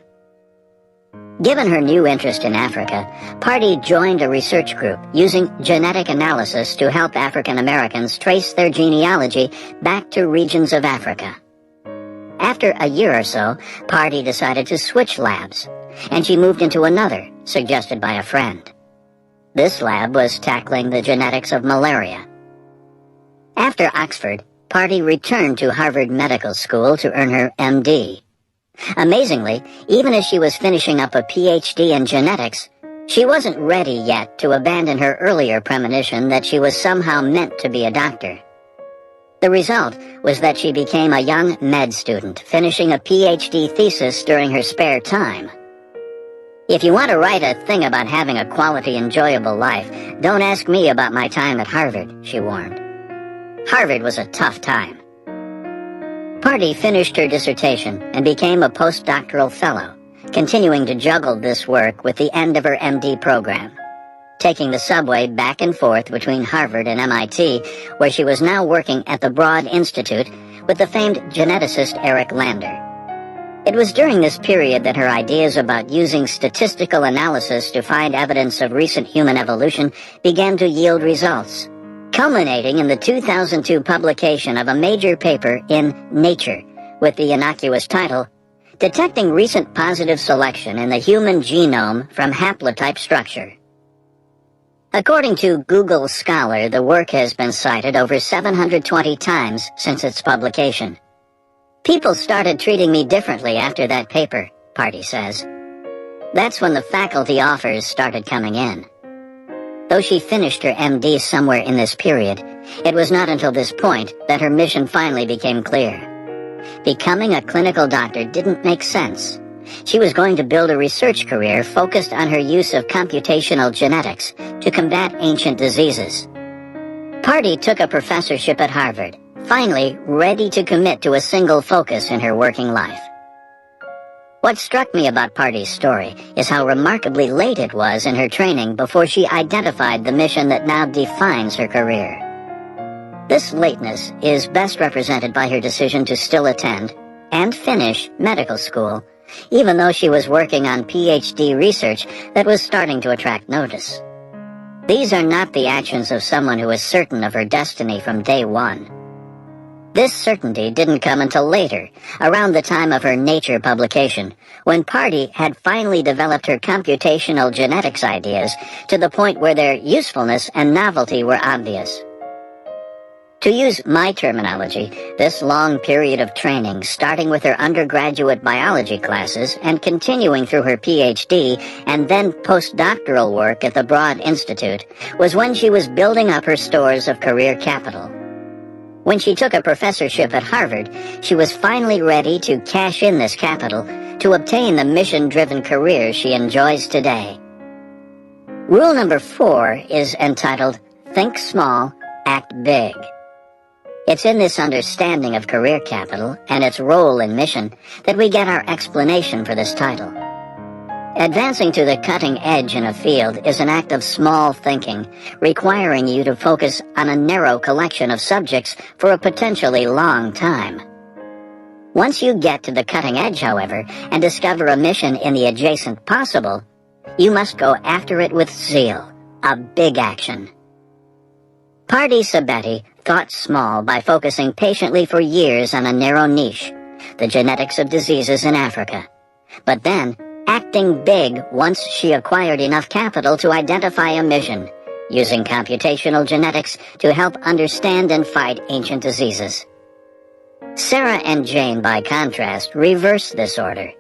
Given her new interest in Africa, Party joined a research group using genetic analysis to help African Americans trace their genealogy back to regions of Africa. After a year or so, Party decided to switch labs, and she moved into another, suggested by a friend. This lab was tackling the genetics of malaria. After Oxford, Party returned to Harvard Medical School to earn her MD. Amazingly, even as she was finishing up a PhD in genetics, she wasn't ready yet to abandon her earlier premonition that she was somehow meant to be a doctor. The result was that she became a young med student, finishing a PhD thesis during her spare time. If you want to write a thing about having a quality, enjoyable life, don't ask me about my time at Harvard, she warned. Harvard was a tough time. Party finished her dissertation and became a postdoctoral fellow, continuing to juggle this work with the end of her MD program, taking the subway back and forth between Harvard and MIT, where she was now working at the Broad Institute with the famed geneticist Eric Lander. It was during this period that her ideas about using statistical analysis to find evidence of recent human evolution began to yield results, culminating in the 2002 publication of a major paper in Nature with the innocuous title, Detecting Recent Positive Selection in the Human Genome from Haplotype Structure. According to Google Scholar, the work has been cited over 720 times since its publication. People started treating me differently after that paper, Party says. That's when the faculty offers started coming in. Though she finished her MD somewhere in this period, it was not until this point that her mission finally became clear. Becoming a clinical doctor didn't make sense. She was going to build a research career focused on her use of computational genetics to combat ancient diseases. Party took a professorship at Harvard, finally ready to commit to a single focus in her working life. What struck me about Party's story is how remarkably late it was in her training before she identified the mission that now defines her career. This lateness is best represented by her decision to still attend and finish medical school, even though she was working on PhD research that was starting to attract notice. These are not the actions of someone who is certain of her destiny from day one. This certainty didn't come until later, around the time of her Nature publication, when Party had finally developed her computational genetics ideas to the point where their usefulness and novelty were obvious. To use my terminology, this long period of training, starting with her undergraduate biology classes and continuing through her PhD and then postdoctoral work at the Broad Institute, was when she was building up her stores of career capital. When she took a professorship at Harvard, she was finally ready to cash in this capital to obtain the mission-driven career she enjoys today. Rule number 4 is entitled, Think Small, Act Big. It's in this understanding of career capital and its role in mission that we get our explanation for this title. Advancing to the cutting edge in a field is an act of small thinking, requiring you to focus on a narrow collection of subjects for a potentially long time. Once you get to the cutting edge, however, and discover a mission in the adjacent possible, you must go after it with zeal, a big action. Pardee Sabeti thought small by focusing patiently for years on a narrow niche, the genetics of diseases in Africa. But then, acting big once she acquired enough capital to identify a mission, using computational genetics to help understand and fight ancient diseases. Sarah and Jane, by contrast, reversed this order.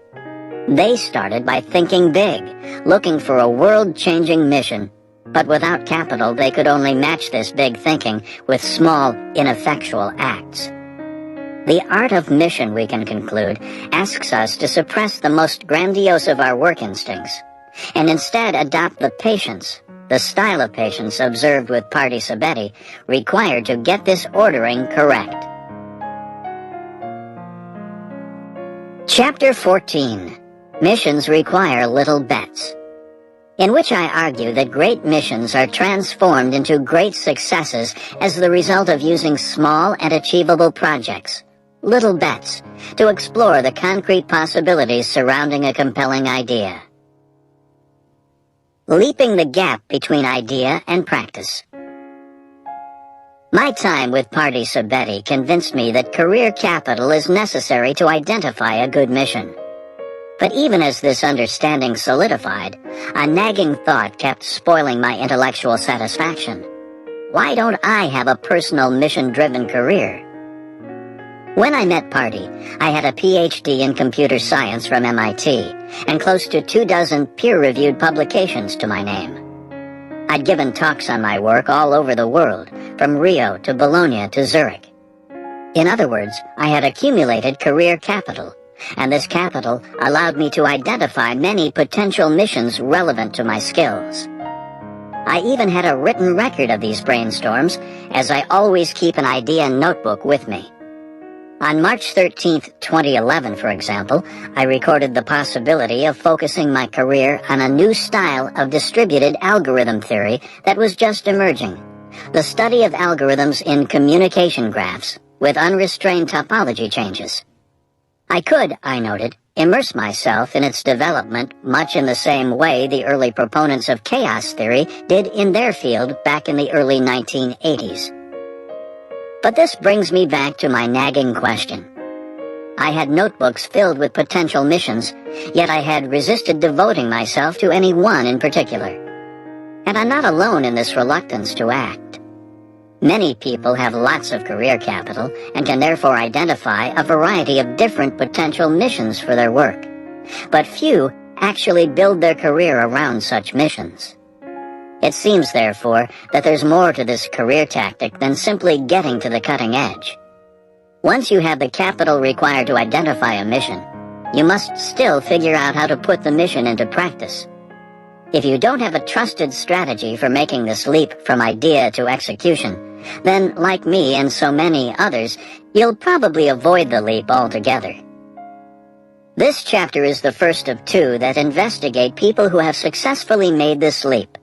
They started by thinking big, looking for a world-changing mission, but without capital they could only match this big thinking with small, ineffectual acts. The art of mission, we can conclude, asks us to suppress the most grandiose of our work instincts, and instead adopt the patience, the style of patience observed with Pardee Sabeti, required to get this ordering correct. Chapter 14. Missions Require Little Bets, in which I argue that great missions are transformed into great successes as the result of using small and achievable projects, little bets, to explore the concrete possibilities surrounding a compelling idea. Leaping the gap between idea and practice. My time with Pardee Sabeti convinced me that career capital is necessary to identify a good mission. But even as this understanding solidified, a nagging thought kept spoiling my intellectual satisfaction. Why don't I have a personal mission-driven career? When I met Pardee, I had a PhD in computer science from MIT and close to 24 peer-reviewed publications to my name. I'd given talks on my work all over the world, from Rio to Bologna to Zurich. In other words, I had accumulated career capital, and this capital allowed me to identify many potential missions relevant to my skills. I even had a written record of these brainstorms, as I always keep an idea notebook with me. On March 13, 2011, for example, I recorded the possibility of focusing my career on a new style of distributed algorithm theory that was just emerging, the study of algorithms in communication graphs with unrestrained topology changes. I could, I noted, immerse myself in its development much in the same way the early proponents of chaos theory did in their field back in the early 1980s. But this brings me back to my nagging question. I had notebooks filled with potential missions, yet I had resisted devoting myself to any one in particular. And I'm not alone in this reluctance to act. Many people have lots of career capital and can therefore identify a variety of different potential missions for their work. But few actually build their career around such missions. It seems, therefore, that there's more to this career tactic than simply getting to the cutting edge. Once you have the capital required to identify a mission, you must still figure out how to put the mission into practice. If you don't have a trusted strategy for making this leap from idea to execution, then, like me and so many others, you'll probably avoid the leap altogether. This chapter is the first of two that investigate people who have successfully made this leap.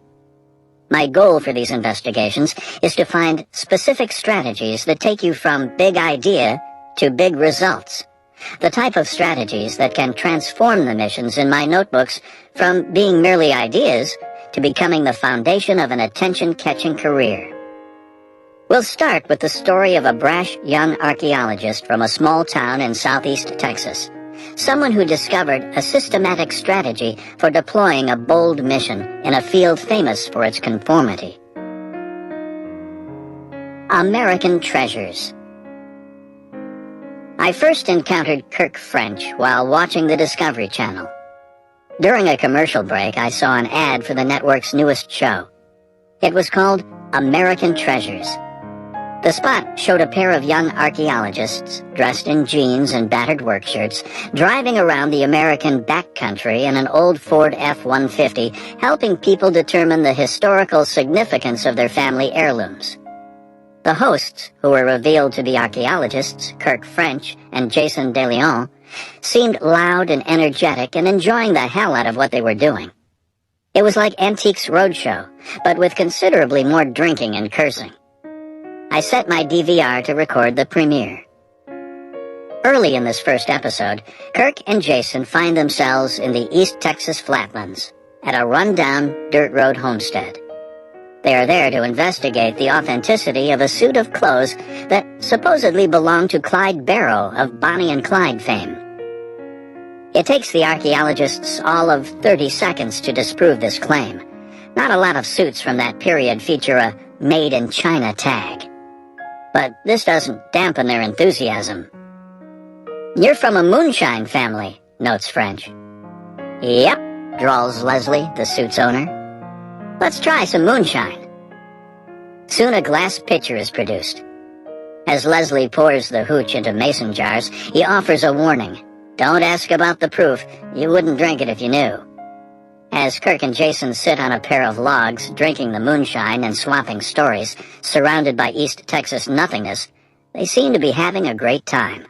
My goal for these investigations is to find specific strategies that take you from big idea to big results, the type of strategies that can transform the missions in my notebooks from being merely ideas to becoming the foundation of an attention-catching career. We'll start with the story of a brash young archaeologist from a small town in southeast Texas, someone who discovered a systematic strategy for deploying a bold mission in a field famous for its conformity. American Treasures. I first encountered Kirk French while watching the Discovery Channel. During a commercial break, I saw an ad for the network's newest show. It was called American Treasures. The spot showed a pair of young archaeologists, dressed in jeans and battered work shirts, driving around the American backcountry in an old Ford F-150, helping people determine the historical significance of their family heirlooms. The hosts, who were revealed to be archaeologists, Kirk French and Jason DeLeon, seemed loud and energetic and enjoying the hell out of what they were doing. It was like Antiques Roadshow, but with considerably more drinking and cursing. I set my DVR to record the premiere. Early in this first episode, Kirk and Jason find themselves in the East Texas flatlands at a rundown dirt road homestead. They are there to investigate the authenticity of a suit of clothes that supposedly belonged to Clyde Barrow of Bonnie and Clyde fame. It takes the archaeologists all of 30 seconds to disprove this claim. Not a lot of suits from that period feature a Made in China tag. But this doesn't dampen their enthusiasm. "You're from a moonshine family," notes French. "Yep," drawls Leslie, the suit's owner. "Let's try some moonshine." Soon a glass pitcher is produced. As Leslie pours the hooch into mason jars, he offers a warning. "Don't ask about the proof. You wouldn't drink it if you knew." As Kirk and Jason sit on a pair of logs, drinking the moonshine and swapping stories, surrounded by East Texas nothingness, they seem to be having a great time.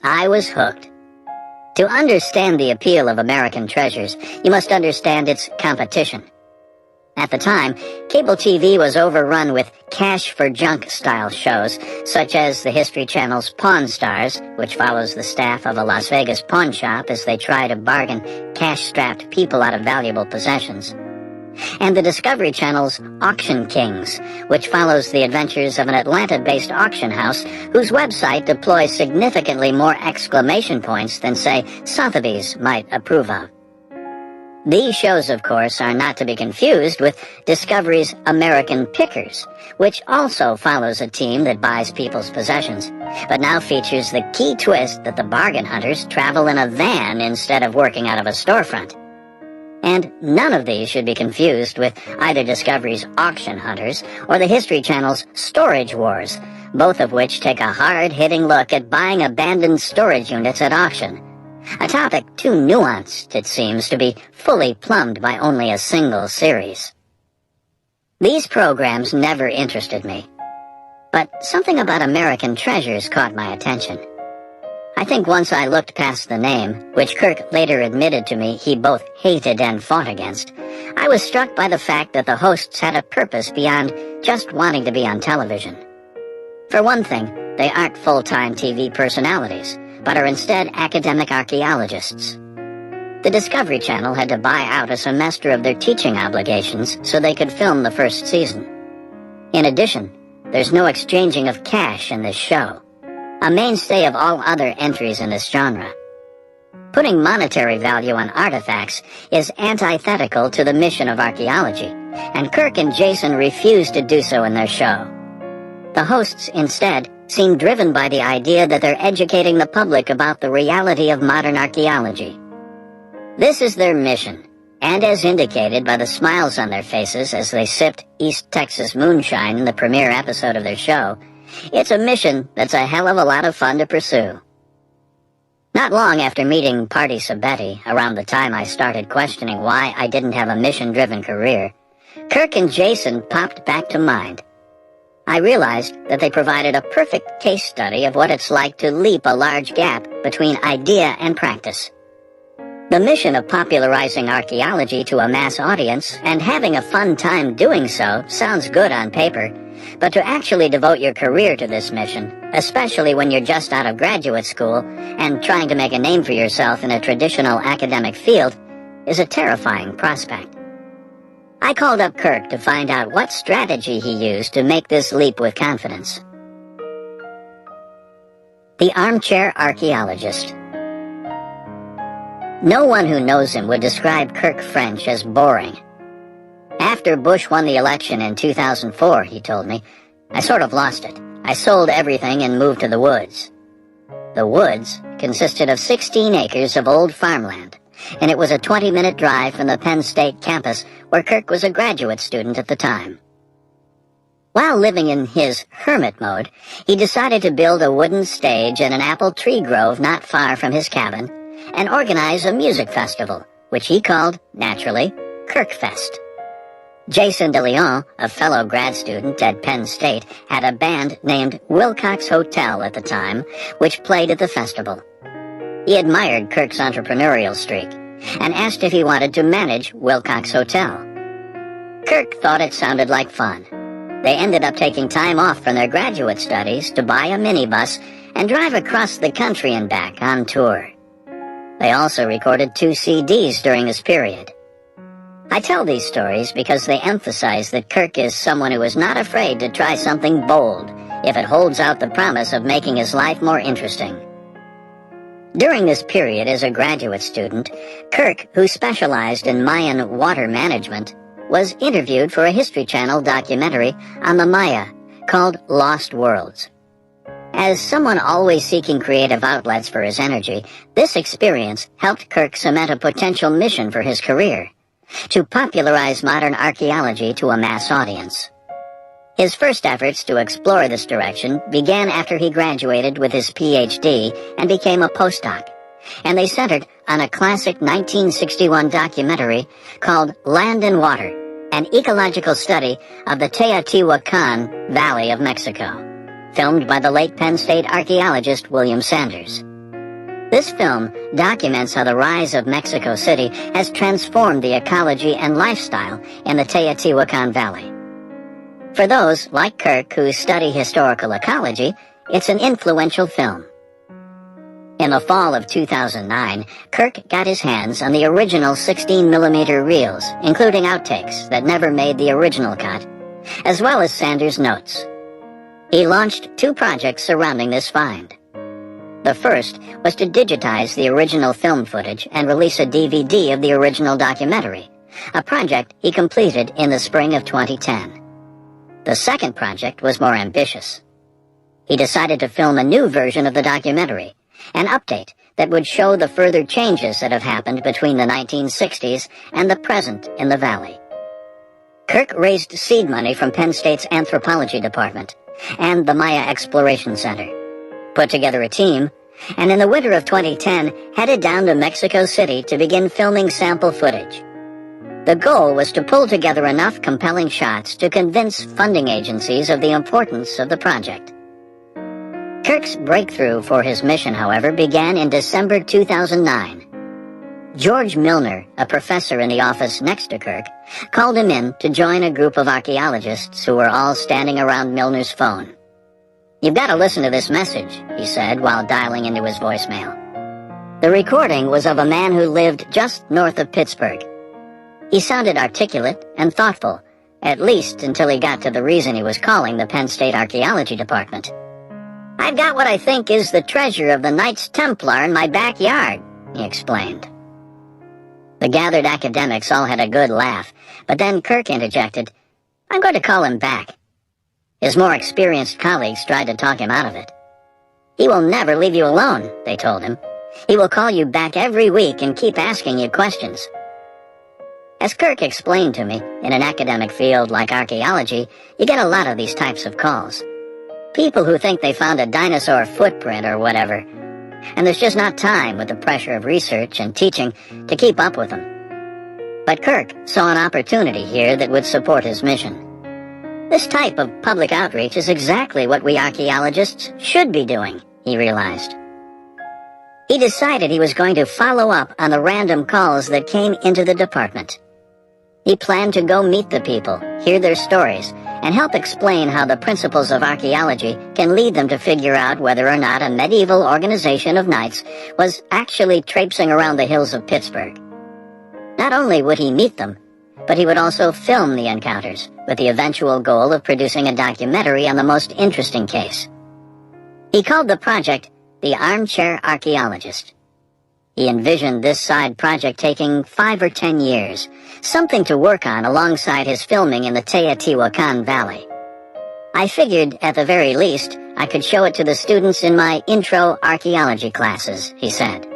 I was hooked. To understand the appeal of American Treasures, you must understand its competition. At the time, cable TV was overrun with cash-for-junk style shows, such as the History Channel's Pawn Stars, which follows the staff of a Las Vegas pawn shop as they try to bargain cash-strapped people out of valuable possessions, and the Discovery Channel's Auction Kings, which follows the adventures of an Atlanta-based auction house whose website deploys significantly more exclamation points than, say, Sotheby's might approve of. These shows, of course, are not to be confused with Discovery's American Pickers, which also follows a team that buys people's possessions, but now features the key twist that the bargain hunters travel in a van instead of working out of a storefront. And none of these should be confused with either Discovery's Auction Hunters or the History Channel's Storage Wars, both of which take a hard-hitting look at buying abandoned storage units at auction. A topic too nuanced, it seems, to be fully plumbed by only a single series. These programs never interested me, but something about American Treasures caught my attention. I think once I looked past the name, which Kirk later admitted to me he both hated and fought against, I was struck by the fact that the hosts had a purpose beyond just wanting to be on television. For one thing, they aren't full-time TV personalities, but are instead academic archaeologists. The Discovery Channel had to buy out a semester of their teaching obligations so they could film the first season. In addition, there's no exchanging of cash in this show, a mainstay of all other entries in this genre. Putting monetary value on artifacts is antithetical to the mission of archaeology, and Kirk and Jason refused to do so in their show. The hosts, instead, seem driven by the idea that they're educating the public about the reality of modern archaeology. This is their mission, and as indicated by the smiles on their faces as they sipped East Texas moonshine in the premiere episode of their show, it's a mission that's a hell of a lot of fun to pursue. Not long after meeting Party Sabetti, around the time I started questioning why I didn't have a mission-driven career, Kirk and Jason popped back to mind. I realized that they provided a perfect case study of what it's like to leap a large gap between idea and practice. The mission of popularizing archaeology to a mass audience and having a fun time doing so sounds good on paper, but to actually devote your career to this mission, especially when you're just out of graduate school and trying to make a name for yourself in a traditional academic field, is a terrifying prospect. I called up Kirk to find out what strategy he used to make this leap with confidence. The Armchair Archaeologist. No one who knows him would describe Kirk French as boring. After Bush won the election in 2004, he told me, I sort of lost it. I sold everything and moved to the woods. The woods consisted of 16 acres of old farmland, and it was a 20-minute drive from the Penn State campus where Kirk was a graduate student at the time. While living in his hermit mode, he decided to build a wooden stage in an apple tree grove not far from his cabin and organize a music festival, which he called, naturally, Kirkfest. Jason DeLeon, a fellow grad student at Penn State, had a band named Wilcox Hotel at the time, which played at the festival. He admired Kirk's entrepreneurial streak and asked if he wanted to manage Wilcox Hotel. Kirk thought it sounded like fun. They ended up taking time off from their graduate studies to buy a minibus and drive across the country and back on tour. They also recorded 2 CDs during this period. I tell these stories because they emphasize that Kirk is someone who is not afraid to try something bold if it holds out the promise of making his life more interesting. During this period as a graduate student, Kirk, who specialized in Mayan water management, was interviewed for a History Channel documentary on the Maya called Lost Worlds. As someone always seeking creative outlets for his energy, this experience helped Kirk cement a potential mission for his career: to popularize modern archaeology to a mass audience. His first efforts to explore this direction began after he graduated with his PhD and became a postdoc, and they centered on a classic 1961 documentary called Land and Water, an ecological study of the Teotihuacan Valley of Mexico, filmed by the late Penn State archaeologist William Sanders. This film documents how the rise of Mexico City has transformed the ecology and lifestyle in the Teotihuacan Valley. For those, like Kirk, who study historical ecology, it's an influential film. In the fall of 2009, Kirk got his hands on the original 16mm reels, including outtakes that never made the original cut, as well as Sanders' notes. He launched 2 projects surrounding this find. The first was to digitize the original film footage and release a DVD of the original documentary, a project he completed in the spring of 2010. The second project was more ambitious. He decided to film a new version of the documentary, an update that would show the further changes that have happened between the 1960s and the present in the valley. Kirk raised seed money from Penn State's anthropology department and the Maya Exploration Center, put together a team, and in the winter of 2010 headed down to Mexico City to begin filming sample footage. The goal was to pull together enough compelling shots to convince funding agencies of the importance of the project. Kirk's breakthrough for his mission, however, began in December 2009. George Milner, a professor in the office next to Kirk, called him in to join a group of archaeologists who were all standing around Milner's phone. "You've got to listen to this message," he said while dialing into his voicemail. The recording was of a man who lived just north of Pittsburgh. He sounded articulate and thoughtful, at least until he got to the reason he was calling the Penn State Archaeology Department. "I've got what I think is the treasure of the Knights Templar in my backyard," he explained. The gathered academics all had a good laugh, but then Kirk interjected, "I'm going to call him back." His more experienced colleagues tried to talk him out of it. "He will never leave you alone," they told him. "He will call you back every week and keep asking you questions." As Kirk explained to me, in an academic field like archaeology, you get a lot of these types of calls. People who think they found a dinosaur footprint or whatever, and there's just not time with the pressure of research and teaching to keep up with them. But Kirk saw an opportunity here that would support his mission. This type of public outreach is exactly what we archaeologists should be doing, he realized. He decided he was going to follow up on the random calls that came into the department. He planned to go meet the people, hear their stories, and help explain how the principles of archaeology can lead them to figure out whether or not a medieval organization of knights was actually traipsing around the hills of Pittsburgh. Not only would he meet them, but he would also film the encounters, with the eventual goal of producing a documentary on the most interesting case. He called the project the Armchair Archaeologist. He envisioned this side project taking 5 or 10 years, something to work on alongside his filming in the Teotihuacan Valley. I figured, at the very least, I could show it to the students in my intro archaeology classes, he said.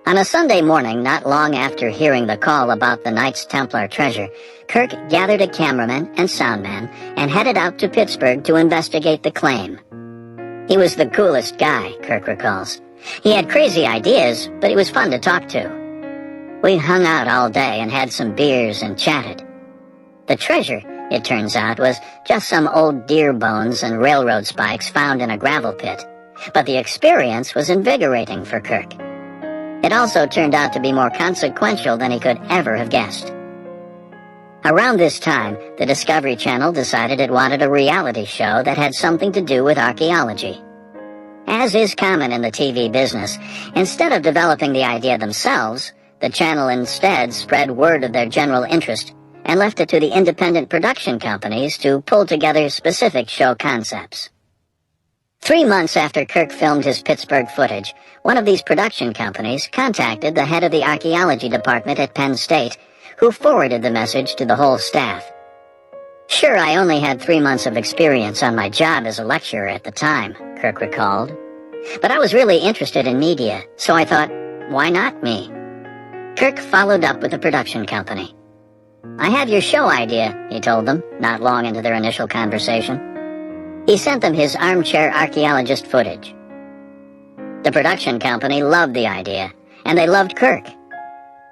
On a Sunday morning, not long after hearing the call about the Knights Templar treasure, Kirk gathered a cameraman and soundman and headed out to Pittsburgh to investigate the claim. He was the coolest guy, Kirk recalls. He had crazy ideas, but he was fun to talk to. We hung out all day and had some beers and chatted. The treasure, it turns out, was just some old deer bones and railroad spikes found in a gravel pit, but the experience was invigorating for Kirk. It also turned out to be more consequential than he could ever have guessed. Around this time, the Discovery Channel decided it wanted a reality show that had something to do with archaeology. As is common in the TV business, instead of developing the idea themselves, the channel instead spread word of their general interest and left it to the independent production companies to pull together specific show concepts. 3 months after Kirk filmed his Pittsburgh footage, one of these production companies contacted the head of the archaeology department at Penn State, who forwarded the message to the whole staff. "Sure, I only had 3 months of experience on my job as a lecturer at the time," Kirk recalled. "But I was really interested in media, so I thought, why not me?" Kirk followed up with the production company. "I have your show idea," he told them, not long into their initial conversation. He sent them his armchair archaeologist footage. The production company loved the idea, and they loved Kirk.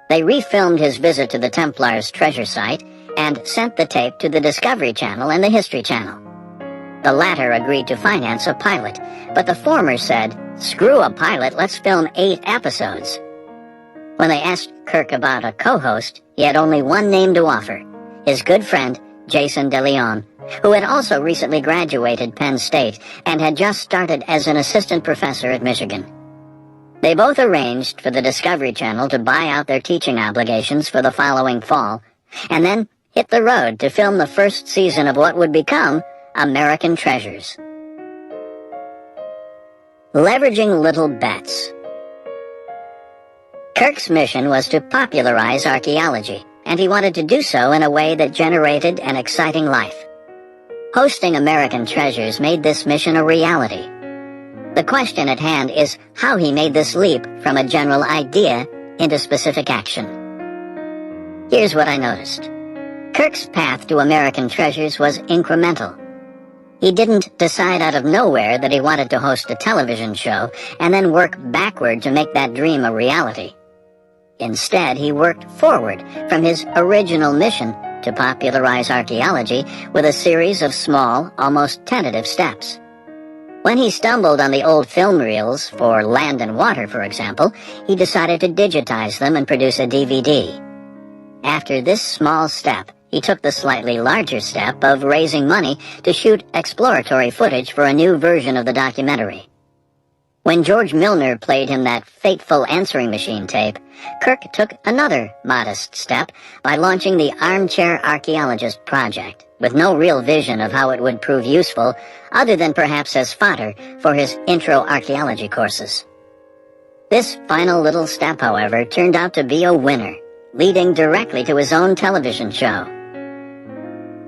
They refilmed his visit to the Templars' treasure site and sent the tape to the Discovery Channel and the History Channel. The latter agreed to finance a pilot, but the former said, "Screw a pilot, let's film 8 episodes." When they asked Kirk about a co-host, he had only one name to offer, his good friend, Jason DeLeon, who had also recently graduated Penn State and had just started as an assistant professor at Michigan. They both arranged for the Discovery Channel to buy out their teaching obligations for the following fall, and then hit the road to film the first season of what would become American Treasures. Leveraging little bets. Kirk's mission was to popularize archaeology, and he wanted to do so in a way that generated an exciting life. Hosting American Treasures made this mission a reality. The question at hand is how he made this leap from a general idea into specific action. Here's what I noticed. Kirk's path to American Treasures was incremental. He didn't decide out of nowhere that he wanted to host a television show and then work backward to make that dream a reality. Instead, he worked forward from his original mission to popularize archaeology with a series of small, almost tentative steps. When he stumbled on the old film reels for Land and Water, for example, he decided to digitize them and produce a DVD. After this small step, he took the slightly larger step of raising money to shoot exploratory footage for a new version of the documentary. When George Milner played him that fateful answering machine tape, Kirk took another modest step by launching the Armchair Archaeologist Project, with no real vision of how it would prove useful, other than perhaps as fodder for his intro archaeology courses. This final little step, however, turned out to be a winner, leading directly to his own television show.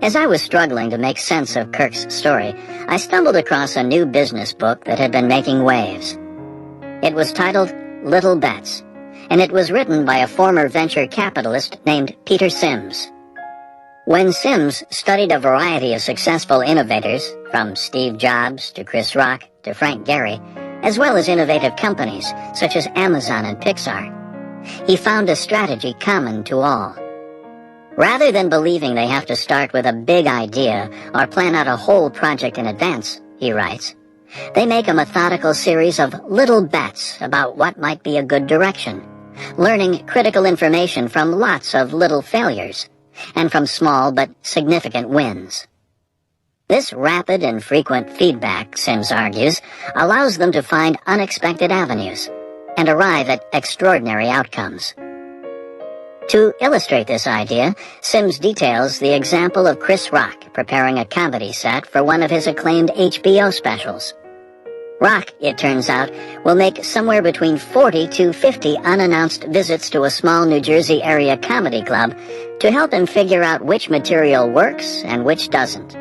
As I was struggling to make sense of Kirk's story, I stumbled across a new business book that had been making waves. It was titled Little Bets, and it was written by a former venture capitalist named Peter Sims. When Sims studied a variety of successful innovators, from Steve Jobs to Chris Rock to Frank Gehry, as well as innovative companies such as Amazon and Pixar, he found a strategy common to all. Rather than believing they have to start with a big idea or plan out a whole project in advance, he writes, they make a methodical series of little bets about what might be a good direction, learning critical information from lots of little failures, and from small but significant wins. This rapid and frequent feedback, Sims argues, allows them to find unexpected avenues and arrive at extraordinary outcomes. To illustrate this idea, Sims details the example of Chris Rock preparing a comedy set for one of his acclaimed HBO specials. Rock, it turns out, will make somewhere between 40 to 50 unannounced visits to a small New Jersey area comedy club to help him figure out which material works and which doesn't.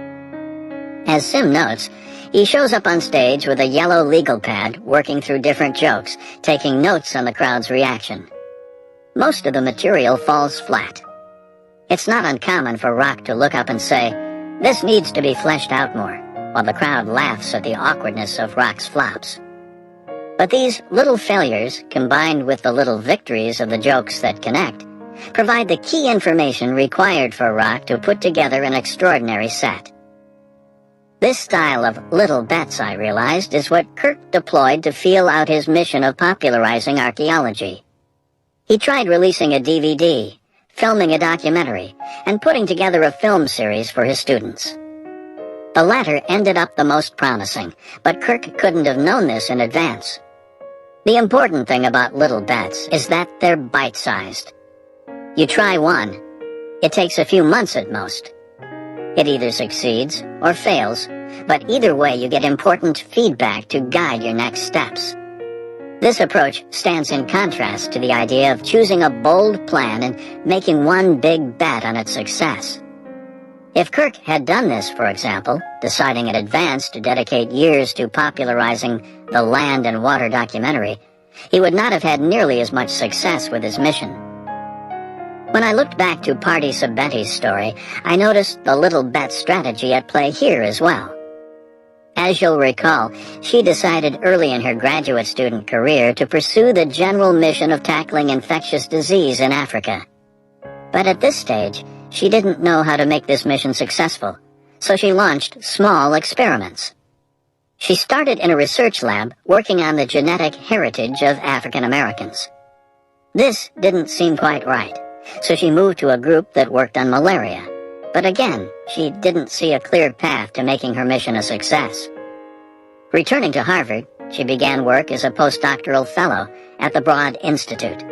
As Sim notes, he shows up on stage with a yellow legal pad working through different jokes, taking notes on the crowd's reaction. Most of the material falls flat. It's not uncommon for Rock to look up and say, "This needs to be fleshed out more," while the crowd laughs at the awkwardness of Rock's flops. But these little failures, combined with the little victories of the jokes that connect, provide the key information required for Rock to put together an extraordinary set. This style of little bets, I realized, is what Kirk deployed to feel out his mission of popularizing archaeology. He tried releasing a DVD, filming a documentary, and putting together a film series for his students. The latter ended up the most promising, but Kirk couldn't have known this in advance. The important thing about little bets is that they're bite-sized. You try one, it takes a few months at most. It either succeeds or fails, but either way you get important feedback to guide your next steps. This approach stands in contrast to the idea of choosing a bold plan and making one big bet on its success. If Kirk had done this, for example, deciding in advance to dedicate years to popularizing the land and water documentary, he would not have had nearly as much success with his mission. When I looked back to Party Sabeti's story, I noticed the little bet strategy at play here as well. As you'll recall, she decided early in her graduate student career to pursue the general mission of tackling infectious disease in Africa. But at this stage, she didn't know how to make this mission successful, so she launched small experiments. She started in a research lab working on the genetic heritage of African Americans. This didn't seem quite right, so she moved to a group that worked on malaria. But again, she didn't see a clear path to making her mission a success. Returning to Harvard, she began work as a postdoctoral fellow at the Broad Institute.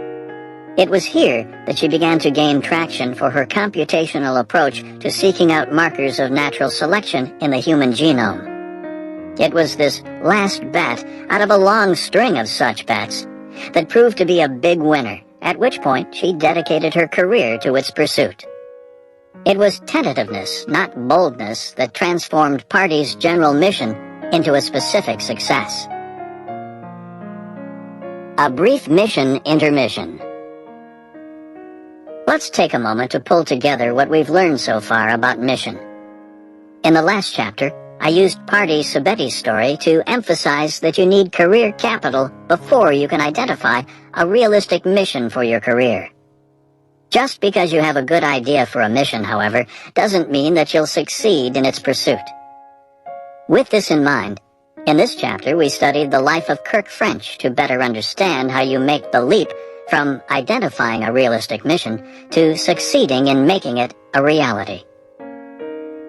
It was here that she began to gain traction for her computational approach to seeking out markers of natural selection in the human genome. It was this last bet out of a long string of such bets that proved to be a big winner, at which point she dedicated her career to its pursuit. It was tentativeness, not boldness, that transformed Party's general mission into a specific success. A brief mission intermission. Let's take a moment to pull together what we've learned so far about mission. In the last chapter, I used Party Sabeti's story to emphasize that you need career capital before you can identify a realistic mission for your career. Just because you have a good idea for a mission, however, doesn't mean that you'll succeed in its pursuit. With this in mind, in this chapter we studied the life of Kirk French to better understand how you make the leap from identifying a realistic mission to succeeding in making it a reality.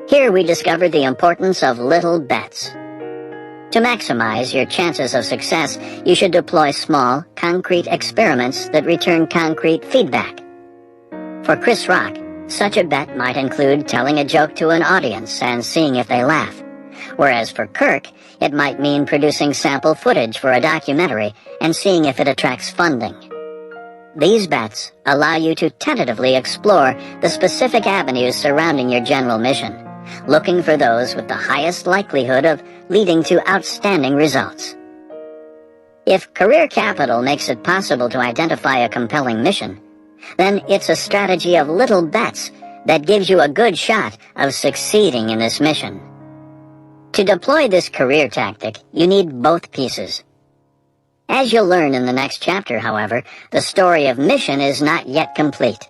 Here we discovered the importance of little bets. To maximize your chances of success, you should deploy small, concrete experiments that return concrete feedback. For Chris Rock, such a bet might include telling a joke to an audience and seeing if they laugh. Whereas for Kirk, it might mean producing sample footage for a documentary and seeing if it attracts funding. These bets allow you to tentatively explore the specific avenues surrounding your general mission, looking for those with the highest likelihood of leading to outstanding results. If career capital makes it possible to identify a compelling mission, then it's a strategy of little bets that gives you a good shot of succeeding in this mission. To deploy this career tactic, you need both pieces. As you'll learn in the next chapter, however, the story of mission is not yet complete.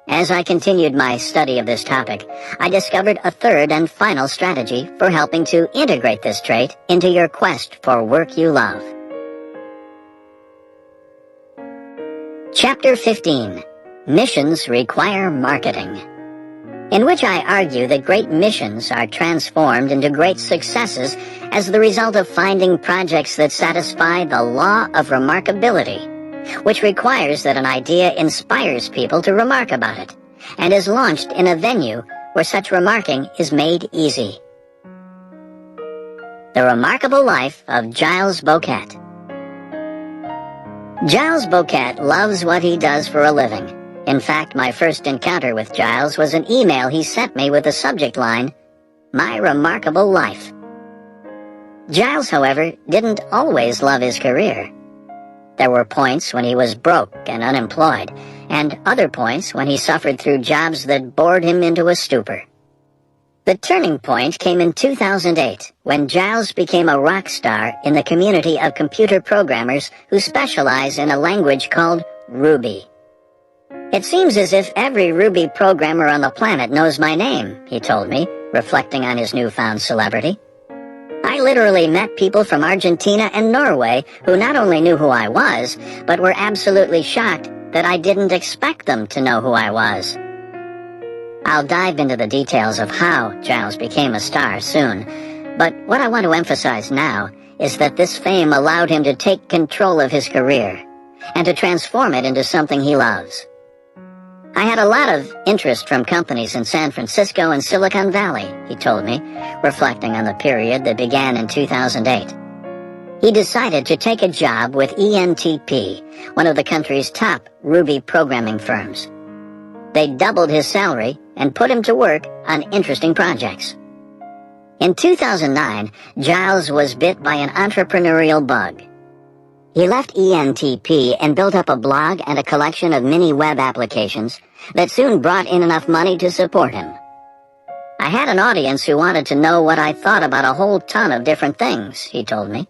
As I continued my study of this topic, I discovered a third and final strategy for helping to integrate this trait into your quest for work you love. Chapter 15. Missions Require Marketing, in which I argue that great missions are transformed into great successes as the result of finding projects that satisfy the law of remarkability, which requires that an idea inspires people to remark about it, and is launched in a venue where such remarking is made easy. The Remarkable Life of Giles Boquet. Giles Boquet loves what he does for a living. In fact, my first encounter with Giles was an email he sent me with the subject line, "My Remarkable Life." Giles, however, didn't always love his career. There were points when he was broke and unemployed, and other points when he suffered through jobs that bored him into a stupor. The turning point came in 2008, when Giles became a rock star in the community of computer programmers who specialize in a language called Ruby. "It seems as if every Ruby programmer on the planet knows my name," he told me, reflecting on his newfound celebrity. "I literally met people from Argentina and Norway who not only knew who I was, but were absolutely shocked that I didn't expect them to know who I was." I'll dive into the details of how Giles became a star soon, but what I want to emphasize now is that this fame allowed him to take control of his career and to transform it into something he loves. I had a lot of interest from companies in San Francisco and Silicon Valley, he told me, reflecting on the period that began in 2008. He decided to take a job with ENTP, one of the country's top Ruby programming firms. They doubled his salary and put him to work on interesting projects. In 2009, Giles was bit by an entrepreneurial bug. He left ENTP and built up a blog and a collection of mini web applications that soon brought in enough money to support him. I had an audience who wanted to know what I thought about a whole ton of different things, he told me.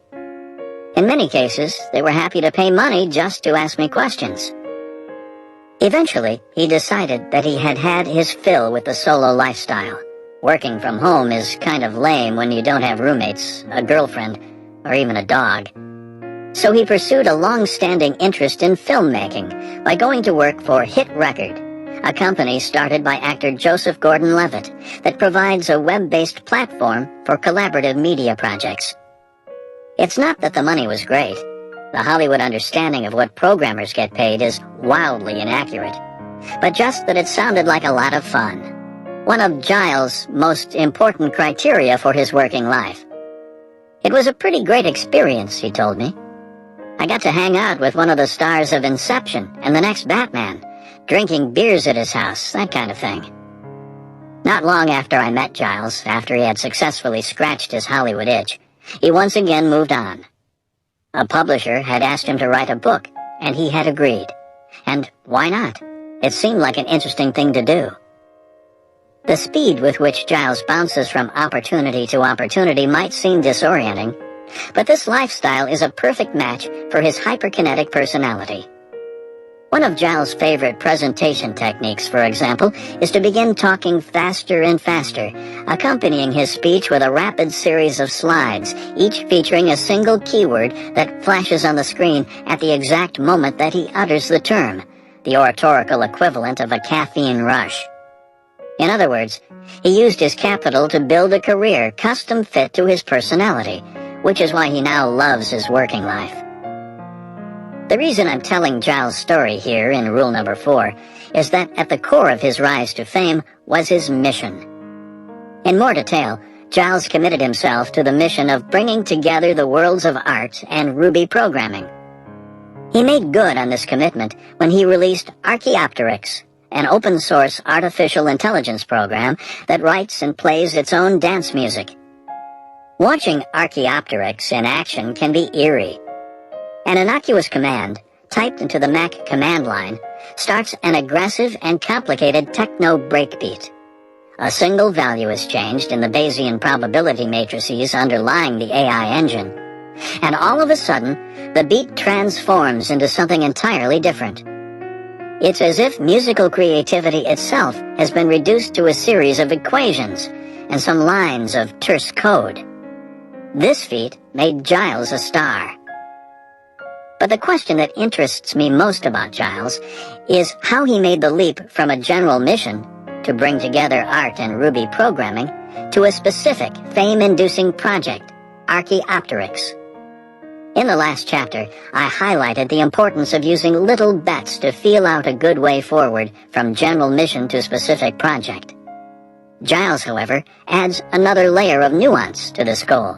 In many cases, they were happy to pay money just to ask me questions. Eventually, he decided that he had had his fill with the solo lifestyle. Working from home is kind of lame when you don't have roommates, a girlfriend, or even a dog. So he pursued a long-standing interest in filmmaking by going to work for Hit Record, a company started by actor Joseph Gordon-Levitt that provides a web-based platform for collaborative media projects. It's not that the money was great. The Hollywood understanding of what programmers get paid is wildly inaccurate, but just that it sounded like a lot of fun. One of Giles' most important criteria for his working life. It was a pretty great experience, he told me. I got to hang out with one of the stars of Inception and the next Batman, drinking beers at his house, that kind of thing. Not long after I met Giles, after he had successfully scratched his Hollywood itch, he once again moved on. A publisher had asked him to write a book, and he had agreed. And why not? It seemed like an interesting thing to do. The speed with which Giles bounces from opportunity to opportunity might seem disorienting, but this lifestyle is a perfect match for his hyperkinetic personality. One of Giles' favorite presentation techniques, for example, is to begin talking faster and faster, accompanying his speech with a rapid series of slides, each featuring a single keyword that flashes on the screen at the exact moment that he utters the term, the oratorical equivalent of a caffeine rush. In other words, he used his capital to build a career custom fit to his personality, which is why he now loves his working life. The reason I'm telling Giles' story here in rule number 4 is that at the core of his rise to fame was his mission. In more detail, Giles committed himself to the mission of bringing together the worlds of art and Ruby programming. He made good on this commitment when he released Archaeopteryx, an open-source artificial intelligence program that writes and plays its own dance music. Watching Archaeopteryx in action can be eerie. An innocuous command, typed into the Mac command line, starts an aggressive and complicated techno breakbeat. A single value is changed in the Bayesian probability matrices underlying the AI engine, and all of a sudden, the beat transforms into something entirely different. It's as if musical creativity itself has been reduced to a series of equations and some lines of terse code. This feat made Giles a star. But the question that interests me most about Giles is how he made the leap from a general mission to bring together art and Ruby programming to a specific fame-inducing project, Archaeopteryx. In the last chapter, I highlighted the importance of using little bets to feel out a good way forward from general mission to specific project. Giles, however, adds another layer of nuance to this goal.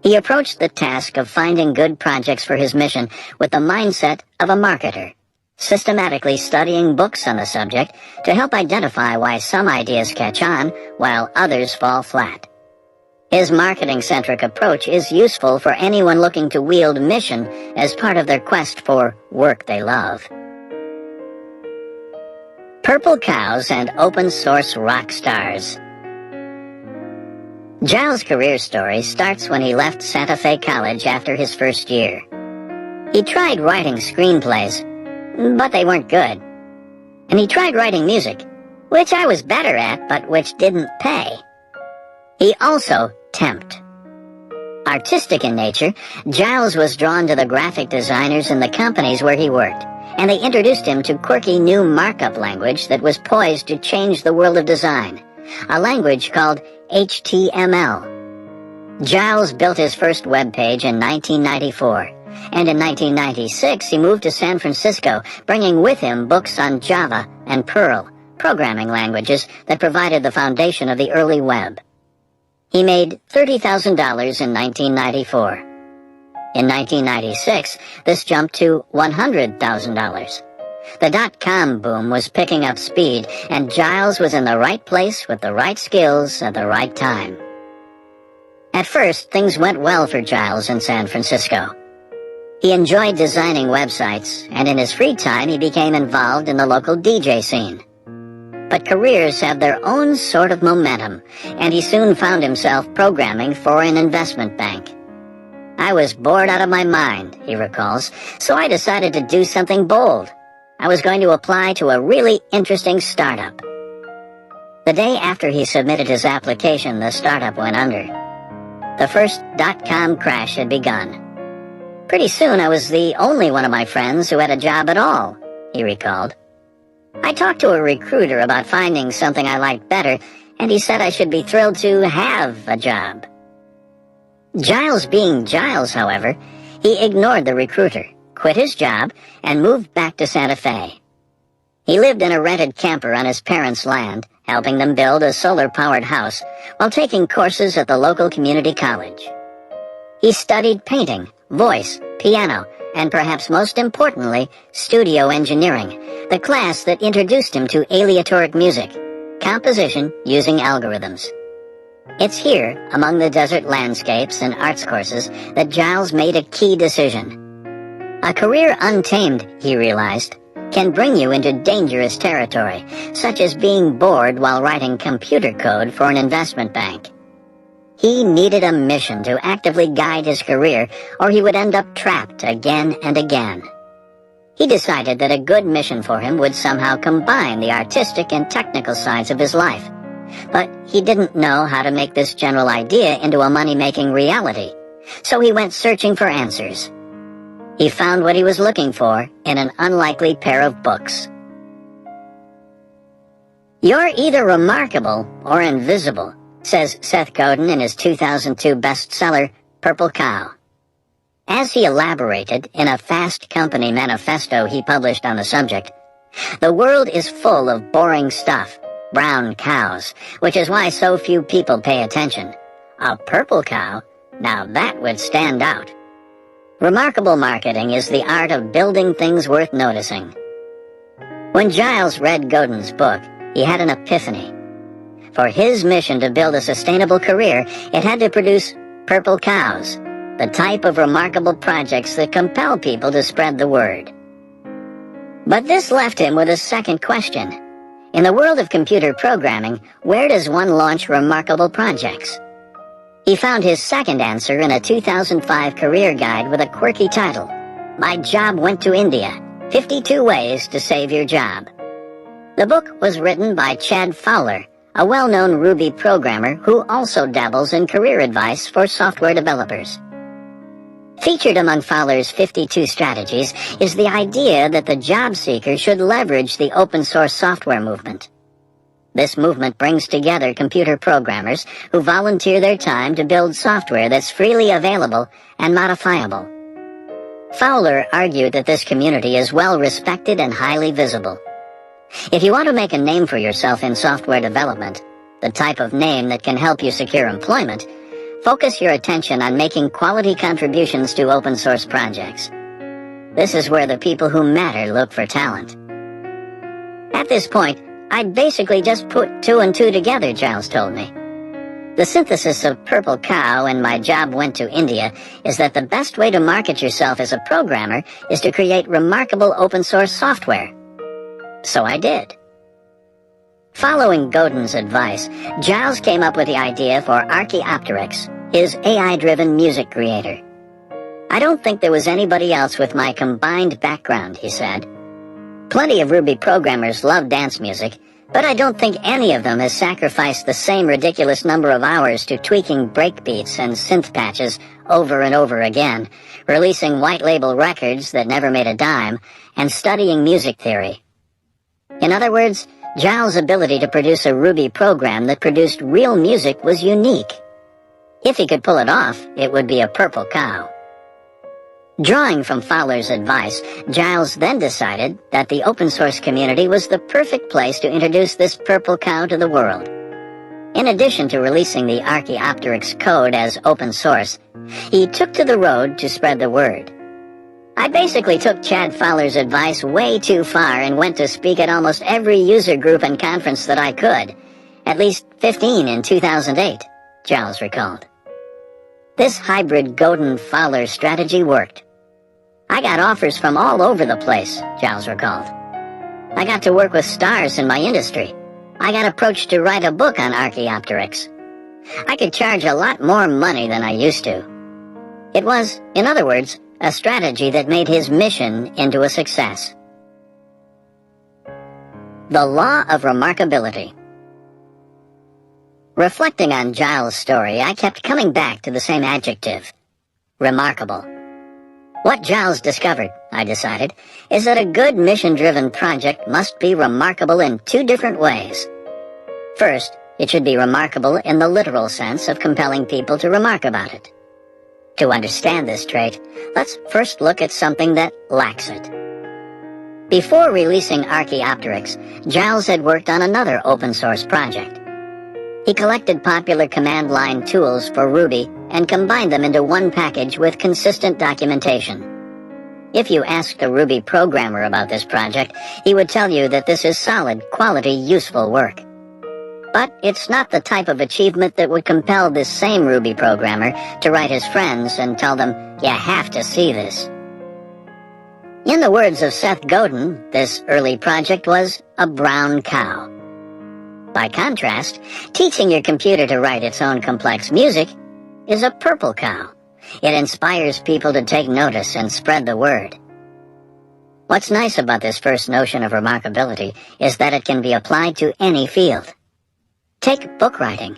He approached the task of finding good projects for his mission with the mindset of a marketer, systematically studying books on the subject to help identify why some ideas catch on while others fall flat. His marketing-centric approach is useful for anyone looking to wield mission as part of their quest for work they love. Purple cows and open-source rock stars. Giles' career story starts when he left Santa Fe College after his first year. He tried writing screenplays, but they weren't good. And he tried writing music, which I was better at, but which didn't pay. He also temped. Artistic in nature, Giles was drawn to the graphic designers in the companies where he worked, and they introduced him to quirky new markup language that was poised to change the world of design, a language called HTML. Giles built his first web page in 1994, and in 1996 he moved to San Francisco, bringing with him books on Java and Perl, programming languages that provided the foundation of the early web. He made $30,000 in 1994. In 1996, this jumped to $100,000. The dot-com boom was picking up speed, and Giles was in the right place with the right skills at the right time. At first, things went well for Giles in San Francisco. He enjoyed designing websites, and in his free time he became involved in the local DJ scene. But careers have their own sort of momentum, and he soon found himself programming for an investment bank. I was bored out of my mind, he recalls, so I decided to do something bold. I was going to apply to a really interesting startup. The day after he submitted his application, the startup went under. The first dot-com crash had begun. Pretty soon I was the only one of my friends who had a job at all, he recalled. I talked to a recruiter about finding something I liked better, and he said I should be thrilled to have a job. Giles being Giles, however, he ignored the recruiter, quit his job, and moved back to Santa Fe. He lived in a rented camper on his parents' land, helping them build a solar-powered house while taking courses at the local community college. He studied painting, voice, piano, and perhaps most importantly, studio engineering, the class that introduced him to aleatoric music, composition using algorithms. It's here, among the desert landscapes and arts courses, that Giles made a key decision. A career untamed, he realized, can bring you into dangerous territory, such as being bored while writing computer code for an investment bank. He needed a mission to actively guide his career, or he would end up trapped again and again. He decided that a good mission for him would somehow combine the artistic and technical sides of his life. But he didn't know how to make this general idea into a money-making reality, so he went searching for answers. He found what he was looking for in an unlikely pair of books. You're either remarkable or invisible, says Seth Godin in his 2002 bestseller, Purple Cow. As he elaborated in a Fast Company manifesto he published on the subject, the world is full of boring stuff, brown cows, which is why so few people pay attention. A purple cow? Now that would stand out. Remarkable marketing is the art of building things worth noticing. When Giles read Godin's book, he had an epiphany. For his mission to build a sustainable career, it had to produce purple cows, the type of remarkable projects that compel people to spread the word. But this left him with a second question. In the world of computer programming, where does one launch remarkable projects? He found his second answer in a 2005 career guide with a quirky title, My Job Went to India, 52 Ways to Save Your Job. The book was written by Chad Fowler, a well-known Ruby programmer who also dabbles in career advice for software developers. Featured among Fowler's 52 strategies is the idea that the job seeker should leverage the open-source software movement. This movement brings together computer programmers who volunteer their time to build software that's freely available and modifiable. Fowler argued that this community is well respected and highly visible. If you want to make a name for yourself in software development, the type of name that can help you secure employment, focus your attention on making quality contributions to open source projects. This is where the people who matter look for talent. At this point, I'd basically just put two and two together, Giles told me. The synthesis of Purple Cow and My Job Went to India is that the best way to market yourself as a programmer is to create remarkable open source software. So I did. Following Godin's advice, Giles came up with the idea for Archaeopteryx, his AI-driven music creator. I don't think there was anybody else with my combined background, he said. Plenty of Ruby programmers love dance music, But I don't think any of them has sacrificed the same ridiculous number of hours to tweaking breakbeats and synth patches over and over again, releasing white-label records that never made a dime, and studying music theory. In other words, Giles' ability to produce a Ruby program that produced real music was unique. If he could pull it off, it would be a purple cow. Drawing from Fowler's advice, Giles then decided that the open-source community was the perfect place to introduce this purple cow to the world. In addition to releasing the Archaeopteryx code as open source, he took to the road to spread the word. I basically took Chad Fowler's advice way too far and went to speak at almost every user group and conference that I could, at least 15 in 2008, Giles recalled. This hybrid Godin-Fowler strategy worked. I got offers from all over the place, Giles recalled. I got to work with stars in my industry. I got approached to write a book on Archaeopteryx. I could charge a lot more money than I used to. It was, in other words, a strategy that made his mission into a success. The Law of Remarkability. Reflecting on Giles' story, I kept coming back to the same adjective: remarkable. What Giles discovered, I decided, is that a good mission-driven project must be remarkable in two different ways. First, it should be remarkable in the literal sense of compelling people to remark about it. To understand this trait, let's first look at something that lacks it. Before releasing Archaeopteryx, Giles had worked on another open-source project. He collected popular command line tools for Ruby and combined them into one package with consistent documentation. If you asked a Ruby programmer about this project, he would tell you that this is solid, quality, useful work. But it's not the type of achievement that would compel this same Ruby programmer to write his friends and tell them, "You have to see this." In the words of Seth Godin, this early project was a brown cow. By contrast, teaching your computer to write its own complex music is a purple cow. It inspires people to take notice and spread the word. What's nice about this first notion of remarkability is that it can be applied to any field. Take book writing.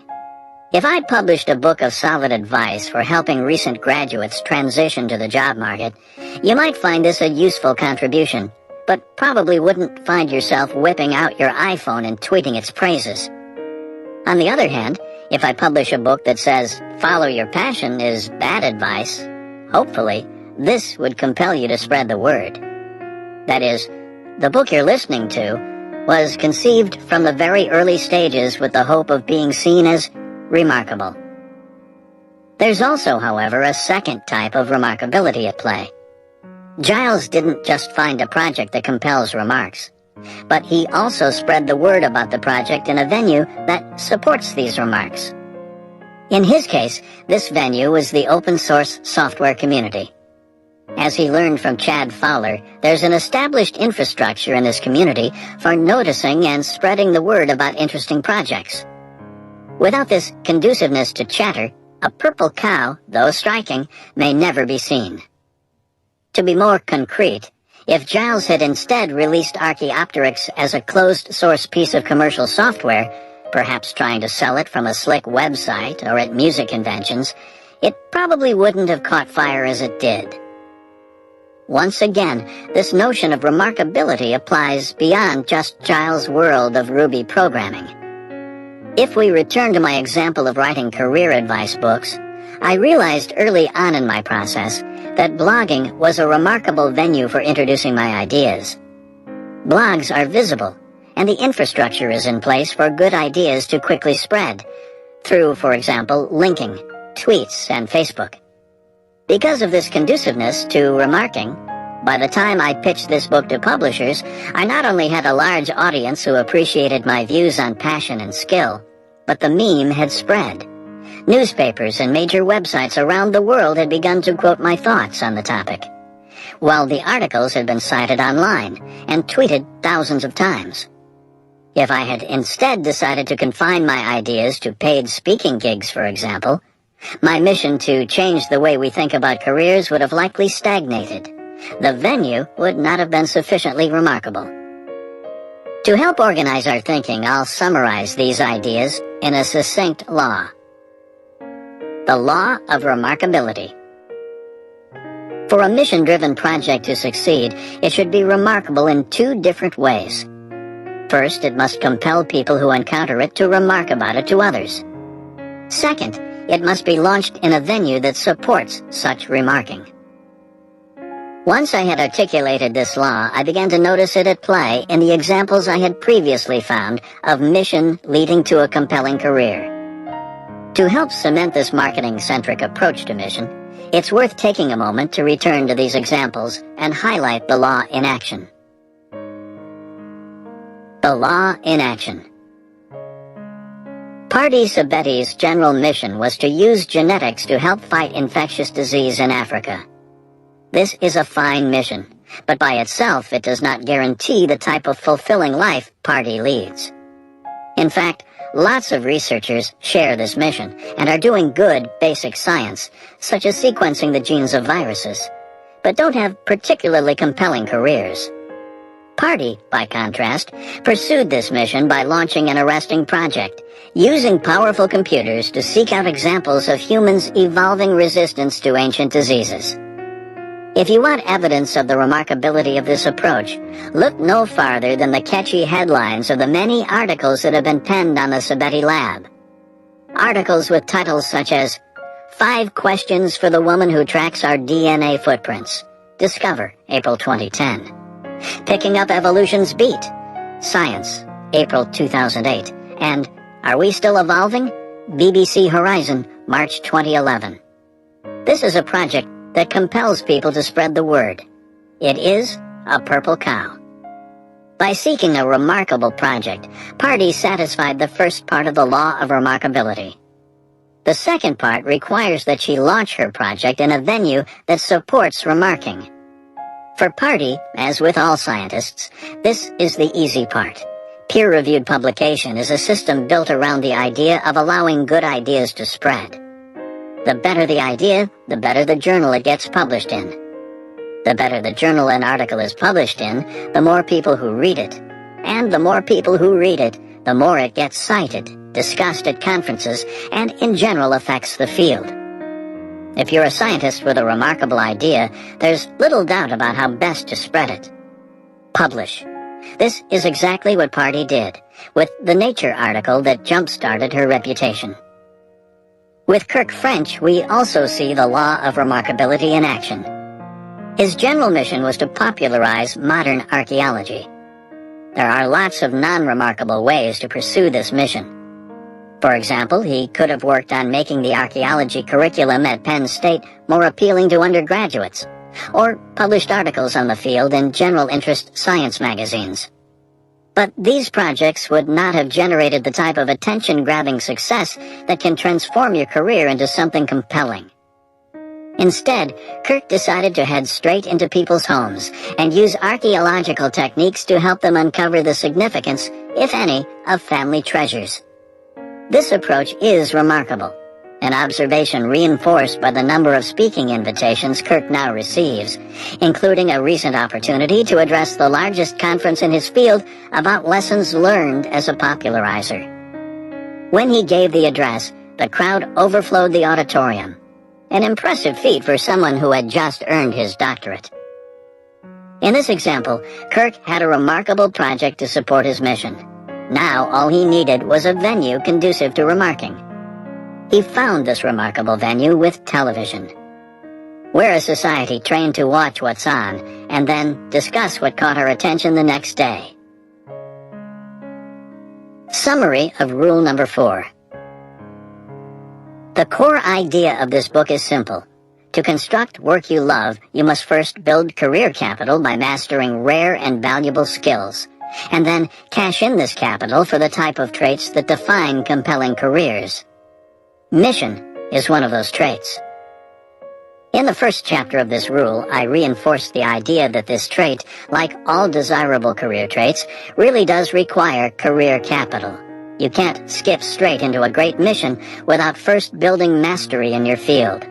If I published a book of solid advice for helping recent graduates transition to the job market, you might find this a useful contribution, but probably wouldn't find yourself whipping out your iPhone and tweeting its praises. On the other hand, if I publish a book that says, "Follow your passion" is bad advice, hopefully, this would compel you to spread the word. That is, the book you're listening to was conceived from the very early stages with the hope of being seen as remarkable. There's also, however, a second type of remarkability at play. Giles didn't just find a project that compels remarks, but he also spread the word about the project in a venue that supports these remarks. In his case, this venue was the open-source software community. As he learned from Chad Fowler, there's an established infrastructure in this community for noticing and spreading the word about interesting projects. Without this conduciveness to chatter, a purple cow, though striking, may never be seen. To be more concrete, if Giles had instead released Archaeopteryx as a closed-source piece of commercial software, perhaps trying to sell it from a slick website or at music conventions, it probably wouldn't have caught fire as it did. Once again, this notion of remarkability applies beyond just Giles' world of Ruby programming. If we return to my example of writing career advice books, I realized early on in my process that blogging was a remarkable venue for introducing my ideas. Blogs are visible, and the infrastructure is in place for good ideas to quickly spread, through, for example, linking, tweets, and Facebook. Because of this conduciveness to remarking, by the time I pitched this book to publishers, I not only had a large audience who appreciated my views on passion and skill, but the meme had spread. Newspapers and major websites around the world had begun to quote my thoughts on the topic, while the articles had been cited online and tweeted thousands of times. If I had instead decided to confine my ideas to paid speaking gigs, for example, my mission to change the way we think about careers would have likely stagnated. The venue would not have been sufficiently remarkable. To help organize our thinking, I'll summarize these ideas in a succinct law. The law of remarkability. For a mission-driven project to succeed, it should be remarkable in two different ways. First, it must compel people who encounter it to remark about it to others. Second, it must be launched in a venue that supports such remarking. Once I had articulated this law, I began to notice it at play in the examples I had previously found of mission leading to a compelling career. To help cement this marketing-centric approach to mission, it's worth taking a moment to return to these examples and highlight the law in action. The law in action. Pardee Sabeti's general mission was to use genetics to help fight infectious disease in Africa. This is a fine mission, but by itself it does not guarantee the type of fulfilling life Pardee leads. In fact, lots of researchers share this mission and are doing good basic science, such as sequencing the genes of viruses, but don't have particularly compelling careers. Pardee, by contrast, pursued this mission by launching an arresting project, using powerful computers to seek out examples of humans' evolving resistance to ancient diseases. If you want evidence of the remarkability of this approach, look no farther than the catchy headlines of the many articles that have been penned on the Sabeti lab. Articles with titles such as 5 Questions for the Woman Who Tracks Our DNA Footprints, Discover, April 2010. Picking Up Evolution's Beat, Science, April 2008, and Are We Still Evolving? BBC Horizon, March 2011. This is a project that compels people to spread the word. It is a purple cow. By seeking a remarkable project, Pardee satisfied the first part of the law of remarkability. The second part requires that she launch her project in a venue that supports remarking. For Pardee, as with all scientists, this is the easy part. Peer-reviewed publication is a system built around the idea of allowing good ideas to spread. The better the idea, the better the journal it gets published in. The better the journal an article is published in, the more people who read it. And the more people who read it, the more it gets cited, discussed at conferences, and in general affects the field. If you're a scientist with a remarkable idea, there's little doubt about how best to spread it. Publish. This is exactly what Pardee did, with the Nature article that jump-started her reputation. With Kirk French, we also see the law of remarkability in action. His general mission was to popularize modern archaeology. There are lots of non-remarkable ways to pursue this mission. For example, he could have worked on making the archaeology curriculum at Penn State more appealing to undergraduates, or published articles on the field in general interest science magazines. But these projects would not have generated the type of attention-grabbing success that can transform your career into something compelling. Instead, Kirk decided to head straight into people's homes and use archaeological techniques to help them uncover the significance, if any, of family treasures. This approach is remarkable, an observation reinforced by the number of speaking invitations Kirk now receives, including a recent opportunity to address the largest conference in his field about lessons learned as a popularizer. When he gave the address, the crowd overflowed the auditorium, an impressive feat for someone who had just earned his doctorate. In this example, Kirk had a remarkable project to support his mission. Now all he needed was a venue conducive to remarking. He found this remarkable venue with television. We're a society trained to watch what's on and then discuss what caught our attention the next day. Summary of rule number 4. The core idea of this book is simple. To construct work you love, you must first build career capital by mastering rare and valuable skills, and then cash in this capital for the type of traits that define compelling careers. Mission is one of those traits. In the first chapter of this rule, I reinforced the idea that this trait, like all desirable career traits, really does require career capital. You can't skip straight into a great mission without first building mastery in your field.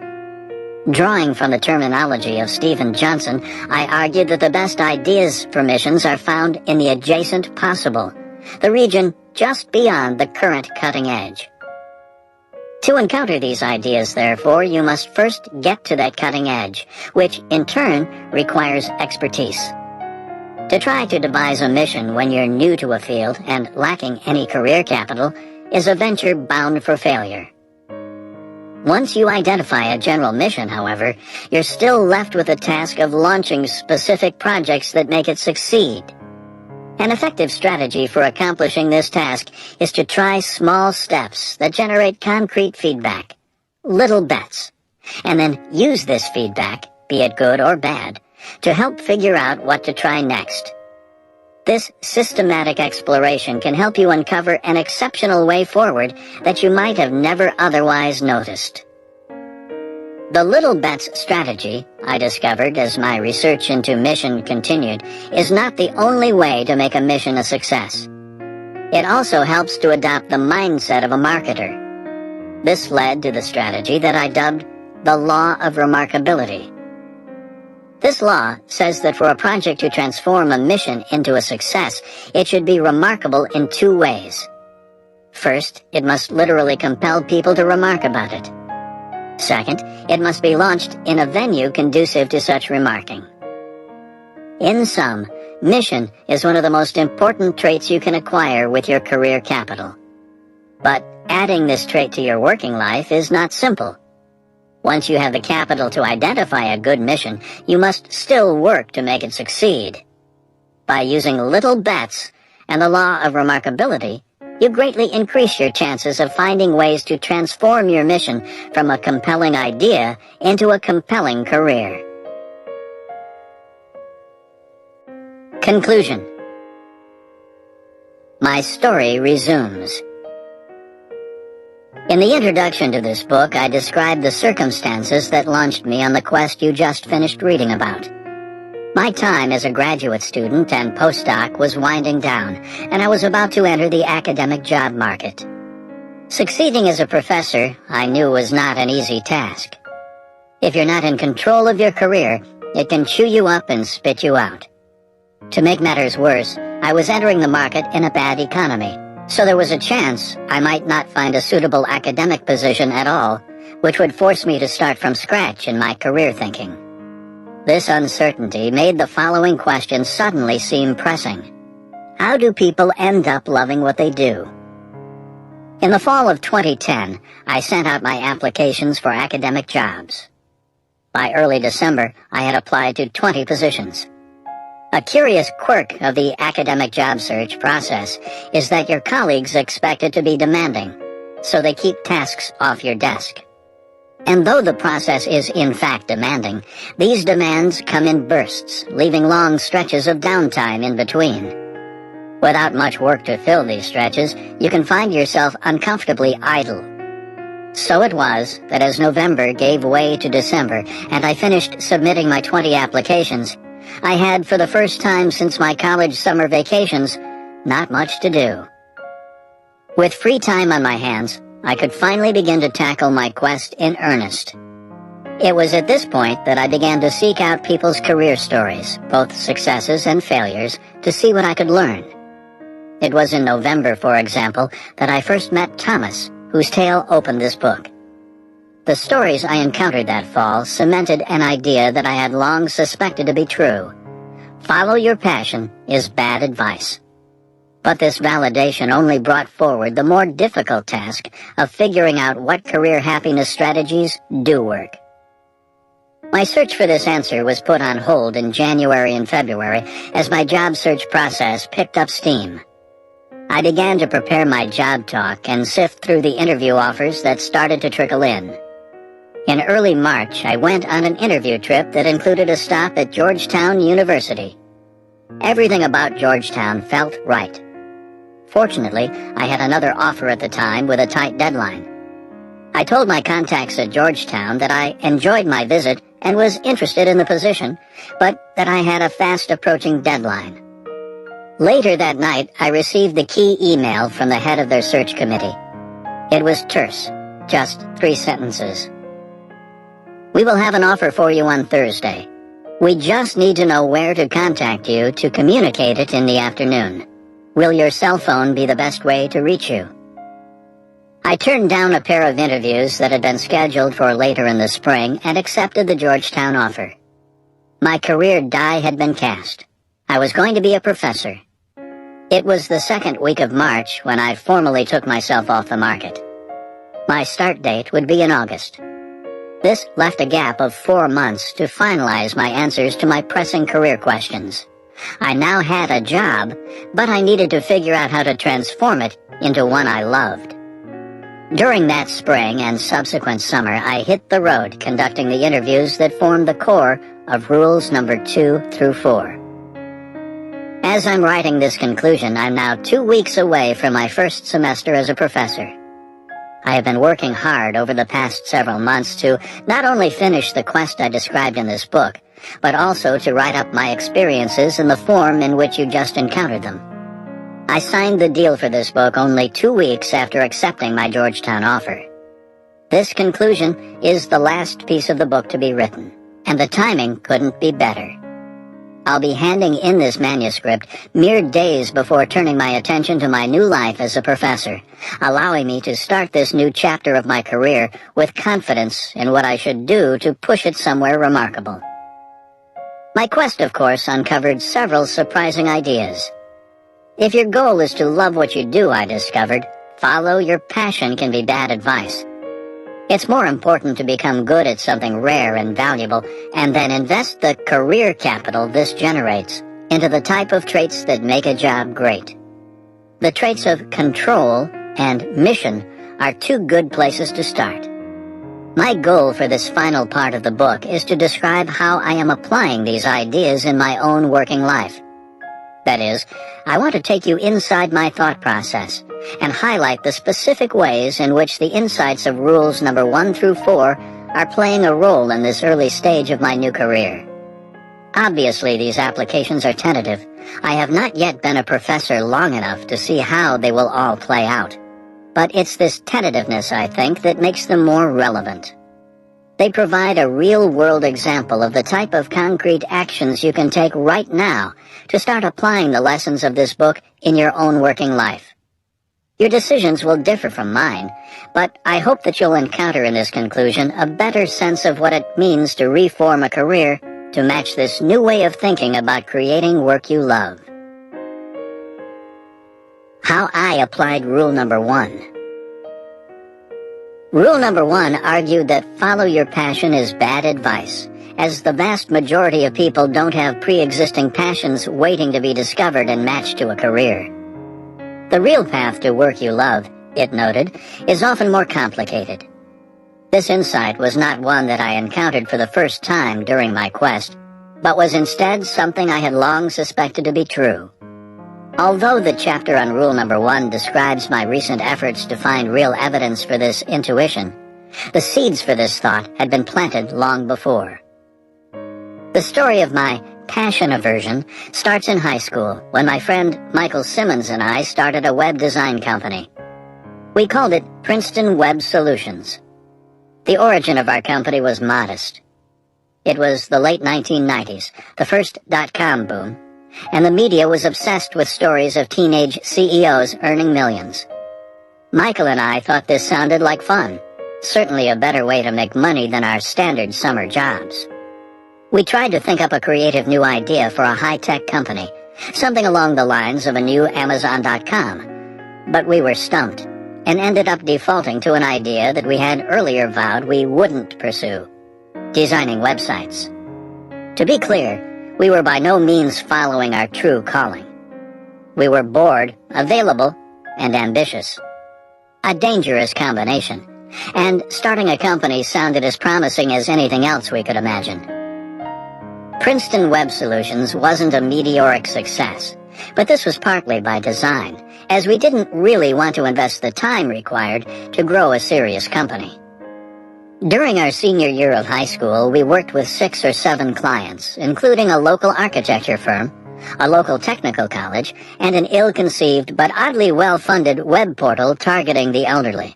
Drawing from the terminology of Stephen Johnson, I argued that the best ideas for missions are found in the adjacent possible, the region just beyond the current cutting edge. To encounter these ideas, therefore, you must first get to that cutting edge, which in turn requires expertise. To try to devise a mission when you're new to a field and lacking any career capital is a venture bound for failure. Once you identify a general mission, however, you're still left with the task of launching specific projects that make it succeed. An effective strategy for accomplishing this task is to try small steps that generate concrete feedback, little bets, and then use this feedback, be it good or bad, to help figure out what to try next. This systematic exploration can help you uncover an exceptional way forward that you might have never otherwise noticed. The little bets strategy, I discovered as my research into mission continued, is not the only way to make a mission a success. It also helps to adopt the mindset of a marketer. This led to the strategy that I dubbed the law of remarkability. This law says that for a project to transform a mission into a success, it should be remarkable in two ways. First, it must literally compel people to remark about it. Second, it must be launched in a venue conducive to such remarking. In sum, mission is one of the most important traits you can acquire with your career capital. But adding this trait to your working life is not simple. Once you have the capital to identify a good mission, you must still work to make it succeed. By using little bets and the law of remarkability, you greatly increase your chances of finding ways to transform your mission from a compelling idea into a compelling career. Conclusion. My story resumes. In the introduction to this book, I described the circumstances that launched me on the quest you just finished reading about. My time as a graduate student and postdoc was winding down, and I was about to enter the academic job market. Succeeding as a professor, I knew, was not an easy task. If you're not in control of your career, it can chew you up and spit you out. To make matters worse, I was entering the market in a bad economy, so there was a chance I might not find a suitable academic position at all, which would force me to start from scratch in my career thinking. This uncertainty made the following question suddenly seem pressing. How do people end up loving what they do? In the fall of 2010, I sent out my applications for academic jobs. By early December, I had applied to 20 positions. A curious quirk of the academic job search process is that your colleagues expect it to be demanding, so they keep tasks off your desk. And though the process is in fact demanding, these demands come in bursts, leaving long stretches of downtime in between. Without much work to fill these stretches, you can find yourself uncomfortably idle. So it was that as November gave way to December and I finished submitting my 20 applications, I had, for the first time since my college summer vacations, not much to do. With free time on my hands, I could finally begin to tackle my quest in earnest. It was at this point that I began to seek out people's career stories, both successes and failures, to see what I could learn. It was in November, for example, that I first met Thomas, whose tale opened this book. The stories I encountered that fall cemented an idea that I had long suspected to be true. Follow your passion is bad advice. But this validation only brought forward the more difficult task of figuring out what career happiness strategies do work. My search for this answer was put on hold in January and February as my job search process picked up steam. I began to prepare my job talk and sift through the interview offers that started to trickle in. In early March, I went on an interview trip that included a stop at Georgetown University. Everything about Georgetown felt right. Fortunately, I had another offer at the time with a tight deadline. I told my contacts at Georgetown that I enjoyed my visit and was interested in the position, but that I had a fast-approaching deadline. Later that night, I received the key email from the head of their search committee. It was terse, just 3 sentences. We will have an offer for you on Thursday. We just need to know where to contact you to communicate it in the afternoon. Will your cell phone be the best way to reach you? I turned down a pair of interviews that had been scheduled for later in the spring and accepted the Georgetown offer. My career die had been cast. I was going to be a professor. It was the second week of March when I formally took myself off the market. My start date would be in August. This left a gap of 4 months to finalize my answers to my pressing career questions. I now had a job, but I needed to figure out how to transform it into one I loved. During that spring and subsequent summer, I hit the road conducting the interviews that formed the core of rules number 2 through 4. As I'm writing this conclusion, I'm now 2 weeks away from my first semester as a professor. I have been working hard over the past several months to not only finish the quest I described in this book, but also to write up my experiences in the form in which you just encountered them. I signed the deal for this book only 2 weeks after accepting my Georgetown offer. This conclusion is the last piece of the book to be written, and the timing couldn't be better. I'll be handing in this manuscript mere days before turning my attention to my new life as a professor, allowing me to start this new chapter of my career with confidence in what I should do to push it somewhere remarkable. My quest, of course, uncovered several surprising ideas. If your goal is to love what you do, I discovered, follow your passion can be bad advice. It's more important to become good at something rare and valuable, and then invest the career capital this generates into the type of traits that make a job great. The traits of control and mission are 2 good places to start. My goal for this final part of the book is to describe how I am applying these ideas in my own working life. That is, I want to take you inside my thought process and highlight the specific ways in which the insights of rules number 1 through 4 are playing a role in this early stage of my new career. Obviously, these applications are tentative. I have not yet been a professor long enough to see how they will all play out. But it's this tentativeness, I think, that makes them more relevant. They provide a real-world example of the type of concrete actions you can take right now to start applying the lessons of this book in your own working life. Your decisions will differ from mine, but I hope that you'll encounter in this conclusion a better sense of what it means to reform a career to match this new way of thinking about creating work you love. How I applied rule number 1. Rule number 1 argued that follow your passion is bad advice, as the vast majority of people don't have pre-existing passions waiting to be discovered and matched to a career. The real path to work you love, it noted, is often more complicated. This insight was not one that I encountered for the first time during my quest, but was instead something I had long suspected to be true. Although the chapter on rule number 1 describes my recent efforts to find real evidence for this intuition, the seeds for this thought had been planted long before. The story of my passion aversion starts in high school when my friend Michael Simmons and I started a web design company. We called it Princeton Web Solutions. The origin of our company was modest. It was the late 1990s, the first .com boom, and the media was obsessed with stories of teenage CEOs earning millions. Michael and I thought this sounded like fun, certainly a better way to make money than our standard summer jobs. We tried to think up a creative new idea for a high-tech company, something along the lines of a new Amazon.com, but we were stumped and ended up defaulting to an idea that we had earlier vowed we wouldn't pursue: designing websites. To be clear, we were by no means following our true calling. We were bored, available, and ambitious. A dangerous combination, and starting a company sounded as promising as anything else we could imagine. Princeton Web Solutions wasn't a meteoric success, but this was partly by design, as we didn't really want to invest the time required to grow a serious company. During our senior year of high school, we worked with 6 or 7 clients, including a local architecture firm, a local technical college, and an ill-conceived but oddly well-funded web portal targeting the elderly.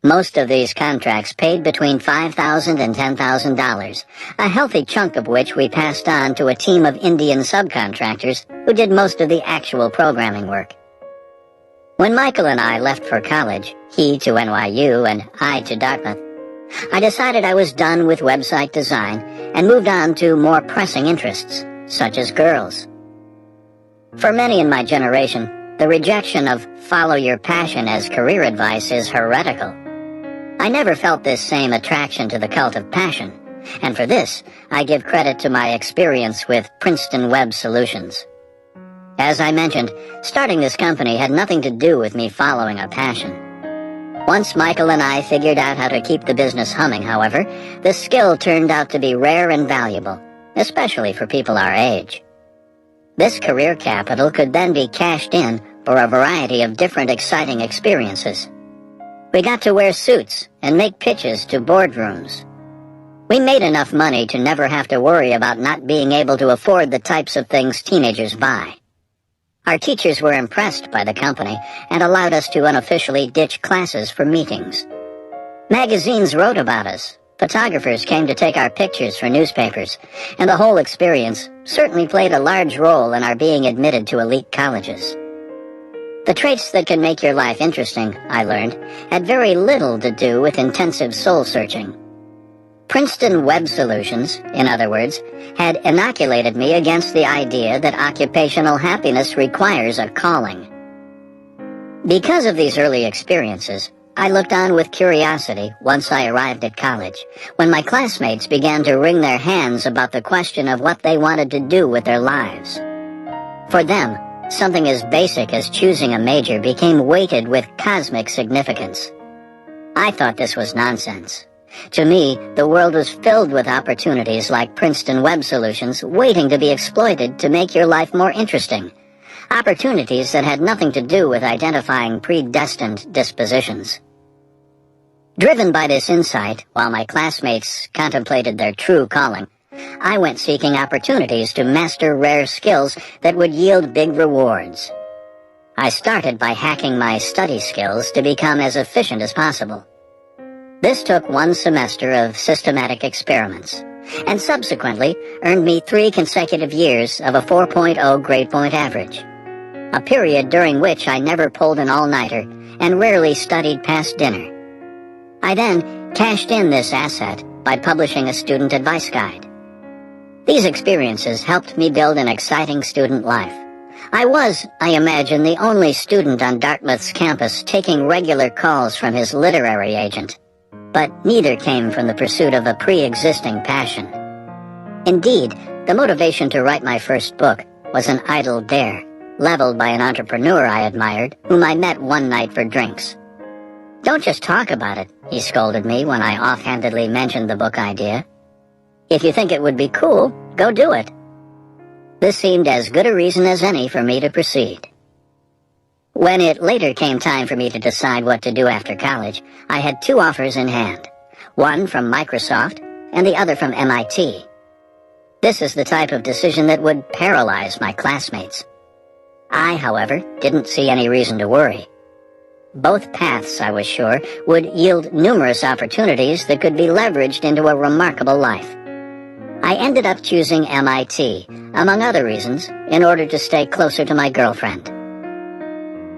Most of these contracts paid between $5,000 and $10,000, a healthy chunk of which we passed on to a team of Indian subcontractors who did most of the actual programming work. When Michael and I left for college, he to NYU and I to Dartmouth, I decided I was done with website design and moved on to more pressing interests, such as girls. For many in my generation, the rejection of follow your passion as career advice is heretical. I never felt this same attraction to the cult of passion, and for this, I give credit to my experience with Princeton Web Solutions. As I mentioned, starting this company had nothing to do with me following a passion. Once Michael and I figured out how to keep the business humming, however, the skill turned out to be rare and valuable, especially for people our age. This career capital could then be cashed in for a variety of different exciting experiences. We got to wear suits and make pitches to boardrooms. We made enough money to never have to worry about not being able to afford the types of things teenagers buy. Our teachers were impressed by the company and allowed us to unofficially ditch classes for meetings. Magazines wrote about us, photographers came to take our pictures for newspapers, and the whole experience certainly played a large role in our being admitted to elite colleges. The traits that can make your life interesting, I learned, had very little to do with intensive soul-searching. Princeton Web Solutions, in other words, had inoculated me against the idea that occupational happiness requires a calling. Because of these early experiences, I looked on with curiosity once I arrived at college, when my classmates began to wring their hands about the question of what they wanted to do with their lives. For them, something as basic as choosing a major became weighted with cosmic significance. I thought this was nonsense. To me, the world was filled with opportunities like Princeton Web Solutions waiting to be exploited to make your life more interesting. Opportunities that had nothing to do with identifying predestined dispositions. Driven by this insight, while my classmates contemplated their true calling, I went seeking opportunities to master rare skills that would yield big rewards. I started by hacking my study skills to become as efficient as possible. This took one semester of systematic experiments, and subsequently earned me 3 consecutive years of a 4.0 grade point average, a period during which I never pulled an all-nighter and rarely studied past dinner. I then cashed in this asset by publishing a student advice guide. These experiences helped me build an exciting student life. I was, I imagine, the only student on Dartmouth's campus taking regular calls from his literary agent. But neither came from the pursuit of a pre-existing passion. Indeed, the motivation to write my first book was an idle dare, leveled by an entrepreneur I admired, whom I met one night for drinks. "Don't just talk about it," he scolded me when I offhandedly mentioned the book idea. "If you think it would be cool, go do it." This seemed as good a reason as any for me to proceed. When it later came time for me to decide what to do after college, I had 2 offers in hand, one from Microsoft and the other from MIT. This is the type of decision that would paralyze my classmates. I, however, didn't see any reason to worry. Both paths, I was sure, would yield numerous opportunities that could be leveraged into a remarkable life. I ended up choosing MIT, among other reasons, in order to stay closer to my girlfriend.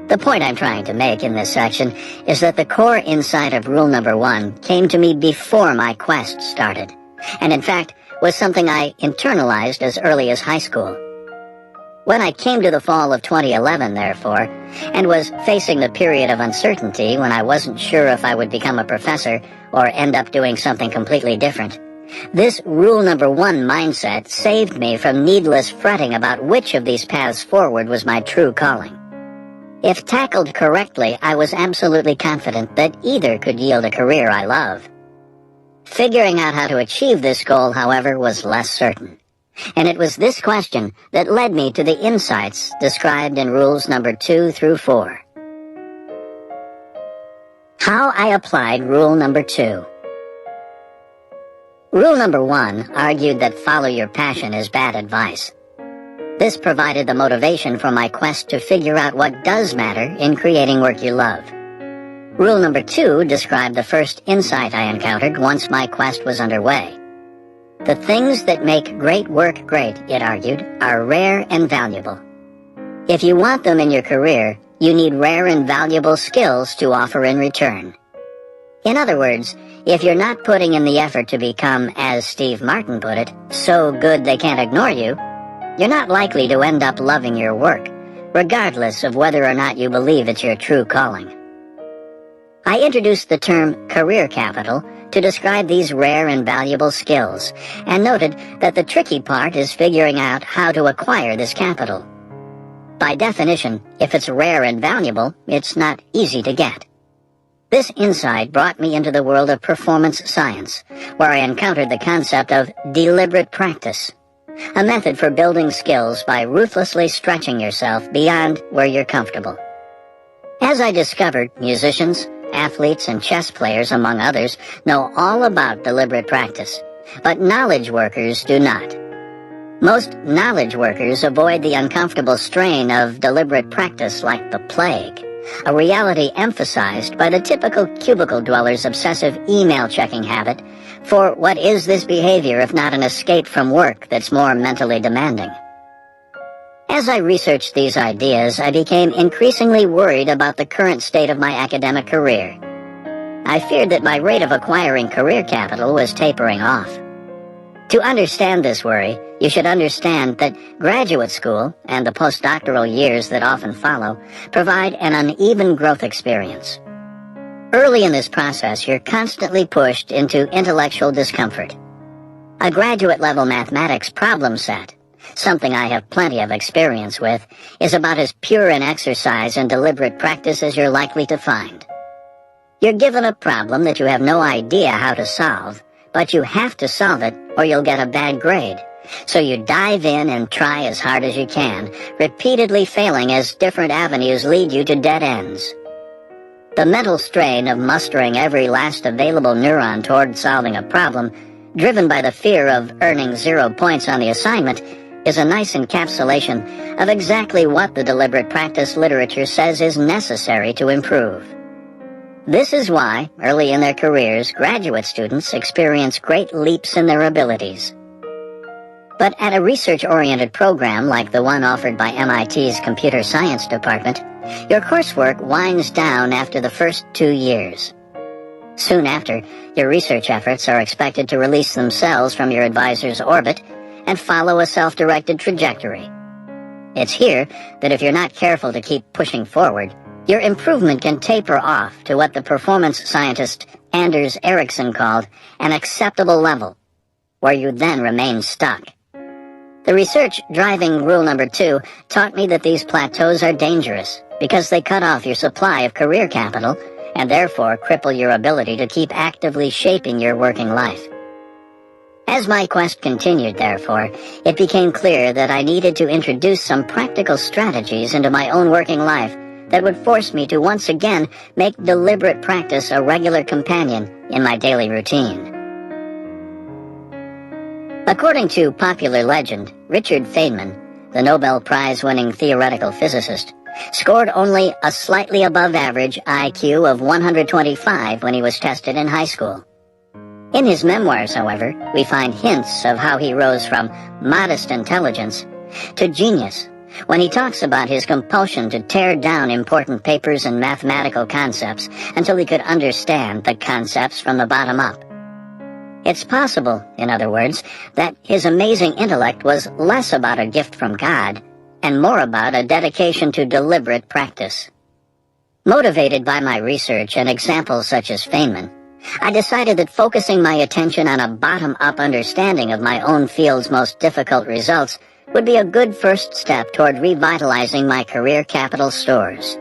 The point I'm trying to make in this section is that the core insight of rule number 1 came to me before my quest started, and in fact was something I internalized as early as high school. When I came to the fall of 2011, therefore, and was facing the period of uncertainty when I wasn't sure if I would become a professor or end up doing something completely different, this rule number 1 mindset saved me from needless fretting about which of these paths forward was my true calling. If tackled correctly, I was absolutely confident that either could yield a career I love. Figuring out how to achieve this goal, however, was less certain. And it was this question that led me to the insights described in rules number 2 through 4. How I applied rule number 2. Rule number 1 argued that follow your passion is bad advice. This provided the motivation for my quest to figure out what does matter in creating work you love. Rule number 2 described the first insight I encountered once my quest was underway. The things that make great work great, it argued, are rare and valuable. If you want them in your career, you need rare and valuable skills to offer in return. In other words, if you're not putting in the effort to become, as Steve Martin put it, so good they can't ignore you, you're not likely to end up loving your work, regardless of whether or not you believe it's your true calling. I introduced the term career capital to describe these rare and valuable skills, and noted that the tricky part is figuring out how to acquire this capital. By definition, if it's rare and valuable, it's not easy to get. This insight brought me into the world of performance science, where I encountered the concept of deliberate practice, a method for building skills by ruthlessly stretching yourself beyond where you're comfortable. As I discovered, musicians, athletes, and chess players, among others, know all about deliberate practice, but knowledge workers do not. Most knowledge workers avoid the uncomfortable strain of deliberate practice like the plague, a reality emphasized by the typical cubicle dweller's obsessive email-checking habit, for what is this behavior if not an escape from work that's more mentally demanding? As I researched these ideas, I became increasingly worried about the current state of my academic career. I feared that my rate of acquiring career capital was tapering off. To understand this worry, you should understand that graduate school, and the postdoctoral years that often follow, provide an uneven growth experience. Early in this process, you're constantly pushed into intellectual discomfort. A graduate-level mathematics problem set, something I have plenty of experience with, is about as pure an exercise in deliberate practice as you're likely to find. You're given a problem that you have no idea how to solve, but you have to solve it or you'll get a bad grade. So you dive in and try as hard as you can, repeatedly failing as different avenues lead you to dead ends. The mental strain of mustering every last available neuron toward solving a problem, driven by the fear of earning 0 points on the assignment, is a nice encapsulation of exactly what the deliberate practice literature says is necessary to improve. This is why, early in their careers, graduate students experience great leaps in their abilities. But at a research-oriented program like the one offered by MIT's Computer Science Department, your coursework winds down after the first 2 years. Soon after, your research efforts are expected to release themselves from your advisor's orbit and follow a self-directed trajectory. It's here that if you're not careful to keep pushing forward, your improvement can taper off to what the performance scientist Anders Ericsson called an acceptable level, where you then remain stuck. The research driving rule number 2 taught me that these plateaus are dangerous because they cut off your supply of career capital and therefore cripple your ability to keep actively shaping your working life. As my quest continued, therefore, it became clear that I needed to introduce some practical strategies into my own working life that would force me to once again make deliberate practice a regular companion in my daily routine. According to popular legend, Richard Feynman, the Nobel Prize-winning theoretical physicist, scored only a slightly above-average IQ of 125 when he was tested in high school. In his memoirs, however, we find hints of how he rose from modest intelligence to genius when he talks about his compulsion to tear down important papers and mathematical concepts until he could understand the concepts from the bottom up. It's possible, in other words, that his amazing intellect was less about a gift from God and more about a dedication to deliberate practice. Motivated by my research and examples such as Feynman, I decided that focusing my attention on a bottom-up understanding of my own field's most difficult results would be a good first step toward revitalizing my career capital stores.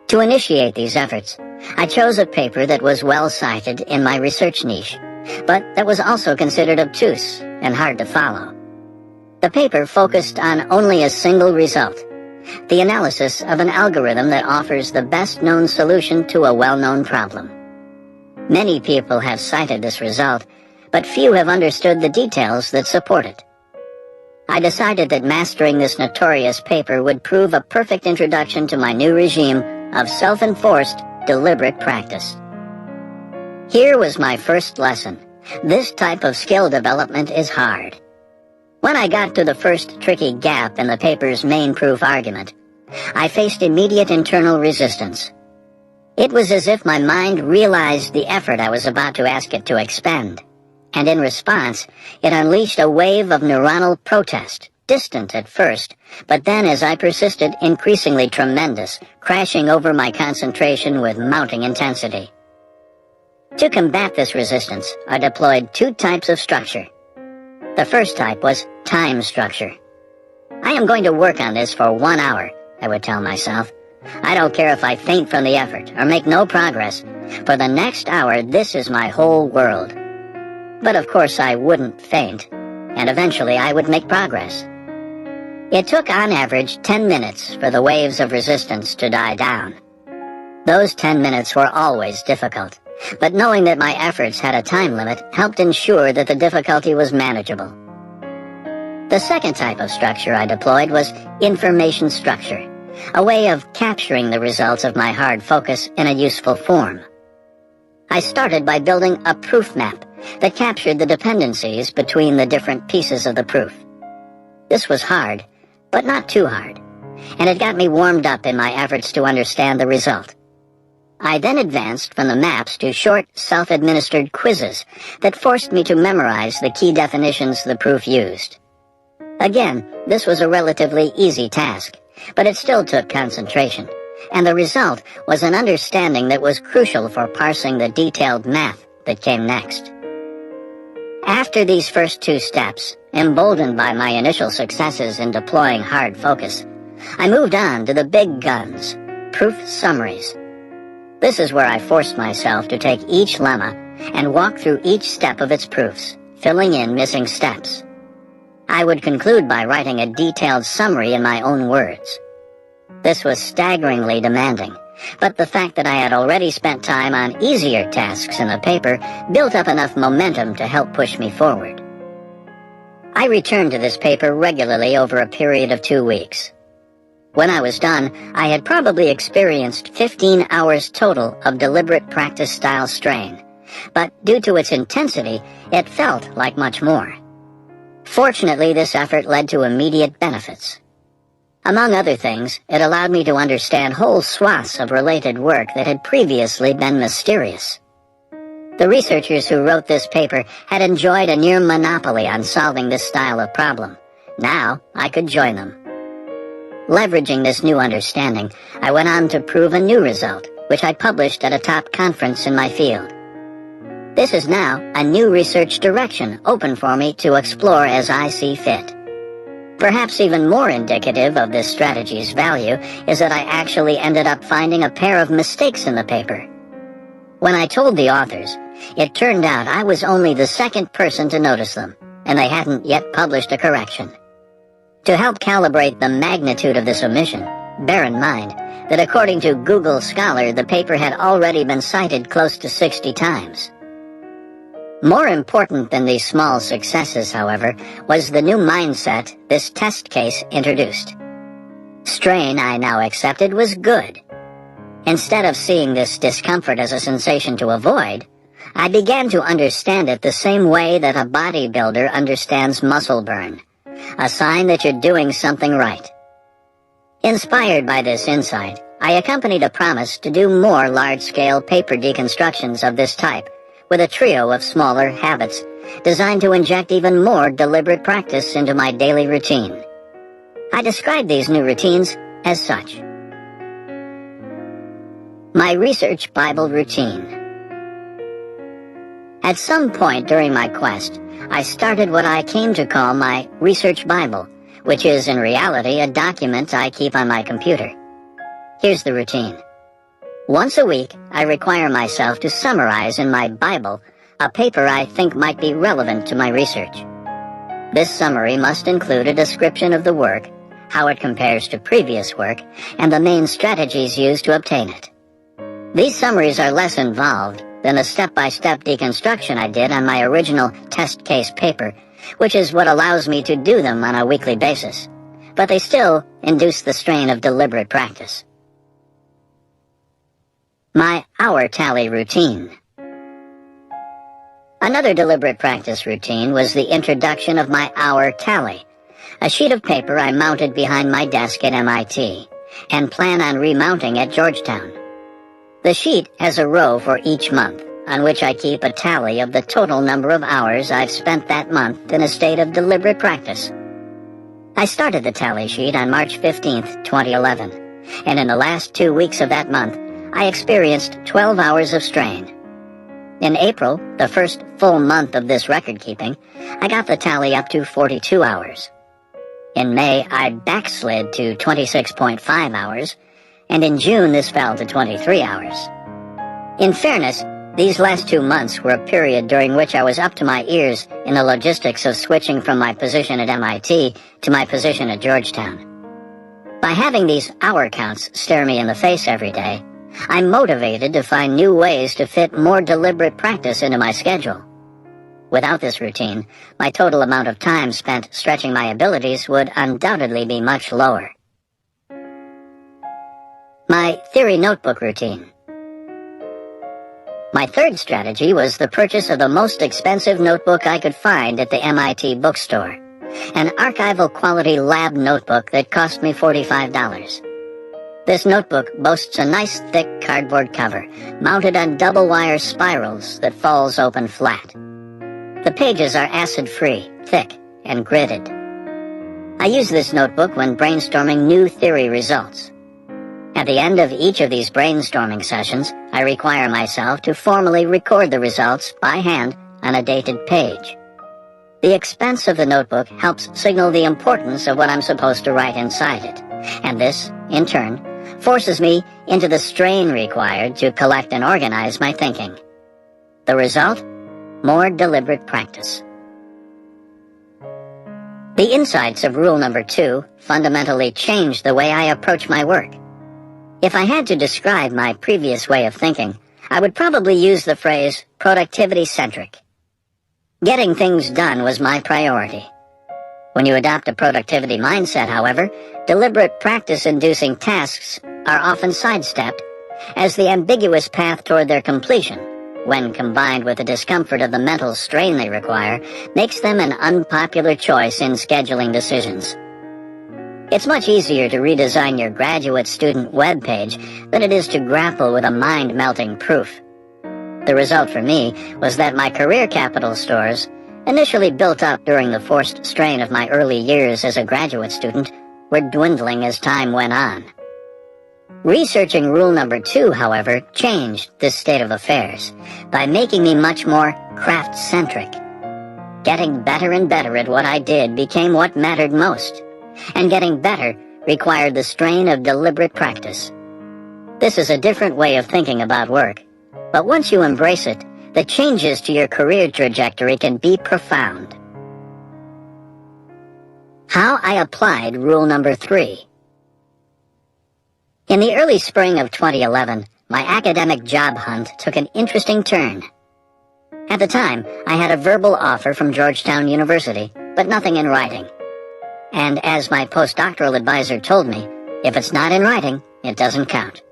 To initiate these efforts, I chose a paper that was well cited in my research niche, but that was also considered obtuse and hard to follow. The paper focused on only a single result, the analysis of an algorithm that offers the best-known solution to a well-known problem. Many people have cited this result, but few have understood the details that support it. I decided that mastering this notorious paper would prove a perfect introduction to my new regime of self-enforced deliberate practice. Here was my first lesson. This type of skill development is hard. When I got to the first tricky gap in the paper's main proof argument, I faced immediate internal resistance. It was as if my mind realized the effort I was about to ask it to expend, and in response, it unleashed a wave of neuronal protest, distant at first, but then as I persisted, increasingly tremendous, crashing over my concentration with mounting intensity. To combat this resistance, I deployed two types of structure. The first type was time structure. I am going to work on this for 1 hour, I would tell myself. I don't care if I faint from the effort or make no progress. For the next hour, this is my whole world. But of course I wouldn't faint, and eventually I would make progress. It took on average 10 minutes for the waves of resistance to die down. Those 10 minutes were always difficult, but knowing that my efforts had a time limit helped ensure that the difficulty was manageable. The second type of structure I deployed was information structure, a way of capturing the results of my hard focus in a useful form. I started by building a proof map that captured the dependencies between the different pieces of the proof. This was hard, but not too hard, and it got me warmed up in my efforts to understand the result. I then advanced from the maps to short, self-administered quizzes that forced me to memorize the key definitions the proof used. Again, this was a relatively easy task, but it still took concentration, and the result was an understanding that was crucial for parsing the detailed math that came next. After these first two steps, emboldened by my initial successes in deploying hard focus, I moved on to the big guns, proof summaries. This is where I forced myself to take each lemma and walk through each step of its proofs, filling in missing steps. I would conclude by writing a detailed summary in my own words. This was staggeringly demanding, but the fact that I had already spent time on easier tasks in the paper built up enough momentum to help push me forward. I returned to this paper regularly over a period of 2 weeks. When I was done, I had probably experienced 15 hours total of deliberate practice-style strain, but due to its intensity, it felt like much more. Fortunately, this effort led to immediate benefits. Among other things, it allowed me to understand whole swaths of related work that had previously been mysterious. The researchers who wrote this paper had enjoyed a near monopoly on solving this style of problem. Now, I could join them. Leveraging this new understanding, I went on to prove a new result, which I published at a top conference in my field. This is now a new research direction open for me to explore as I see fit. Perhaps even more indicative of this strategy's value is that I actually ended up finding a pair of mistakes in the paper. When I told the authors, it turned out I was only the second person to notice them, and they hadn't yet published a correction. To help calibrate the magnitude of this omission, bear in mind that according to Google Scholar, the paper had already been cited close to 60 times. More important than these small successes, however, was the new mindset this test case introduced. Strain, I now accepted, was good. Instead of seeing this discomfort as a sensation to avoid, I began to understand it the same way that a bodybuilder understands muscle burn, a sign that you're doing something right. Inspired by this insight, I accompanied a promise to do more large-scale paper deconstructions of this type, with a trio of smaller habits designed to inject even more deliberate practice into my daily routine. I describe these new routines as such. My Research Bible Routine. At some point during my quest, I started what I came to call my Research Bible, which is in reality a document I keep on my computer. Here's the routine. Once a week, I require myself to summarize in my Bible a paper I think might be relevant to my research. This summary must include a description of the work, how it compares to previous work, and the main strategies used to obtain it. These summaries are less involved than the step-by-step deconstruction I did on my original test case paper, which is what allows me to do them on a weekly basis, but they still induce the strain of deliberate practice. My hour tally routine. Another deliberate practice routine was the introduction of my hour tally, a sheet of paper I mounted behind my desk at MIT, and plan on remounting at Georgetown. The sheet has a row for each month, on which I keep a tally of the total number of hours I've spent that month in a state of deliberate practice. I started the tally sheet on March 15th, 2011, and in the last 2 weeks of that month, I experienced 12 hours of strain. In April, the first full month of this record-keeping, I got the tally up to 42 hours. In May, I backslid to 26.5 hours, and in June this fell to 23 hours. In fairness, these last 2 months were a period during which I was up to my ears in the logistics of switching from my position at MIT to my position at Georgetown. By having these hour counts stare me in the face every day, I'm motivated to find new ways to fit more deliberate practice into my schedule. Without this routine, my total amount of time spent stretching my abilities would undoubtedly be much lower. My theory notebook routine. My third strategy was the purchase of the most expensive notebook I could find at the MIT bookstore, an archival quality lab notebook that cost me $45. This notebook boasts a nice thick cardboard cover, mounted on double wire spirals that falls open flat. The pages are acid-free, thick, and gridded. I use this notebook when brainstorming new theory results. At the end of each of these brainstorming sessions, I require myself to formally record the results by hand on a dated page. The expense of the notebook helps signal the importance of what I'm supposed to write inside it, and this, in turn, forces me into the strain required to collect and organize my thinking. The result? More deliberate practice. The insights of rule number 2 fundamentally changed the way I approach my work. If I had to describe my previous way of thinking, I would probably use the phrase productivity-centric. Getting things done was my priority. When you adopt a productivity mindset, however, deliberate practice-inducing tasks are often sidestepped, as the ambiguous path toward their completion, when combined with the discomfort of the mental strain they require, makes them an unpopular choice in scheduling decisions. It's much easier to redesign your graduate student web page than it is to grapple with a mind-melting proof. The result for me was that my career capital stores, initially built up during the forced strain of my early years as a graduate student, were dwindling as time went on. Researching rule number 2, however, changed this state of affairs by making me much more craft-centric. Getting better and better at what I did became what mattered most, and getting better required the strain of deliberate practice. This is a different way of thinking about work, but once you embrace it, the changes to your career trajectory can be profound. How I applied rule number 3. In the early spring of 2011, my academic job hunt took an interesting turn. At the time, I had a verbal offer from Georgetown University, but nothing in writing. And as my postdoctoral advisor told me, if it's not in writing, it doesn't count.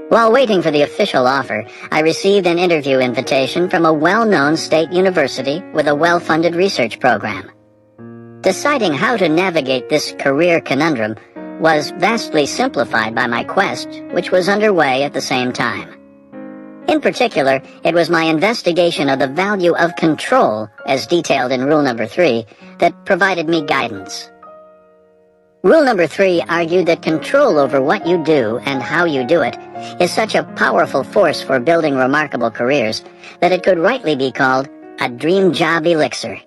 While waiting for the official offer, I received an interview invitation from a well-known state university with a well-funded research program. Deciding how to navigate this career conundrum was vastly simplified by my quest, which was underway at the same time. In particular, it was my investigation of the value of control, as detailed in rule number 3, that provided me guidance. Rule number 3 argued that control over what you do and how you do it is such a powerful force for building remarkable careers that it could rightly be called a dream job elixir.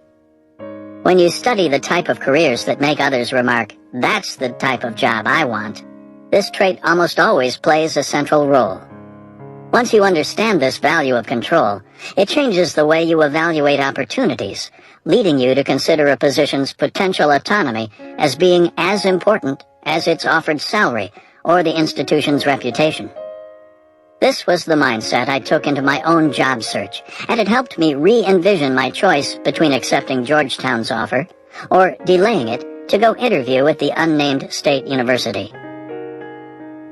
When you study the type of careers that make others remark, "That's the type of job I want," this trait almost always plays a central role. Once you understand this value of control, it changes the way you evaluate opportunities, leading you to consider a position's potential autonomy as being as important as its offered salary or the institution's reputation. This was the mindset I took into my own job search, and it helped me re-envision my choice between accepting Georgetown's offer or delaying it to go interview at the unnamed state university.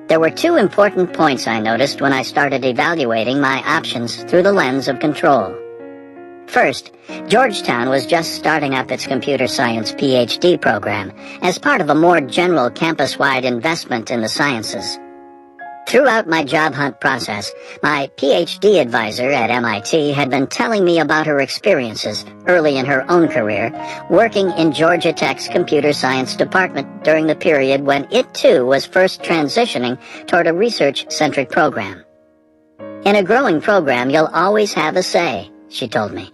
There were two important points I noticed when I started evaluating my options through the lens of control. First, Georgetown was just starting up its computer science PhD program as part of a more general campus-wide investment in the sciences. Throughout my job hunt process, my PhD advisor at MIT had been telling me about her experiences early in her own career, working in Georgia Tech's computer science department during the period when it too was first transitioning toward a research-centric program. In a growing program, you'll always have a say, she told me.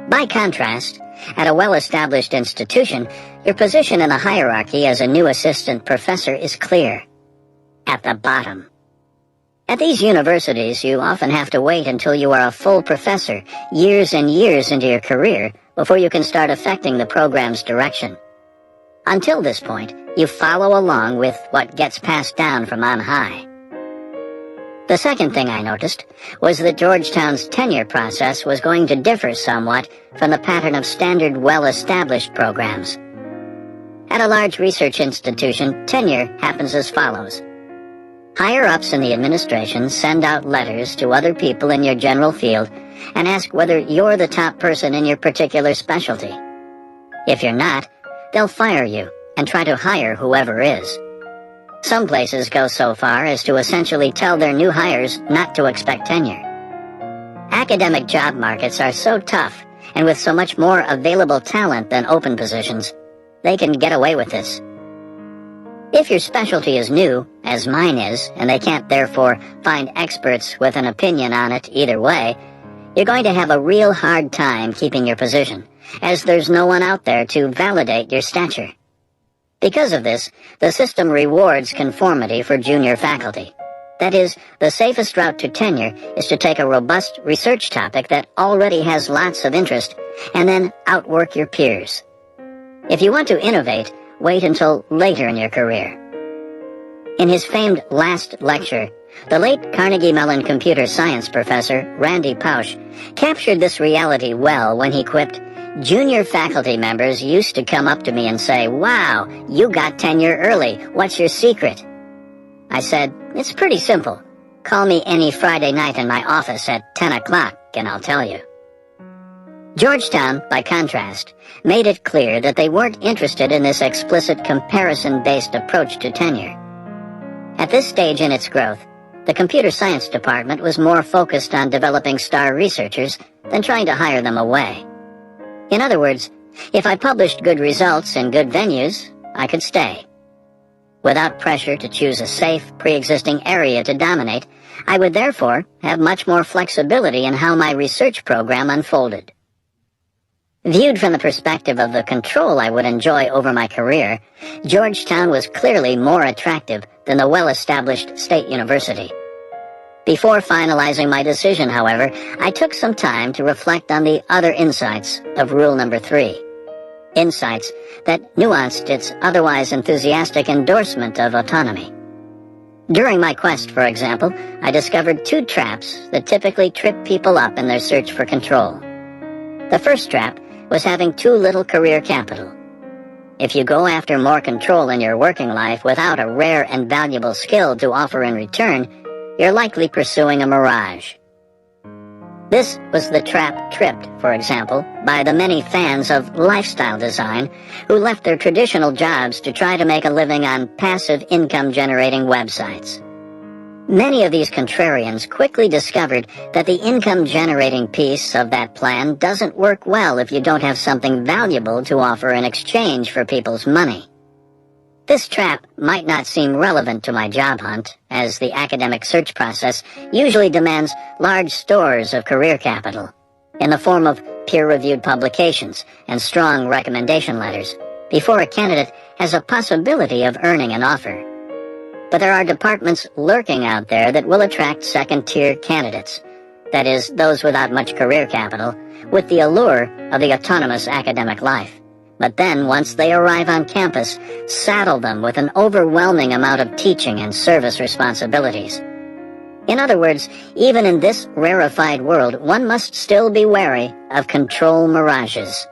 By contrast, at a well-established institution, your position in the hierarchy as a new assistant professor is clear. At the bottom. At these universities, you often have to wait until you are a full professor, years and years into your career, before you can start affecting the program's direction. Until this point, you follow along with what gets passed down from on high. The second thing I noticed was that Georgetown's tenure process was going to differ somewhat from the pattern of standard well-established programs. At a large research institution, tenure happens as follows. Higher-ups in the administration send out letters to other people in your general field and ask whether you're the top person in your particular specialty. If you're not, they'll fire you and try to hire whoever is. Some places go so far as to essentially tell their new hires not to expect tenure. Academic job markets are so tough, and with so much more available talent than open positions, they can get away with this. If your specialty is new, as mine is, and they can't therefore find experts with an opinion on it either way, you're going to have a real hard time keeping your position, as there's no one out there to validate your stature. Because of this, the system rewards conformity for junior faculty. That is, the safest route to tenure is to take a robust research topic that already has lots of interest, and then outwork your peers. If you want to innovate, wait until later in your career. In his famed last lecture, the late Carnegie Mellon computer science professor, Randy Pausch, captured this reality well when he quipped, "Junior faculty members used to come up to me and say, 'Wow, you got tenure early. What's your secret?' I said, 'It's pretty simple. Call me any Friday night in my office at 10 o'clock and I'll tell you.'" Georgetown, by contrast, made it clear that they weren't interested in this explicit comparison-based approach to tenure. At this stage in its growth, the computer science department was more focused on developing star researchers than trying to hire them away. In other words, if I published good results in good venues, I could stay. Without pressure to choose a safe, pre-existing area to dominate, I would therefore have much more flexibility in how my research program unfolded. Viewed from the perspective of the control I would enjoy over my career, Georgetown was clearly more attractive than the well-established state university. Before finalizing my decision, however, I took some time to reflect on the other insights of rule number 3. Insights that nuanced its otherwise enthusiastic endorsement of autonomy. During my quest, for example, I discovered 2 traps that typically trip people up in their search for control. The first trap was having too little career capital. If you go after more control in your working life without a rare and valuable skill to offer in return, you're likely pursuing a mirage. This was the trap tripped, for example, by the many fans of lifestyle design who left their traditional jobs to try to make a living on passive income-generating websites. Many of these contrarians quickly discovered that the income-generating piece of that plan doesn't work well if you don't have something valuable to offer in exchange for people's money. This trap might not seem relevant to my job hunt, as the academic search process usually demands large stores of career capital, in the form of peer-reviewed publications and strong recommendation letters, before a candidate has a possibility of earning an offer. But there are departments lurking out there that will attract second-tier candidates, that is, those without much career capital, with the allure of the autonomous academic life. But then, once they arrive on campus, saddle them with an overwhelming amount of teaching and service responsibilities. In other words, even in this rarefied world, one must still be wary of control mirages.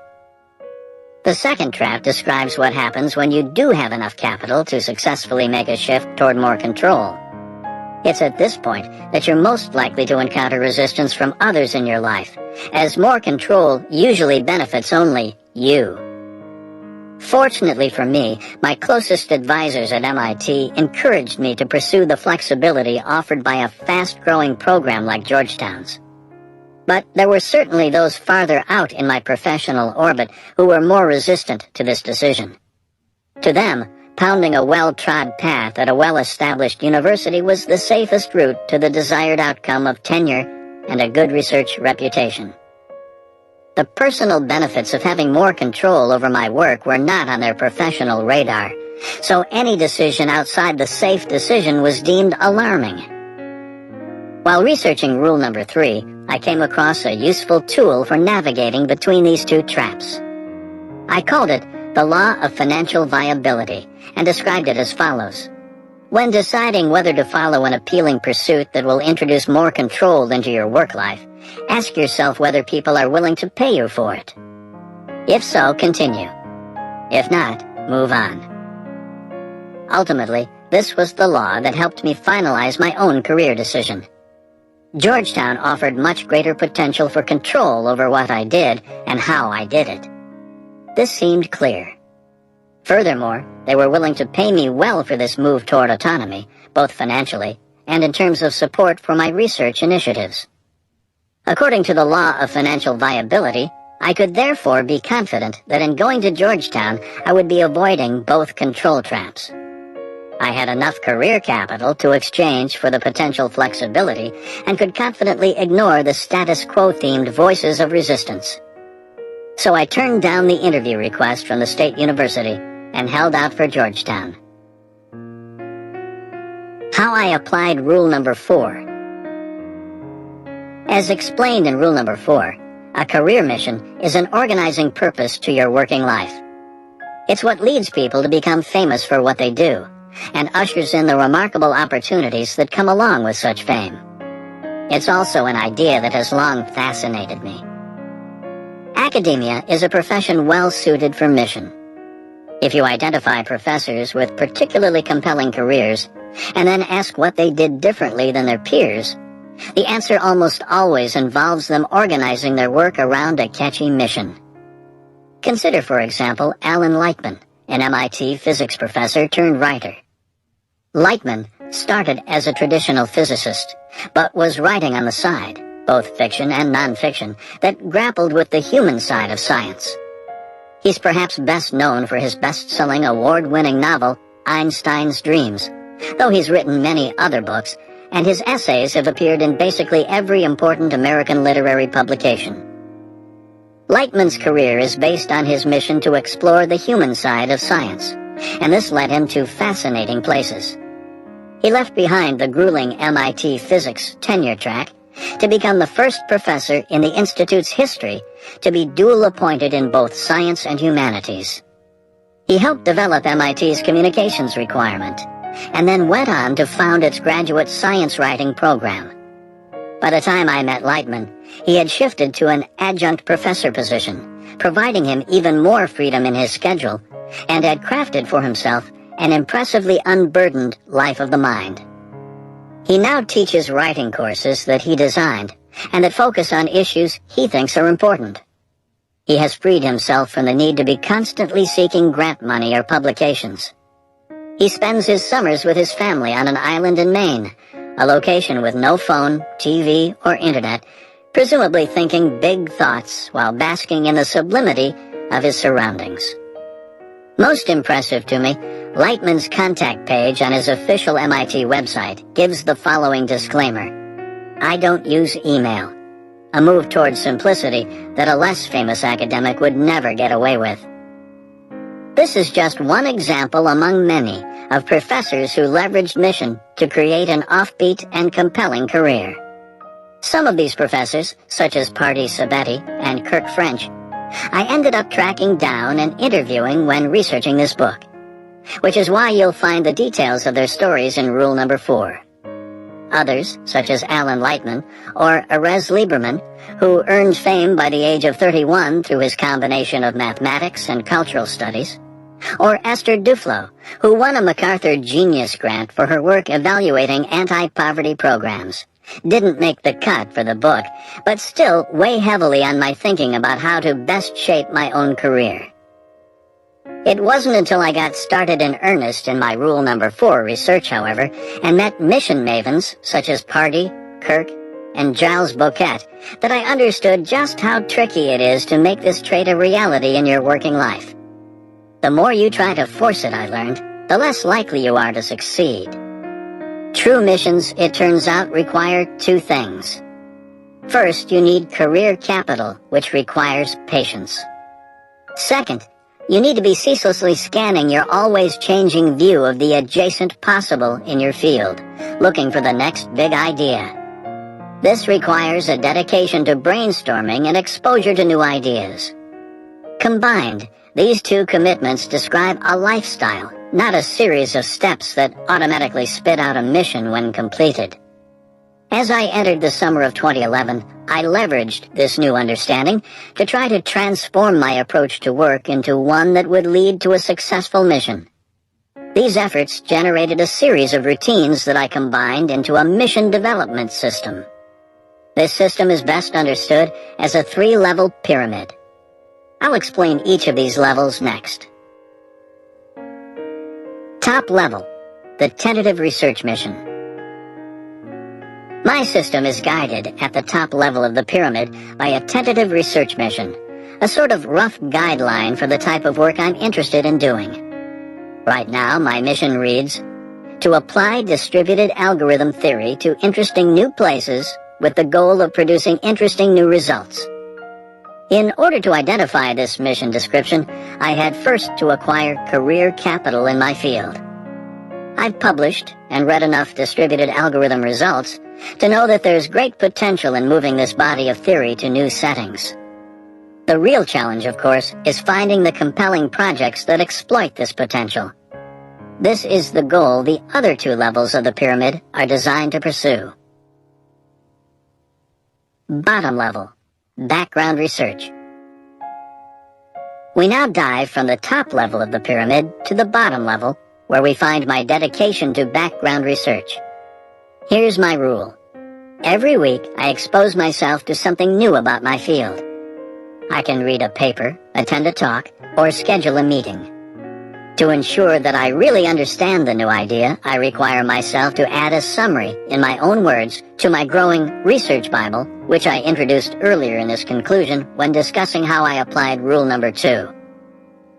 The second trap describes what happens when you do have enough capital to successfully make a shift toward more control. It's at this point that you're most likely to encounter resistance from others in your life, as more control usually benefits only you. Fortunately for me, my closest advisors at MIT encouraged me to pursue the flexibility offered by a fast-growing program like Georgetown's. But there were certainly those farther out in my professional orbit who were more resistant to this decision. To them, pounding a well-trod path at a well-established university was the safest route to the desired outcome of tenure and a good research reputation. The personal benefits of having more control over my work were not on their professional radar, so any decision outside the safe decision was deemed alarming. While researching rule number 3, I came across a useful tool for navigating between these two traps. I called it the law of financial viability and described it as follows. When deciding whether to follow an appealing pursuit that will introduce more control into your work life, ask yourself whether people are willing to pay you for it. If so, continue. If not, move on. Ultimately, this was the law that helped me finalize my own career decision. Georgetown offered much greater potential for control over what I did and how I did it. This seemed clear. Furthermore, they were willing to pay me well for this move toward autonomy, both financially and in terms of support for my research initiatives. According to the law of financial viability, I could therefore be confident that in going to Georgetown, I would be avoiding both control traps. I had enough career capital to exchange for the potential flexibility and could confidently ignore the status quo-themed voices of resistance. So I turned down the interview request from the State University and held out for Georgetown. How I applied rule number 4. As explained in rule number 4, a career mission is an organizing purpose to your working life. It's what leads people to become famous for what they do, and ushers in the remarkable opportunities that come along with such fame. It's also an idea that has long fascinated me. Academia is a profession well suited for mission. If you identify professors with particularly compelling careers, and then ask what they did differently than their peers, the answer almost always involves them organizing their work around a catchy mission. Consider, for example, Alan Lightman, an MIT physics professor turned writer. Lightman started as a traditional physicist, but was writing on the side, both fiction and nonfiction, that grappled with the human side of science. He's perhaps best known for his best-selling award-winning novel, Einstein's Dreams, though he's written many other books, and his essays have appeared in basically every important American literary publication. Lightman's career is based on his mission to explore the human side of science, and this led him to fascinating places. He left behind the grueling MIT physics tenure track to become the first professor in the Institute's history to be dual appointed in both science and humanities. He helped develop MIT's communications requirement, and then went on to found its graduate science writing program. By the time I met Lightman, he had shifted to an adjunct professor position, providing him even more freedom in his schedule, and had crafted for himself an impressively unburdened life of the mind. He now teaches writing courses that he designed, and that focus on issues he thinks are important. He has freed himself from the need to be constantly seeking grant money or publications. He spends his summers with his family on an island in Maine, a location with no phone, TV, or internet, presumably thinking big thoughts while basking in the sublimity of his surroundings. Most impressive to me, Lightman's contact page on his official MIT website gives the following disclaimer: I don't use email, a move towards simplicity that a less famous academic would never get away with. This is just one example among many of professors who leveraged mission to create an offbeat and compelling career. Some of these professors, such as Pardee Sabeti and Kirk French, I ended up tracking down and interviewing when researching this book, which is why you'll find the details of their stories in rule number 4. Others, such as Alan Lightman or Erez Lieberman, who earned fame by the age of 31 through his combination of mathematics and cultural studies, or Esther Duflo, who won a MacArthur Genius Grant for her work evaluating anti-poverty programs. Didn't make the cut for the book, but still weigh heavily on my thinking about how to best shape my own career. It wasn't until I got started in earnest in my Rule Number 4 research, however, and met mission mavens such as Pardee, Kirk, and Giles Boquet that I understood just how tricky it is to make this trait a reality in your working life. The more you try to force it, I learned, the less likely you are to succeed. True missions, it turns out, require two things. First, you need career capital, which requires patience. Second, you need to be ceaselessly scanning your always changing view of the adjacent possible in your field, looking for the next big idea. This requires a dedication to brainstorming and exposure to new ideas. Combined, these two commitments describe a lifestyle, not a series of steps that automatically spit out a mission when completed. As I entered the summer of 2011, I leveraged this new understanding to try to transform my approach to work into one that would lead to a successful mission. These efforts generated a series of routines that I combined into a mission development system. This system is best understood as a 3-level pyramid. I'll explain each of these levels next. Top level, the tentative research mission. My system is guided at the top level of the pyramid by a tentative research mission, a sort of rough guideline for the type of work I'm interested in doing. Right now, my mission reads, to apply distributed algorithm theory to interesting new places with the goal of producing interesting new results. In order to identify this mission description, I had first to acquire career capital in my field. I've published and read enough distributed algorithm results to know that there's great potential in moving this body of theory to new settings. The real challenge, of course, is finding the compelling projects that exploit this potential. This is the goal the other two levels of the pyramid are designed to pursue. Bottom level, background research. We now dive from the top level of the pyramid to the bottom level, where we find my dedication to background research. Here's my rule. Every week, I expose myself to something new about my field. I can read a paper, attend a talk, or schedule a meeting. To ensure that I really understand the new idea, I require myself to add a summary, in my own words, to my growing research Bible, which I introduced earlier in this conclusion when discussing how I applied Rule Number 2.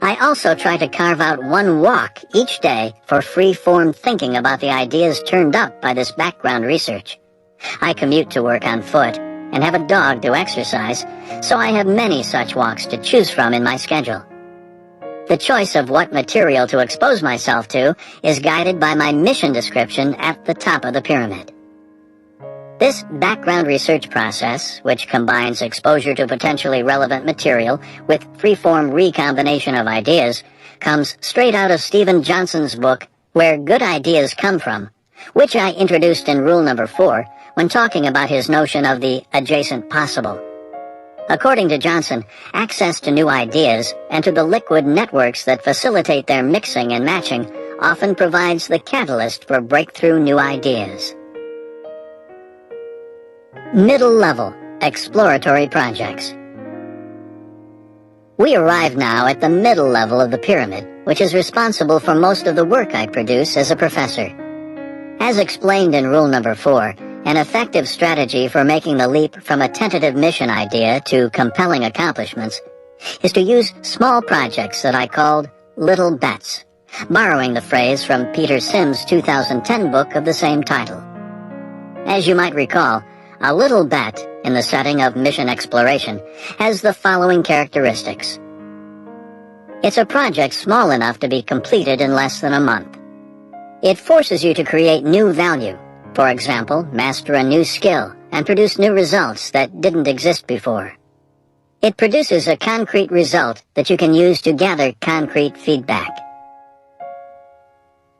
I also try to carve out one walk each day for free-form thinking about the ideas turned up by this background research. I commute to work on foot and have a dog to exercise, so I have many such walks to choose from in my schedule. The choice of what material to expose myself to is guided by my mission description at the top of the pyramid. This background research process, which combines exposure to potentially relevant material with free-form recombination of ideas, comes straight out of Stephen Johnson's book, Where Good Ideas Come From, which I introduced in Rule Number 4 when talking about his notion of the adjacent possible. According to Johnson, access to new ideas and to the liquid networks that facilitate their mixing and matching often provides the catalyst for breakthrough new ideas. Middle level, exploratory projects. We arrive now at the middle level of the pyramid, which is responsible for most of the work I produce as a professor. As explained in Rule Number 4, an effective strategy for making the leap from a tentative mission idea to compelling accomplishments is to use small projects that I called little bets, borrowing the phrase from Peter Sim's 2010 book of the same title. As you might recall, a little bet in the setting of mission exploration has the following characteristics. It's a project small enough to be completed in less than a month. It forces you to create new value, for example, master a new skill and produce new results that didn't exist before. It produces a concrete result that you can use to gather concrete feedback.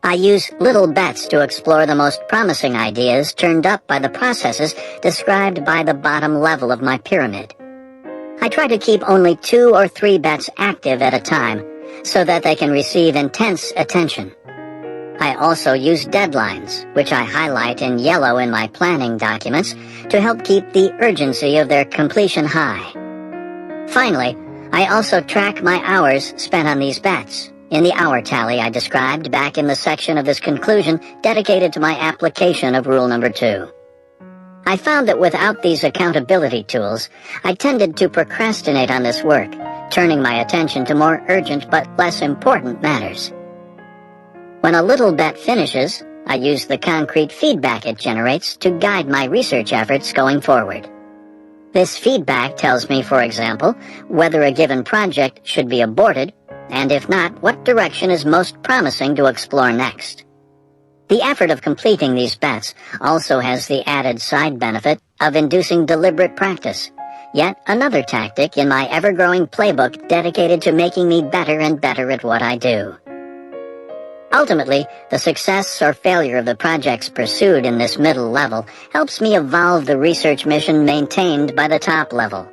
I use little bets to explore the most promising ideas turned up by the processes described by the bottom level of my pyramid. I try to keep only 2 or 3 bets active at a time so that they can receive intense attention. I also use deadlines, which I highlight in yellow in my planning documents to help keep the urgency of their completion high. Finally, I also track my hours spent on these bets in the hour tally I described back in the section of this conclusion dedicated to my application of rule number 2. I found that without these accountability tools, I tended to procrastinate on this work, turning my attention to more urgent but less important matters. When a little bet finishes, I use the concrete feedback it generates to guide my research efforts going forward. This feedback tells me, for example, whether a given project should be aborted, and if not, what direction is most promising to explore next. The effort of completing these bets also has the added side benefit of inducing deliberate practice, yet another tactic in my ever-growing playbook dedicated to making me better and better at what I do. Ultimately, the success or failure of the projects pursued in this middle level helps me evolve the research mission maintained by the top level.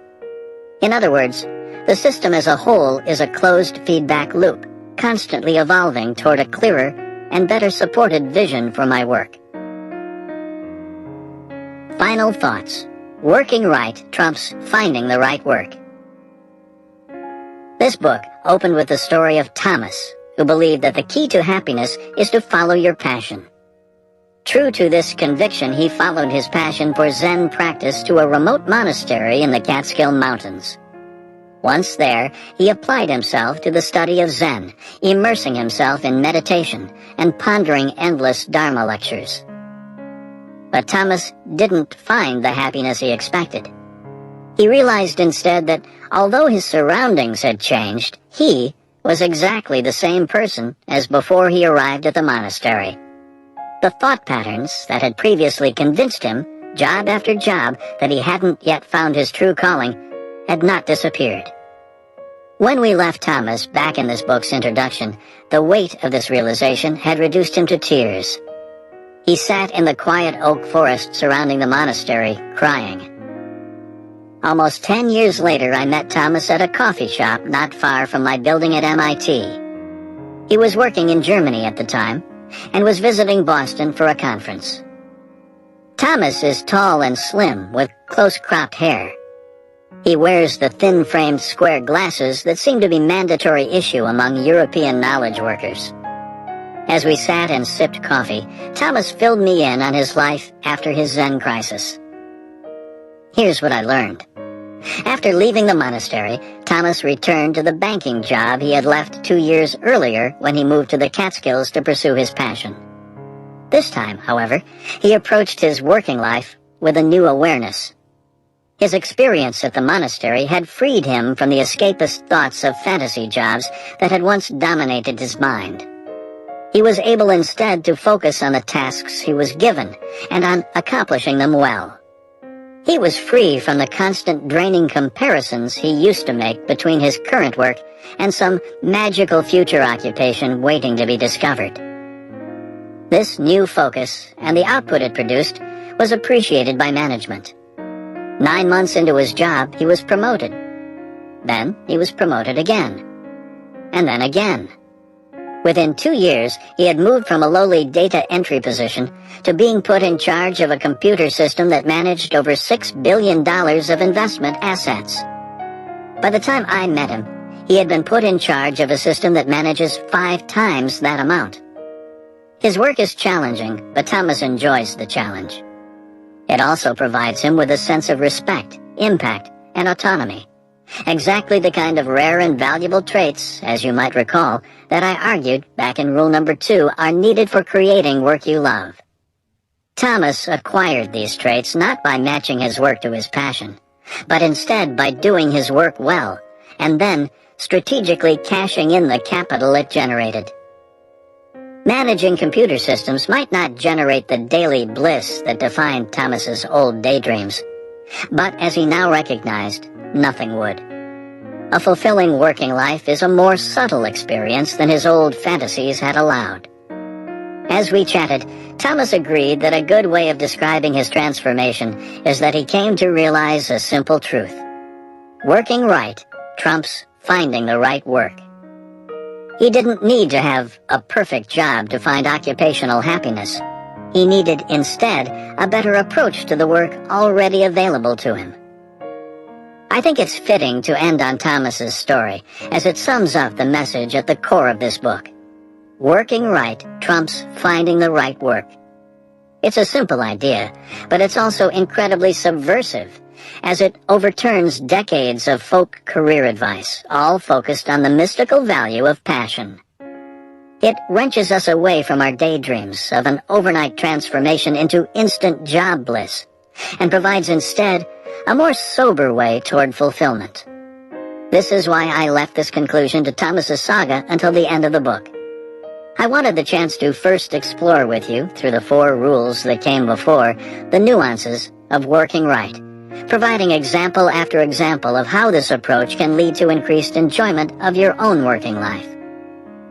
In other words, the system as a whole is a closed feedback loop, constantly evolving toward a clearer and better supported vision for my work. Final thoughts. Working right trumps finding the right work. This book opened with the story of Thomas, who believed that the key to happiness is to follow your passion. True to this conviction, he followed his passion for Zen practice to a remote monastery in the Catskill Mountains. Once there, he applied himself to the study of Zen, immersing himself in meditation and pondering endless Dharma lectures. But Thomas didn't find the happiness he expected. He realized instead that although his surroundings had changed, he was exactly the same person as before he arrived at the monastery. The thought patterns that had previously convinced him, job after job, that he hadn't yet found his true calling, had not disappeared. When we left Thomas back in this book's introduction, the weight of this realization had reduced him to tears. He sat in the quiet oak forest surrounding the monastery, crying. Almost 10 years later, I met Thomas at a coffee shop not far from my building at MIT. He was working in Germany at the time and was visiting Boston for a conference. Thomas is tall and slim with close-cropped hair. He wears the thin-framed square glasses that seem to be mandatory issue among European knowledge workers. As we sat and sipped coffee, Thomas filled me in on his life after his Zen crisis. Here's what I learned. After leaving the monastery, Thomas returned to the banking job he had left 2 years earlier when he moved to the Catskills to pursue his passion. This time, however, he approached his working life with a new awareness. His experience at the monastery had freed him from the escapist thoughts of fantasy jobs that had once dominated his mind. He was able instead to focus on the tasks he was given and on accomplishing them well. He was free from the constant draining comparisons he used to make between his current work and some magical future occupation waiting to be discovered. This new focus and the output it produced was appreciated by management. 9 months into his job, he was promoted. Then he was promoted again. And then again. Within 2 years, he had moved from a lowly data entry position to being put in charge of a computer system that managed over $6 billion of investment assets. By the time I met him, he had been put in charge of a system that manages 5 times that amount. His work is challenging, but Thomas enjoys the challenge. It also provides him with a sense of respect, impact, and autonomy. Exactly the kind of rare and valuable traits, as you might recall, that I argued back in rule number 2 are needed for creating work you love. Thomas acquired these traits not by matching his work to his passion, but instead by doing his work well, and then strategically cashing in the capital it generated. Managing computer systems might not generate the daily bliss that defined Thomas's old daydreams, but as he now recognized, nothing would. A fulfilling working life is a more subtle experience than his old fantasies had allowed. As we chatted, Thomas agreed that a good way of describing his transformation is that he came to realize a simple truth. Working right trumps finding the right work. He didn't need to have a perfect job to find occupational happiness. He needed, instead, a better approach to the work already available to him. I think it's fitting to end on Thomas's story, as it sums up the message at the core of this book. Working right trumps finding the right work. It's a simple idea, but it's also incredibly subversive, as it overturns decades of folk career advice, all focused on the mystical value of passion. It wrenches us away from our daydreams of an overnight transformation into instant job bliss, and provides instead a more sober way toward fulfillment. This is why I left this conclusion to Thomas's saga until the end of the book. I wanted the chance to first explore with you, through the 4 rules that came before, the nuances of working right, providing example after example of how this approach can lead to increased enjoyment of your own working life.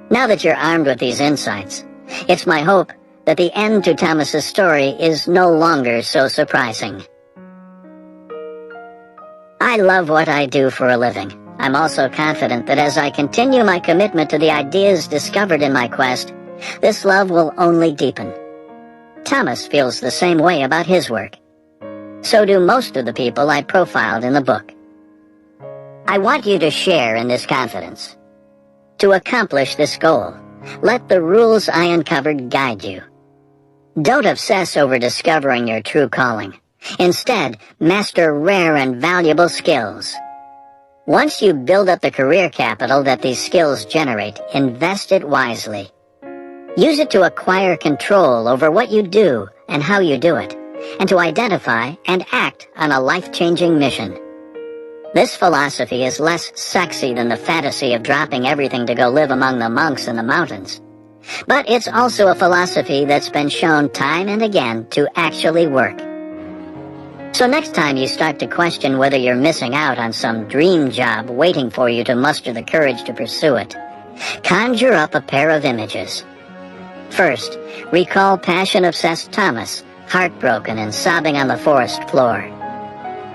Now that you're armed with these insights, it's my hope that the end to Thomas's story is no longer so surprising. I love what I do for a living. I'm also confident that as I continue my commitment to the ideas discovered in my quest, this love will only deepen. Thomas feels the same way about his work. So do most of the people I profiled in the book. I want you to share in this confidence. To accomplish this goal, let the rules I uncovered guide you. Don't obsess over discovering your true calling. Instead, master rare and valuable skills. Once you build up the career capital that these skills generate, invest it wisely. Use it to acquire control over what you do and how you do it, and to identify and act on a life-changing mission. This philosophy is less sexy than the fantasy of dropping everything to go live among the monks in the mountains. But it's also a philosophy that's been shown time and again to actually work. So next time you start to question whether you're missing out on some dream job waiting for you to muster the courage to pursue it, conjure up a pair of images. First, recall passion-obsessed Thomas, heartbroken and sobbing on the forest floor.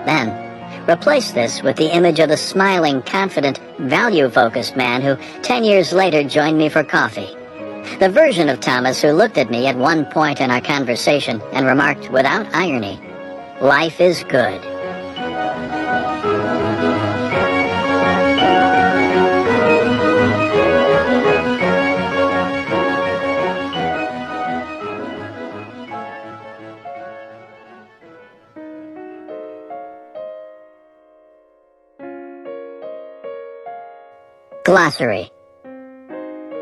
Then, replace this with the image of the smiling, confident, value-focused man who 10 years later joined me for coffee. The version of Thomas who looked at me at one point in our conversation and remarked without irony, "Life is good." Glossary.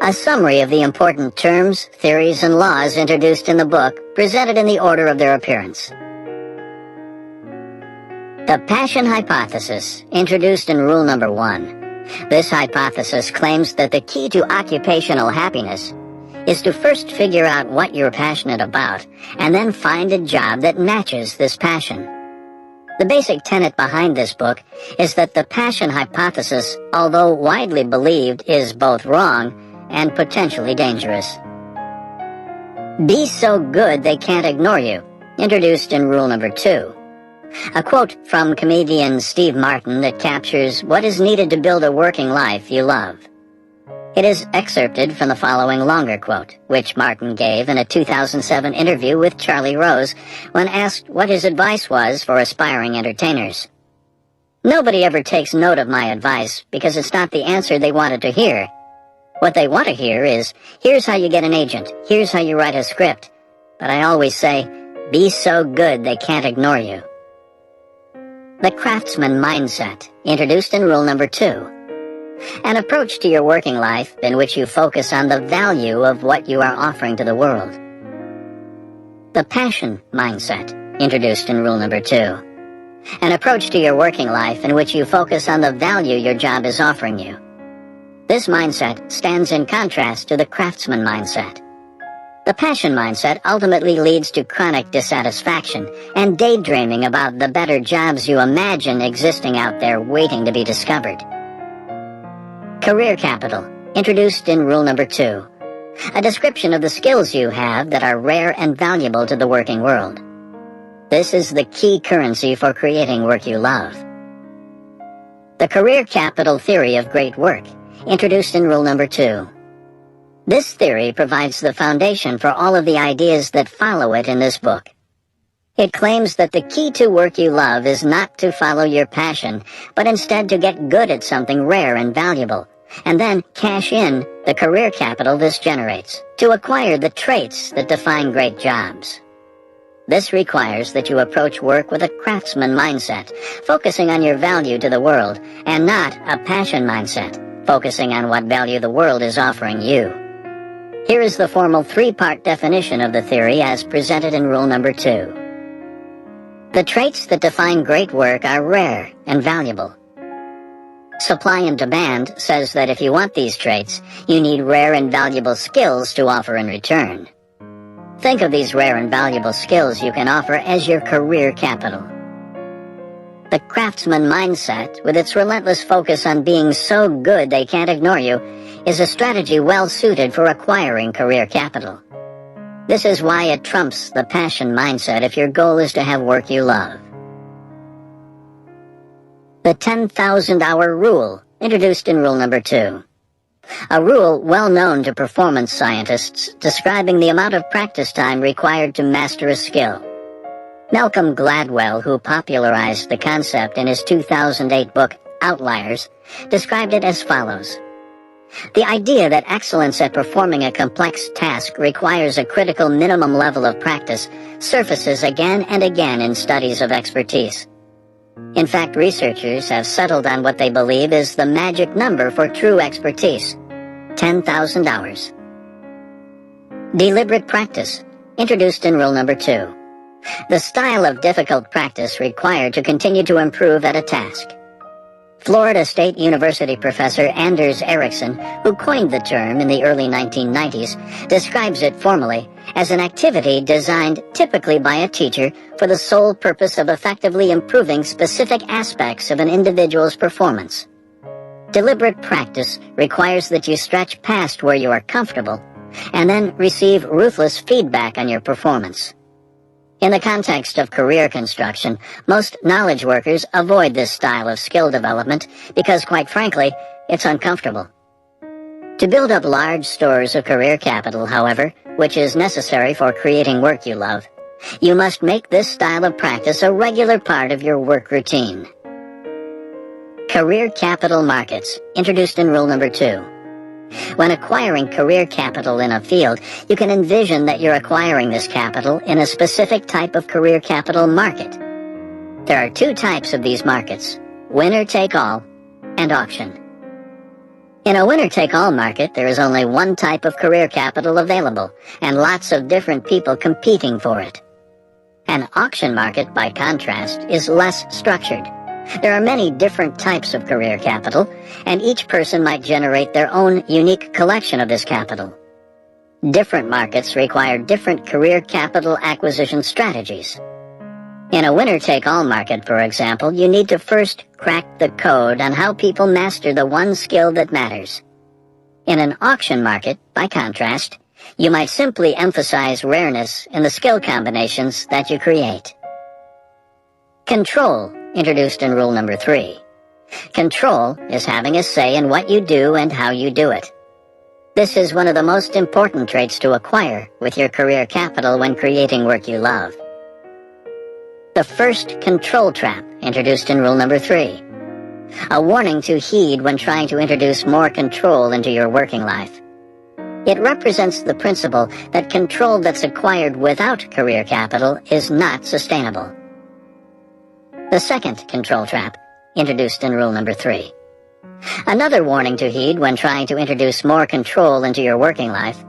A summary of the important terms, theories, and laws introduced in the book, presented in the order of their appearance. The passion hypothesis, introduced in rule number 1. This hypothesis claims that the key to occupational happiness is to first figure out what you're passionate about, and then find a job that matches this passion. The basic tenet behind this book is that the passion hypothesis, although widely believed, is both wrong and potentially dangerous. Be so good they can't ignore you, introduced in rule number 2. A quote from comedian Steve Martin that captures what is needed to build a working life you love. It is excerpted from the following longer quote, which Martin gave in a 2007 interview with Charlie Rose when asked what his advice was for aspiring entertainers. Nobody ever takes note of my advice because it's not the answer they wanted to hear. What they want to hear is, here's how you get an agent, here's how you write a script. But I always say, be so good they can't ignore you. The craftsman mindset, introduced in rule number 2. An approach to your working life in which you focus on the value of what you are offering to the world. The passion mindset, introduced in rule number 2. An approach to your working life in which you focus on the value your job is offering you. This mindset stands in contrast to the craftsman mindset. The passion mindset ultimately leads to chronic dissatisfaction and daydreaming about the better jobs you imagine existing out there waiting to be discovered. Career capital, introduced in rule number 2. a description of the skills you have that are rare and valuable to the working world. This is the key currency for creating work you love. The career capital theory of great work, introduced in rule number 2. This theory provides the foundation for all of the ideas that follow it in this book. It claims that the key to work you love is not to follow your passion, but instead to get good at something rare and valuable, and then cash in the career capital this generates, to acquire the traits that define great jobs. This requires that you approach work with a craftsman mindset, focusing on your value to the world, and not a passion mindset, focusing on what value the world is offering you. Here is the formal 3-part definition of the theory as presented in rule number 2. The traits that define great work are rare and valuable. Supply and demand says that if you want these traits, you need rare and valuable skills to offer in return. Think of these rare and valuable skills you can offer as your career capital. The craftsman mindset, with its relentless focus on being so good they can't ignore you, is a strategy well suited for acquiring career capital. This is why it trumps the passion mindset if your goal is to have work you love. The 10,000-hour rule, introduced in rule number 2. A rule well known to performance scientists, describing the amount of practice time required to master a skill. Malcolm Gladwell, who popularized the concept in his 2008 book, Outliers, described it as follows. The idea that excellence at performing a complex task requires a critical minimum level of practice surfaces again and again in studies of expertise. In fact, researchers have settled on what they believe is the magic number for true expertise, 10,000 hours. Deliberate practice, introduced in rule number 2. The style of difficult practice required to continue to improve at a task. Florida State University professor Anders Ericsson, who coined the term in the early 1990s, describes it formally as an activity designed typically by a teacher for the sole purpose of effectively improving specific aspects of an individual's performance. Deliberate practice requires that you stretch past where you are comfortable and then receive ruthless feedback on your performance. In the context of career construction, most knowledge workers avoid this style of skill development because, quite frankly, it's uncomfortable. To build up large stores of career capital, however, which is necessary for creating work you love, you must make this style of practice a regular part of your work routine. Career capital markets, introduced in rule number 2. When acquiring career capital in a field, you can envision that you're acquiring this capital in a specific type of career capital market. There are 2 types of these markets, winner-take-all and auction. In a winner-take-all market, there is only one type of career capital available, and lots of different people competing for it. An auction market, by contrast, is less structured. There are many different types of career capital, and each person might generate their own unique collection of this capital. Different markets require different career capital acquisition strategies. In a winner-take-all market, for example, you need to first crack the code on how people master the one skill that matters. In an auction market, by contrast, you might simply emphasize rareness in the skill combinations that you create. Control, introduced in rule number 3. Control is having a say in what you do and how you do it. This is one of the most important traits to acquire with your career capital when creating work you love. The first control trap, introduced in rule number 3. A warning to heed when trying to introduce more control into your working life. It represents the principle that control that's acquired without career capital is not sustainable. The second control trap, introduced in rule number 3. Another warning to heed when trying to introduce more control into your working life.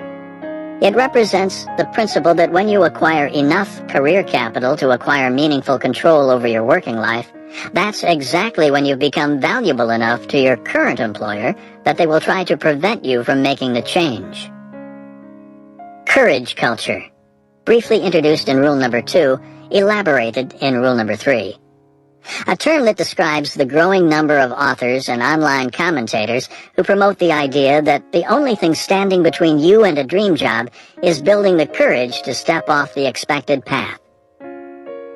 It represents the principle that when you acquire enough career capital to acquire meaningful control over your working life, that's exactly when you've become valuable enough to your current employer that they will try to prevent you from making the change. Courage culture, briefly introduced in rule number 2, elaborated in rule number 3. a term that describes the growing number of authors and online commentators who promote the idea that the only thing standing between you and a dream job is building the courage to step off the expected path.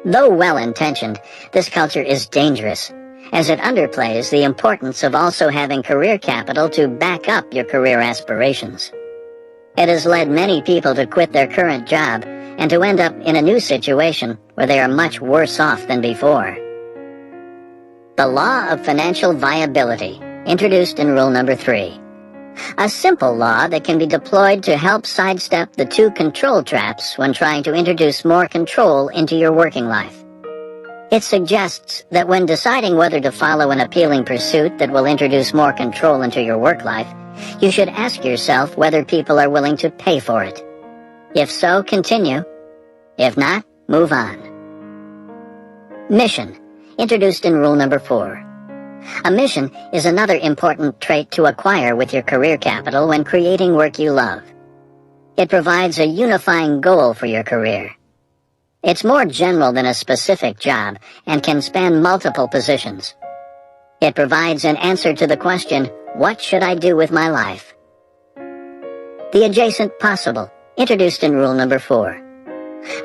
Though well-intentioned, this culture is dangerous, as it underplays the importance of also having career capital to back up your career aspirations. It has led many people to quit their current job and to end up in a new situation where they are much worse off than before. The law of financial viability, introduced in rule number 3. A simple law that can be deployed to help sidestep the 2 control traps when trying to introduce more control into your working life. It suggests that when deciding whether to follow an appealing pursuit that will introduce more control into your work life, you should ask yourself whether people are willing to pay for it. If so, continue. If not, move on. Mission, introduced in rule number 4. A mission is another important trait to acquire with your career capital when creating work you love. It provides a unifying goal for your career. It's more general than a specific job and can span multiple positions. It provides an answer to the question, what should I do with my life? The adjacent possible, introduced in rule number 4.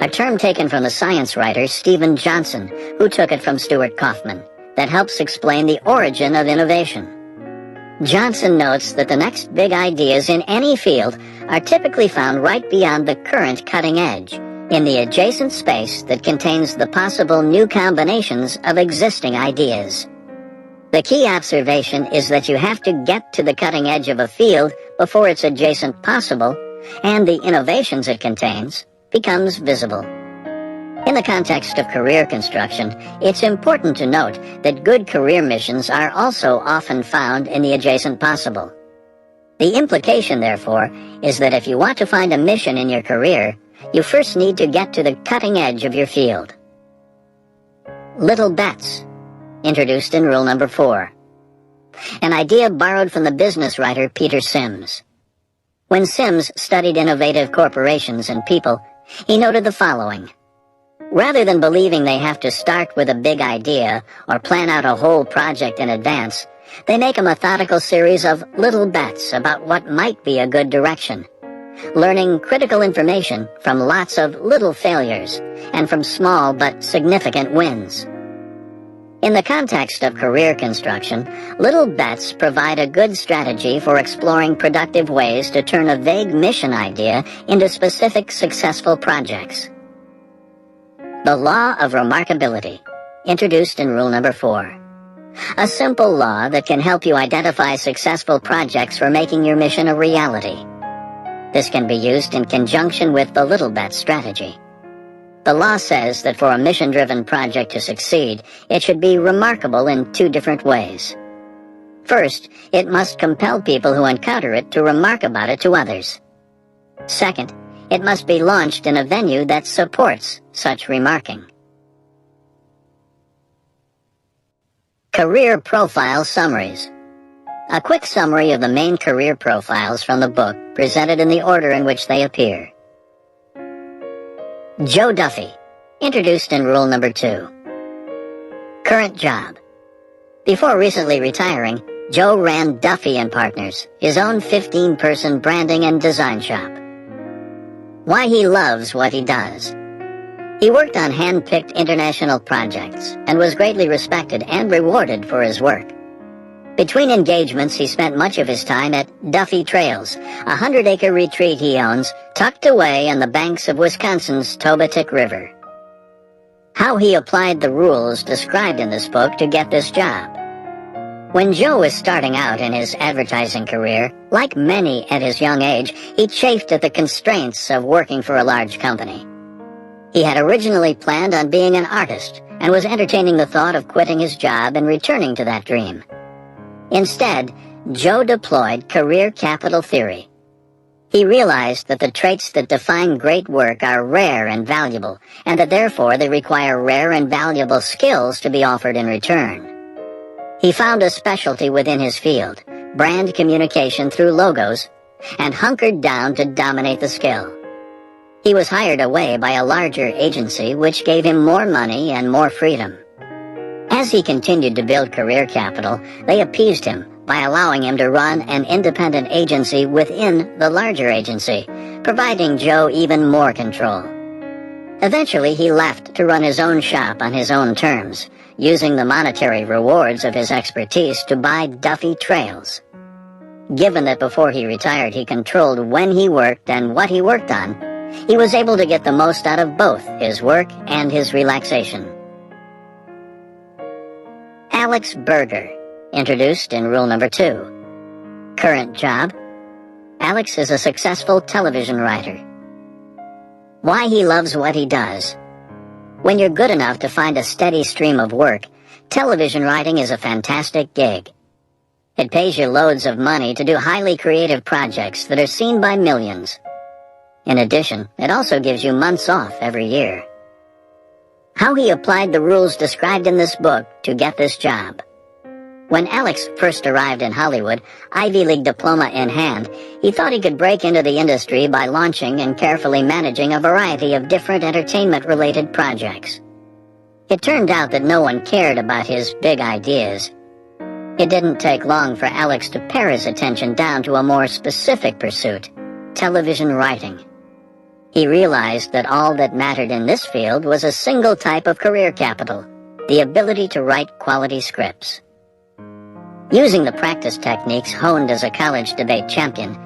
A term taken from the science writer Stephen Johnson, who took it from Stuart Kauffman, that helps explain the origin of innovation. Johnson notes that the next big ideas in any field are typically found right beyond the current cutting edge, in the adjacent space that contains the possible new combinations of existing ideas. The key observation is that you have to get to the cutting edge of a field before its adjacent possible, and the innovations it contains, becomes visible. In the context of career construction, it's important to note that good career missions are also often found in the adjacent possible. The implication, therefore, is that if you want to find a mission in your career, you first need to get to the cutting edge of your field. Little bets, introduced in rule number 4. An idea borrowed from the business writer Peter Sims. When Sims studied innovative corporations and people, he noted the following. Rather than believing they have to start with a big idea or plan out a whole project in advance, they make a methodical series of little bets about what might be a good direction, learning critical information from lots of little failures and from small but significant wins. In the context of career construction, little bets provide a good strategy for exploring productive ways to turn a vague mission idea into specific successful projects. The law of remarkability, introduced in rule number 4. A simple law that can help you identify successful projects for making your mission a reality. This can be used in conjunction with the little bet strategy. The law says that for a mission-driven project to succeed, it should be remarkable in 2 different ways. First, it must compel people who encounter it to remark about it to others. Second, it must be launched in a venue that supports such remarking. Career Profile Summaries. A quick summary of the main career profiles from the book, presented in the order in which they appear. Joe Duffy, introduced in rule number 2. Current job. Before recently retiring, Joe ran Duffy & Partners, his own 15-person branding and design shop. Why he loves what he does. He worked on hand-picked international projects and was greatly respected and rewarded for his work. Between engagements, he spent much of his time at Duffy Trails, a 100-acre retreat he owns, tucked away on the banks of Wisconsin's Tobatic River. How he applied the rules described in this book to get this job. When Joe was starting out in his advertising career, like many at his young age, he chafed at the constraints of working for a large company. He had originally planned on being an artist and was entertaining the thought of quitting his job and returning to that dream. Instead, Joe deployed career capital theory. He realized that the traits that define great work are rare and valuable, and that therefore they require rare and valuable skills to be offered in return. He found a specialty within his field, brand communication through logos, and hunkered down to dominate the skill. He was hired away by a larger agency which gave him more money and more freedom. As he continued to build career capital, they appeased him by allowing him to run an independent agency within the larger agency, providing Joe even more control. Eventually, he left to run his own shop on his own terms, using the monetary rewards of his expertise to buy Duffy trails. Given that before he retired he controlled when he worked and what he worked on, he was able to get the most out of both his work and his relaxation. Alex Berger, introduced in rule number 2. Current job: Alex is a successful television writer. Why he loves what he does. When you're good enough to find a steady stream of work, television writing is a fantastic gig. It pays you loads of money to do highly creative projects that are seen by millions. In addition, it also gives you months off every year. How he applied the rules described in this book to get this job. When Alex first arrived in Hollywood, Ivy League diploma in hand, he thought he could break into the industry by launching and carefully managing a variety of different entertainment-related projects. It turned out that no one cared about his big ideas. It didn't take long for Alex to pare his attention down to a more specific pursuit: television writing. He realized that all that mattered in this field was a single type of career capital: the ability to write quality scripts. Using the practice techniques honed as a college debate champion,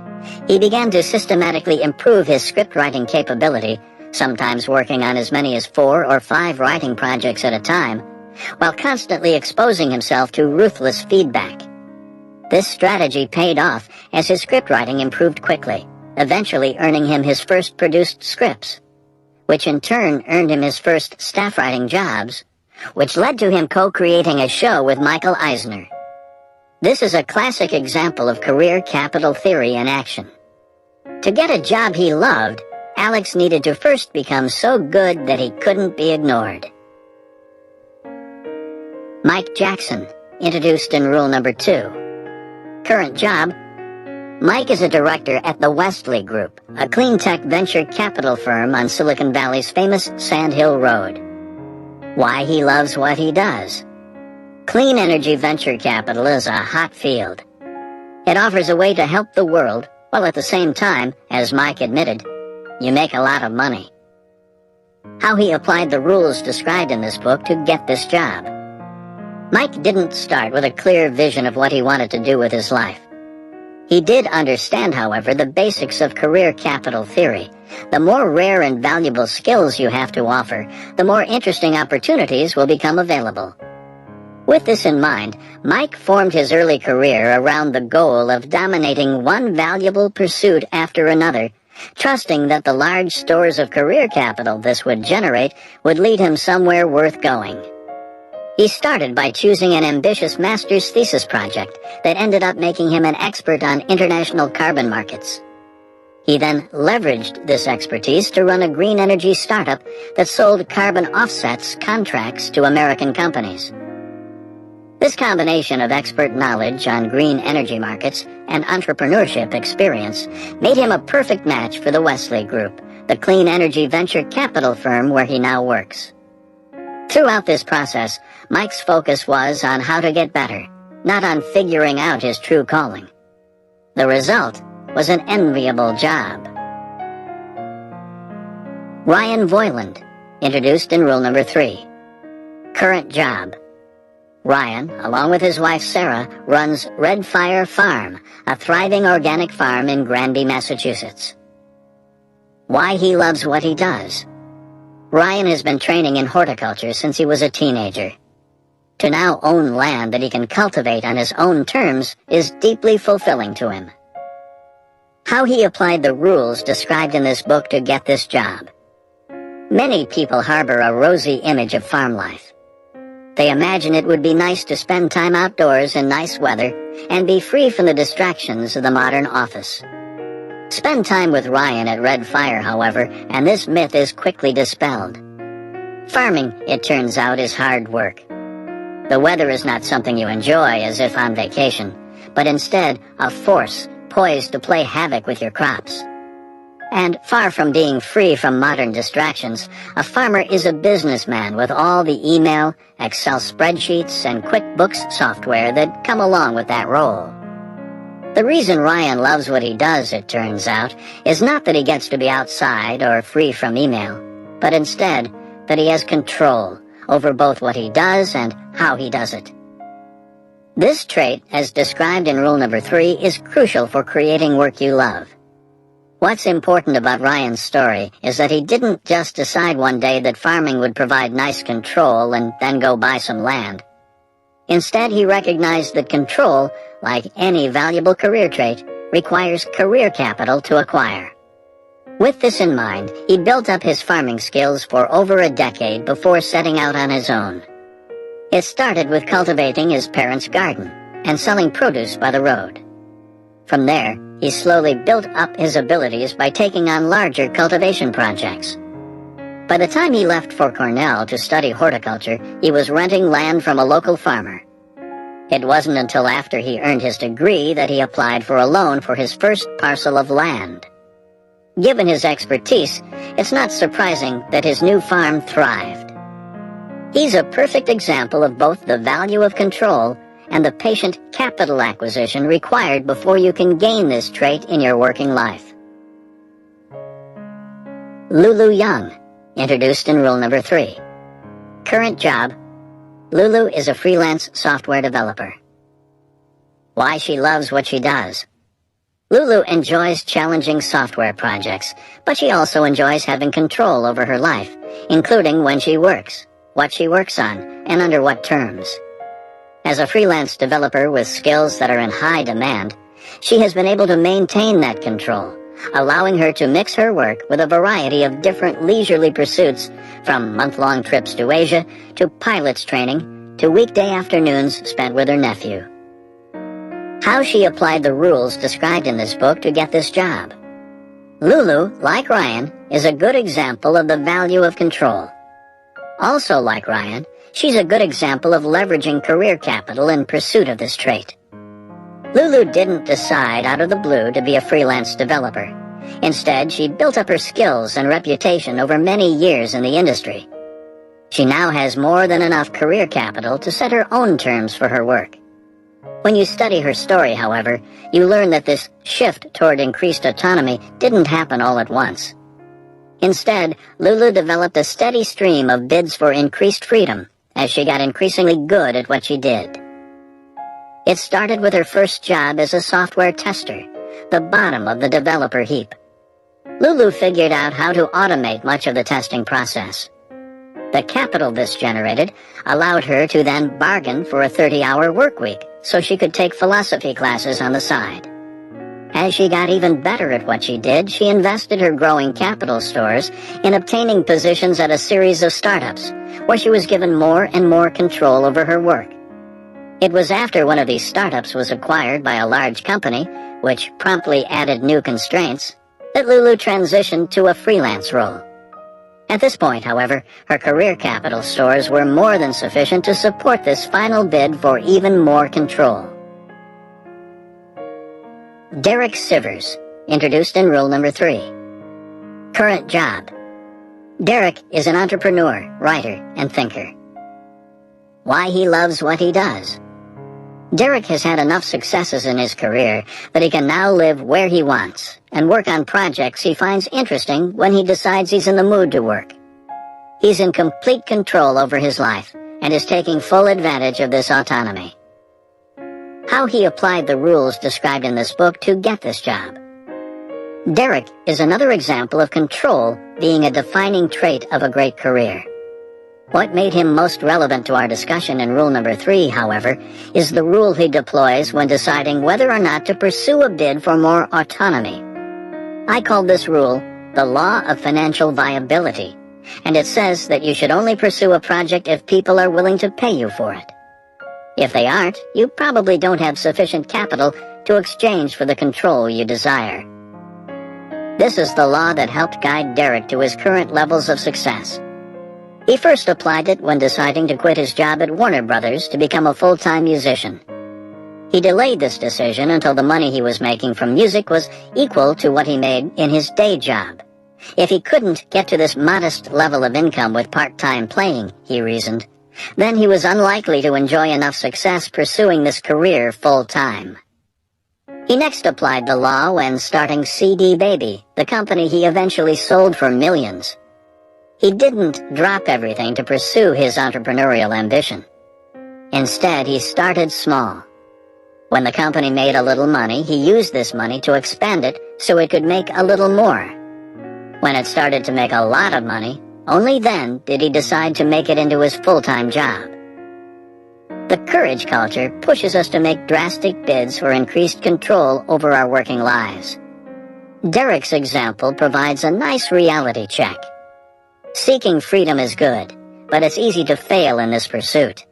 he began to systematically improve his script writing capability, sometimes working on as many as 4 or 5 writing projects at a time, while constantly exposing himself to ruthless feedback. This strategy paid off as his scriptwriting improved quickly, eventually earning him his first produced scripts, which in turn earned him his first staff writing jobs, which led to him co-creating a show with Michael Eisner. This is a classic example of career capital theory in action. To get a job he loved, Alex needed to first become so good that he couldn't be ignored. Mike Jackson, introduced in rule number 2. Current job: Mike is a director at the Westley Group, a clean tech venture capital firm on Silicon Valley's famous Sand Hill Road. Why he loves what he does. Clean energy venture capital is a hot field. It offers a way to help the world, while at the same time, as Mike admitted, you make a lot of money. How he applied the rules described in this book to get this job. Mike didn't start with a clear vision of what he wanted to do with his life. He did understand, however, the basics of career capital theory. The more rare and valuable skills you have to offer, the more interesting opportunities will become available. With this in mind, Mike formed his early career around the goal of dominating one valuable pursuit after another, trusting that the large stores of career capital this would generate would lead him somewhere worth going. He started by choosing an ambitious master's thesis project that ended up making him an expert on international carbon markets. He then leveraged this expertise to run a green energy startup that sold carbon offsets contracts to American companies. This combination of expert knowledge on green energy markets and entrepreneurship experience made him a perfect match for the Westley Group, the clean energy venture capital firm where he now works. Throughout this process, Mike's focus was on how to get better, not on figuring out his true calling. The result was an enviable job. Ryan Voiland, introduced in rule number 3. Current job: Ryan, along with his wife Sarah, runs Red Fire Farm, a thriving organic farm in Granby, Massachusetts. Why he loves what he does. Ryan has been training in horticulture since he was a teenager. To now own land that he can cultivate on his own terms is deeply fulfilling to him. How he applied the rules described in this book to get this job. Many people harbor a rosy image of farm life. They imagine it would be nice to spend time outdoors in nice weather and be free from the distractions of the modern office. Spend time with Ryan at Red Fire, however, and this myth is quickly dispelled. Farming, it turns out, is hard work. The weather is not something you enjoy as if on vacation, but instead a force poised to play havoc with your crops. And far from being free from modern distractions, a farmer is a businessman with all the email, Excel spreadsheets, and QuickBooks software that come along with that role. The reason Ryan loves what he does, it turns out, is not that he gets to be outside or free from email, but instead that he has control over both what he does and how he does it. This trait, as described in rule number 3, is crucial for creating work you love. What's important about Ryan's story is that he didn't just decide one day that farming would provide nice control and then go buy some land. Instead, he recognized that control, like any valuable career trait, requires career capital to acquire. With this in mind, he built up his farming skills for over a decade before setting out on his own. It started with cultivating his parents' garden and selling produce by the road. From there, he slowly built up his abilities by taking on larger cultivation projects. By the time he left for Cornell to study horticulture, he was renting land from a local farmer. It wasn't until after he earned his degree that he applied for a loan for his first parcel of land. Given his expertise, it's not surprising that his new farm thrived. He's a perfect example of both the value of control and the patient capital acquisition required before you can gain this trait in your working life. Lulu Young, introduced in rule number 3. Current job: Lulu is a freelance software developer. Why she loves what she does. Lulu enjoys challenging software projects, but she also enjoys having control over her life, including when she works, what she works on, and under what terms. As a freelance developer with skills that are in high demand, she has been able to maintain that control, allowing her to mix her work with a variety of different leisurely pursuits, from month-long trips to Asia, to pilot's training, to weekday afternoons spent with her nephew. How she applied the rules described in this book to get this job. Lulu, like Ryan, is a good example of the value of control. Also like Ryan, she's a good example of leveraging career capital in pursuit of this trait. Lulu didn't decide out of the blue to be a freelance developer. Instead, she built up her skills and reputation over many years in the industry. She now has more than enough career capital to set her own terms for her work. When you study her story, however, you learn that this shift toward increased autonomy didn't happen all at once. Instead, Lulu developed a steady stream of bids for increased freedom as she got increasingly good at what she did. It started with her first job as a software tester, the bottom of the developer heap. Lulu figured out how to automate much of the testing process. The capital this generated allowed her to then bargain for a 30-hour work week so she could take philosophy classes on the side. As she got even better at what she did, she invested her growing capital stores in obtaining positions at a series of startups, where she was given more and more control over her work. It was after one of these startups was acquired by a large company, which promptly added new constraints, that Lulu transitioned to a freelance role. At this point, however, her career capital stores were more than sufficient to support this final bid for even more control. Derek Sivers, introduced in rule number 3. Current job: Derek is an entrepreneur, writer, and thinker. Why he loves what he does. Derek has had enough successes in his career that he can now live where he wants and work on projects he finds interesting when he decides he's in the mood to work. He's in complete control over his life and is taking full advantage of this autonomy. How he applied the rules described in this book to get this job. Derek is another example of control being a defining trait of a great career. What made him most relevant to our discussion in rule number 3, however, is the rule he deploys when deciding whether or not to pursue a bid for more autonomy. I call this rule the law of financial viability, and it says that you should only pursue a project if people are willing to pay you for it. If they aren't, you probably don't have sufficient capital to exchange for the control you desire. This is the law that helped guide Derek to his current levels of success. He first applied it when deciding to quit his job at Warner Brothers to become a full-time musician. He delayed this decision until the money he was making from music was equal to what he made in his day job. If he couldn't get to this modest level of income with part-time playing, he reasoned, then he was unlikely to enjoy enough success pursuing this career full-time. He next applied the law when starting CD Baby, the company he eventually sold for millions. He didn't drop everything to pursue his entrepreneurial ambition. Instead, he started small. When the company made a little money, he used this money to expand it so it could make a little more. When it started to make a lot of money, only then did he decide to make it into his full-time job. The courage culture pushes us to make drastic bids for increased control over our working lives. Derek's example provides a nice reality check. Seeking freedom is good, but it's easy to fail in this pursuit.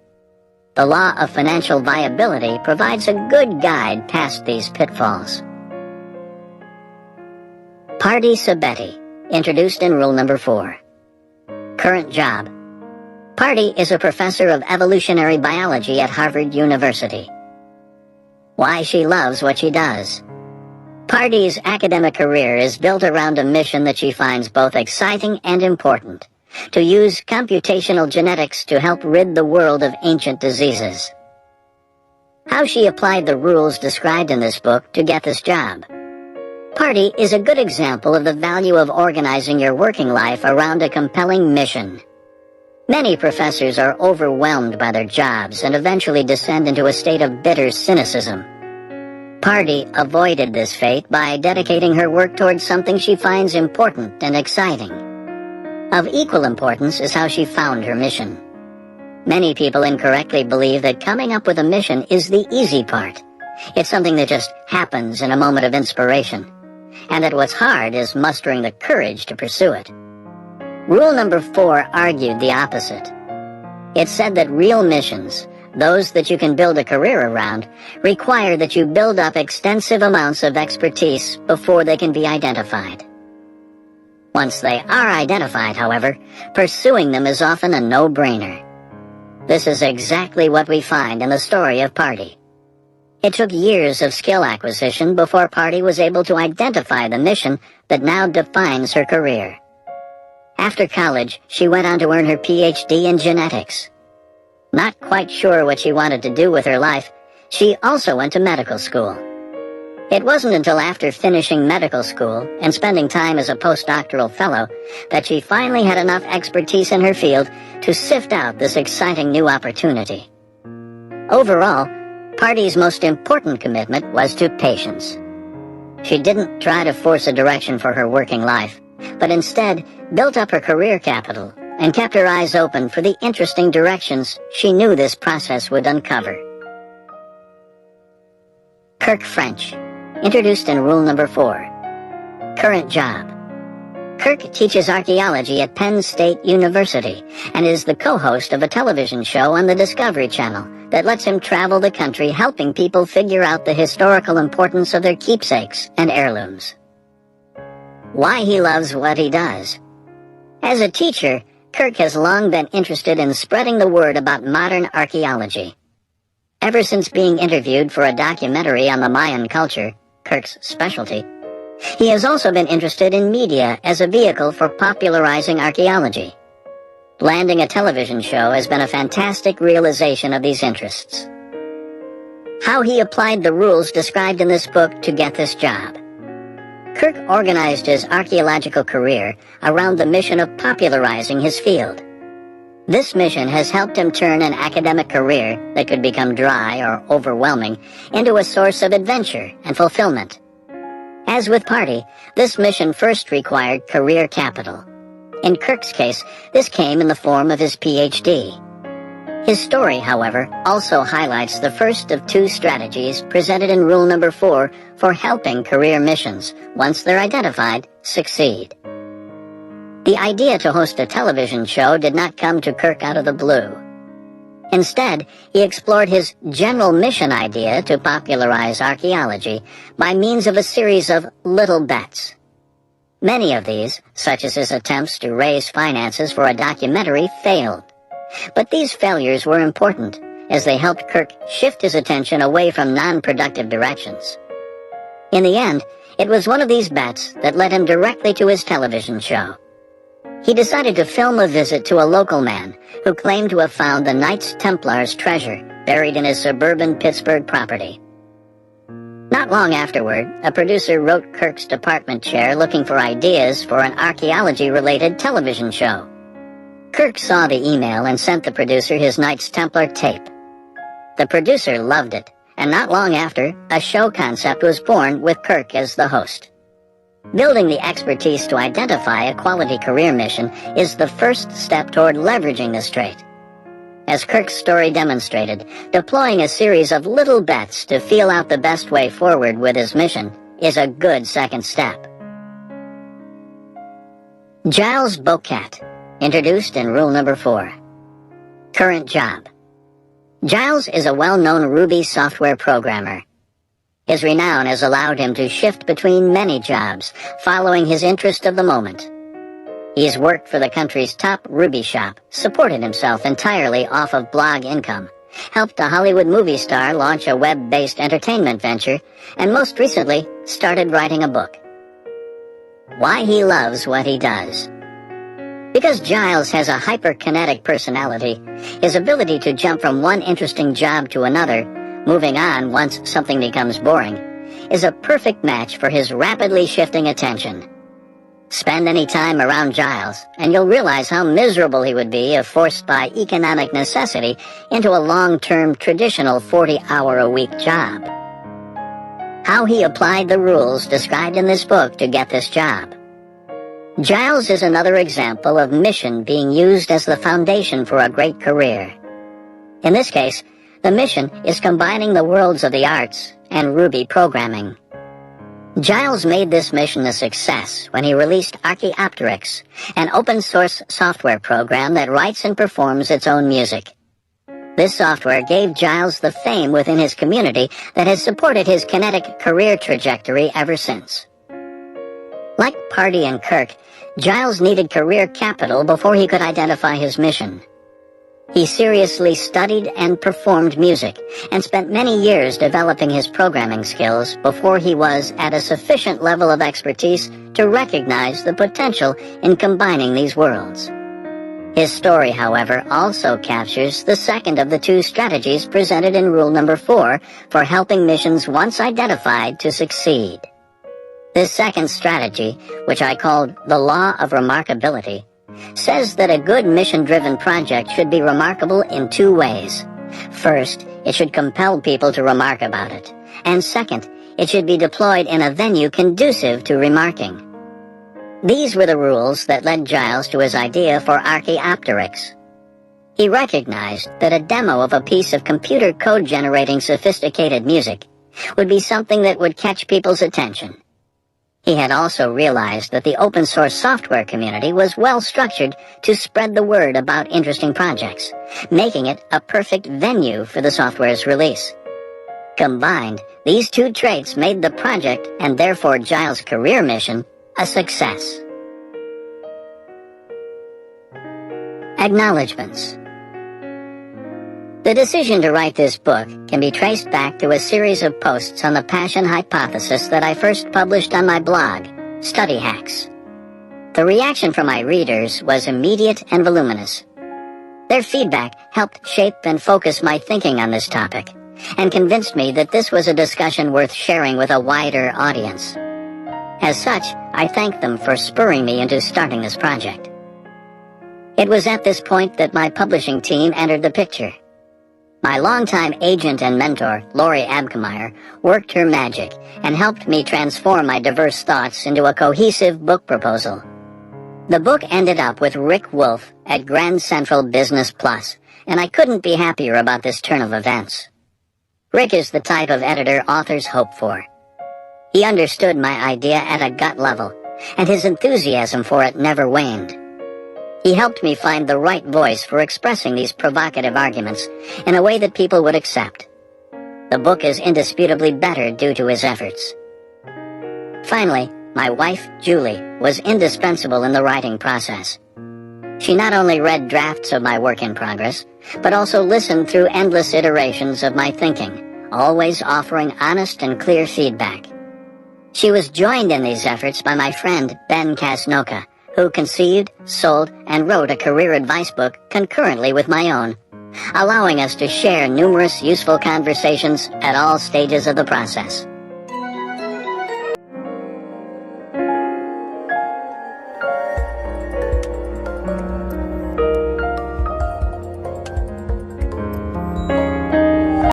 The law of financial viability provides a good guide past these pitfalls. Party Sabetti, introduced in rule number 4. Current job. Party is a professor of evolutionary biology at Harvard University. Why she loves what she does. Party's academic career is built around a mission that she finds both exciting and important: to use computational genetics to help rid the world of ancient diseases. How she applied the rules described in this book to get this job. Party is a good example of the value of organizing your working life around a compelling mission. Many professors are overwhelmed by their jobs and eventually descend into a state of bitter cynicism. Party avoided this fate by dedicating her work towards something she finds important and exciting. Of equal importance is how she found her mission. Many people incorrectly believe that coming up with a mission is the easy part. It's something that just happens in a moment of inspiration, and that what's hard is mustering the courage to pursue it. Rule number 4 argued the opposite. It said that real missions, those that you can build a career around, require that you build up extensive amounts of expertise before they can be identified. Once they are identified, however, pursuing them is often a no-brainer. This is exactly what we find in the story of Party. It took years of skill acquisition before Party was able to identify the mission that now defines her career. After college, she went on to earn her PhD in genetics. Not quite sure what she wanted to do with her life, she also went to medical school. It wasn't until after finishing medical school and spending time as a postdoctoral fellow that she finally had enough expertise in her field to sift out this exciting new opportunity. Overall, Party's most important commitment was to patience. She didn't try to force a direction for her working life, but instead built up her career capital and kept her eyes open for the interesting directions she knew this process would uncover. Kirk French, introduced in rule number 4. Current job. Kirk teaches archaeology at Penn State University and is the co-host of a television show on the Discovery Channel that lets him travel the country helping people figure out the historical importance of their keepsakes and heirlooms. Why he loves what he does. As a teacher, Kirk has long been interested in spreading the word about modern archaeology. Ever since being interviewed for a documentary on the Mayan culture, Kirk's specialty, he has also been interested in media as a vehicle for popularizing archaeology. Landing a television show has been a fantastic realization of these interests. How he applied the rules described in this book to get this job. Kirk organized his archaeological career around the mission of popularizing his field. This mission has helped him turn an academic career that could become dry or overwhelming into a source of adventure and fulfillment. As with Party, this mission first required career capital. In Kirk's case, this came in the form of his PhD. His story, however, also highlights the first of 2 strategies presented in rule number 4 for helping career missions, once they're identified, succeed. The idea to host a television show did not come to Kirk out of the blue. Instead, he explored his general mission idea to popularize archaeology by means of a series of little bets. Many of these, such as his attempts to raise finances for a documentary, failed. But these failures were important, as they helped Kirk shift his attention away from non-productive directions. In the end, it was one of these bets that led him directly to his television show. He decided to film a visit to a local man who claimed to have found the Knights Templar's treasure buried in his suburban Pittsburgh property. Not long afterward, a producer wrote Kirk's department chair looking for ideas for an archaeology-related television show. Kirk saw the email and sent the producer his Knights Templar tape. The producer loved it, and not long after, a show concept was born with Kirk as the host. Building the expertise to identify a quality career mission is the first step toward leveraging this trait. As Kirk's story demonstrated, deploying a series of little bets to feel out the best way forward with his mission is a good second step. Giles Bocat, introduced in rule number 4. Current job. Giles is a well-known Ruby software programmer. His renown has allowed him to shift between many jobs, following his interest of the moment. He's worked for the country's top Ruby shop, supported himself entirely off of blog income, helped a Hollywood movie star launch a web-based entertainment venture, and most recently, started writing a book. Why he loves what he does. Because Giles has a hyperkinetic personality, his ability to jump from one interesting job to another, moving on once something becomes boring, is a perfect match for his rapidly shifting attention. Spend any time around Giles, and you'll realize how miserable he would be if forced by economic necessity into a long-term traditional 40-hour-a-week job. How he applied the rules described in this book to get this job. Giles is another example of mission being used as the foundation for a great career. In this case, the mission is combining the worlds of the arts and Ruby programming. Giles made this mission a success when he released Archaeopteryx, an open-source software program that writes and performs its own music. This software gave Giles the fame within his community that has supported his kinetic career trajectory ever since. Like Pardee and Kirk, Giles needed career capital before he could identify his mission. He seriously studied and performed music, and spent many years developing his programming skills before he was at a sufficient level of expertise to recognize the potential in combining these worlds. His story, however, also captures the second of the two strategies presented in rule number 4 for helping missions once identified to succeed. This second strategy, which I called the law of remarkability, says that a good mission-driven project should be remarkable in two ways. First, it should compel people to remark about it. And second, it should be deployed in a venue conducive to remarking. These were the rules that led Giles to his idea for Archaeopteryx. He recognized that a demo of a piece of computer code generating sophisticated music would be something that would catch people's attention. He had also realized that the open-source software community was well-structured to spread the word about interesting projects, making it a perfect venue for the software's release. Combined, these two traits made the project, and therefore Giles' career mission, a success. Acknowledgements. The decision to write this book can be traced back to a series of posts on the passion hypothesis that I first published on my blog, Study Hacks. The reaction from my readers was immediate and voluminous. Their feedback helped shape and focus my thinking on this topic, and convinced me that this was a discussion worth sharing with a wider audience. As such, I thank them for spurring me into starting this project. It was at this point that my publishing team entered the picture. My longtime agent and mentor, Lori Abkemeyer, worked her magic and helped me transform my diverse thoughts into a cohesive book proposal. The book ended up with Rick Wolf at Grand Central Business Plus, and I couldn't be happier about this turn of events. Rick is the type of editor authors hope for. He understood my idea at a gut level, and his enthusiasm for it never waned. He helped me find the right voice for expressing these provocative arguments in a way that people would accept. The book is indisputably better due to his efforts. Finally, my wife, Julie, was indispensable in the writing process. She not only read drafts of my work in progress, but also listened through endless iterations of my thinking, always offering honest and clear feedback. She was joined in these efforts by my friend Ben Kasnoka, who conceived, sold, and wrote a career advice book concurrently with my own, allowing us to share numerous useful conversations at all stages of the process.